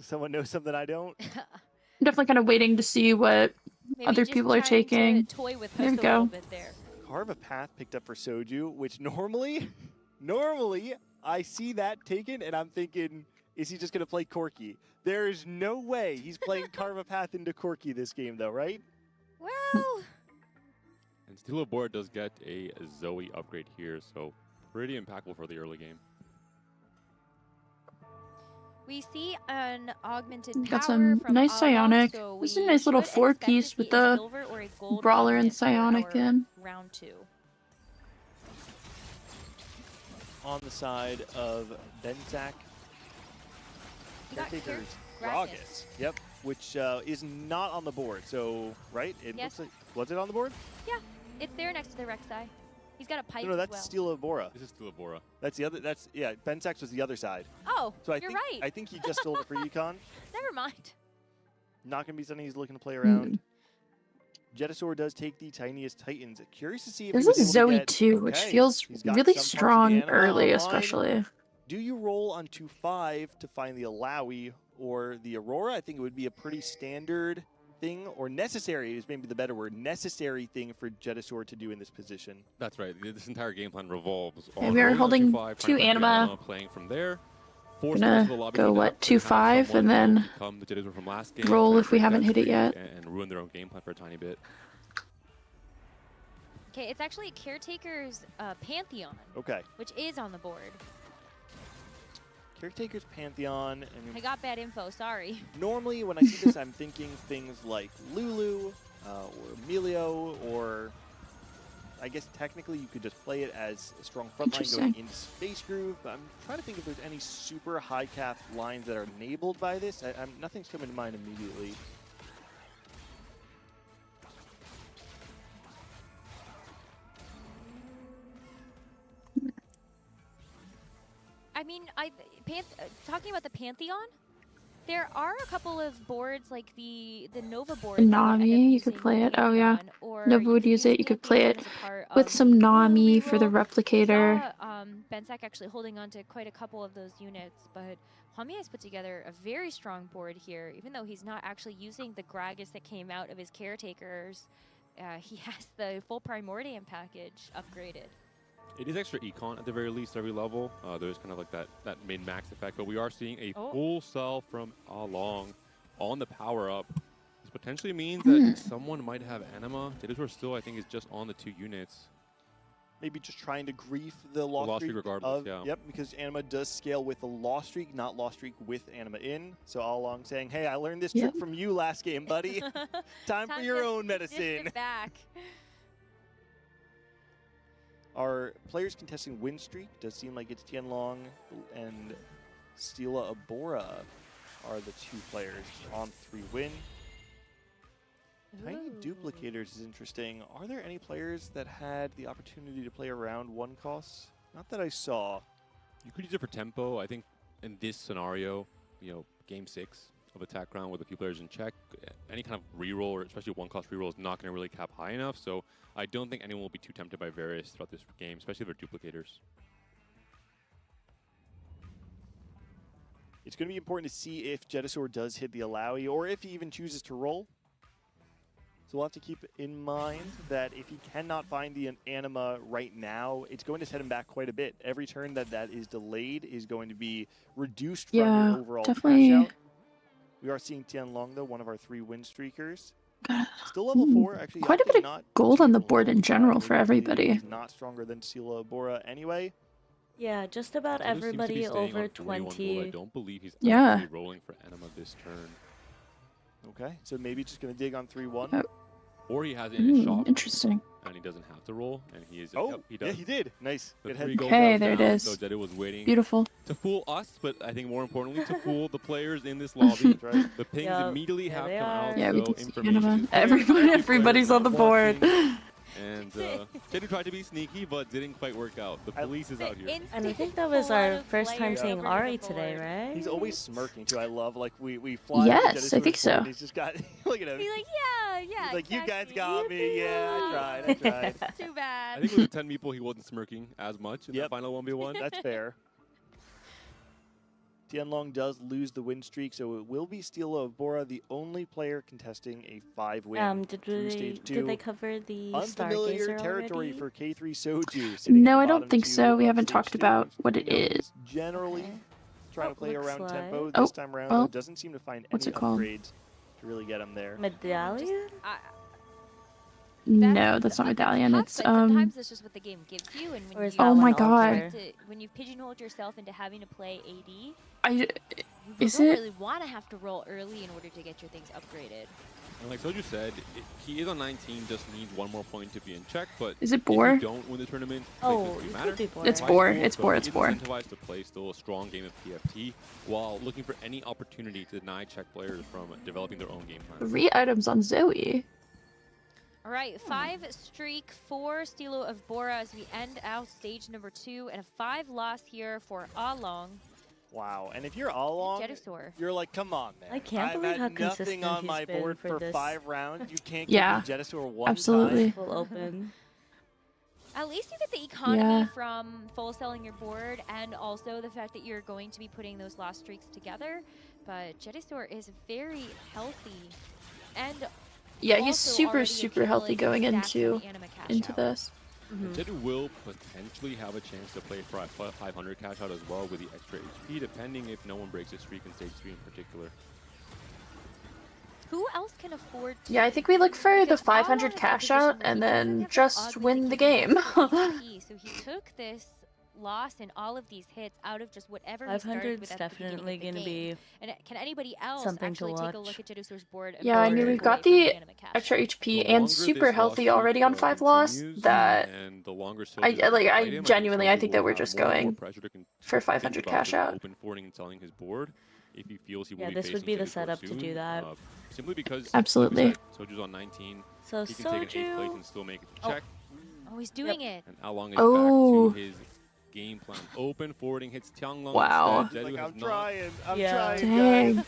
someone know something I don't? I'm definitely kind of waiting to see what other people are taking. Toy with There we a little go. bit there. Carve a Path picked up for Soju, which normally I see that taken and I'm thinking, is he just going to play Corki? There is no way he's playing Carve a Path into Corki this game, though, right? Well. And Steel of Board does get a Zoe upgrade here, so pretty impactful for the early game. We see an augmented power Got some from nice Auto, Psionic. so This is a we nice little should expect to 4-piece see with a the silver or a gold Brawler and augment for Psionic our in. round 2. On the side of Benzak, You got Caretaker's Gragas. Gragas. Yep, which is not on the board. So, right? It Yes. looks like, was it on the board? Yeah, it's there next to the Rek'Sai. He's got a pipe No, as that's well. Steel of Bora. This is Steel of Bora. That's the other. That's yeah. Benzax was the other side. Oh, So I you're think right. I think he just stole it for Econ. Never mind. Not gonna be something he's looking to play around. Jetasaur does take the tiniest Titans. Curious to see if This he was is able to Zoe get, too, which okay, feels he's got really some parts of the strong anima early, online. especially. Do you roll on 2-5 to find the Alawi or the Aurora? I think it would be a pretty standard thing, or necessary is maybe the better word, necessary thing for Jetasaur to do in this position. That's right. This entire game plan revolves Yeah, on we are rolling holding 2-5, trying to two find your anima. playing from there. Gonna go, what, 2-5 and then roll if we haven't hit it yet. And ruin their own game plan for a tiny bit. Okay, it's actually Caretaker's Pantheon. Okay. Which is on the board. Caretaker's Pantheon. I got bad info, sorry. Normally, when I see this, I'm thinking things like Lulu or Emilio, or I guess technically you could just play it as a strong frontline going into Space Groove. But I'm trying to think if there's any super high cap lines that are enabled by this. Nothing's coming to mind immediately. I mean, talking about the Pantheon, there are a couple of boards like the Nova board. Nami, you could play it. Oh yeah, Nova would use it. You could play it with some Nami for the replicator. Benzak actually holding on to quite a couple of those units, but Hwamie has put together a very strong board here, even though he's not actually using the Gragas that came out of his Caretakers. He has the full Primordium package upgraded. It is extra econ at the very least every level. There's kind of like that min-max effect, but we are seeing a full sell from Along on the power-up. This potentially means that someone might have Anima. Jedisaur still, I think, is just on the 2 units. Maybe just trying to grief the loss streak regardless, yeah. Yep, because Anima does scale with the loss streak, not loss streak with Anima in. So Along saying, hey, I learned this trick from you last game, buddy. Time for your own medicine. Back. Our players contesting win streak does seem like it's Tianlong and Stila Abora are the 2 players on 3 win. Tiny Duplicators is interesting. Are there any players that had the opportunity to play around 1 costs? Not that I saw. You could use it for tempo. I think in this scenario, you know, game 6 of attack round with a few players in check, any kind of reroll, or especially 1-cost reroll, is not going to really cap high enough. So I don't think anyone will be too tempted by Varus throughout this game, especially if they're duplicators. It's going to be important to see if Jedisaur does hit the Alawi, or if he even chooses to roll. So we'll have to keep in mind that if he cannot find the Anima right now, it's going to set him back quite a bit. Every turn that is delayed is going to be reduced from your overall cash out. We are seeing Tianlong, though, one of our 3 win streakers. Still level 4, actually. Quite a bit of gold on the board in general for everybody. He's not stronger than Stila Abora anyway. Yeah, just about everybody over 20. I don't believe he's actually rolling for Anima this turn. Okay, so maybe just going to dig on 3-1. Or he has it in his shop. Interesting. And he doesn't have to roll, and he is. Oh, yep, he does. Yeah, he did. Nice. The Good 3 head. gold Okay, goes there it down, is. So Jedi was waiting Beautiful. to fool us, but I think more importantly to fool the players in this lobby. Right. The pings immediately have come out. Yeah, we so can see information Anima. is Everybody's on the board. And Jedi tried to be sneaky, but didn't quite work out. The police is out here. And I think that was our first time seeing Ari today, right? He's always smirking too. I love we fly. Yes, I think so. And he's just got look at him. He's like, yeah. He's like, you guys got me. Yeah, I tried. Too bad. I think with the 10 meeple, he wasn't smirking as much in the final 1v1. That's fair. Tianlong does lose the win streak, so it will be Stila Abora, the only player contesting a 5-win through stage 2. Did they cover the Unfamiliar Stargazer territory already? for K3 Soju. No, I don't think so. We haven't talked about what it is. Generally, trying to play around tempo. Oh, This time around, though, doesn't seem to find any called? upgrades to really get him there. Medallion? No, that's not Medallion. It's sometimes it's just what the game gives you, and when you Oh my god. when you've pigeonholed yourself into having to play AD, You don't really want to have to roll early in order to get your things upgraded. And like Soju said, he is on 19, just needs 1 more point to be in check. But is it if Boar? you don't win the tournament, It's Boar. It's Boar. It's incentivized to play still a strong game of TFT while looking for any opportunity to deny check players from developing their own game plan. 3 items on Zoe. All right, 5 streak for Stilo of Bora as we end out stage number 2, and a 5 loss here for Along. Wow, and if you're Along, Jedisaur. you're like, come on, man. I can't I've believe how had nothing consistent on he's my been board for this. 5 rounds. You can't Yeah, give me Jedisaur one absolutely. time. Full open. At least you get the economy from full selling your board, and also the fact that you're going to be putting those lost streaks together. But Jedisaur is very healthy, and yeah, he's also super healthy going into this. Jedu will potentially have a chance to play for a 500 cash out as well with the extra HP, depending if no one breaks his streak in stage 3 in particular. Who else can afford to? Yeah, I think we look for the 500 cash out and then just win the game. So he took this loss in all of these hits out of just whatever he started 500's with at definitely the beginning of the gonna game. be And can anybody else something to actually take a watch. look at Jedusaur's board? And Yeah, I mean, we've got the extra HP and super healthy already on 5 loss that I genuinely, I think that we're just going for 500 cash out. Open forwarding and selling his board if he feels he will be this would be the facing Jedisaur setup to do soon, that. simply because Absolutely. Soju's on 19. So he can take an 8th place and still make it to check. Oh, he's doing it. And Along is back to his game plan. Open forwarding hits Tianglong. Wow. Instead. Jedu Like, has I'm not. trying. I'm Yeah. trying, Dang. guys.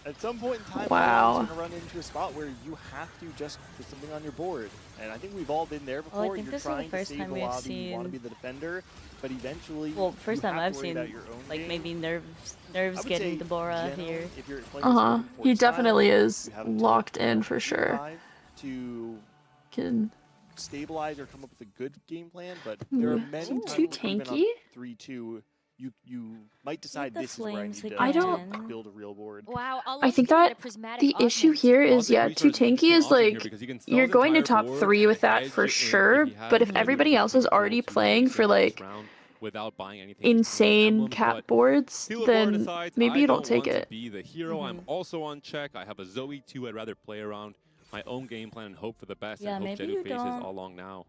At some point in time, Wow. you're going to run into a spot where you have to just put something on your board. And I think we've all been there before. Well, I think you're this is the trying to first save time the we've lobby, you want to seen- be the defender, but eventually first you time have I've to worry seen about your own like game. maybe nerves I would getting say the Bora generally, here. if you're playing this open He fort style, definitely is you have until locked in for sure. 5 to Can stabilize or come up with a good game plan, but there are many times Too even on tanky? 3-2, you might decide the this is where I flames need to I don't- build a real board. Wow, I think that the issue here is, yeah, too tanky is like, you're going to top 3 with that for sure, but if everybody else is already playing for like without buying anything insane cap boards, then maybe you don't take it. Be the hero. I'm also on check. I have a Zoe 2. I'd rather play around my own game plan and hope for the best. Yeah, and hope maybe Jedu you faces don't- all along now.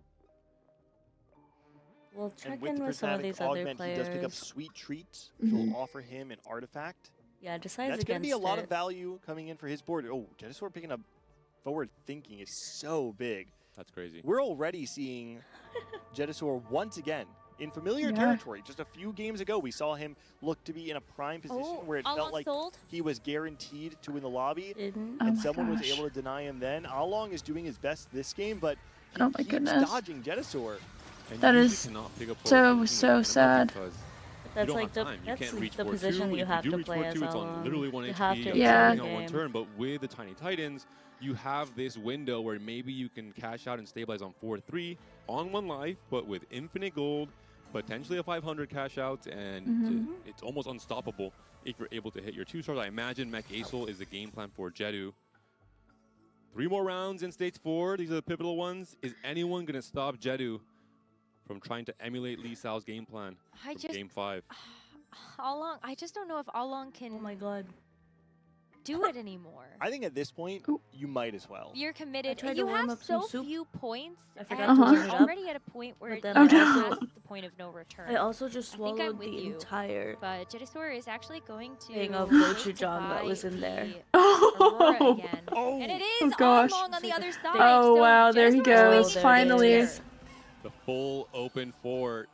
We'll And check with in the with some of prismatic these other augment, he does pick up players. sweet treats, which will offer him an artifact. Yeah, decides That's going to against be a lot it. of value coming in for his board. Oh, Jedusor picking up forward thinking is so big. That's crazy. We're already seeing Jedusor once again in familiar Yeah. territory. Just a few games ago, we saw him look to be in a prime position Oh, where it Along felt like sold. he was guaranteed to win the lobby, Didn't. Oh and my someone was gosh. able to deny him then. Along is doing his best this game, but he Oh my keeps goodness. dodging Jedusor. And That you usually is cannot pick up so, forward so thinking sad. because That's you don't like have time. You that's can't reach the 4-2. position If you have do to reach play 4-2, as it's on literally 1 You HP. have to you're Yeah. on game. one turn, but with the Tiny Titans, you have this window where maybe you can cash out and stabilize on 4-3 on 1 life, but with infinite gold, potentially a 500 cash out, and it's almost unstoppable if you're able to hit your 2 stars. I imagine Mech Acel is the game plan for Jedu. 3 more rounds in stage 4. These are the pivotal ones. Is anyone going to stop Jedu from trying to emulate Lee Sao's game plan I from just game 5? Along. I just don't know if Along can Oh my god. do it anymore. I think at this point, Ooh. you might as well. You're committed. tried to You warm have up some so soup. few points, I forgot and to you're warm it up, already at a point where but then you're I also- past the point of no return. I also just I think I'm swallowed with the you. entire But Jedusor is actually going to thing of wait gochujang to that buy was in there. the Aurora Oh, again. Oh. And it Oh is gosh. Along on the It's other like a side. thick- Oh, so wow, there he Jedusor is goes, waiting there it finally. is. The full open fort.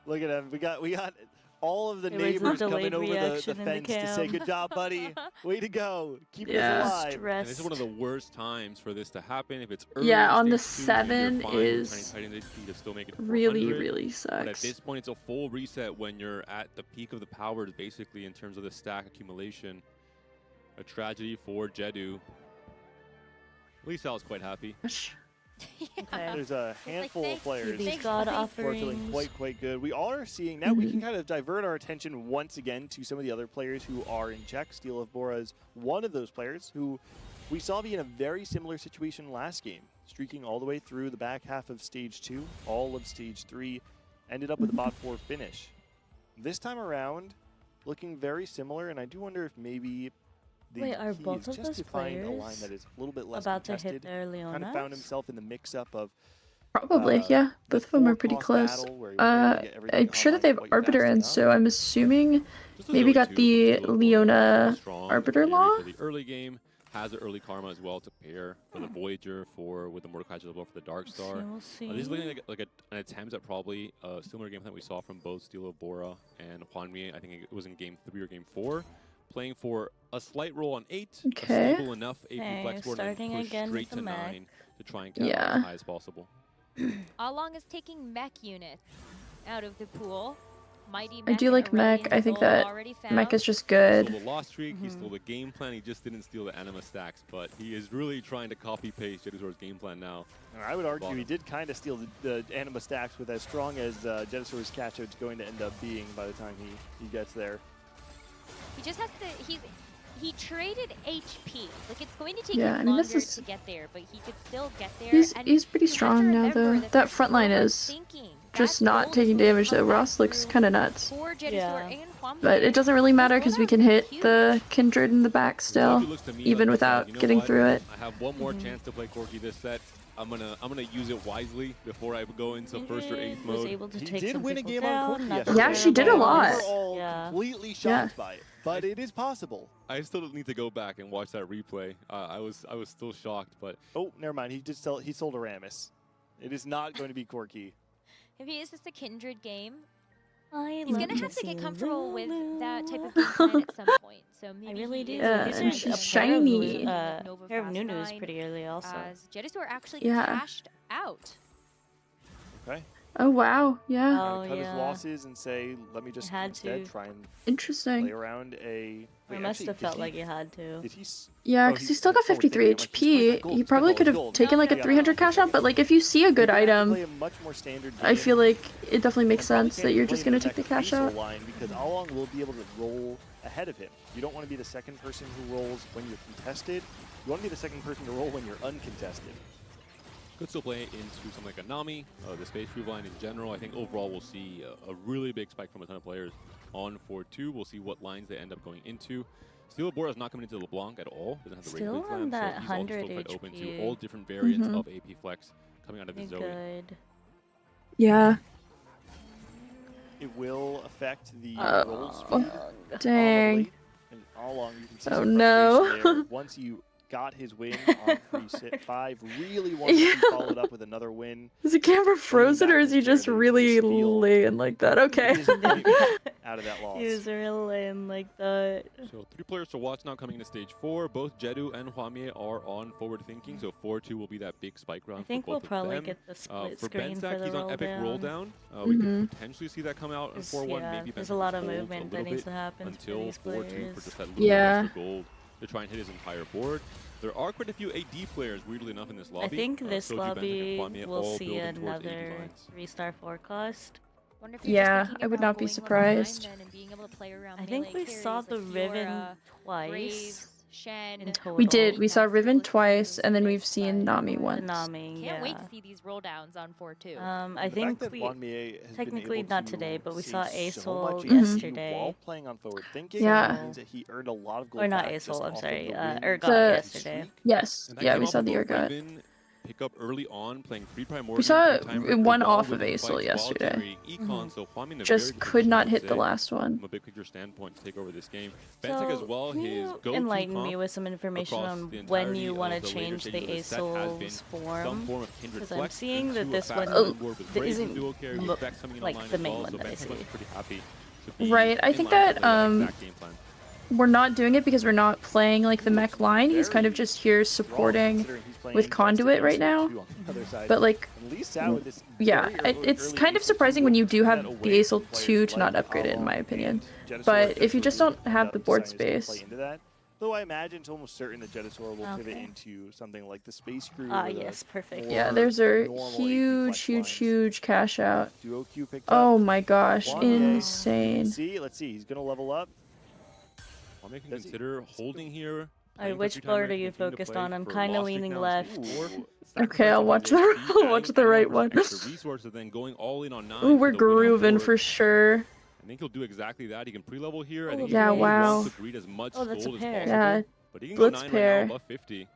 Look at him. We got all of the It was a neighbors coming delayed over the reaction in the fence to say, cam. "Good job, buddy. Way to go. Keep Yeah. us alive." And this is one of the worst times for this to happen. If it's early Yeah, in on the stage 2, you're 7 fine. is Tiny Titans HP to still make it to really, 400. really But at sucks. this point, it's a full reset when you're at the peak of the powers, basically, in terms of the stack accumulation. A tragedy for Jedu. Lee Sao's quite happy. Okay. There's a handful of thanks, players These Thanks, god buddy. who are feeling offerings. quite good. We are seeing now we can kind of divert our attention once again to some of the other players who are in check. Steel of Bora is one of those players who we saw be in a very similar situation last game, streaking all the way through the back half of stage 2, all of stage 3, ended up with a bot 4 finish. This time around, looking very similar, and I do wonder if maybe the Wait, are key both is of just those to find a line players that is a little bit less about to contested. hit their Kind of found Leonas? himself in the mix-up of Probably, yeah. the Both of them are 4 pretty cost close. battle where he was able to get everything I'm sure that online they have quite Arbiter fast in, enough. so I'm assuming Just a maybe Zoe got 2, the Steel of Bora, Leona strong Arbiter carry Law? for the early game. Has the early karma as well to pair for the Voyager with the Mordecai as well for the Dark Star. We'll see. This is looking like an attempt at probably a similar game plan we saw from both Steel of Bora and Hwanmi. I think it was in game 3 or game 4. Playing for a slight roll on 8, Okay. a stable enough AP Okay, flex board, and starting push again straight with the to mech. 9 to try and cap Yeah. as high as possible. Along is taking mech units out of the pool. Mighty I Mech do and like Aurelian mech. I think Soul that already mech found. is just He good. stole the lost streak, he stole the game plan, he just didn't steal the anima stacks, but he is really trying to copy-paste Jedusor's game plan now. And I would argue Bottom. he did kind of steal the anima stacks with as strong as Jedusor's catch out's going to end up being by the time he gets there. He just has to. He traded HP. Like it's going to take Yeah, I him mean, longer this is- to get there, but he could still get there. and He's pretty you have to strong now, remember though. that That there's front line forward is thinking. just That not gold is taking going to damage, come though. back Ross looks through kind of nuts. for Jedusor Yeah. and Hwami But there. it doesn't really matter because we can hit Cute. the Kindred in the back still, Corki looks to me even like he without said, "You know getting what? through it. I have one more chance to play Corki this set. I'm gonna use it wisely before I go into first or eighth was mode." able to He take did some win a people game down, on Corki not yesterday. Yeah, she did a terrible. lot. We were all Yeah. completely Yeah. shocked by it, but it is possible. I still need to go back and watch that replay. I was still shocked, but Oh, never mind. He sold a Ramus. It is not going to be Corki. Maybe it's just a Kindred game. He's He's gonna have to get comfortable with that type of game plan at some point. So maybe I really he do. is Yeah, going to and be she's a shiny. pair of Nova Pair of Fast Nunu's 9, pretty early also. As Jedusor actually Yeah. cashed out. Okay. Oh wow, yeah. Oh, Cut his yeah. losses and say, let me just Had instead to. try and play Interesting. around a. I Wait, must actually, have did felt he- like you had to. Did he? Yeah, Oh, because he's still got forward 53 thinking. I'm like, he's playing that HP. gold, He he's playing probably all could his have gold. taken like a No, 300 cash out, but like if you see a good He could have to play item, a much more standard I game. feel like it definitely makes And probably sense can't that you're play just in gonna the take the next cash out. Aesol line because Along will be able to roll ahead of him. You don't want to be the second person who rolls when you're contested. You want to be the second person to roll when you're uncontested. Could still play into something like a Nami, the Space Groove line in general. I think overall we'll see a really big spike from a ton of players on 4-2. We'll see what lines they end up going into. Steel Bora is not coming into LeBlanc at all. Doesn't have the Still Rage Blade on Slam, that so he's also 100 still quite open to HP. all different variants of AP Flex coming out of his Zoe. Good. Yeah. It will affect the roll speed. Oh, dang. And Along, you can see Oh, some no. frustration there. Once you got his win on 3-5, really wanted to follow it up with another win. Is the camera frozen or is he just really laying like that? Okay. Out of that loss. He was really lame like that. So 3 players to watch now coming into stage 4. Both Jedu and Hwamie are on forward thinking, so 4-2 will be that big spike round. I think for we'll both probably of them. get the split For screen Bensack, for the he's on Epic Roll down. Down. We could potentially see that come out in 4-1. Yeah, Maybe there's a Bensack lot of holds movement a that little needs bit to happen for until these 4-2 for players. just that little extra gold to try and hit his entire board. There are quite a few AD players, weirdly enough, in this lobby. I think this Soju, lobby Bensack, and Hwamie will all see building towards AD another lines. 3-star forecast. Wonder if you're Yeah, just thinking I would about not be going level surprised. 9 then and being able to play around I think melee we saw carries the like Riven Fiora, twice Graves, Shen. in total. We did. We saw Riven twice, and then we've seen Nami The once. Nami, Can't wait yeah. to see these roll downs on 4-2. I The think fact that we Hwamie has been technically able not to today, but we save saw so Aesol much yesterday. while playing on forward thinking. Yeah. Means that he earned a lot of gold Or not back just Aesol, I'm off sorry, of the win Urgot The- yesterday. Yes. And that Yeah, came we off saw of the a Urgot. Riven pick up early on, playing free Primordial. We saw two-timer one while off of winning Aesol fights while yesterday. generating econ, so Hwamie in a Just very good could position, not I would hit the say, last one. From a big picture standpoint to take over this game. Bensack as well, can his you go-to enlighten me comp with some information across on the when entirety you want of to the later change the stages of the set has been Aesol's some form? form of Kindred Because I'm Flex seeing that into a this fast one moving board with that Graves as isn't dual carry, with look Vex coming in like online the as main well, one so that I Bensack was see. pretty happy to be Right, I in think line with that, that exact game plan. We're not doing it because we're not playing like the mech line. He's kind of just here supporting with Conduit right now. But like, yeah, it's kind of surprising when you do have the Aesol 2 to not upgrade it, in my opinion. But if you just don't have the board space, Though I imagine it's almost certain that Jetasaur will pivot into something like the Space Crew. Ah, yes, perfect. yeah, there's a huge cash out. Oh my gosh, insane. Let's see, he's gonna level up. Hwamie can consider holding here. Alright, which board are you focused on? I'm kind of leaning left. Okay, I'll watch the right one. Resources, then going all in on 9. Ooh, we're grooving for sure. I think he'll do exactly that. He can pre-level here. I think Yeah, he wow. wants to greed as much gold as possible. Yeah, But he can Blitz go 9 pair. right now above 50. He's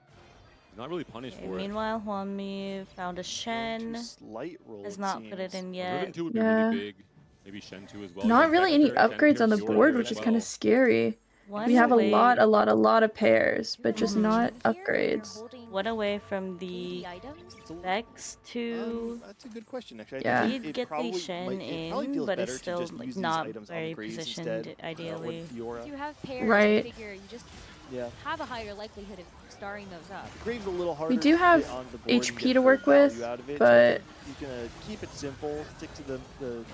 not really punished for it. Meanwhile, Hwamie found a Shen. Has not put it in yet. Riven 2 would be Yeah. really big. Maybe Shen 2 as well. Not really any Shen upgrades here, on the Fiora board, here which as is kind of well. scary. We have a lot of pairs, but just not upgrades. One away from the Vex to. That's a good question, actually. Yeah. He'd get the Shen in, but it's still like not very positioned ideally. You have pairs, Right. I figure you just Yeah. have a higher likelihood of starring those up. Graves a little harder We do to have get on the board and HP get to full work with, value out of it, so but you can keep it simple, stick to the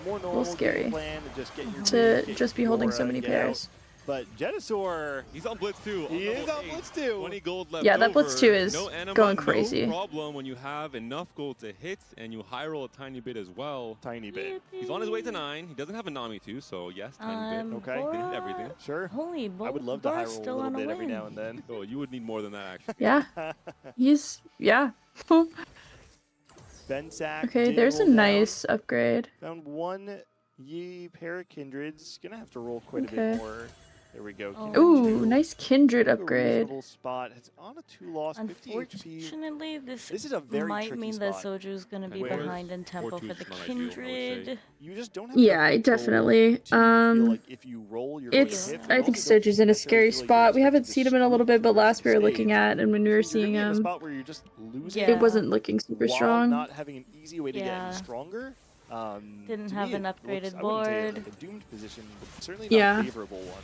more a normal little scary game plan, and just get your to get just be your holding so aura many and get out. pairs. But Jetasaur, he's on Blitz 2. He is on Blitz 2. 20 gold left Yeah, that Blitz over. 2 is no anima, going crazy. No problem when you have enough gold to hit and you high roll a tiny bit as well. Tiny bit. He's on his way to 9. He doesn't have a Nami too, so yes, tiny bit. Okay. Didn't hit everything. Sure. Holy I would love to high roll a still little on a bit every win. now and then. Oh, you would need more than that actually. Yeah, Bensack Okay, did there's a roll down. nice upgrade. Found one Yi pair of Kindreds. Gonna have to roll quite a Okay. bit more. There we go. Kindred Ooh, two. nice Kindred A upgrade. reasonable spot. It's on a 2-loss, 50 HP. Unfortunately, this is a very might tricky mean that spot. Soju's gonna be Whereas behind in tempo 4-2 for is the not ideal, I would say. Kindred. You just don't have Yeah, enough control definitely. to feel like if you roll, you're going to It's hit, but I you think also don't Soju's in a necessarily scary feel like you're spot. We haven't expected to seen him in a little scoop bit, but the last we were stage. looking at and when we were So you're seeing gonna be in a him, spot where you're just losing Yeah. it wasn't looking super while strong. not having an easy way to get Yeah. any stronger. Didn't To have me, an it looks, upgraded I wouldn't say board. like a doomed position, but certainly not Yeah. a favorable one.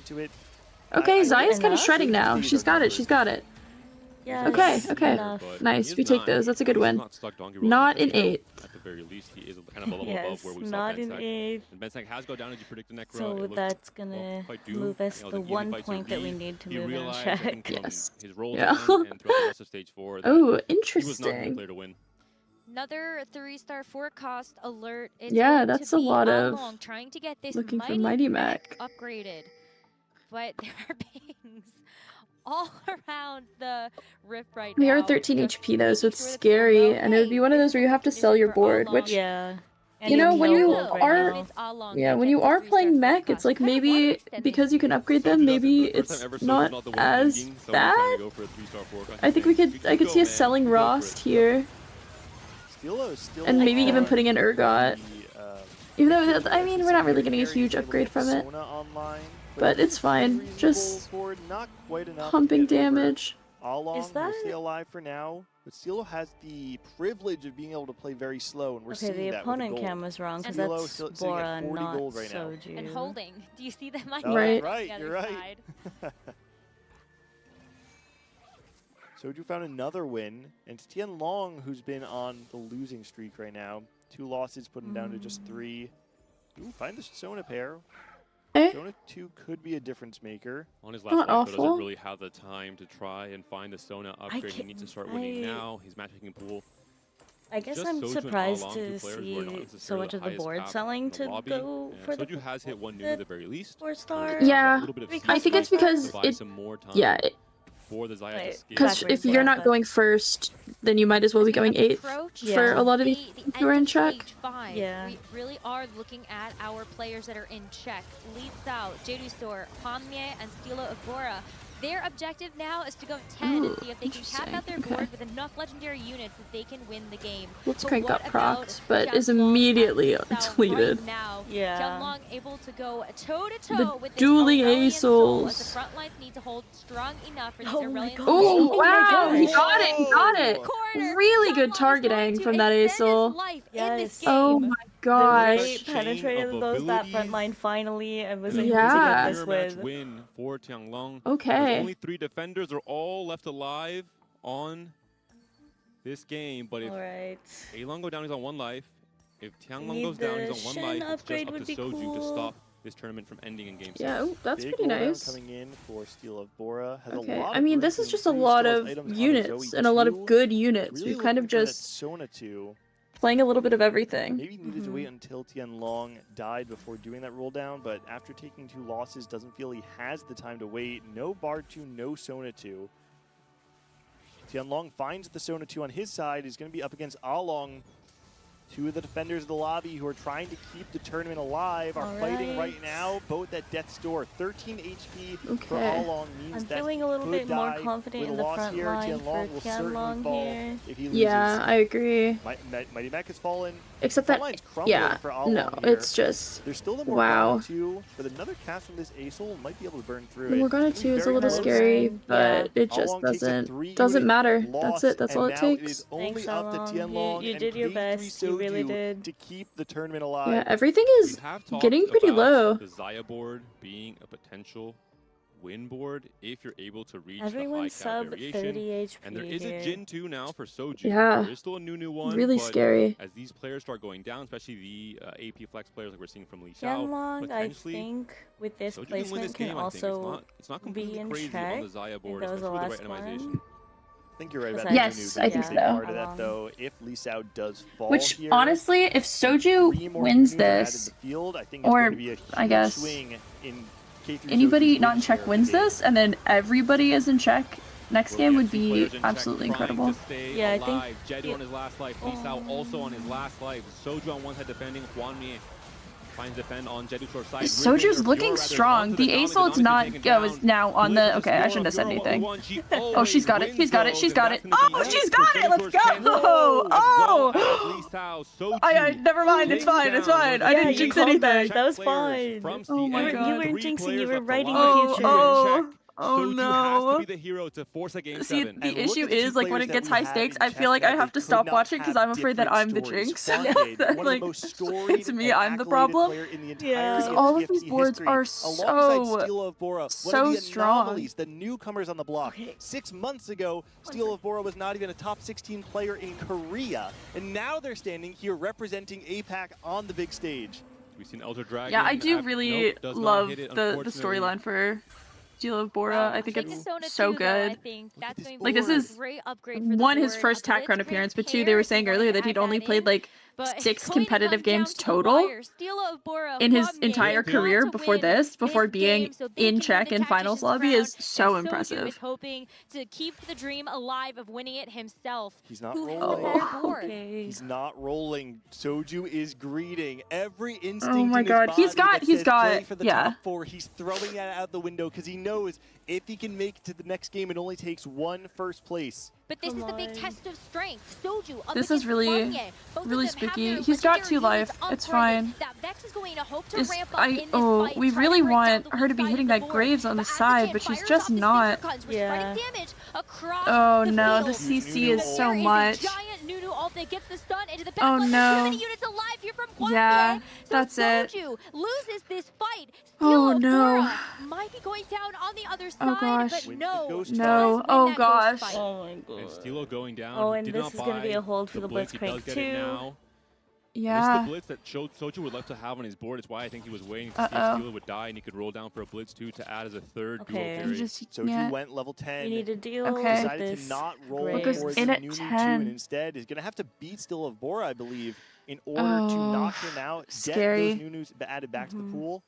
down to it. Okay, Zaya's kind of enough? shredding now. She's got it. She's got it. Yeah. Okay, okay. Enough. Nice. We take those. That's a good win. Not in 8th. At the very least, he is kind of a level Yes, above where we saw not in Bensek. 8th. And Bensek has gone down as you predicted, Necro. So that's gonna move us the 1 point that we need to move in check. Yes. His roll Yeah. down and throughout the rest of stage 4. Oh, He was not the interesting. player to win. Another 3-star forecast alert. It's Yeah, going to that's a be lot of Along trying to get this looking for Mighty Mech. upgraded. But there are pings all around the rift right now. We are 13 HP though, so it's Making sure that scary, people know, and it would be one of those where you have to sell your board, which Yeah. you know, when you right are now. yeah, when you are playing mech, it's like maybe because you can upgrade them, maybe it's not as bad. I think I could see us selling Rost here, and maybe even putting in Urgot. Even though I mean, we're not really getting a huge upgrade from it, but it's fine. Just pumping damage. Along Is that- will stay alive for now, but Steelo has the privilege of being able to play very slow, and we're Okay, seeing the that opponent with the cam gold. was wrong because Steelo that's sitting at Bora, 40 not gold right now. Soju. And holding. Do you see them like Oh, that Right. on right, the other you're right. side? Soju found another win, and it's Tianlong who's been on the losing streak right now. 2 losses, put him down to just 3. Ooh, find the Sona pair. Eh? Sona 2 could be a difference maker. On his last Not life, though, awful. doesn't really have the time to try and find the Sona upgrade. He needs to start winning I- now. His matchmaking pool. I guess Just I'm Soju and surprised Along, to two players who are not see so necessarily much of the highest board cap selling in the to lobby. go Yeah, for the Soju has hit 1 new at the very least. 4-star. Yeah, A little bit of I think it's because to buy it. some more time Yeah, for the Zaya to Right. skate. because Backwards, if you're yeah, not but- going first, then you might as well be going 8th for a lot of these who are in check. Stage 5. Yeah. We really are looking at our players that are in check. Leads out, Jedusor, Hanmye, and Steelo Agora. Their objective now is to go 10 and see if they can cap out their interesting. board with enough legendary units that they can win the game. Blitzcrank got what about procced, but is Tianlong immediately and Lisao deleted. Right now, Yeah. Tianlong able to go toe-to-toe The with this dueling Aurelion Soul as the Asols. front lines need to hold strong enough for this Oh my Aurelion gosh. Soul. Oh, Oh my wow, he gosh. got it, he got it. Corner. Really good Tianlong is targeting going to from that extend his Aesol. life in Yes. this Oh game. my The gosh. way it penetrated of those that front abilities. line finally and was And able a to Yeah. get this mirror match with. win for Tianlong. Okay. There's only 3 defenders. They're all left alive on this game. But if Alright. Along go down, he's on 1 life. If Tianlong Need goes down, the he's on 1 Shen life. It's just upgrade up to would be Soju to cool. stop this tournament from ending in game 6. Yeah, oh, that's Big pretty roll down nice. coming in for Steel of Bora. Has Okay, a lot I of mean, room this to is just a increase lot Steel's of items on units Zoe and a lot of 2. good units. Really We've kind of looking for that just Sona 2. playing a little bit of everything. Maybe needed to wait until Tianlong died before doing that roll down, but after taking 2 losses, doesn't feel he has the time to wait. No Bard 2, no Sona 2. Tianlong finds the Sona 2 on his side. He's going to be up against Along. 2 of the defenders of the lobby who are trying to keep the tournament alive are fighting right now, both at death's door. 13 HP for Okay. Along means I'm that feeling a little could bit more die confident with a in the loss front here. line Tianlong for will certainly Tianlong fall here. if he loses. Yeah, I agree. Mighty Mac has fallen. Except Front that, line's crumbling yeah, for Along no, here. it's just, There's still the wow. Morgana 2, but another cast from this Aesol might be able to burn through The it. Morgana It's gonna 2 be is a very little close. scary, but it just Along takes a doesn't 3-unit matter. loss, That's it, that's all and it now it takes. is only Thanks, up to Along. Tianlong You and did your K3 best. You really Soju did. to keep the tournament alive. Yeah, everything We is have talked getting pretty about low. the Zaya board being a potential win board if you're able to reach Everyone's the high cap sub variation. 30 HP And there is here. a Jin 2 now for Soju. Yeah. There is still a new one. Really but scary. As these players start going down, especially the AP flex players like we're seeing from Lisao, Tianlong, I potentially think, with this Soju can win placement this game, can I think. also It's not be completely in crazy check. on the Zaya I think board, that was the especially with the last right one. itemization. I think you're right about Yes, Nunu I being think a big so. part of that, though. If Lisao does fall Which, here, honestly, if 3 Soju more wins Nunus added this, to the field, I think it's or going to be a I huge guess swing in K3 anybody Soju's not in win check share wins of the game. this, and then everybody is in check next game would be Players in check absolutely trying to incredible. stay Yeah, I think- alive. Jedu on his last life. Lisao also on his last life. Soju on one side defending. Hwanmie finds defend on Jedu's side. Soju's looking strong. The Aesol is not is now on the. Okay, I shouldn't have said anything. Oh, she's got it. She's got it. She's got it. Oh, she's got it. Let's go. Oh. I never mind. It's fine. It's fine. I didn't jinx anything. That was fine. Oh my You god. weren't jinxing. You were writing Oh, the future. oh, Oh Soju has no. to be the hero to force a game See, 7. the issue is, like, when it gets high stakes, I feel like I have to stop watching because I'm afraid that I'm the jinx. Like, it's me, I'm the problem. Because all of these boards are so strong. The newcomers on the block. 6 months ago, Steel of Bora was not even a top 16 player in Korea, and now they're standing here representing APAC on the big stage. We've seen Elder Dragon. Yeah, I do really love the storyline for Steel of Bora. I think it's so good. Like, this is one, his first TAC Crown appearance, but two, they were saying earlier that he'd only played like 6 competitive games total in his entire career before this, before being in Czech in finals lobby, is so impressive. Is hoping to keep the dream alive of winning it himself. He's not rolling. He's not rolling. Soju is greeting every instinct. Oh my god, he's got top 4. He's throwing that out the window because he knows if he can make it to the next game, it only takes 1 first place. But this is the big test of strength. Soju up this is really spooky. He's got 2 life. It's fine. We really want her to be hitting that Graves on the side, but she's just not. Yeah. Oh no, the CC is so much. Oh no. Yeah, that's it. Loses this fight. Oh no. Might be going down on the other side, oh gosh. but no. No. Oh gosh. Oh my god. And Steelo going down. Oh, and this is going to be a hold for the Blitzcrank too. Yeah. This is the blitz that Soju would love to have on his board. It's why I think he was waiting to see if Steelo would die and he could roll down for a blitz too to add as a third dual carry. Soju went level 10. You need to deal with this. Decided to not roll Graves. in at 10. And instead is going to have to beat Steel of Bora, I believe, in order to knock him out. Scary. Get those Nunus added back to the pool.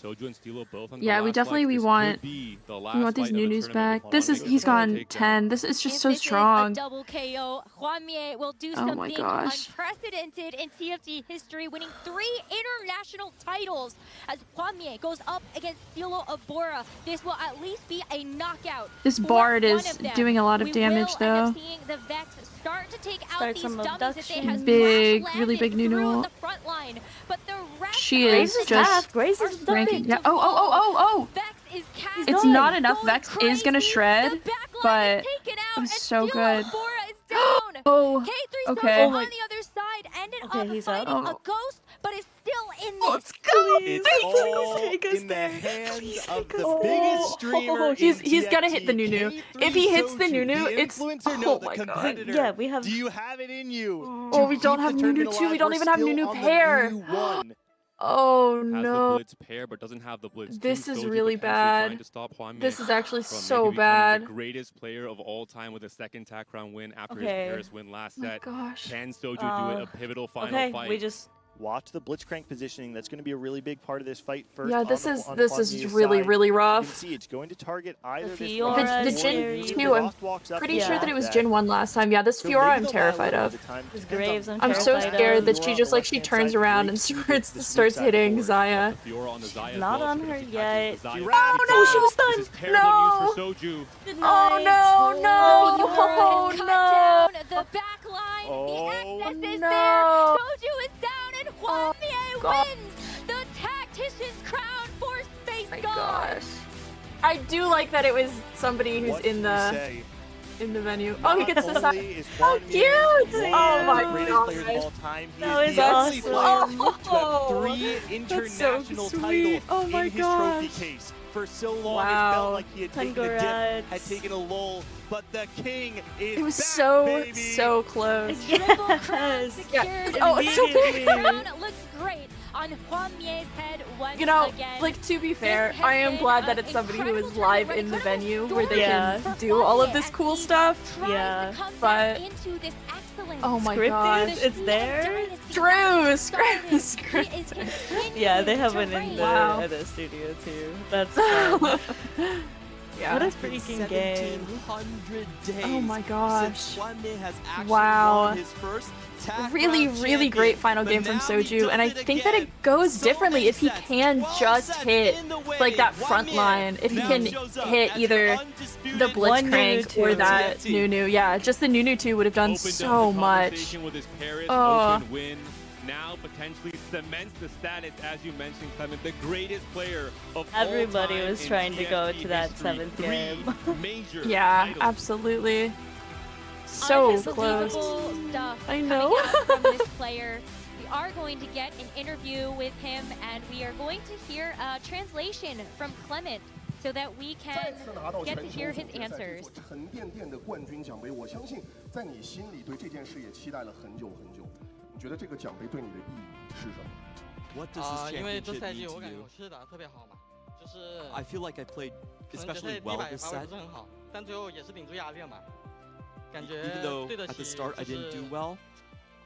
Soju and Steelo both on the we definitely want these Nunus back. He's gone 10. This is just so strong. A double KO. Hwamie will do oh my something gosh. unprecedented in TFT history, winning 3 international titles as Hwamie goes up against Steelo of Bora. This will at least be a knockout. This Bard is doing a lot of damage though. Seeing the Vex start to take out these dummies that they have really big Nunu. the front line, but the rest she is just ranking. Yeah. Oh. Vex is it's not enough. Vex is gonna shred, but it was so good. Oh, okay. On the other side ended up fighting a ghost, but is still in this. It's all in the hands of the biggest streamer. He's gonna hit the Nunu. If he hits the Nunu, it's oh my god. Yeah, we have. Do you have it in you? Oh, we don't have Nunu 2. We don't even have Nunu pair. Oh no. Has the blitz pair, but doesn't have the blitz. This is Soju really bad. This is actually so bad. The greatest player of all time with a second TAC round win after his Paris win last set. Gosh. Can Soju do it? A pivotal final fight. We just watch the Blitzcrank positioning. That's going to be a really big part of this fight first. Yeah, this is really rough. You can see it's going to target either the Jin 2. I'm pretty sure that it was Jin 1 last time. Yeah, this Fiora I'm terrified of. I'm so scared that she turns around and starts hitting Zaya. Not on her yet. Oh no, she was stunned. No. Oh no. The back line. Oh the access is no. there. Soju is down and Hwamie wins the Tactician's crown for Space God. Gosh. I do like that it was somebody who's in the venue. Oh, he gets the side. How cute! Oh my gosh. That was awesome. Oh, 3 international titles oh my in his trophy case. For so long, it felt like he had taken a dip, had taken a lull, but the king is It was back, so baby. close. Triple crown secured. Oh, it's so big. Crown looks great on Hwamie's head once again. Like, to be fair, I am glad that it's somebody who is live in the venue where they can do all of this cool stuff. Yeah, but oh my god, it's there. Drew, yeah, they have one in the studio too. That's fun. Yeah. What a freaking game. 1700 days oh my gosh. Since Hwamie has actually wow. his first really great final game from Soju, and I think that it goes differently if he can just hit like that front line. If he can hit either the Blitzcrank or that Nunu. Yeah, just the Nunu 2 would have done so much. Oh. now potentially cements the status, as you mentioned, Clement, the greatest player of Everybody all time was in trying to go TFT to that history. 7th 3 game. major Yeah, titles. absolutely. So close. Unbelievable stuff I know. coming out from this player. We are going to get an interview with him, and we are going to hear a translation from Clement so that we can get to hear his answers. 沉甸甸的冠军奖杯，我相信在你心里对这件事也期待了很久很久。你觉得这个奖杯对你的意义是什么 What does this 因为这 championship 赛 mean 季我 to 感觉 you? 我其实打得特别好嘛，就是 I feel like I played 可能决 especially 赛第 well 100 this 发挥 set. 不是很好，但最后也是顶住压力了嘛，感觉 Even though 对得 at the 起 start I 就 didn't 是 do well,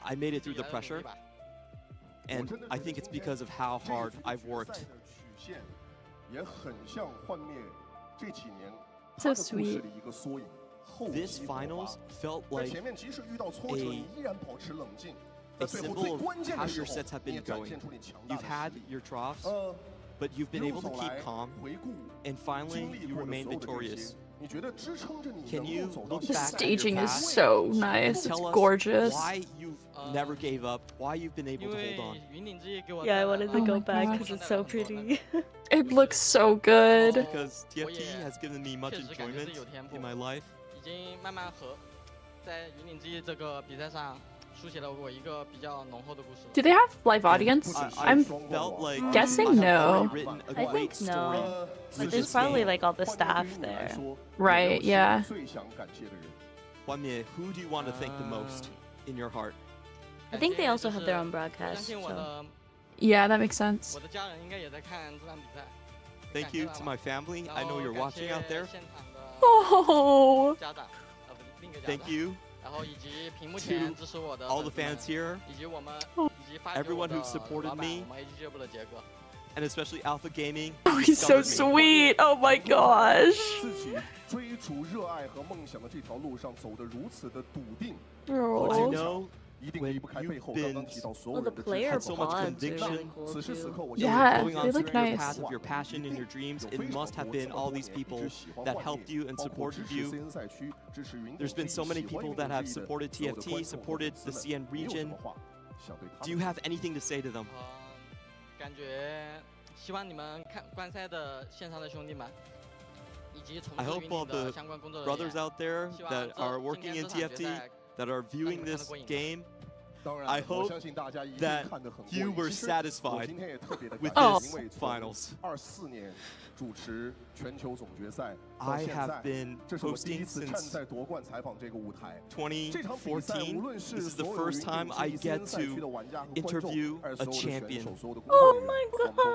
I made it through 自己 the 的努 pressure. 力吧。 And I think it's because of how hard I've worked. 曲线也很像幻灭这几年 So 他的故事 sweet. 的一个缩影。厚 This 积薄发 finals felt 在 like 前面即使遇到挫折，你依然保持冷静。 a 在最后 symbol 最 of 关键 how 的时 your 候， sets have 你也 been 展 going. 现出你强大 You've 的 had 实力。 your troughs, but you've been 一 able 路 to 走 keep 来 calm, 回顾 and 经 finally 历 you 过的 remain 所有的这 victorious. 些，你觉得支撑着你 Can 能 you 够走到 look The 现 back 在 at your staging is past so and nice. It's tell us gorgeous. why you've never gave up, why you've been able 因 to 为 hold on. 云顶之夜给我 Yeah, I 带来 wanted 了 to Oh go my back gosh. because it's so pretty. It looks so good. Because TFT has given me much 确实感觉 enjoyment 是有天赋 in my life. 已经慢慢和在云顶之夜这个比赛上书写了我一个比较浓厚的故事。 Do they have live audience? I I'm felt like guessing I had already no. written a I great think story no. for But this there's probably game. like all the staff there. Right, yeah. 最想感谢的人。 Wanmie, who do you want to thank the most in your heart? I think they 感 also 谢就 have 是 their own 我相 broadcast. 信我 So. 的 Yeah, that makes sense. 我的家人应该也在看这场比赛。 Thank you to my family. 然 I know 后 you're 感 watching 谢 out there. 现场的 Oh. 家长，不是另一个家 Thank 长。 you 然后以及屏幕前支持我的 all the 粉 fans 丝们 here 以及我们以及发给我 everyone 的 who supported 老板 me 我们 AG 俱乐部的杰哥。 and especially Alpha Gaming. Oh, he's so discovered me. sweet. Oh my gosh. 自己追逐热爱和梦想的这条路上走得如此的笃定， But you Oh. know, 一定 when 离不开 you've 背后刚刚 been 提到所 Well, 有 the 人的支 player 持。 had so much pods are conviction. really cool 此时此 too. 刻，我 Yeah, 相 going 信 on they through look your nice. path of your passion and your dreams, it must have been all these people that helped you and supported you. There's been so many people that have supported TFT, supported the CN region. Do you have anything to say to them? 感觉希望你们看观赛的线上的兄弟们，以及从 I 事 hope 云 all 顶的 the 相关工作人 brothers 员， out there 希望 that are 今 working 天 in 这场决 TFT, 赛 that are viewing this game, 当然 I 我 hope 相信大家一定 that 看得很过 you 瘾。 were 其实我 satisfied 今天也特别的 with 感 this 谢，因为 finals. 24年主持全球总决赛到 I 现 have 在， been 这是我第一 hosting 次站 since 在夺冠采访这个舞台。这场比赛 2014. 无论 This 是 is the 所有 first 云 time 顶 I 之 get 赛区的 to 玩家和观众， interview 还有 a 所有的选 champion. 手、所有的工作人员。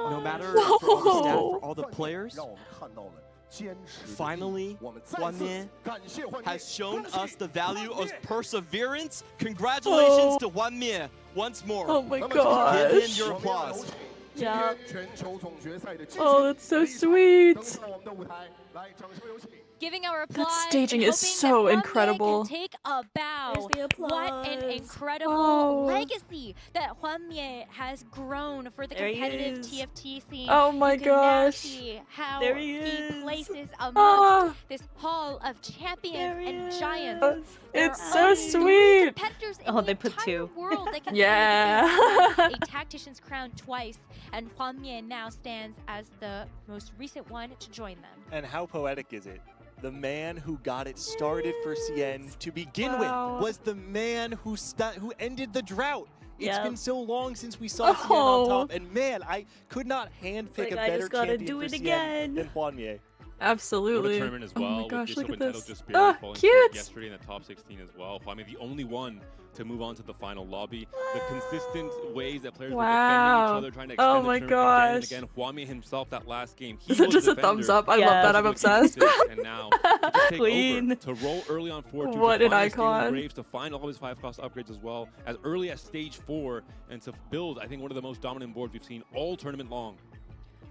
No matter for all the staff, for all the players, 让我们看到了坚持的意义。 finally, 我们再 Wanmie 次感谢幻灭 has shown 恭喜 us the value of 幻灭 perseverance. Congratulations Oh. to Wanmie once more. Oh my 那么接下来 Give him gosh. your 我们要 applause. 有请今 Yeah. 天全球总决赛的继续 Oh, that's so 第一场 sweet. 登上我们的舞台，来，掌声有请。 Giving our applause. staging and is hoping so that Wanmie incredible. Can take a bow. There's the What an applause. incredible Oh. legacy that Wanmie has grown for the There he competitive is. TFT scene. Oh my You can now gosh. see how There he is. places amongst Ah, this hall of champions There he and is. giants. There it's are so only sweet. competitors in Oh, the they put entire two. world that can Yeah. say a Tactician's crown twice, and Wanmie now stands as the most recent one to join them. And how poetic is it? The man who got it started for CN to begin Wow. with was the man who ended the drought. It's Yep. been so long since we saw CN on Oh. top, and man, I could not handpick like, a I better just gotta champion do for it CN again. than Wanmie. What a Absolutely. tournament as Oh well. my with gosh, this look at open title this. just barely Ah, falling short cute. yesterday in the top 16 as well. I mean, the only one to move on to the final lobby. The consistent ways that players were defending Wow. each other, trying to Oh extend the my tournament again and gosh. again. Wanmie himself that last game, he Is it was just the a thumbs defender. up? I love Yeah. that. I'm Possibly keeping obsessed. six, and now to just take Queen. over, to roll early on 4-2, What to an find Stealing icon. Graves, to find all of his 5-cost upgrades as well, as early as stage 4, and to build, I think, one of the most dominant boards we've seen all tournament long.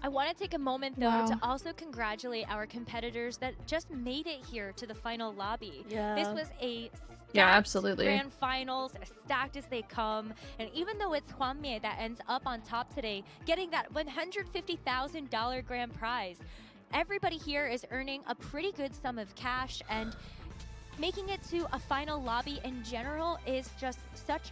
I want to take a moment, though, Wow. to also congratulate our competitors that just made it here to the final lobby. Yeah. This was a Yeah, stacked absolutely. grand finals, as stacked as they come. And even though it's Wanmie that ends up on top today, getting that $150,000 grand prize, everybody here is earning a pretty good sum of cash, and making it to a final lobby in general is just such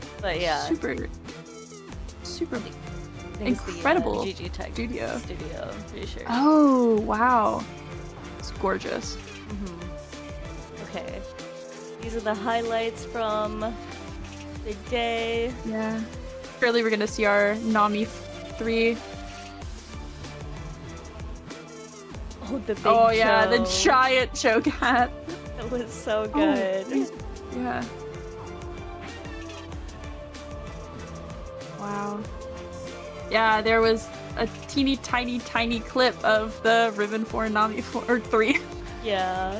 But yeah. Super Thanks incredible the, GG Tech studio. I'm pretty sure. Oh, wow. It's gorgeous. Okay. These are the highlights from the day. Yeah. Surely we're gonna see our Nami 3. Oh, the big yeah, the Cho. giant Cho'Gath. That was so good. Yeah. Wow. Yeah, there was a teeny tiny clip of the Ribbon 4 Nami 4 or 3. Yeah.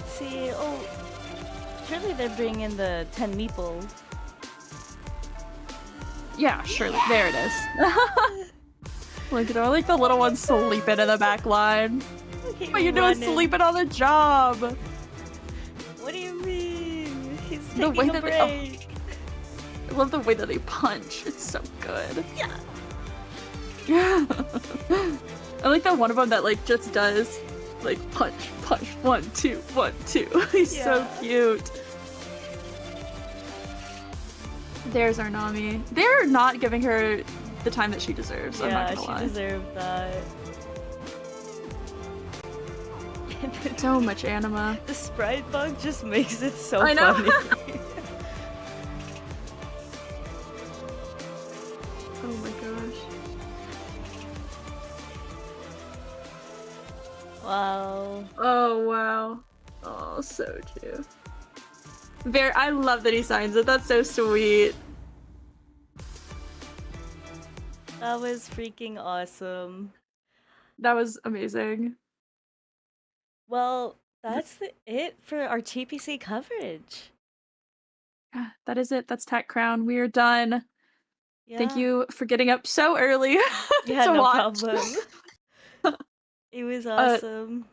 See, surely they're bringing the 10 meeple. Yeah, surely. There it is. Look at all like the little ones sleeping in the back line. What you doing sleeping on the job? What do you mean? He's The way taking a that break. I love the way that they punch. It's so good. Yeah. Yeah. I like that one of them that like just does like punch, 1, 2, 1, 2. He's so cute. There's our Nami. They're not giving her the time that she deserves. I'm not gonna lie. She deserved that. So much anima. The sprite bug just makes it so I know. funny. Oh my gosh. Wow. Oh wow. Oh, so cute. I love that he signs it. That's so sweet. That was freaking awesome. That was amazing. Well, that's it for our TPC coverage. Yeah, that is it. That's Tech Crown. We are done. Yeah. Thank you for getting up so early Yeah, to no watch. problem. It was awesome.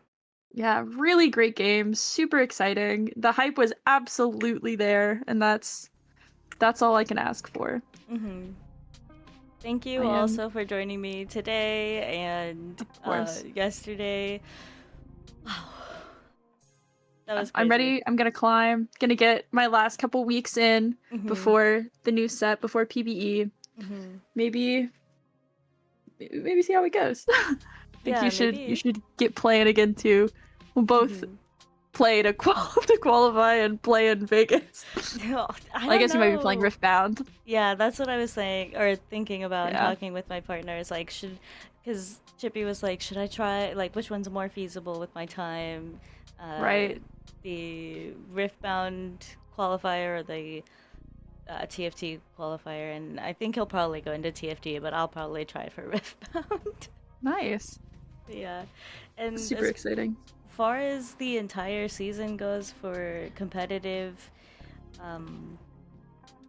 Yeah, really great game. Super exciting. The hype was absolutely there, and that's all I can ask for. Thank you also for joining me today and yesterday. Wow. That was crazy. I'm ready. I'm gonna climb. Gonna get my last couple weeks in before the new set, before PBE. Maybe see how it goes. I think you should get playing again too. We'll both play to qualify and play in Vegas. I guess you might be playing Riftbound. Yeah, that's what I was saying or thinking about and talking with my partners. Like, because Chippy was like, should I try? Like, which one's more feasible with my time? Right. The Riftbound qualifier or the TFT qualifier, and I think he'll probably go into TFT, but I'll probably try for Riftbound. Nice. Yeah, and super exciting. As far as the entire season goes for competitive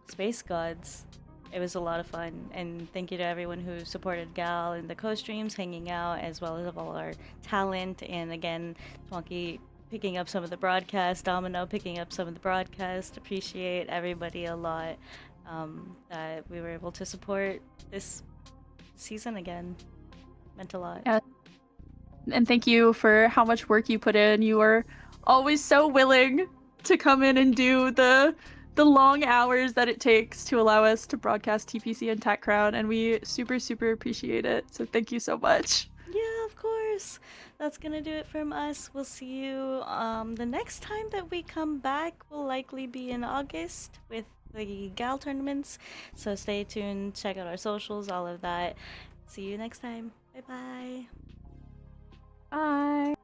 Space Gods, it was a lot of fun, and thank you to everyone who supported Gal in the co-streams, hanging out, as well as all our talent, and again, Twonky picking up some of the broadcast, Domino picking up some of the broadcast. Appreciate everybody a lot that we were able to support this season again. Meant a lot. Yeah. And thank you for how much work you put in. You were always so willing to come in and do the long hours that it takes to allow us to broadcast TPC and Tech Crown, and we super appreciate it. So thank you so much. Yeah, of course. That's gonna do it from us. We'll see you the next time that we come back will likely be in August with the Gal tournaments. So stay tuned, check out our socials, all of that. See you next time. Bye-bye. Bye.